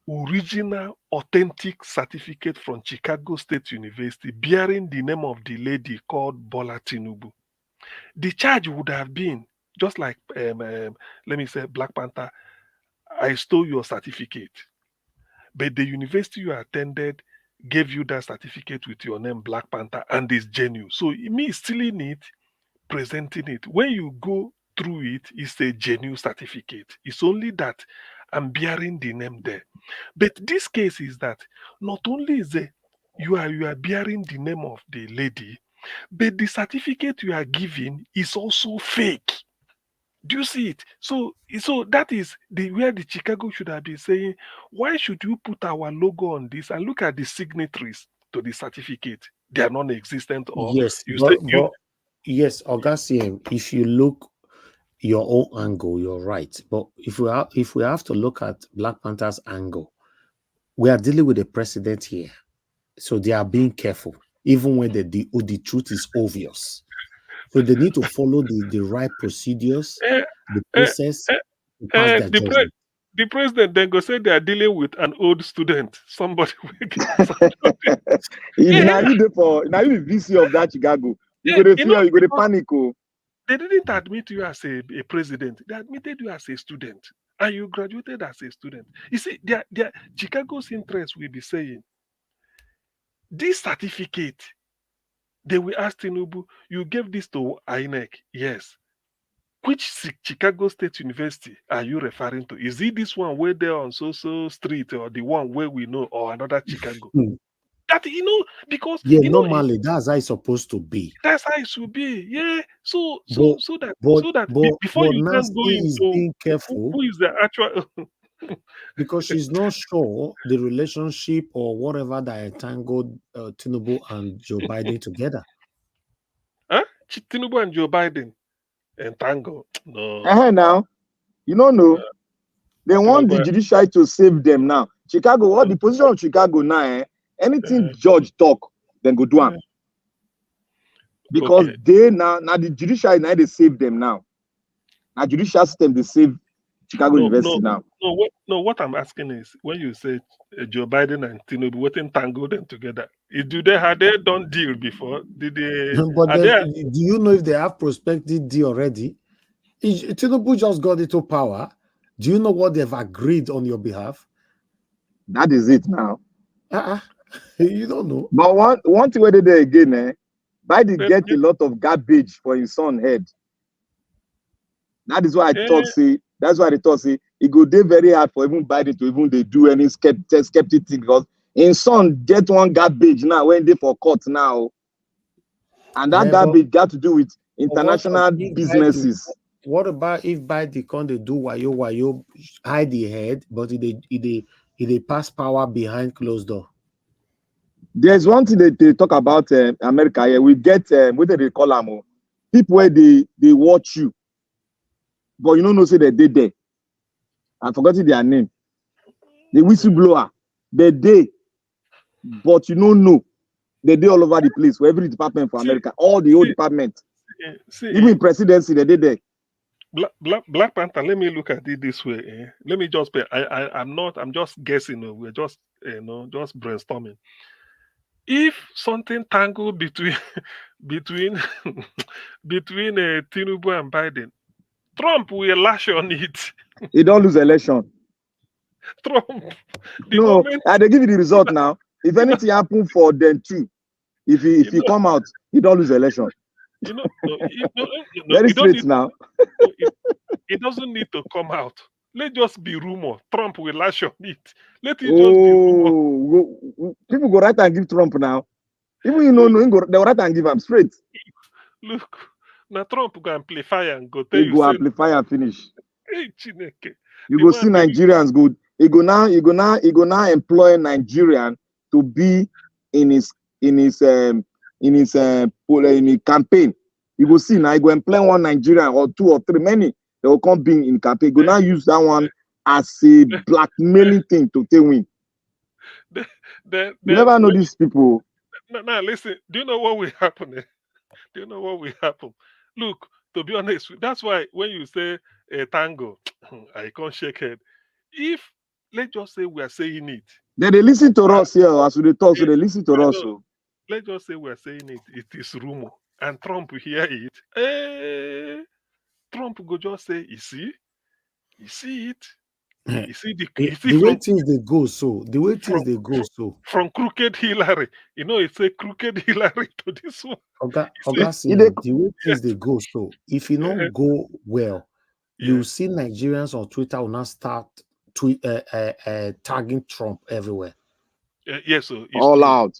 original authentic certificate from Chicago State University bearing the name of the lady called Bola TINUBU, the charge would have been just like let me say Black Panther, I stole your certificate, but the university you attended gave you that certificate with your name Black Panther and it's genuine. So me stealing it, presenting it, when you go through it, it's a genuine certificate. It's only that I'm bearing the name there. But this case is that not only is you are bearing the name of the lady, but the certificate you are giving is also fake. Do you see it? So that is where the Chicago should have been saying, why should you put our logo on this and look at the signatories to the certificate? They are non-existent, or yes, yes, Augustine, if you look your own angle, you're right. But if we have to look at Black Panther's angle, we are dealing with a president here. So they are being careful, even when the truth is obvious. So they need to follow the right procedures, the process. The president then go say they are dealing with an old student. Somebody will get now you be VC of that Chicago. You go to fear, you go to panic. They didn't admit you as a president. They admitted you as a student. And you graduated as a student. You see, Chicago's interest will be saying, this certificate, they will ask TINUBU, you gave this to INEC. Yes. Which Chicago State University are you referring to? Is it this one where they're on so street, or the one where we know, or another Chicago? That, because normally that's how it's supposed to be. That's how it should be. Yeah. So that before you can go into being careful, who is the actual because she's not sure the relationship or whatever that entangled TINUBU and Joe Biden together. Huh? TINUBU and Joe Biden entangled? No. Now, you don't know. They want the judiciary to save them now. Chicago, what the position of Chicago now? Anything judge talk, then go do them. Because they now the judiciary now they save them now. Now judicial system they save Chicago University now. What I'm asking is, when you say Joe Biden and TINUBU, what entangled them together? Have they done deal before? Did they? Do you know if they have prospective deal already? TINUBU just got into power. Do you know what they've agreed on your behalf? That is it now. You don't know. But one thing where they do again, Biden get a lot of garbage for his son head. That is why I thought, that's why I thought, it go dey very hard for even Biden to even they do any skeptic thing, because his son get one garbage now when they for court now. And that garbage got to do with international businesses. What about if Biden can they do wayo hide the head, but they pass power behind closed door? There's one thing that they talk about America here. We get what they call them, people where they watch you, but you don't know say they did there. I forgot their name. The whistleblower, they did, but you don't know. They did all over the place for every department for America, all the old departments. Even presidency, they did there. Black Panther, let me look at it this way. Let me just I'm just guessing. We're just just brainstorming. If something tangled between TINUBU and Biden, Trump will lash on it. He don't lose election. Trump. They give you the result now. If anything happen for them too, If he come out, he don't lose election. Very straight now. It doesn't need to come out. Let just be rumor. Trump will lash on it. Let it just be rumor. People go right and give Trump now. Even they go right and give him straight. Look, now Trump go amplify and go tell he you. Go amplify and finish. Hey, Chineke. You go see Nigerians good. He go now employ Nigerian to be in his campaign. You go see now he go employ one Nigerian or two or three, many. They will come being in campaign. Go now use that one as a blackmailing thing to take win. You never know these people. Now listen, do you know what will happen? Do you know what will happen? Look, to be honest, that's why when you say a tango, I can't shake head. If let's just say we are saying it. Then they listen to us here as we talk, so they listen to us. So. Let's just say we are saying it. It is rumor, and Trump will hear it. Trump go just say, you see it. You see the way things they go so. The way things they go so. From crooked Hillary, it's a crooked Hillary to this one. The way things they go so. If you don't go well, you see Nigerians on Twitter will now start tagging Trump everywhere. Yes, so all out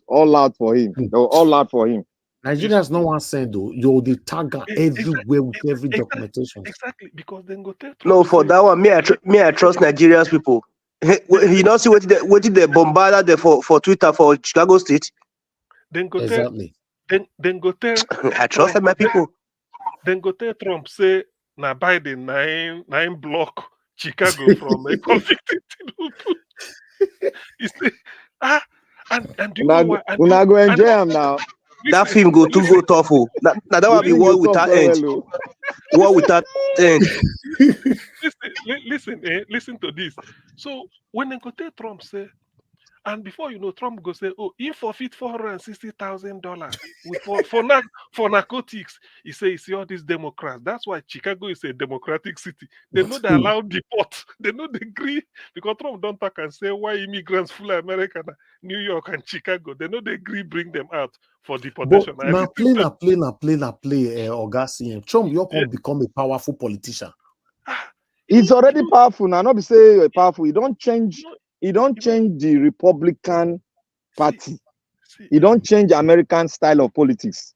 for him. All out for him. Nigerians no one saying though, you're the tagger everywhere with every documentation. Exactly, because then go tell Trump. No, for that one, me I trust Nigerians people. You don't see what they bombarded there for Twitter for Chicago State. Then go exactly. Then go tell. I trust my people. Then go tell Trump say na Biden nine block Chicago from a convicted TINUBU. You see, and you know what? Una go enjoy him now. That film go tough. Now that will be war without end. War without end. Listen to this. So when they go tell Trump say, and before you know, Trump go say, oh, he forfeit $460,000 for narcotics. He say, you see all these Democrats. That's why Chicago is a democratic city. They know they allow deport. They know they agree because Trump don't talk and say why immigrants full America, New York and Chicago. They know they agree bring them out for deportation. But now play, Augustine. Trump, you're going to become a powerful politician. He's already powerful now. Not be say powerful. You don't change. He don't change the Republican Party. He don't change American style of politics.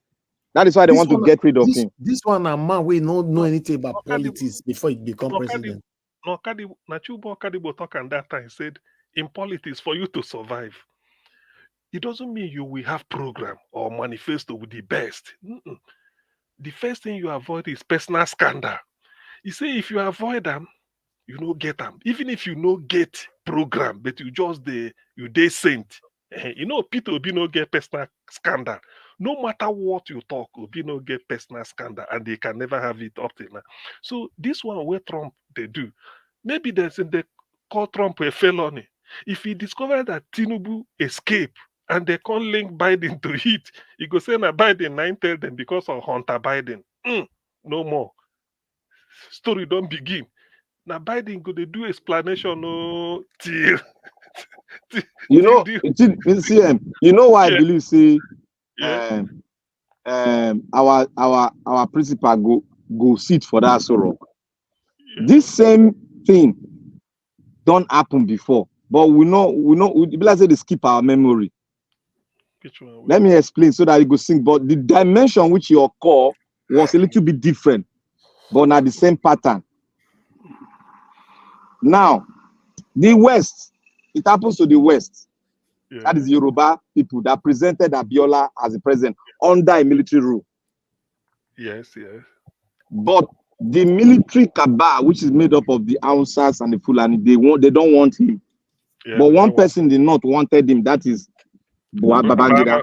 That is why they want to get rid of him. This one, a man we don't know anything about politics before he become president. Nachubo Kadibo talk and that time said, in politics, for you to survive, it doesn't mean you will have program or manifesto with the best. The first thing you avoid is personal scandal. You say if you avoid them, you no get them. Even if you no get program, but you just they saint. Peter Obi no get personal scandal. No matter what you talk, Obi no get personal scandal, and they can never have it up till now. So this one where Trump they do, maybe they call Trump a felony. If he discovered that TINUBU escape and they can't link Biden to it, he go say na Biden 9 tell them because of Hunter Biden. No more. Story don't begin. Now Biden go they do explanation till you know why I believe say our principal go sit for that sorrow. This same thing don't happen before, but we know be like say they skip our memory. Let me explain so that you go sing. But the dimension which you occur was a little bit different, but not the same pattern. Now, the West, it happens to the West. That is Yoruba people that presented Abiola as the president under a military rule. Yes. But the military cabal, which is made up of the Hausas and the Fulani, they don't want him. But one person did not wanted him. That is Babangida.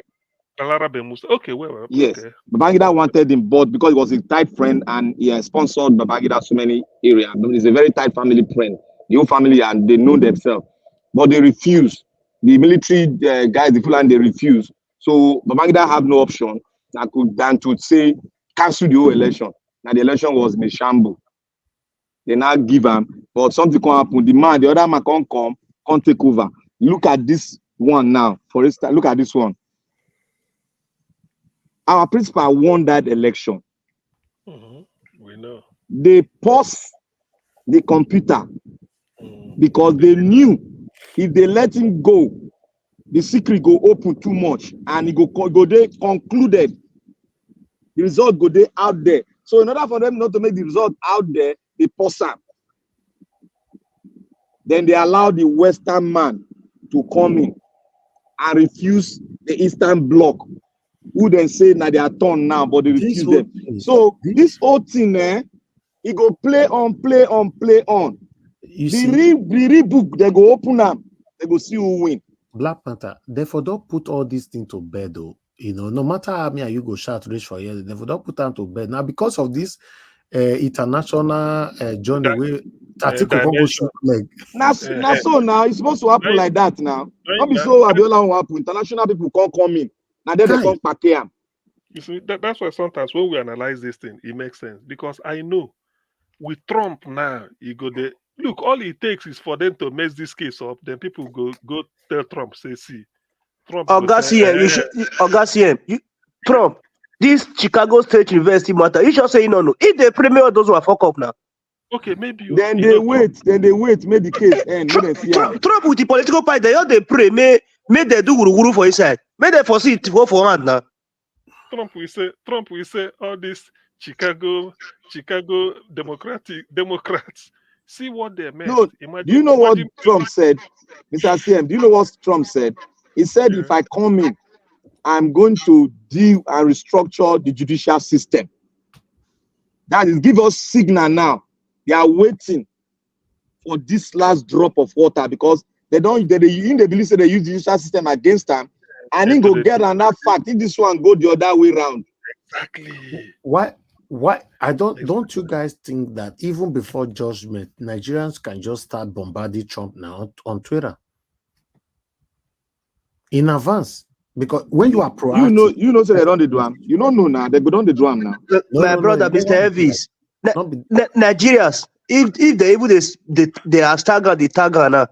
Okay, well. Yes, okay. Babangida wanted him, but because he was a tight friend and he sponsored Babangida so many areas. He's a very tight family friend, the whole family, and they know themselves. But they refused. The military guys, the Fulani, they refused. So Babangida have no option than to say cancel the whole election. Now the election was Meshambo. They now give him, but something can happen. The other man can't take over. Look at this one now. For instance, look at this one. Our principal won that election. We know. They paused the computer because they knew if they let him go, the secret go open too much and it go they concluded. The result go they out there. So in order for them not to make the result out there, they pause him. Then they allow the Western man to come in and refuse the Eastern bloc, who then say now they are turn now, but they refuse them. So this whole thing, it go play on. The real book, they go open up, they go see who win. Black Panther, therefore don't put all these things to bed though. You know, no matter how many you go shout reach for years, therefore don't put them to bed. Now because of this international journey where Tatiku go shoot leg. Now it's supposed to happen like that now. Not be so Abiola will happen. International people can't come in. Now then they come back here. You see, that's why sometimes when we analyze this thing, it makes sense. Because I know with Trump now, look, all it takes is for them to mess this case up. Then people go tell Trump, say, see, Trump. Trump, this Chicago State University matter. You should say no. If they premier those who are fuck up now. Okay, maybe. Then they wait. Make the case end. Trump with the political party, they pray. May they do guru for his side. May they foresee it for hand now. Trump will say all this Chicago Democrats. See what they meant. No, do you know what Trump said? Mr. CM, do you know what Trump said? He said, if I come in, I'm going to deal and restructure the judicial system. That is, give us signal now. They are waiting for this last drop of water because they believe they use the judicial system against them. And then go get another fact if this one go the other way around. Exactly. Why don't you guys think that even before judgment, Nigerians can just start bombarding Trump now on Twitter in advance? Because when you are proactive, you know, so they don't do them. You don't know now. They go down the drum now. My brother, Mr. Elvis, Nigerians, if they even they are staggered the tagger now,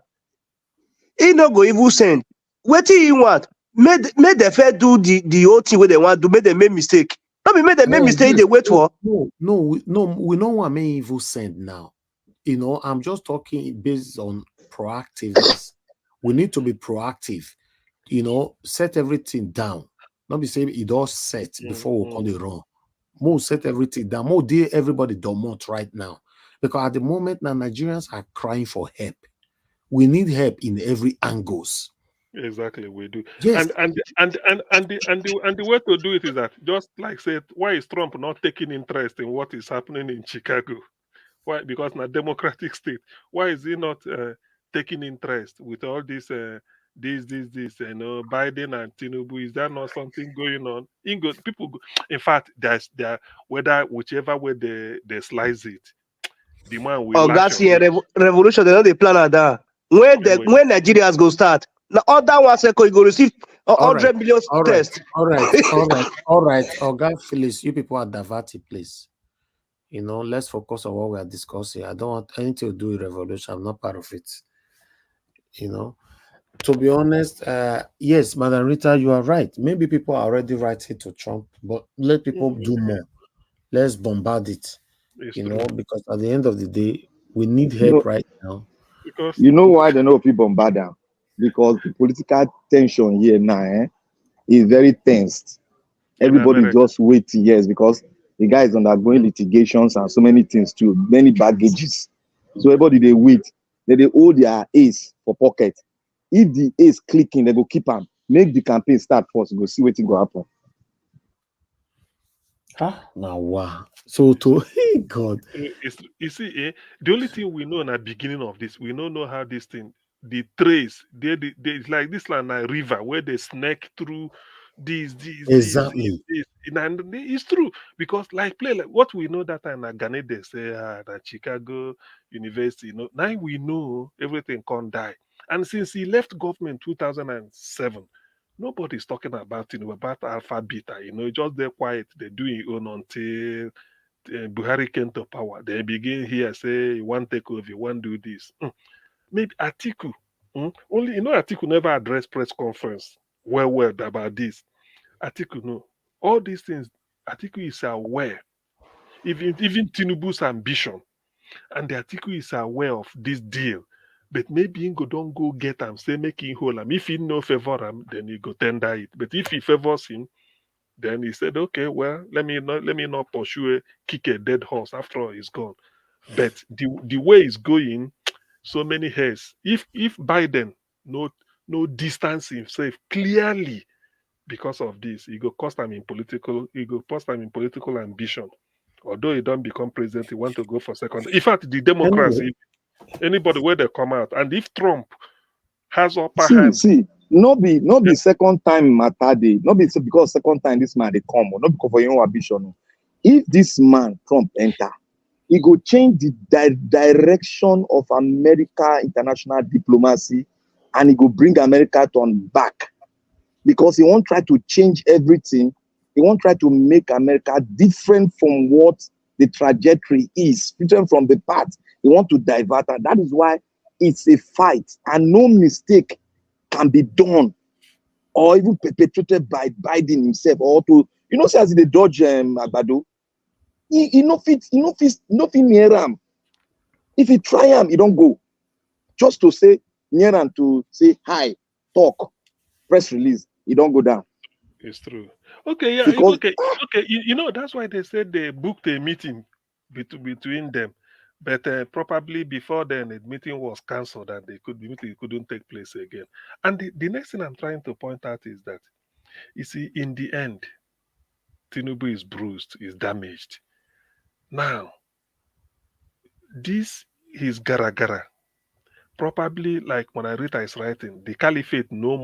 he no go even send. What do you want? Made the fair do the whole thing where they want to make them make mistake. Not be made them make mistake. They wait for. No, we don't want me even send now. You know, I'm just talking based on proactiveness. We need to be proactive. You know, set everything down. Not be saying it all set before we call it wrong. More set everything down. More dear everybody don't right now. Because at the moment now Nigerians are crying for help. We need help in every angles. Exactly, we do. Yes. And the way to do it is that just like said, why is Trump not taking interest in what is happening in Chicago? Why? Because in a democratic state. Why is he not taking interest with all this this, you know, Biden and TINUBU? Is there not something going on? People go, in fact, whether whichever way they slice it, the man will revolution, they know they plan that. When Nigerians go start, now other one second you go receive 100 million tests. All right. God, Phyllis, you people are diverted, please. You know, let's focus on what we are discussing. I don't want anything to do with revolution. I'm not part of it. You know, to be honest, yes, Madam Rita, you are right. Maybe people are already writing to Trump, but let people do more. Let's bombard it. Because at the end of the day, we need help right now. Because you know why they know people bombard them? Because the political tension here now is very tensed. Everybody just waiting, yes, because the guy is undergoing litigations and so many things too, many baggages. So everybody they wait, they hold their ace for pocket. If the ace clicking, they go keep them. Make the campaign start first. Go see what will happen. Now wow. So to God. You see, the only thing we know in the beginning of this, we don't know how this thing, the trace, it's like this land a river where they snake through these. Exactly. And it's true because like what we know that time at Ghana they say that Chicago University, you know, now we know everything can't die. And since he left government 2007, nobody's talking about about Alpha Beta, just they're quiet, they're doing it on until Buhari came to power. They begin here, say, you want to take over, you want to do this. Maybe Atiku, only, Atiku never addressed press conference well about this. Atiku, no. All these things, Atiku is aware. Even Tinubu's ambition, and the Atiku is aware of this deal. But maybe he don't go get him, say make him hold him. If he no favor him, then he go tender it. But if he favors him, then he said, okay, well, let me not pursue kick a dead horse after all he's gone. But the way it's going, so many heads. If Biden no distance himself clearly because of this, he go cost him in political ambition. Although he don't become president, he want to go for second. In fact, the Democrats, anybody where they come out, and if Trump has upper hand, no be second time matter dey, no be because second time this man they come, not because for your own ambition. If this man Trump enter, he go change the direction of America international diplomacy, and he go bring America turn back, because he won't try to change everything. He won't try to make America different from what the trajectory is, different from the path. He want to divert, and that is why it's a fight, and no mistake can be done or even perpetrated by Biden himself, or to, say as the dodge Agbado, he no fit near him. If he try him, he don't go. Just to say near him, to say hi, talk, press release, he don't go down. It's true. Okay, yeah, Because, okay. That's why they said they booked a meeting between them. But probably before then, the meeting was cancelled and the meeting couldn't take place again. And the next thing I'm trying to point out is that, you see, in the end, Tinubu is bruised, is damaged. Now, this is gara. Probably, like when I read his writing, the caliphate no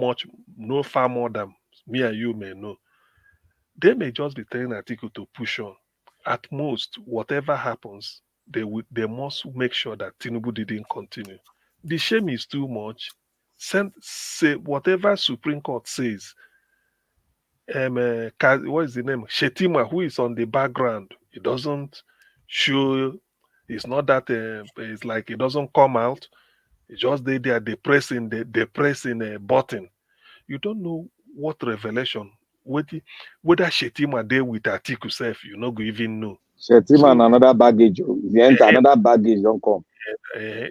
far more than me and you may know. They may just be telling Atiku to push on. At most, whatever happens, they must make sure that Tinubu didn't continue. The shame is too much. Say whatever Supreme Court says. What is the name? Shetima, who is on the background, it doesn't show. It's not that it's like it doesn't come out. It's just they are depressing a button. You don't know what revelation. Whether Shetima there with Atiku self, you not go even know. Shetima and another baggage. If you enter another baggage, don't come.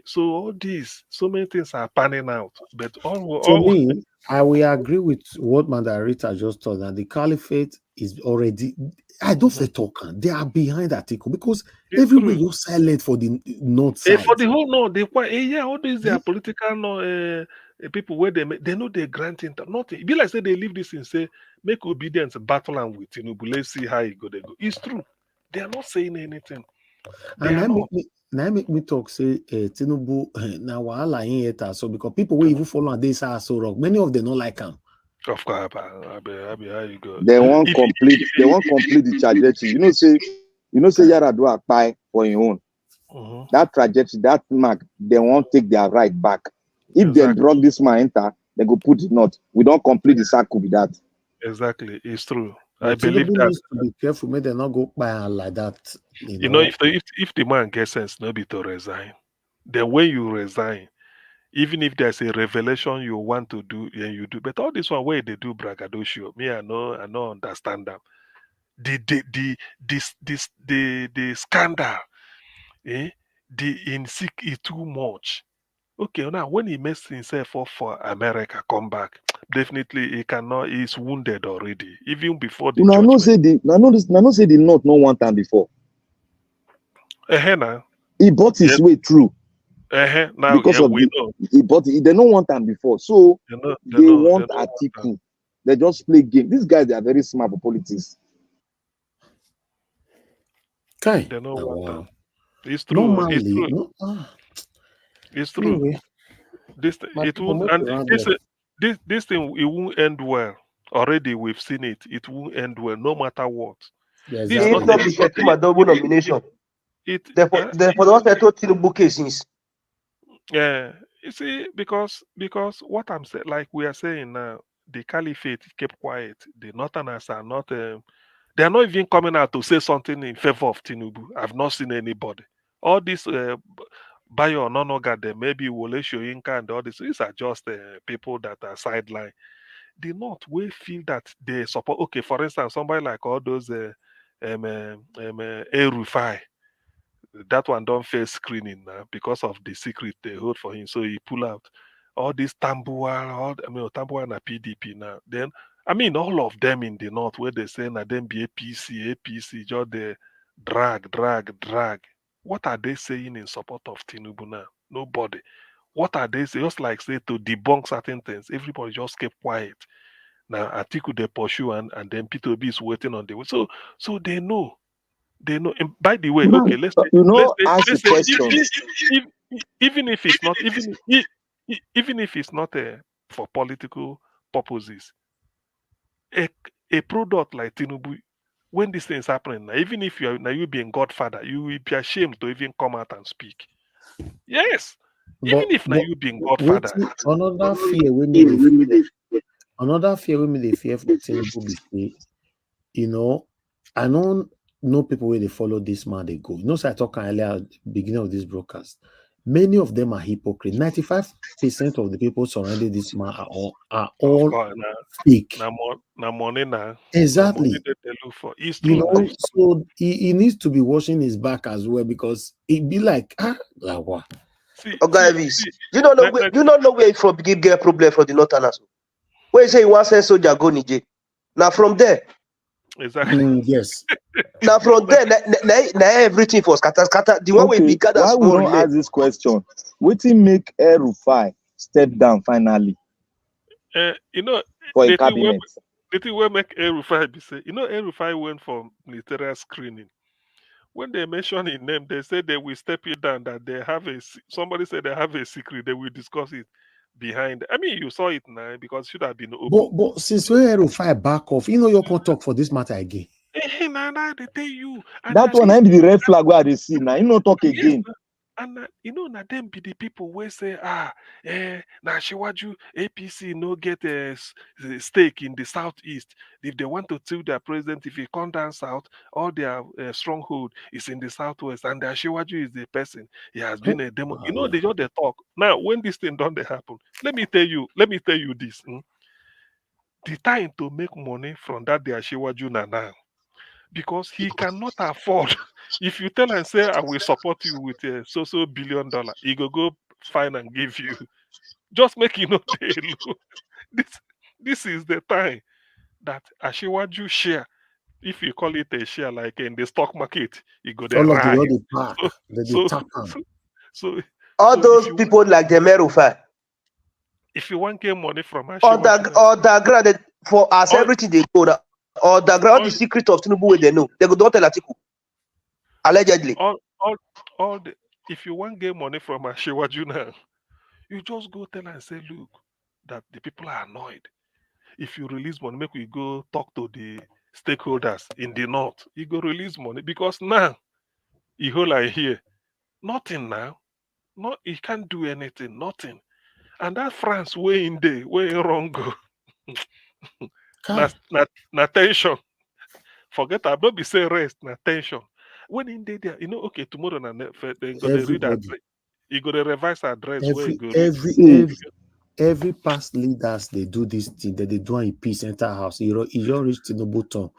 So all these, so many things are panning out. But to me, I will agree with what Mandarita just told, that the caliphate is already. I don't say talking. They are behind Atiku, because everywhere you're silent for the north side. For the whole north, all these are political people where they know they're granting nothing. It be like say they leave this and say make obedience battle and with Tinubu. Let's see how it go. They go. It's true. They are not saying anything. Now make me talk say Tinubu now wahala in it, so because people will even follow on this are so wrong. Many of them don't like him. Of course, how you go? They won't complete the trajectory. You know say Yaradua apply for your own. That trajectory, that mark, they won't take their right back. If they drug this man enter, they go put it not. We don't complete the circle with that. Exactly, it's true. But I believe Tinubu that. Needs to be careful, may they not go by like that. You know, if the man gets sense, no be to resign. Then when you resign, even if there's a revelation you want to do, and you do. But all this one way they do braggadocio, me I know understand them. The scandal, the insect is too much. Okay, now when he makes himself up for America, come back. Definitely he cannot. He's wounded already, even before the judgment. I know say the North no want time before. Now. He bought his way through. Now because of we know. He bought it. They don't want time before, so they want Atiku. They just play game. These guys, they are very smart for politics. Okay. They don't want them. It's true. Normally, it's true. It's true. Anyway, this thing it won't end well. Already we've seen it. It won't end well, no matter what. This is not the Shetima double nomination. Therefore, the one that told Tinubu cases. Yeah, you see, because what I'm saying, like we are saying now, the caliphate kept quiet. The Northerners are not. They are not even coming out to say something in favor of Tinubu. I've not seen anybody. All this Bayo Nonoga, maybe Wole Soyinka and all this. These are just people that are sidelined. the North will feel that they support. Okay, for instance, somebody like all those Rufai, that one don't face screening now because of the secret they hold for him. So he pull out all these Tambuwal, Tambuwal and PDP now. Then all of them in the North where they say na them be APC, just they drag. What are they saying in support of Tinubu now? Nobody. What are they saying? Just like say to debunk certain things, everybody just kept quiet. Now Atiku they pursue and then P2B is waiting on the way. So they know. They know. And by the way, Man, okay, let's ask the say question. even if it's not even if it's not for political purposes, a product like Tinubu, when this thing is happening now, even if you being Godfather, you will be ashamed to even come out and speak. Yes, even if now you being Godfather. Another fear we may fear for Tinubu be say, I don't know people where they follow this man they go. So I talked earlier at the beginning of this broadcast. Many of them are hypocrites. 95% of the people surrounding this man are all fake. Now money now. Exactly. Money that they look for. It's true. So he needs to be washing his back as well because it be like what? You don't know where from begin get problem for the Northerners. Where you say you want to send soldier go Niger. Now from there. Exactly. Yes. Now from there, now everything for scatter. The one way we gather why we don't ask this question? What make Rufai step down finally? For a cabinet. The thing will make Rufai be say, Rufai went for military screening. When they mention his name, they say they will step it down. That they have somebody said they have a secret. They will discuss it behind. You saw it now because it should have been open. But since when Rufai back off, you can't talk for this matter again. Hey, Nana, they tell you. That one I be the red flag where they see now. You not talk again. And na them be the people where say na Shiwaju APC no get a stake in the southeast. If they want to tell their president, if he come down south, all their stronghold is in the southwest, and their Shiwaju is the person. He has been a demo. They just they talk. Now when this thing don't happen, let me tell you this. The time to make money from that their Shiwaju now. Because he cannot afford. If you tell and say, I will support you with a so $billion, he go find and give you. Just make it not low. This is the time that Ashiwaju share. If you call it a share, like in the stock market, you go there. So all those people like the Merufa. If you want to get money from Ashiwaju, or the granted for us, everything they go that. Or the ground the secret of Tinubu where they know. They go don't tell Atiku. Allegedly. If you want to get money from Ashiwaju now, you just go tell and say, look, that the people are annoyed. If you release money, make we go talk to the stakeholders in the north. You go release money because now you hold like here. Nothing now. He can't do anything, nothing. And that France way in there, way wrong go. na tension. Forget I don't be say rest, na tension. When in there, okay, tomorrow they go to read address. You go to revise address where you go. Every past leaders they do this thing that they do in peace enter house. You don't reach Tinubu town.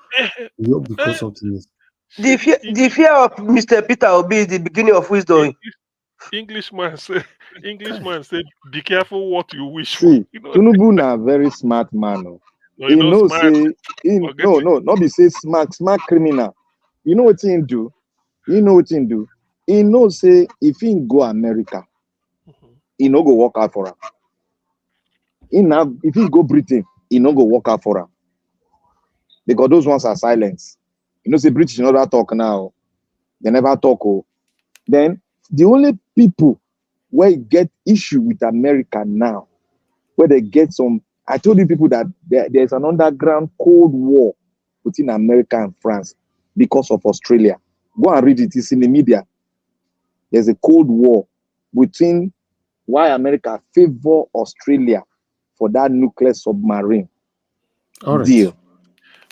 Because something is. The fear of Mr. Peter Obi is the beginning of wisdom. Englishman say, be careful what you wish for. Tinubu na very smart man. He knows say not be say smart criminal. You know what he do? He knows say if he go America, he no go work out for him. If he go Britain, he no go work out for him. Because those ones are silent. Say British never talk now. They never talk. Then the only people where get issue with America now, where they get some. I told you people that there's an underground Cold War between America and France because of Australia. Go and read it. It's in the media. There's a Cold War between why America favor Australia for that nuclear submarine deal.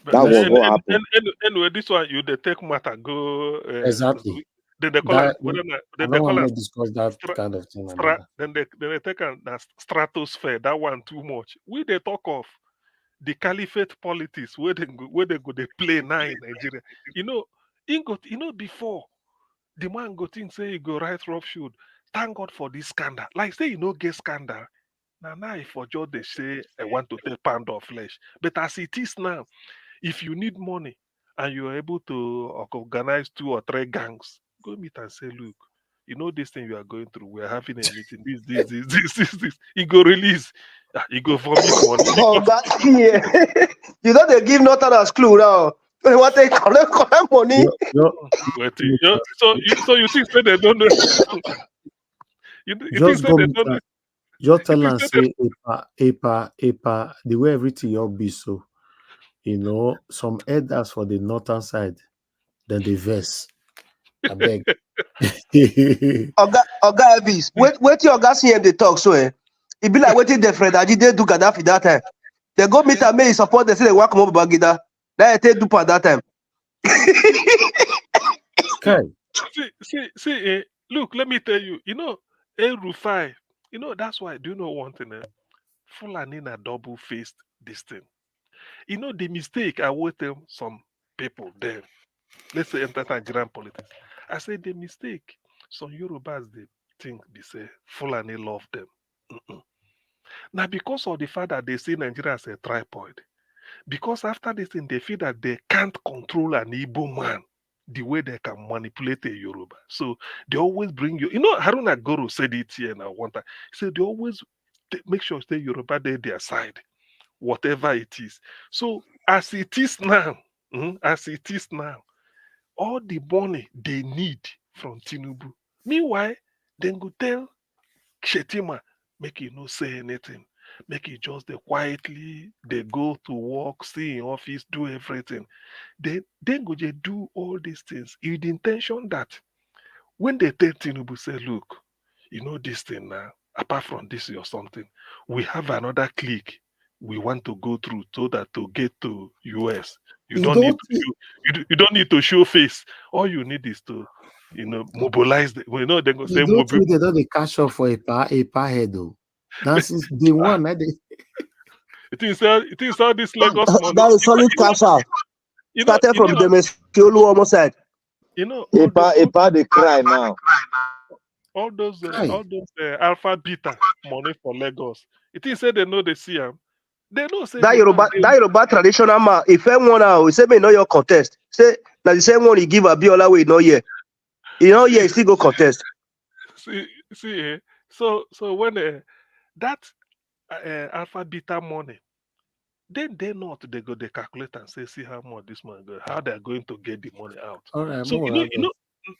That was what happened. Anyway, this one you take matter go exactly. Then they call it. Then they call it. Discuss that kind of thing. Then they take a stratosphere. That one too much. We they talk of. the caliphate politics where they go they play now in Nigeria. Before the man go think say he go right rough shoot. Thank God for this scandal. Like say get scandal. Now if for just they say I want to take pound of flesh. But as it is now, if you need money and you're able to organize 2 or 3 gangs, go meet and say, look, this thing you are going through, we're having a meeting. This. He go release. He go vomit money. Oh, God, yeah. You know they give nothing as clue now. They want to collect money. So you think say they don't know? you think say they don't know? Just tell and say APA, the way everything you'll be so. Some elders for the northern side, then the verse. I beg. Oga Elvis, wait till Oga see him they talk so it be like waiting the friend that they do Gaddafi that time. They go meet and may support they say they want come up Bagida. That they do at that time. Okay. See, look, let me tell you, Rufai, that's why, do you know one thing? Fulani na double-faced this thing. The mistake I will tell some people then, let's say enter Nigerian politics. I say the mistake, some Yorubas, they think they say Fulani love them. Now, because of the fact that they see Nigeria as a tripod, because after this thing, they feel that they can't control an Igbo man the way they can manipulate a Yoruba. So they always bring you. Haruna Goro said it here now one time. He said they always make sure stay Yoruba their side, whatever it is. So as it is now, all the money they need from TINUBU. Meanwhile, then go tell Shetima, make you no say anything. Make it just quietly, they go to work, stay in office, do everything. Then go they do all these things with the intention that when they tell TINUBU, say, look, this thing now, apart from this or something, we have another clique we want to go through so that to get to US. You don't need to show face. All you need is to mobilize. They go say mobilize. They don't cash off for a head though. That's the one. It is all this Lagos money. That is solid cash out. Started from the Mesiolu almost said. Ipa they cry now. All those alpha beta money for Lagos. It is said they know they see them. They know say that Yoruba traditional man. If anyone now say me know your contest. Say now the same one he give Abiola way no year. He still go contest. See, so when that alpha beta money, then they go they calculate and say, see how much this money go, how they're going to get the money out. All right, so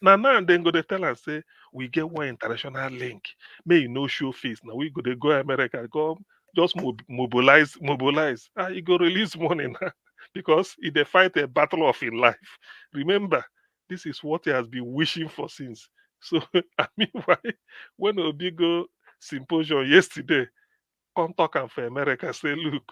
now then go they tell and say we get one international link. May show face. Now we go America, go just mobilize. You go release money now because if they fight a battle of in life. Remember, this is what he has been wishing for since. So I mean, why when Obi go symposium yesterday, come talk and for America, say, look,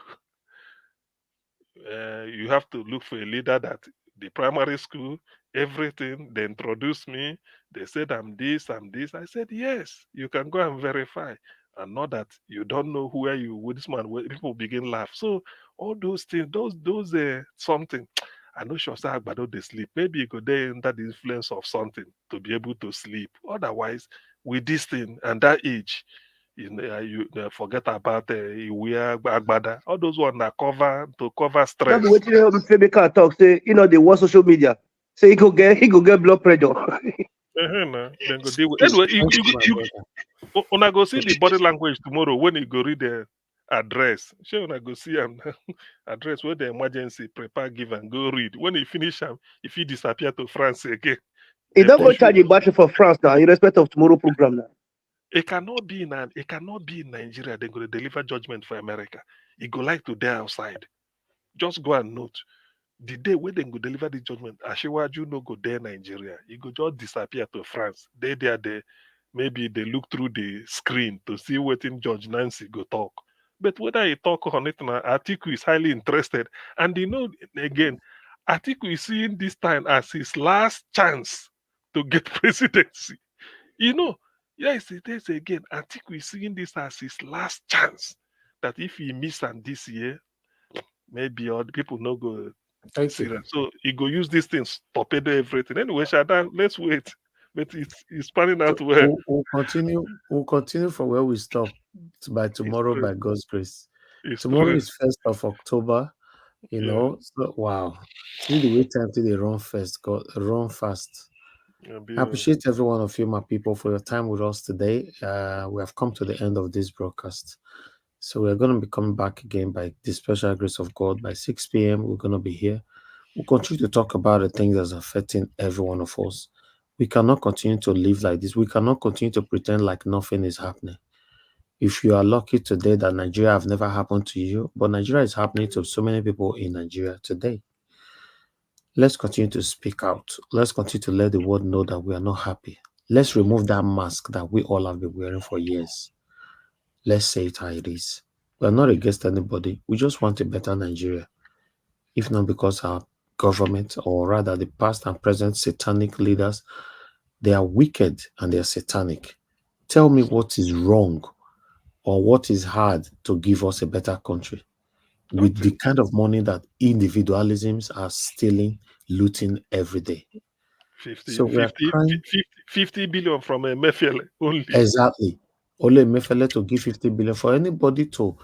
you have to look for a leader that the primary school, everything, they introduced me. They said, I'm this. I said, yes, you can go and verify. And not that you don't know where you with this man, where people begin laugh. So all those things, those something. I'm not sure Agbado they sleep. Maybe you go there under the influence of something to be able to sleep. Otherwise, with this thing and that age, you forget about Agbada. All those ones that cover stress. That's what you talk. Say, they want social media. Say he go get blood pressure. Then go deal with. Anyway, when I go see the body language tomorrow, when you go read the address, sure, when I go see him address where the emergency prepare, give and go read. When he finish him, if he disappear to France again, he don't go charge a battery for France now. In respect of tomorrow program now. It cannot be in Nigeria. They're going to deliver judgment for America. It go like to there outside. Just go and note. The day when they go deliver the judgment, Ashiwaju no go there Nigeria. You go just disappear to France. Maybe they look through the screen to see what in Judge Nancy go talk. But whether he talk on it now, Atiku is highly interested. And again, Atiku is seeing this time as his last chance to get presidency. Yes, it is again. Atiku is seeing this as his last chance. That if he misses this year, maybe all the people no go Thank see you. that. So he go use these things torpedo everything. Anyway, Shadan, let's wait. But it's panning out well. We'll continue from where we stopped by tomorrow by God's grace. Tomorrow is 1st of October. You know, so wow. See the wait time till they run fast. I appreciate every one of you, my people, for your time with us today. We have come to the end of this broadcast. So we're going to be coming back again by the special grace of God by 6 p.m. We're going to be here. We'll continue to talk about the things that's affecting every one of us. We cannot continue to live like this. We cannot continue to pretend like nothing is happening. If you are lucky today that Nigeria have never happened to you, but Nigeria is happening to so many people in Nigeria today. Let's continue to speak out. Let's continue to let the world know that we are not happy. Let's remove that mask that we all have been wearing for years. Let's say it how it is. We're not against anybody. We just want a better Nigeria. If not because our government, or rather the past and present satanic leaders, they are wicked and they are satanic. Tell me what is wrong or what is hard to give us a better country with the kind of money that individualisms are stealing, looting every day. 50 billion from Mefele only. Exactly. Only Mefele to give 50 billion for anybody to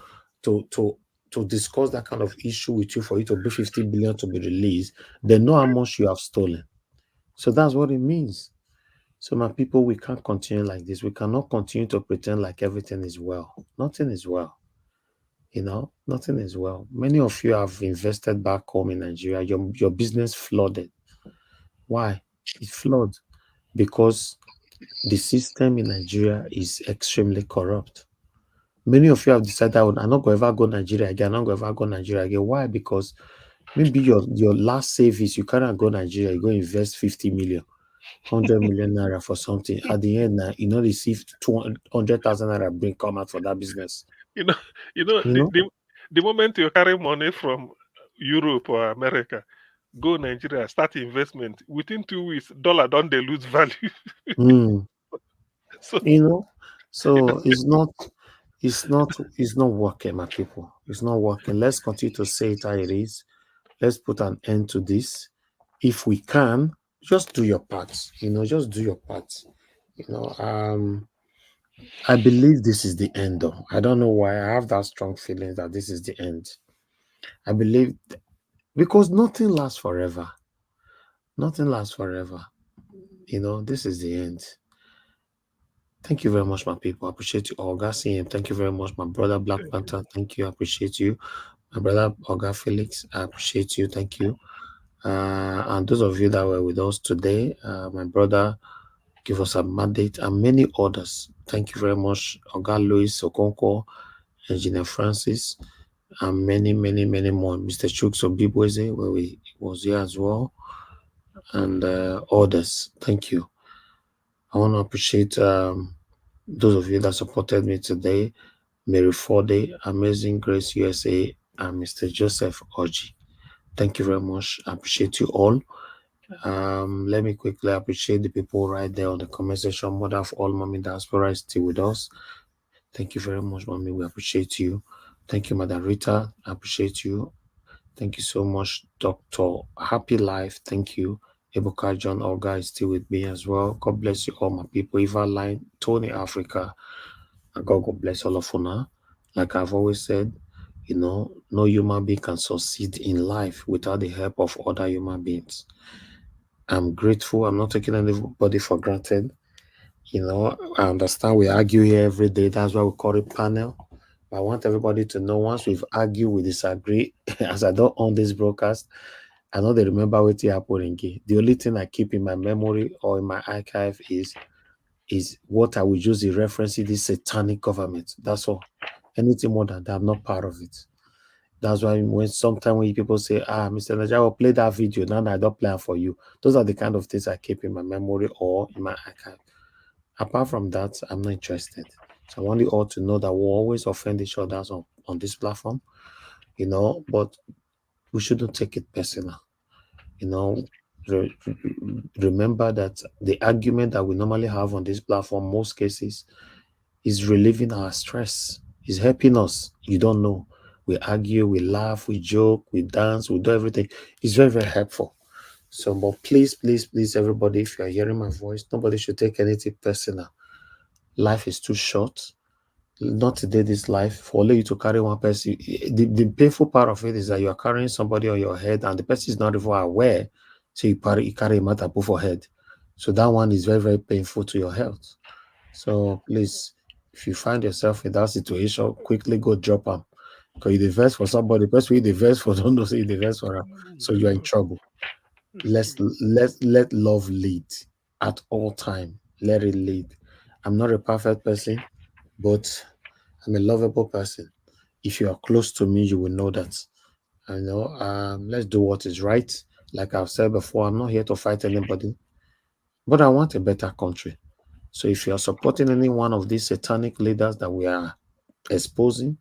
discuss that kind of issue with you, for you to be 50 billion to be released, they know how much you have stolen. So that's what it means. So my people, we can't continue like this. We cannot continue to pretend like everything is well. Nothing is well. You know, nothing is well. Many of you have invested back home in Nigeria. Your business flooded. Why? It flooded because the system in Nigeria is extremely corrupt. Many of you have decided, I'm not going to ever go Nigeria again. I'm not going to ever go Nigeria again. Why? Because maybe your last savings, you cannot go Nigeria. You go invest 50 million, 100 million naira for something. At the end, you know, receive 200,000 naira bring come out for that business. The moment you carry money from Europe or America, go Nigeria, start investment. Within 2 weeks, dollar don't they lose value? So, you know, so it's not working, my people. It's not working. Let's continue to say it how it is. Let's put an end to this. If we can, just do your part. You know, just do your part. You know, I believe this is the end, though. I don't know why. I have that strong feeling that this is the end. I believe because nothing lasts forever. Nothing lasts forever. You know, this is the end. Thank you very much, my people. I appreciate you, Olga. Thank you very much, my brother Black Panther. Thank you. I appreciate you. My brother Olga Felix. I appreciate you. Thank you. And those of you that were with us today, my brother give us a mandate and many others. Thank you very much, Olga Louis Okonkwo, Engineer Francis, and many, many, many more. Mr. Chuks Obibweze, where we was here as well, and others. Thank you. I want to appreciate those of you that supported me today. Mary Forde, Amazing Grace USA, and Mr. Joseph Oji. Thank you very much. I appreciate you all. Let me quickly appreciate the people right there on the comment section. Mother of all, Mommy Diaspora is still with us. Thank you very much, Mommy. We appreciate you. Thank you, Mother Rita. I appreciate you. Thank you so much, Dr. Happy Life. Thank you. Ebuka John Olga is still with me as well. God bless you all, my people. Eva Line, Tony Africa, and God bless all of you now. Like I've always said, you know, no human being can succeed in life without the help of other human beings. I'm grateful. I'm not taking anybody for granted. You know, I understand we argue here every day. That's why we call it panel. But I want everybody to know once we've argued, we disagree. As I don't own this broadcast, I know they remember what happened. The only thing I keep in my memory or in my archive is what I would use the reference to this satanic government. That's all. Anything more than that, I'm not part of it. That's why sometimes when people say, Mr. Naja, will play that video, now I don't play it for you. Those are the kind of things I keep in my memory or in my archive. Apart from that, I'm not interested. So I want you all to know that we'll always offend each other on this platform, you know, but we shouldn't take it personal. You know, remember that the argument that we normally have on this platform, most cases, is relieving our stress, is helping us. You don't know. We argue, we laugh, we joke, we dance, we do everything. It's very, very helpful. So, but please, please, please, everybody, if you are hearing my voice, nobody should take anything personal. Life is too short. Not today, this life, for only you to carry one person. The painful part of it is that you are carrying somebody on your head and the person is not even aware. So you carry a matter above your head. So that one is very, very painful to your health. So please, if you find yourself in that situation, quickly go drop them. Because you invest for somebody, the person you invest for don't know say you invest for her. So you are in trouble. Let love lead at all time. Let it lead. I'm not a perfect person, but I'm a lovable person. If you are close to me, you will know that. I know. Let's do what is right. Like I've said before, I'm not here to fight anybody, but I want a better country. So if you are supporting any one of these satanic leaders that we are exposing,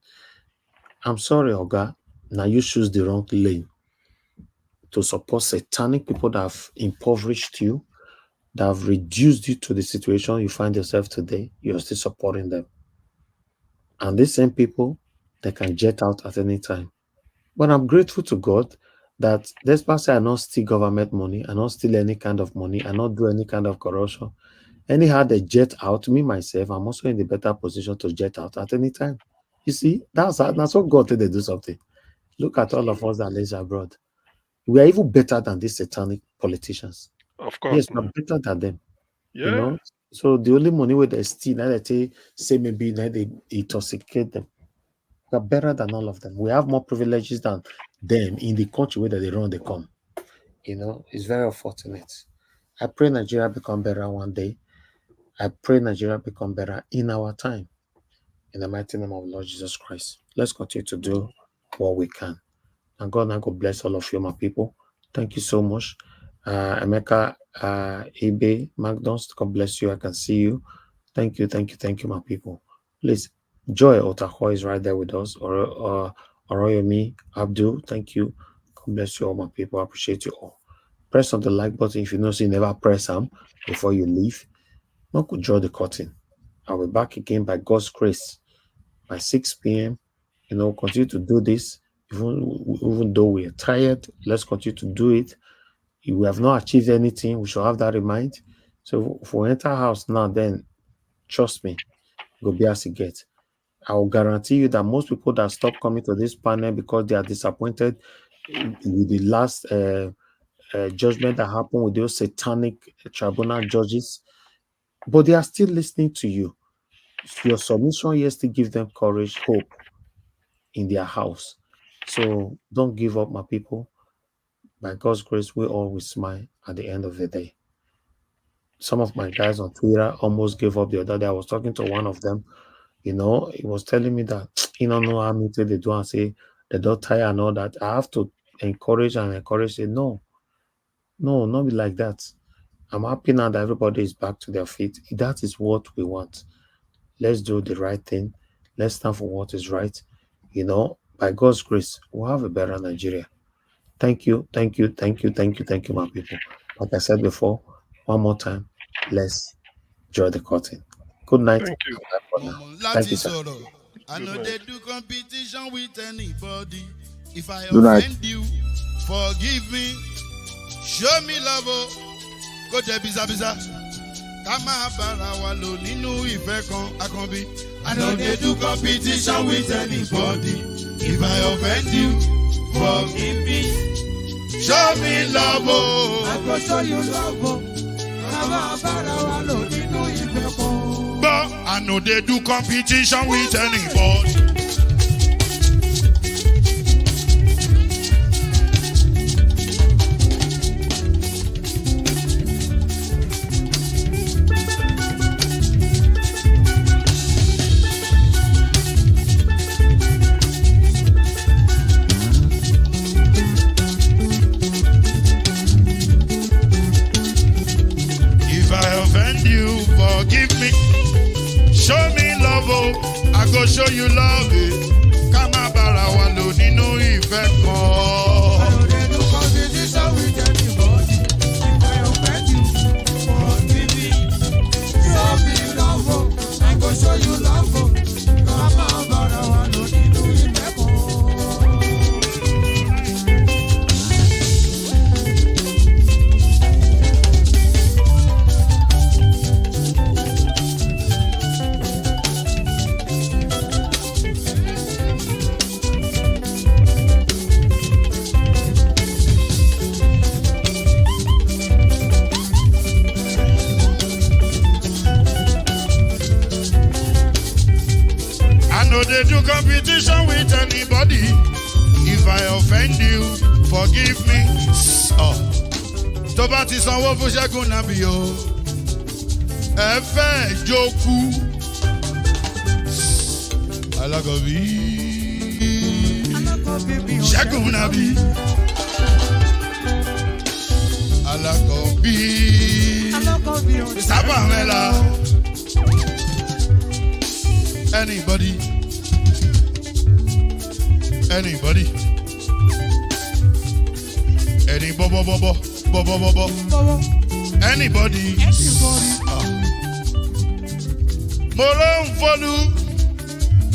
I'm sorry, Oga. Now you choose the wrong lane to support satanic people that have impoverished you, that have reduced you to the situation you find yourself today. You're still supporting them. And these same people, they can jet out at any time. But I'm grateful to God that despite I not steal government money, I not steal any kind of money, I not do any kind of corruption. Anyhow, they jet out, me myself, I'm also in the better position to jet out at any time. You see, that's what God did. They do something. Look at all of us that live abroad. We are even better than these satanic politicians. Of course. Yes, we're better than them. Yeah. You know, so the only money where they steal, now they say maybe now they intoxicate them. We're better than all of them. We have more privileges than them in the country where they run, they come. You know, it's very unfortunate. I pray Nigeria become better one day. I pray Nigeria become better in our time. In the mighty name of Lord Jesus Christ. Let's continue to do what we can. And God bless all of you, my people. Thank you so much. Emeka, eBay, McDonald's, God bless you. I can see you. Thank you, my people. Please, Joy Otaho is right there with us. Or Oroyomi, Abdul, thank you. God bless you all, my people. I appreciate you all. Press on the like button if you know, so you never press them before you leave. Not could draw the curtain. I'll be back again by God's grace by 6 p.m. You know, continue to do this. Even though we are tired, let's continue to do it. If we have not achieved anything, we should have that in mind. So if we enter house now, then trust me, go be as it gets. I will guarantee you that most people that stop coming to this panel because they are disappointed with the last judgment that happened with those satanic tribunal judges, but they are still listening to you. Your submission here still give them courage, hope in their house. So don't give up, my people. By God's grace, we always smile at the end of the day. Some of my guys on Twitter almost gave up the other day. I was talking to one of them. You know, he was telling me that he don't know how many they do and say they don't tire and all that. I have to encourage. Say, no, not be like that. I'm happy now that everybody is back to their feet. That is what we want. Let's do the right thing. Let's stand for what is right. You know, by God's grace, we'll have a better Nigeria. Thank you, my people. Like I said before, one more time, let's draw the curtain. Good night. Thank you. Thank you, sir. I know they do competition with anybody. If I Good night. offend you, forgive me. Show me love. Go to Biza. Kama bara wa lo nínú ìfẹ́ kan akanbi. I know they do competition with anybody. If I offend you, forgive me. Show me love. I go show you love. Kama bara wa lo nínú ìfẹ́ kan. But I know they do competition with anybody. Forgive me, show me love, I go show you love. Kama bara wa lo nínú ìfẹ́ kan. I know they do competition with anybody. If I offend you, forgive me. Show me love, I go show you love. Kama bara wa lo nínú ìfẹ́ kan. know they do competition with anybody. If I offend you, forgive me. Oh, tó bá ti sanwó fún Ṣẹ́gun Nàbí o, ẹ fẹ́ jókòó. Alákọ̀bí, Ṣẹ́gun Nàbí. Alákọ̀bí, Sábàmẹ́là. Anybody? Anybody? Any bobo bobo bobo bobo? Anybody? Mo ló ń folú,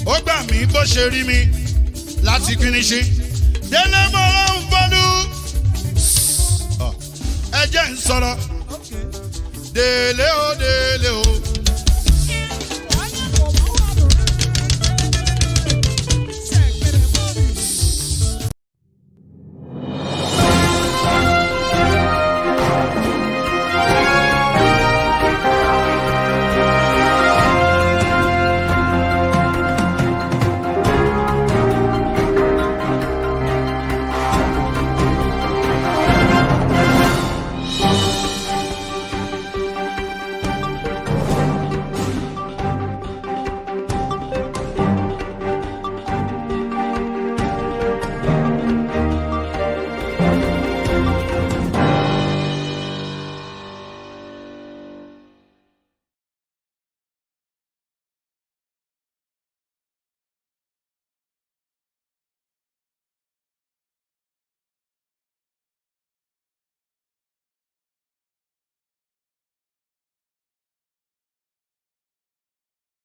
ó gbà mí bó ṣe rí mi láti kíníṣí. Délé mo ló ń folú, ẹ jẹ́ ń sọ̀rọ̀. Délé o,